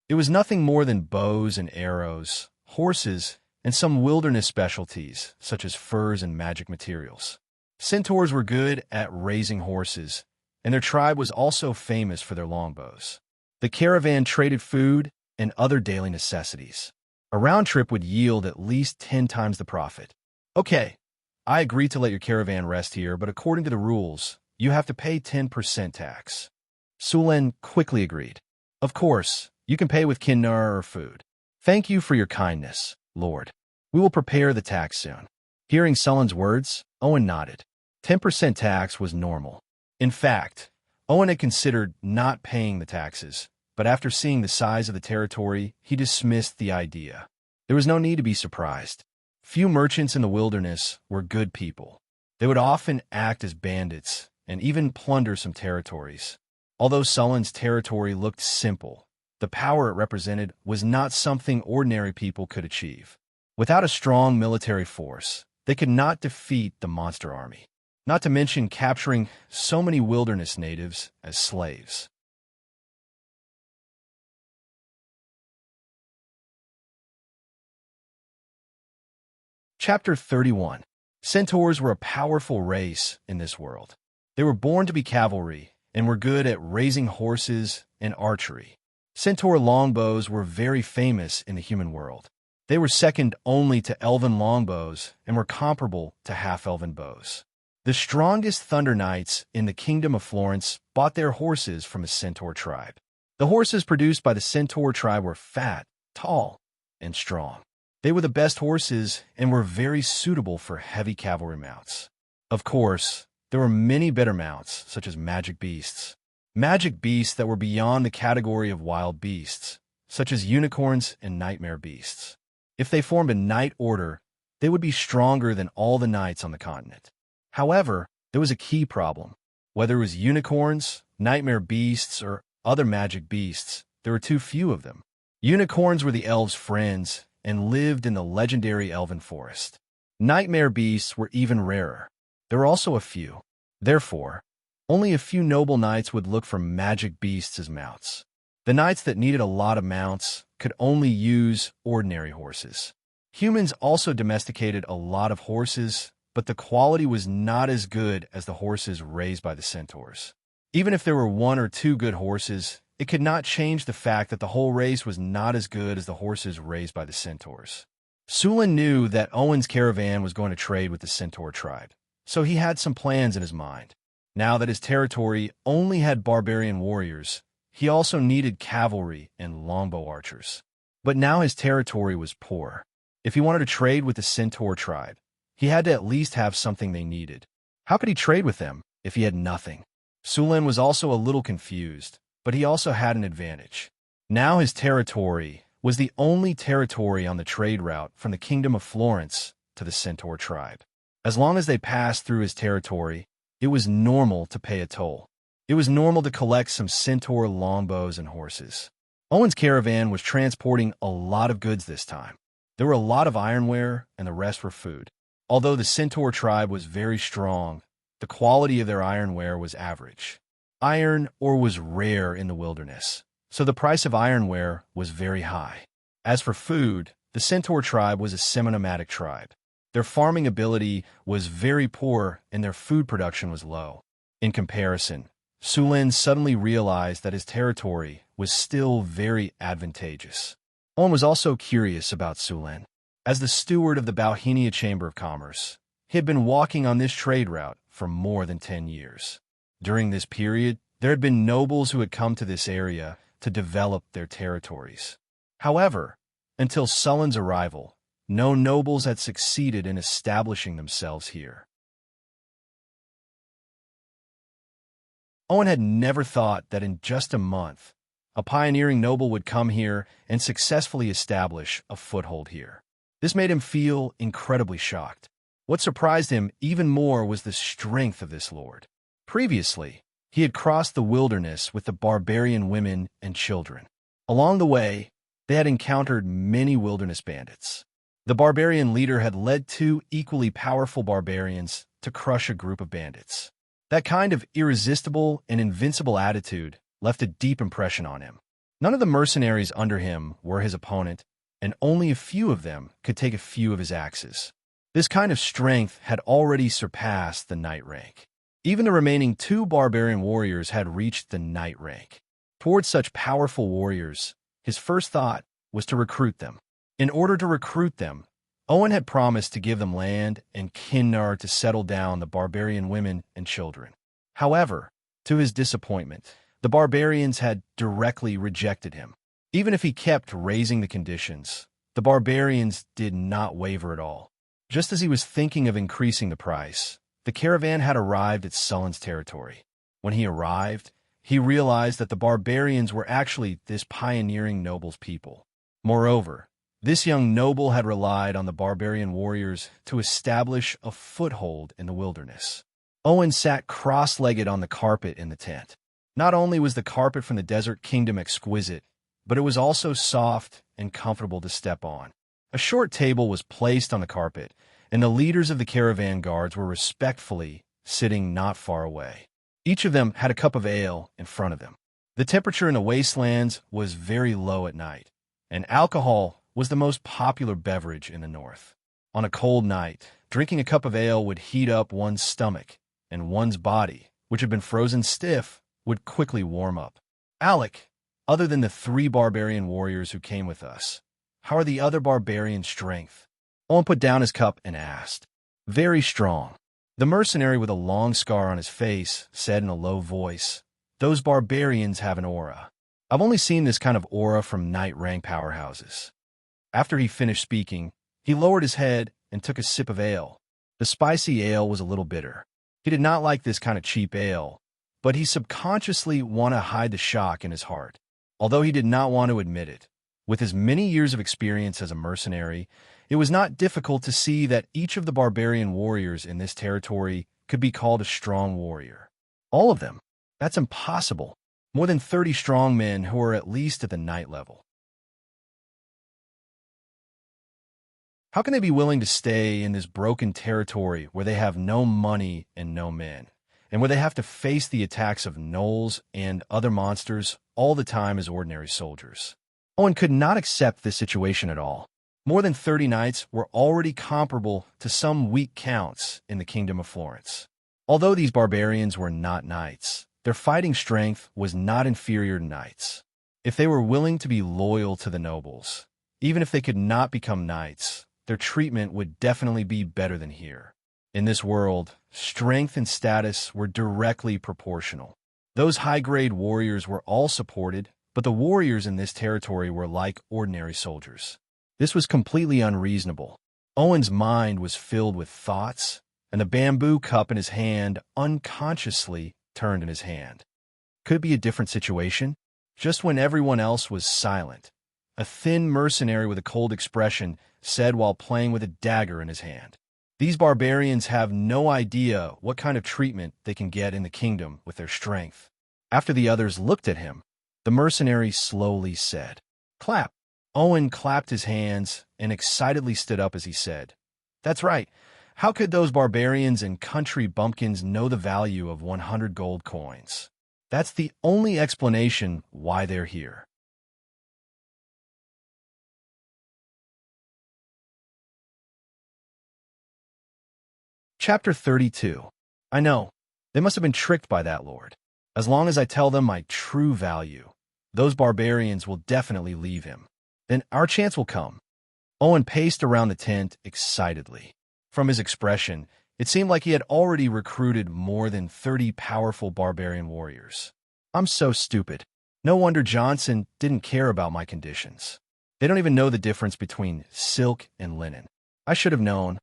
It was nothing more than bows and arrows, horses, and some wilderness specialties, such as furs and magic materials. Centaurs were good at raising horses, and their tribe was also famous for their longbows. The caravan traded food and other daily necessities. A round trip would yield at least 10 times the profit. Okay, I agree to let your caravan rest here, but according to the rules, you have to pay 10% tax. Sulen quickly agreed. Of course, you can pay with kinnar or food. Thank you for your kindness, Lord. We will prepare the tax soon. Hearing Sulen's words, Owen nodded. 10% tax was normal. In fact, Owen had considered not paying the taxes, but after seeing the size of the territory, he dismissed the idea. There was no need to be surprised. Few merchants in the wilderness were good people. They would often act as bandits and even plunder some territories. Although Sulen's territory looked simple, the power it represented was not something ordinary people could achieve. Without a strong military force, they could not defeat the monster army, not to mention capturing so many wilderness natives as slaves. Chapter 31. Centaurs were a powerful race in this world. They were born to be cavalry and were good at raising horses and archery. Centaur longbows were very famous in the human world. They were second only to elven longbows and were comparable to half-elven bows. The strongest Thunder Knights in the Kingdom of Florence bought their horses from a centaur tribe. The horses produced by the centaur tribe were fat, tall, and strong. They were the best horses and were very suitable for heavy cavalry mounts. Of course, there were many better mounts, such as magic beasts. Magic beasts that were beyond the category of wild beasts, such as unicorns and nightmare beasts. If they formed a knight order, they would be stronger than all the knights on the continent. However, there was a key problem. Whether it was unicorns, nightmare beasts, or other magic beasts, there were too few of them. Unicorns were the elves' friends and lived in the legendary elven forest. Nightmare beasts were even rarer. There were also a few. Therefore, only a few noble knights would look for magic beasts as mounts. The knights that needed a lot of mounts could only use ordinary horses. Humans also domesticated a lot of horses but the quality was not as good as the horses raised by the centaurs. Even if there were one or two good horses, it could not change the fact that the whole race was not as good as the horses raised by the centaurs. Sulin knew that Owen's caravan was going to trade with the centaur tribe, so he had some plans in his mind. Now that his territory only had barbarian warriors, he also needed cavalry and longbow archers. But now his territory was poor. If he wanted to trade with the centaur tribe, he had to at least have something they needed. How could he trade with them if he had nothing? Sulin was also a little confused, but he also had an advantage. Now his territory was the only territory on the trade route from the Kingdom of Florence to the centaur tribe. As long as they passed through his territory, it was normal to pay a toll. It was normal to collect some centaur longbows and horses. Owen's caravan was transporting a lot of goods this time. There were a lot of ironware, and the rest were food. Although the centaur tribe was very strong, the quality of their ironware was average. Iron ore was rare in the wilderness, so the price of ironware was very high. As for food, the centaur tribe was a semi-nomadic tribe. Their farming ability was very poor and their food production was low. In comparison, Sulin suddenly realized that his territory was still very advantageous. Owen was also curious about Sulin. As the steward of the Bauhinia Chamber of Commerce, he had been walking on this trade route for more than 10 years. During this period, there had been nobles who had come to this area to develop their territories. However, until Sulin's arrival, no nobles had succeeded in establishing themselves here. Owen had never thought that in just a month, a pioneering noble would come here and successfully establish a foothold here. This made him feel incredibly shocked. What surprised him even more was the strength of this lord. Previously, he had crossed the wilderness with the barbarian women and children. Along the way, they had encountered many wilderness bandits. The barbarian leader had led two equally powerful barbarians to crush a group of bandits. That kind of irresistible and invincible attitude left a deep impression on him. None of the mercenaries under him were his opponent, and only a few of them could take a few of his axes. This kind of strength had already surpassed the knight rank. Even the remaining two barbarian warriors had reached the knight rank. Towards such powerful warriors, his first thought was to recruit them. In order to recruit them, Owen had promised to give them land and Kinnar to settle down the barbarian women and children. However, to his disappointment, the barbarians had directly rejected him. Even if he kept raising the conditions, the barbarians did not waver at all. Just as he was thinking of increasing the price, the caravan had arrived at Sulin's territory. When he arrived, he realized that the barbarians were actually this pioneering noble's people. Moreover, this young noble had relied on the barbarian warriors to establish a foothold in the wilderness. Owen sat cross-legged on the carpet in the tent. Not only was the carpet from the Desert Kingdom exquisite, but it was also soft and comfortable to step on. A short table was placed on the carpet, and the leaders of the caravan guards were respectfully sitting not far away. Each of them had a cup of ale in front of them. The temperature in the wastelands was very low at night, and alcohol was the most popular beverage in the north. On a cold night, drinking a cup of ale would heat up one's stomach, and one's body, which had been frozen stiff, would quickly warm up. Alec, other than the 3 barbarian warriors who came with us, how are the other barbarians' strength? Owen put down his cup and asked. Very strong. The mercenary with a long scar on his face said in a low voice, Those barbarians have an aura. I've only seen this kind of aura from knight rank powerhouses. After he finished speaking, he lowered his head and took a sip of ale. The spicy ale was a little bitter. He did not like this kind of cheap ale, but he subconsciously wanted to hide the shock in his heart, although he did not want to admit it. With his many years of experience as a mercenary, it was not difficult to see that each of the barbarian warriors in this territory could be called a strong warrior. All of them. That's impossible. More than 30 strong men who are at least at the knight level. How can they be willing to stay in this broken territory where they have no money and no men, and where they have to face the attacks of gnolls and other monsters all the time as ordinary soldiers? Owen could not accept this situation at all. More than 30 knights were already comparable to some weak counts in the Kingdom of Florence. Although these barbarians were not knights, their fighting strength was not inferior to knights. If they were willing to be loyal to the nobles, even if they could not become knights, their treatment would definitely be better than here. In this world, strength and status were directly proportional. Those high-grade warriors were all supported, but the warriors in this territory were like ordinary soldiers. This was completely unreasonable. Owen's mind was filled with thoughts, and the bamboo cup in his hand unconsciously turned in his hand. Could it be a different situation? Just when everyone else was silent, a thin mercenary with a cold expression said while playing with a dagger in his hand, "These barbarians have no idea what kind of treatment they can get in the kingdom with their strength." After the others looked at him, the mercenary slowly said, "Clap." Owen clapped his hands and excitedly stood up as he said, "That's right. How could those barbarians and country bumpkins know the value of 100 gold coins? That's the only explanation why they're here." Chapter 32. I know. They must have been tricked by that lord. As long as I tell them my true value, those barbarians will definitely leave him. Then our chance will come. Owen paced around the tent excitedly. From his expression, it seemed like he had already recruited more than 30 powerful barbarian warriors. I'm so stupid. No wonder Johnson didn't care about my conditions. They don't even know the difference between silk and linen. I should have known.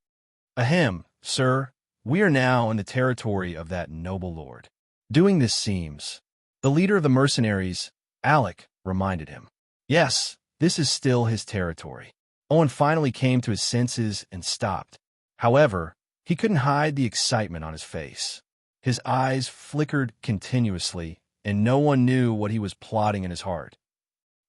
Ahem, sir, we are now in the territory of that noble lord. Doing this seems. The leader of the mercenaries, Alec, reminded him. Yes, this is still his territory. Owen finally came to his senses and stopped. However, he couldn't hide the excitement on his face. His eyes flickered continuously, and no one knew what he was plotting in his heart.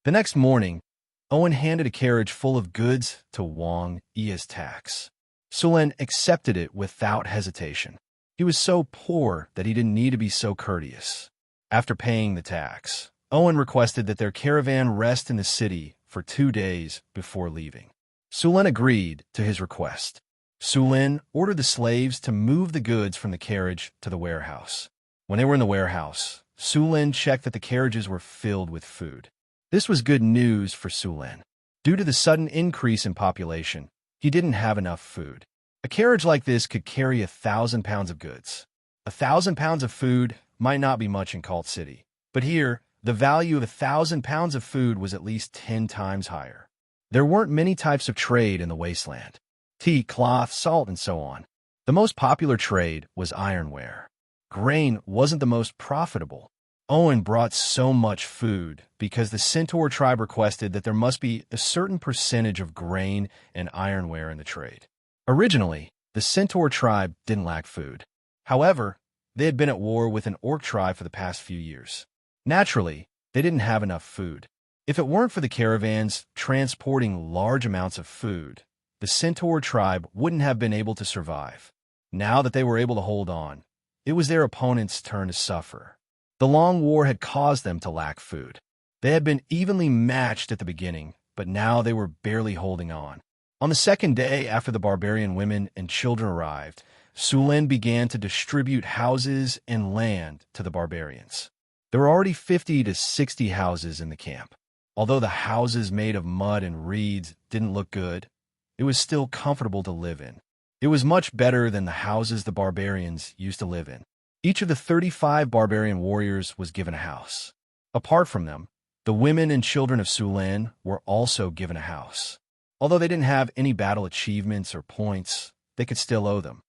The next morning, Owen handed a carriage full of goods to Wang Yi as tax. Sulen accepted it without hesitation. He was so poor that he didn't need to be so courteous. After paying the tax, Owen requested that their caravan rest in the city for 2 days before leaving. Sulen agreed to his request. Sulen ordered the slaves to move the goods from the carriage to the warehouse. When they were in the warehouse, Sulen checked that the carriages were filled with food. This was good news for Sulen. Due to the sudden increase in population, he didn't have enough food. A carriage like this could carry 1,000 pounds of goods. 1,000 pounds of food might not be much in Cult City, but here, the value of 1,000 pounds of food was at least 10 times higher. There weren't many types of trade in the wasteland. Tea, cloth, salt, and so on. The most popular trade was ironware. Grain wasn't the most profitable. Owen brought so much food because the Centaur tribe requested that there must be a certain percentage of grain and ironware in the trade. Originally, the Centaur tribe didn't lack food. However, they had been at war with an orc tribe for the past few years. Naturally, they didn't have enough food. If it weren't for the caravans transporting large amounts of food, the Centaur tribe wouldn't have been able to survive. Now that they were able to hold on, it was their opponents' turn to suffer. The long war had caused them to lack food. They had been evenly matched at the beginning, but now they were barely holding on. On the second day after the barbarian women and children arrived, Sulen began to distribute houses and land to the barbarians. There were already 50 to 60 houses in the camp. Although the houses made of mud and reeds didn't look good, it was still comfortable to live in. It was much better than the houses the barbarians used to live in. Each of the 35 barbarian warriors was given a house. Apart from them, the women and children of Sulen were also given a house. Although they didn't have any battle achievements or points, they could still owe them.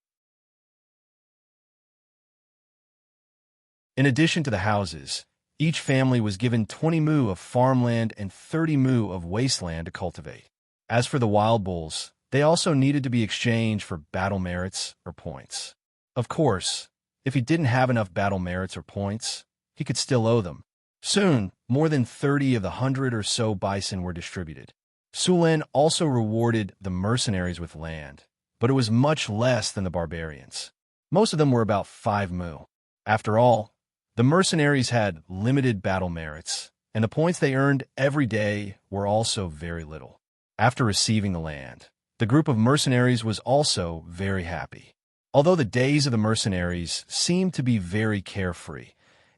In addition to the houses, each family was given 20 mu of farmland and 30 mu of wasteland to cultivate. As for the wild bulls, they also needed to be exchanged for battle merits or points. Of course, if he didn't have enough battle merits or points, he could still owe them. Soon, more than 30 of the 100 or so bison were distributed. Sulen also rewarded the mercenaries with land, but it was much less than the barbarians. Most of them were about 5 mu. After all, the mercenaries had limited battle merits, and the points they earned every day were also very little. After receiving the land, the group of mercenaries was also very happy. Although the days of the mercenaries seemed to be very carefree,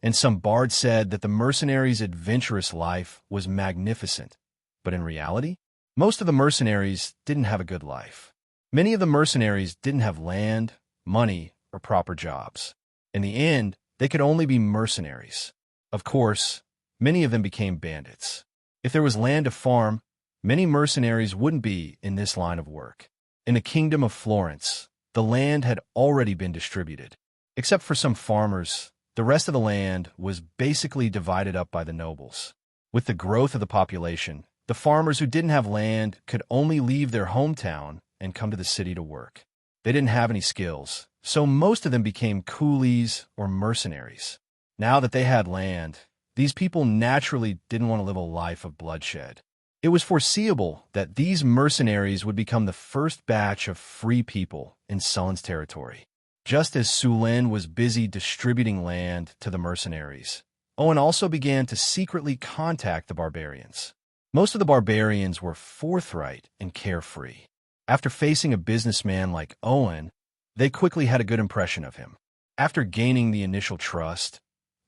and some bards said that the mercenaries' adventurous life was magnificent, but in reality, most of the mercenaries didn't have a good life. Many of the mercenaries didn't have land, money, or proper jobs. In the end, they could only be mercenaries. Of course, many of them became bandits. If there was land to farm, many mercenaries wouldn't be in this line of work. In the Kingdom of Florence, the land had already been distributed. Except for some farmers, the rest of the land was basically divided up by the nobles. With the growth of the population, the farmers who didn't have land could only leave their hometown and come to the city to work. They didn't have any skills, so most of them became coolies or mercenaries. Now that they had land, these people naturally didn't want to live a life of bloodshed. It was foreseeable that these mercenaries would become the first batch of free people in Sullen's territory. Just as Sulin was busy distributing land to the mercenaries, Owen also began to secretly contact the barbarians. Most of the barbarians were forthright and carefree. After facing a businessman like Owen, they quickly had a good impression of him. After gaining the initial trust,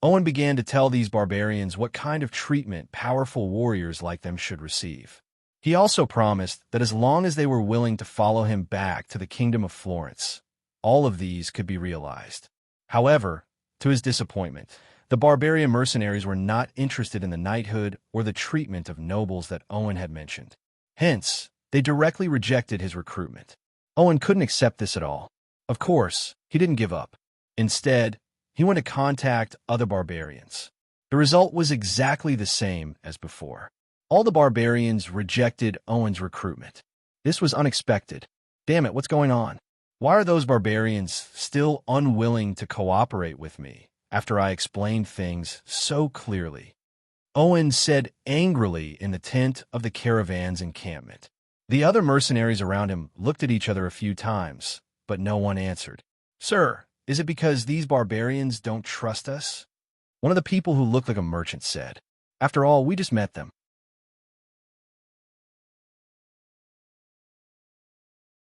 Owen began to tell these barbarians what kind of treatment powerful warriors like them should receive. He also promised that as long as they were willing to follow him back to the Kingdom of Florence, all of these could be realized. However, to his disappointment, the barbarian mercenaries were not interested in the knighthood or the treatment of nobles that Owen had mentioned. Hence, they directly rejected his recruitment. Owen couldn't accept this at all. Of course, he didn't give up. Instead, he went to contact other barbarians. The result was exactly the same as before. All the barbarians rejected Owen's recruitment. This was unexpected. Damn it, what's going on? Why are those barbarians still unwilling to cooperate with me after I explained things so clearly? Owen said angrily in the tent of the caravan's encampment. The other mercenaries around him looked at each other a few times, but no one answered. "Sir, is it because these barbarians don't trust us?" One of the people who looked like a merchant said. "After all, we just met them.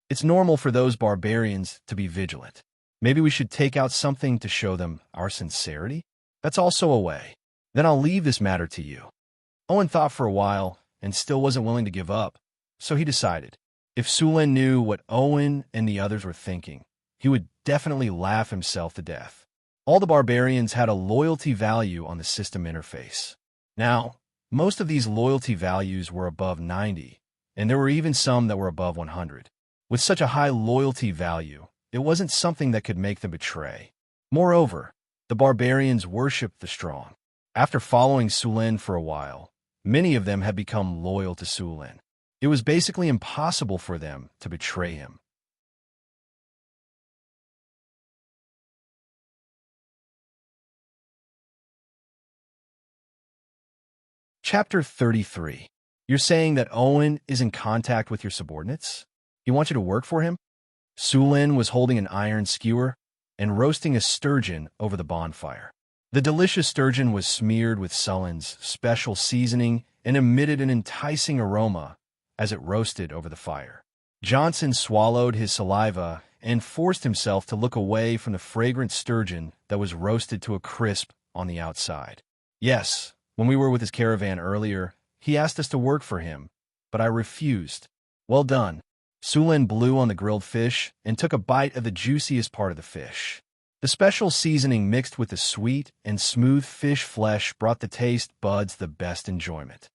It's normal for those barbarians to be vigilant. Maybe we should take out something to show them our sincerity? That's also a way. Then I'll leave this matter to you." Owen thought for a while and still wasn't willing to give up, so he decided. If Sulin knew what Owen and the others were thinking, he would definitely laugh himself to death. All the barbarians had a loyalty value on the system interface. Now, most of these loyalty values were above 90, and there were even some that were above 100. With such a high loyalty value, it wasn't something that could make them betray. Moreover, the barbarians worshipped the strong. After following Sulin for a while, many of them had become loyal to Sulin. It was basically impossible for them to betray him. Chapter 33. You're saying that Owen is in contact with your subordinates? He wants you to work for him? Sulin was holding an iron skewer and roasting a sturgeon over the bonfire. The delicious sturgeon was smeared with Sullen's special seasoning and emitted an enticing aroma as it roasted over the fire. Johnson swallowed his saliva and forced himself to look away from the fragrant sturgeon that was roasted to a crisp on the outside. Yes, when we were with his caravan earlier, he asked us to work for him, but I refused. Well done. Sulin blew on the grilled fish and took a bite of the juiciest part of the fish. The special seasoning mixed with the sweet and smooth fish flesh brought the taste buds the best enjoyment.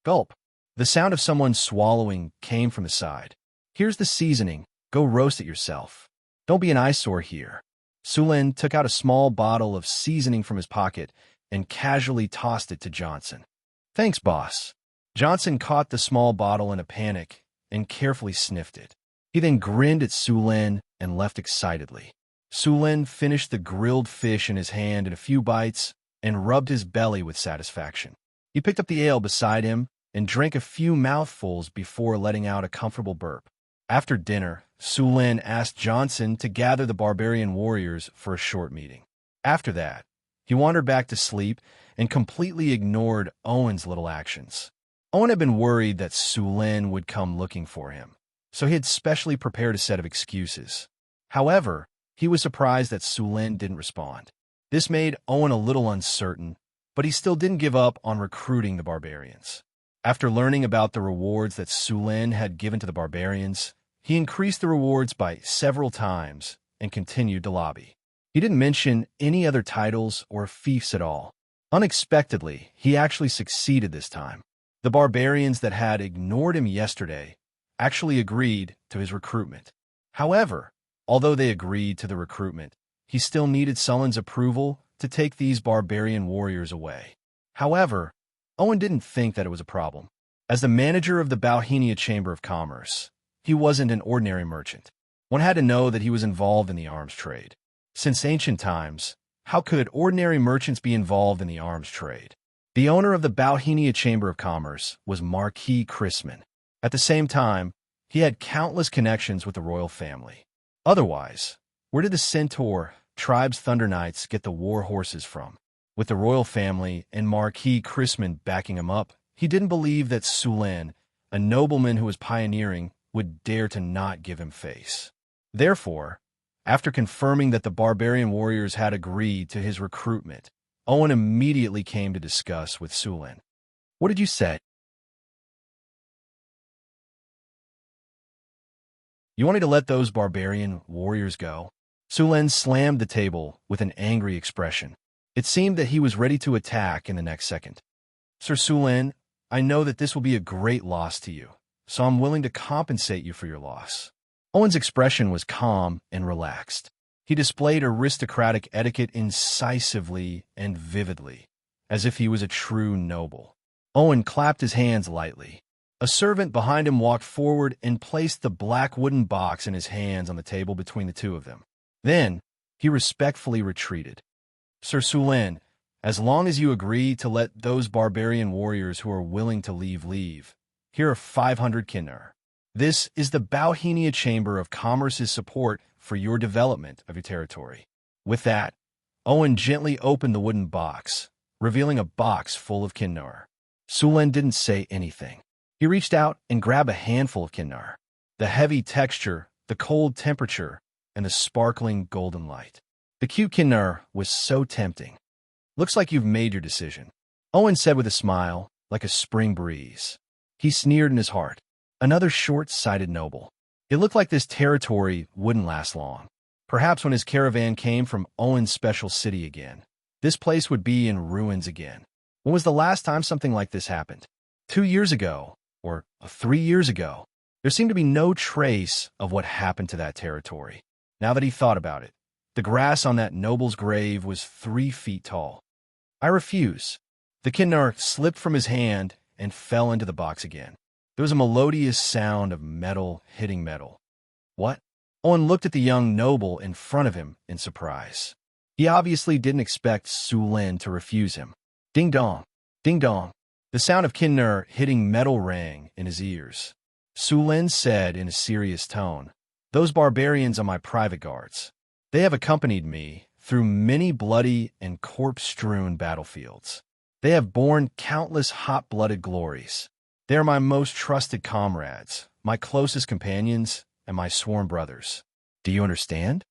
Gulp. The sound of someone swallowing came from the side. Here's the seasoning. Go roast it yourself. Don't be an eyesore here. Sulin took out a small bottle of seasoning from his pocket and casually tossed it to Johnson. Thanks, boss. Johnson caught the small bottle in a panic and carefully sniffed it. He then grinned at Sulin and left excitedly. Sulin finished the grilled fish in his hand in a few bites and rubbed his belly with satisfaction. He picked up the ale beside him and drank a few mouthfuls before letting out a comfortable burp. After dinner, Sulin asked Johnson to gather the barbarian warriors for a short meeting. After that, he wandered back to sleep and completely ignored Owen's little actions. Owen had been worried that Sulin would come looking for him, so he had specially prepared a set of excuses. However, he was surprised that Sulin didn't respond. This made Owen a little uncertain, but he still didn't give up on recruiting the barbarians. After learning about the rewards that Sulin had given to the barbarians, he increased the rewards by several times and continued to lobby. He didn't mention any other titles or fiefs at all. Unexpectedly, he actually succeeded this time. The barbarians that had ignored him yesterday actually agreed to his recruitment. However, although they agreed to the recruitment, he still needed Sulin's approval to take these barbarian warriors away. However, Owen didn't think that it was a problem. As the manager of the Bauhinia Chamber of Commerce, he wasn't an ordinary merchant. One had to know that he was involved in the arms trade. Since ancient times, how could ordinary merchants be involved in the arms trade? The owner of the Bauhinia Chamber of Commerce was Marquis Chrisman. At the same time, he had countless connections with the royal family. Otherwise, where did the Centaur tribe's Thunder Knights get the war horses from? With the royal family and Marquis Chrisman backing him up, he didn't believe that Sulin, a nobleman who was pioneering, would dare to not give him face. Therefore, after confirming that the barbarian warriors had agreed to his recruitment, Owen immediately came to discuss with Sulin. What did you say? You want me to let those barbarian warriors go? Sulin slammed the table with an angry expression. It seemed that he was ready to attack in the next second. Sir Sulin, I know that this will be a great loss to you, so I'm willing to compensate you for your loss. Owen's expression was calm and relaxed. He displayed aristocratic etiquette incisively and vividly, as if he was a true noble. Owen clapped his hands lightly. A servant behind him walked forward and placed the black wooden box in his hands on the table between the two of them. Then, he respectfully retreated. Sir Sulin, as long as you agree to let those barbarian warriors who are willing to leave, here are 500 kinnar. This is the Bauhinia Chamber of Commerce's support for your development of your territory. With that, Owen gently opened the wooden box, revealing a box full of kinnar. Sulin didn't say anything. He reached out and grabbed a handful of kinnar. The heavy texture, the cold temperature, and the sparkling golden light. The cute kinnar was so tempting. Looks like you've made your decision, Owen said with a smile, like a spring breeze. He sneered in his heart. Another short-sighted noble. It looked like this territory wouldn't last long. Perhaps when his caravan came from Owen's special city again, this place would be in ruins again. When was the last time something like this happened? 2 years ago, or 3 years ago. There seemed to be no trace of what happened to that territory. Now that he thought about it, the grass on that noble's grave was 3 feet tall. I refuse. The kinnar slipped from his hand and fell into the box again. There was a melodious sound of metal hitting metal. What? Owen looked at the young noble in front of him in surprise. He obviously didn't expect Sulin to refuse him. Ding dong, ding dong. The sound of kinnar hitting metal rang in his ears. Sulin said in a serious tone, "Those barbarians are my private guards. They have accompanied me through many bloody and corpse-strewn battlefields. They have borne countless hot-blooded glories. They are my most trusted comrades, my closest companions, and my sworn brothers. Do you understand?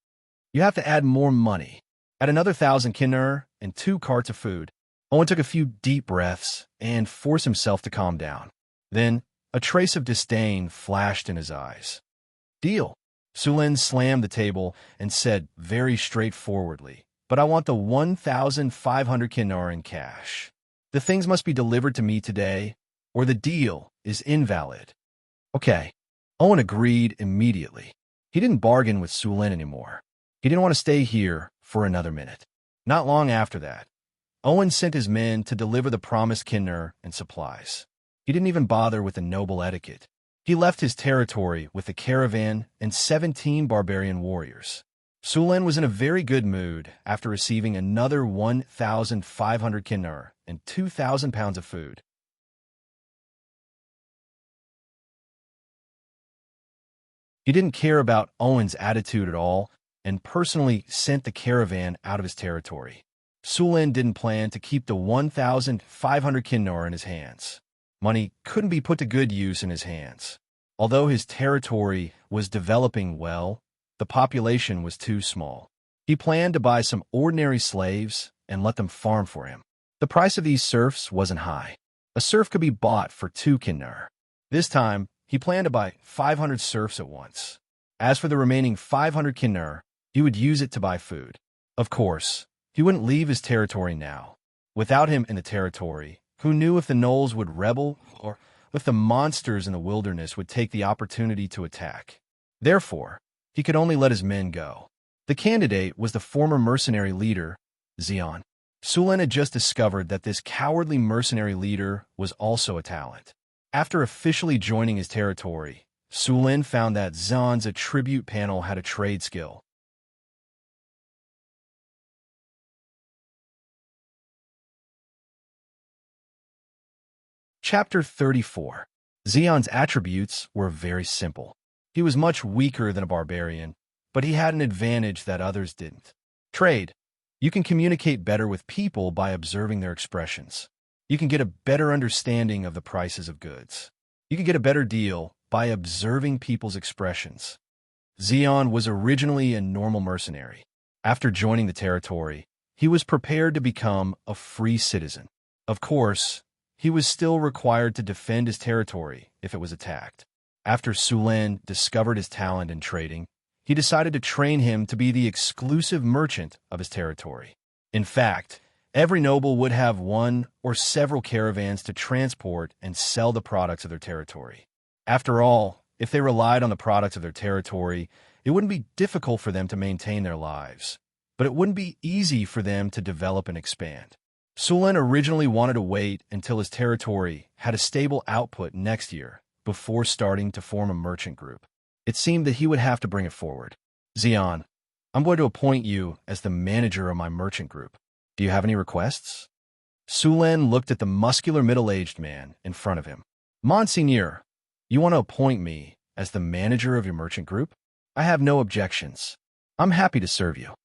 You have to add more money. Add another 1,000 kinnar and 2 carts of food." Owen took a few deep breaths and forced himself to calm down. Then, a trace of disdain flashed in his eyes. Deal. Sulin slammed the table and said very straightforwardly, "But I want the 1,500 kinnar in cash. The things must be delivered to me today, or the deal is invalid." Okay. Owen agreed immediately. He didn't bargain with Sulin anymore. He didn't want to stay here for another minute. Not long after that, Owen sent his men to deliver the promised kinnar and supplies. He didn't even bother with the noble etiquette. He left his territory with the caravan and 17 barbarian warriors. Sulin was in a very good mood after receiving another 1,500 kinnar and 2,000 pounds of food. He didn't care about Owen's attitude at all and personally sent the caravan out of his territory. Sulin didn't plan to keep the 1,500 kinnar in his hands. Money couldn't be put to good use in his hands. Although his territory was developing well, the population was too small. He planned to buy some ordinary slaves and let them farm for him. The price of these serfs wasn't high. A serf could be bought for 2 kinner. This time, he planned to buy 500 serfs at once. As for the remaining 500 kinner, he would use it to buy food. Of course, he wouldn't leave his territory now. Without him in the territory, who knew if the gnolls would rebel or if the monsters in the wilderness would take the opportunity to attack. Therefore, he could only let his men go. The candidate was the former mercenary leader, Xian. Sulen had just discovered that this cowardly mercenary leader was also a talent. After officially joining his territory, Sulen found that Xian's attribute panel had a trade skill. Chapter 34. Xian's attributes were very simple. He was much weaker than a barbarian, but he had an advantage that others didn't. Trade. You can communicate better with people by observing their expressions. You can get a better understanding of the prices of goods. You can get a better deal by observing people's expressions. Xian was originally a normal mercenary. After joining the territory, he was prepared to become a free citizen. Of course, he was still required to defend his territory if it was attacked. After Sulen discovered his talent in trading, he decided to train him to be the exclusive merchant of his territory. In fact, every noble would have one or several caravans to transport and sell the products of their territory. After all, if they relied on the products of their territory, it wouldn't be difficult for them to maintain their lives, but it wouldn't be easy for them to develop and expand. Sulen originally wanted to wait until his territory had a stable output next year before starting to form a merchant group. It seemed that he would have to bring it forward. Xian, I'm going to appoint you as the manager of my merchant group. Do you have any requests? Sulen looked at the muscular middle-aged man in front of him. Monseigneur, you want to appoint me as the manager of your merchant group? I have no objections. I'm happy to serve you.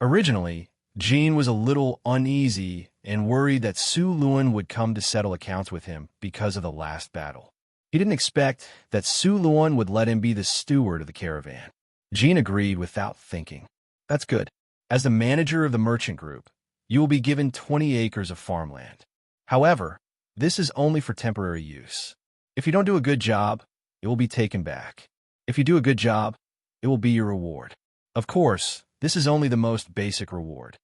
Originally, Jean was a little uneasy and worried that Su Luan would come to settle accounts with him because of the last battle. He didn't expect that Su Luan would let him be the steward of the caravan. Jean agreed without thinking. That's good. As the manager of the merchant group, you will be given 20 acres of farmland. However, this is only for temporary use. If you don't do a good job, it will be taken back. If you do a good job, it will be your reward. Of course, this is only the most basic reward.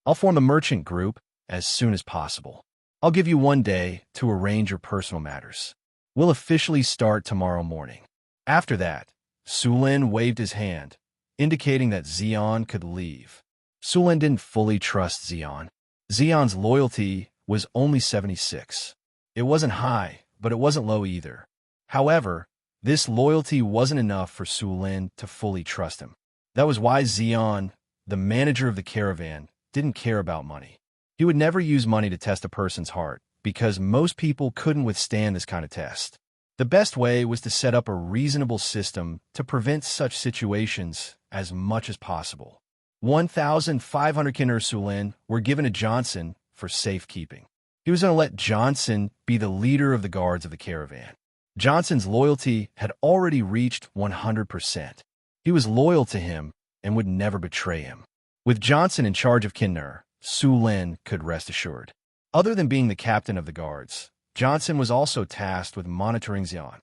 I'll form the merchant group as soon as possible. I'll give you 1 day to arrange your personal matters. We'll officially start tomorrow morning. After that, Sulen waved his hand, indicating that Xian could leave. Sulen didn't fully trust Xian. Xian's loyalty was only 76. It wasn't high, but it wasn't low either. However, this loyalty wasn't enough for Sulen to fully trust him. That was why Xian, the manager of the caravan, didn't care about money. He would never use money to test a person's heart, because most people couldn't withstand this kind of test. The best way was to set up a reasonable system to prevent such situations as much as possible. 1,500 Kinner Sulen were given to Johnson for safekeeping. He was going to let Johnson be the leader of the guards of the caravan. Johnson's loyalty had already reached 100%. He was loyal to him and would never betray him. With Johnson in charge of Kinner, Sulen could rest assured. Other than being the captain of the guards, Johnson was also tasked with monitoring Xian.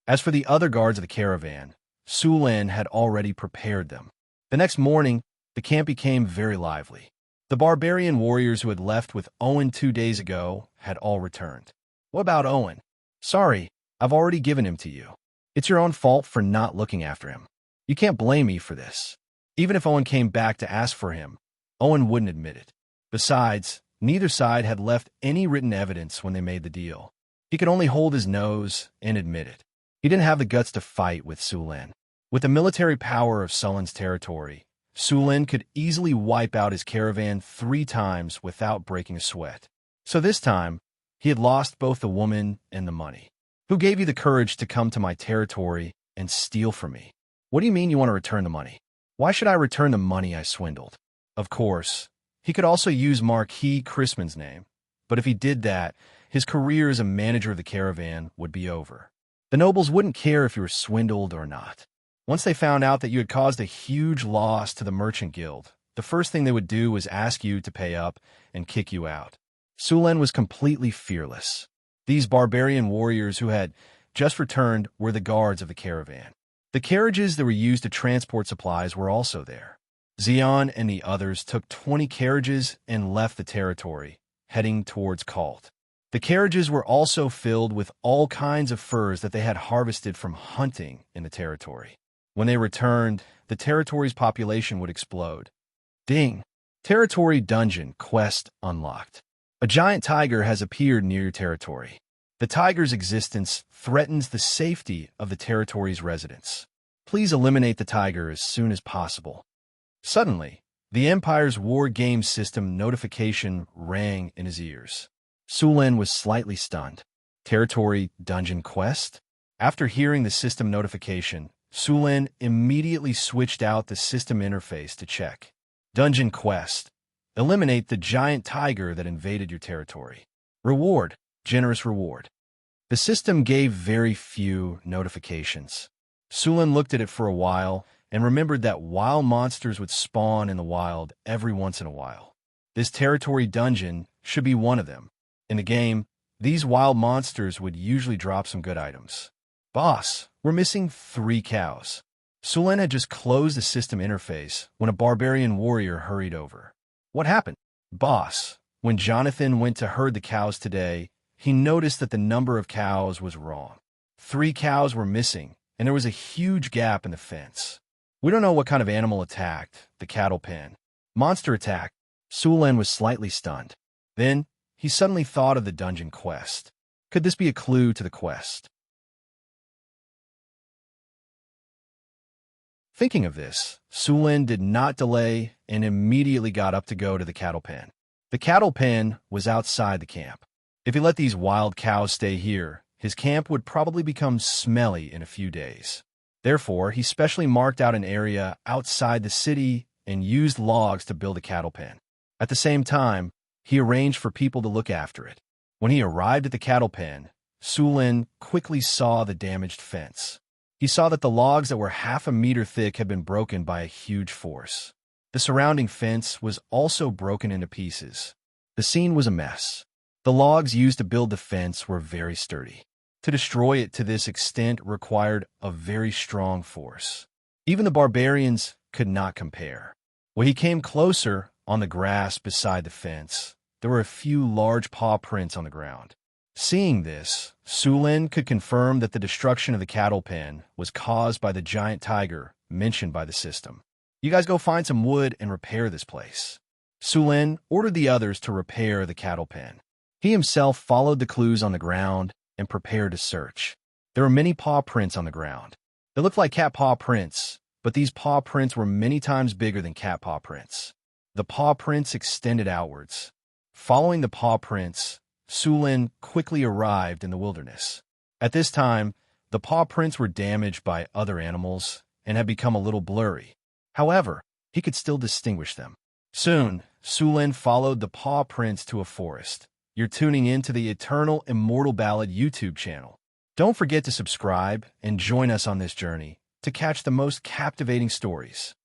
As for the other guards of the caravan, Sulen had already prepared them. The next morning, the camp became very lively. The barbarian warriors who had left with Owen 2 days ago had all returned. What about Owen? Sorry, I've already given him to you. It's your own fault for not looking after him. You can't blame me for this. Even if Owen came back to ask for him, Owen wouldn't admit it. Besides, neither side had left any written evidence when they made the deal. He could only hold his nose and admit it. He didn't have the guts to fight with Sulen. With the military power of Sulen's territory, Sulen could easily wipe out his caravan 3 times without breaking a sweat. So this time, he had lost both the woman and the money. Who gave you the courage to come to my territory and steal from me? What do you mean you want to return the money? Why should I return the money I swindled? Of course, He could also use Marquis Chrisman's name, but if he did that, his career as a manager of the caravan would be over. The nobles wouldn't care if you were swindled or not. Once they found out that you had caused a huge loss to the merchant guild, the first thing they would do was ask you to pay up and kick you out. Sulen was completely fearless. These barbarian warriors who had just returned were the guards of the caravan. The carriages that were used to transport supplies were also there. Xian and the others took 20 carriages and left the territory, heading towards Cult. The carriages were also filled with all kinds of furs that they had harvested from hunting in the territory. When they returned, the territory's population would explode. Ding! Territory Dungeon Quest unlocked. A giant tiger has appeared near your territory. The tiger's existence threatens the safety of the territory's residents. Please eliminate the tiger as soon as possible. Suddenly, the Empire's war game system notification rang in his ears. Sulen was slightly stunned. Territory Dungeon Quest? After hearing the system notification, Sulen immediately switched out the system interface to check. Dungeon Quest. Eliminate the giant tiger that invaded your territory. Reward. Generous reward. The system gave very few notifications. Sulen looked at it for a while and remembered that wild monsters would spawn in the wild every once in a while. This territory dungeon should be one of them. In the game, these wild monsters would usually drop some good items. Boss, we're missing 3 cows. Sulen had just closed the system interface when a barbarian warrior hurried over. What happened? Boss, when Jonathan went to herd the cows today, he noticed that the number of cows was wrong. 3 cows were missing, and there was a huge gap in the fence. We don't know what kind of animal attacked the cattle pen. Monster attack. Sulen was slightly stunned. Then, he suddenly thought of the dungeon quest. Could this be a clue to the quest? Thinking of this, Sulen did not delay and immediately got up to go to the cattle pen. The cattle pen was outside the camp. If he let these wild cows stay here, his camp would probably become smelly in a few days. Therefore, he specially marked out an area outside the city and used logs to build a cattle pen. At the same time, he arranged for people to look after it. When he arrived at the cattle pen, Sulen quickly saw the damaged fence. He saw that the logs that were half a meter thick had been broken by a huge force. The surrounding fence was also broken into pieces. The scene was a mess. The logs used to build the fence were very sturdy. To destroy it to this extent required a very strong force. Even the barbarians could not compare. When he came closer, on the grass beside the fence, there were a few large paw prints on the ground. Seeing this, Sulen could confirm that the destruction of the cattle pen was caused by the giant tiger mentioned by the system. You guys go find some wood and repair this place. Sulen ordered the others to repair the cattle pen. He himself followed the clues on the ground and prepared to search. There were many paw prints on the ground. They looked like cat paw prints, but these paw prints were many times bigger than cat paw prints. The paw prints extended outwards. Following the paw prints, Sulen quickly arrived in the wilderness. At this time, the paw prints were damaged by other animals and had become a little blurry. However, he could still distinguish them. Soon, Sulen followed the paw prints to a forest. You're tuning in to the Eternal Immortal Ballad YouTube channel. Don't forget to subscribe and join us on this journey to catch the most captivating stories.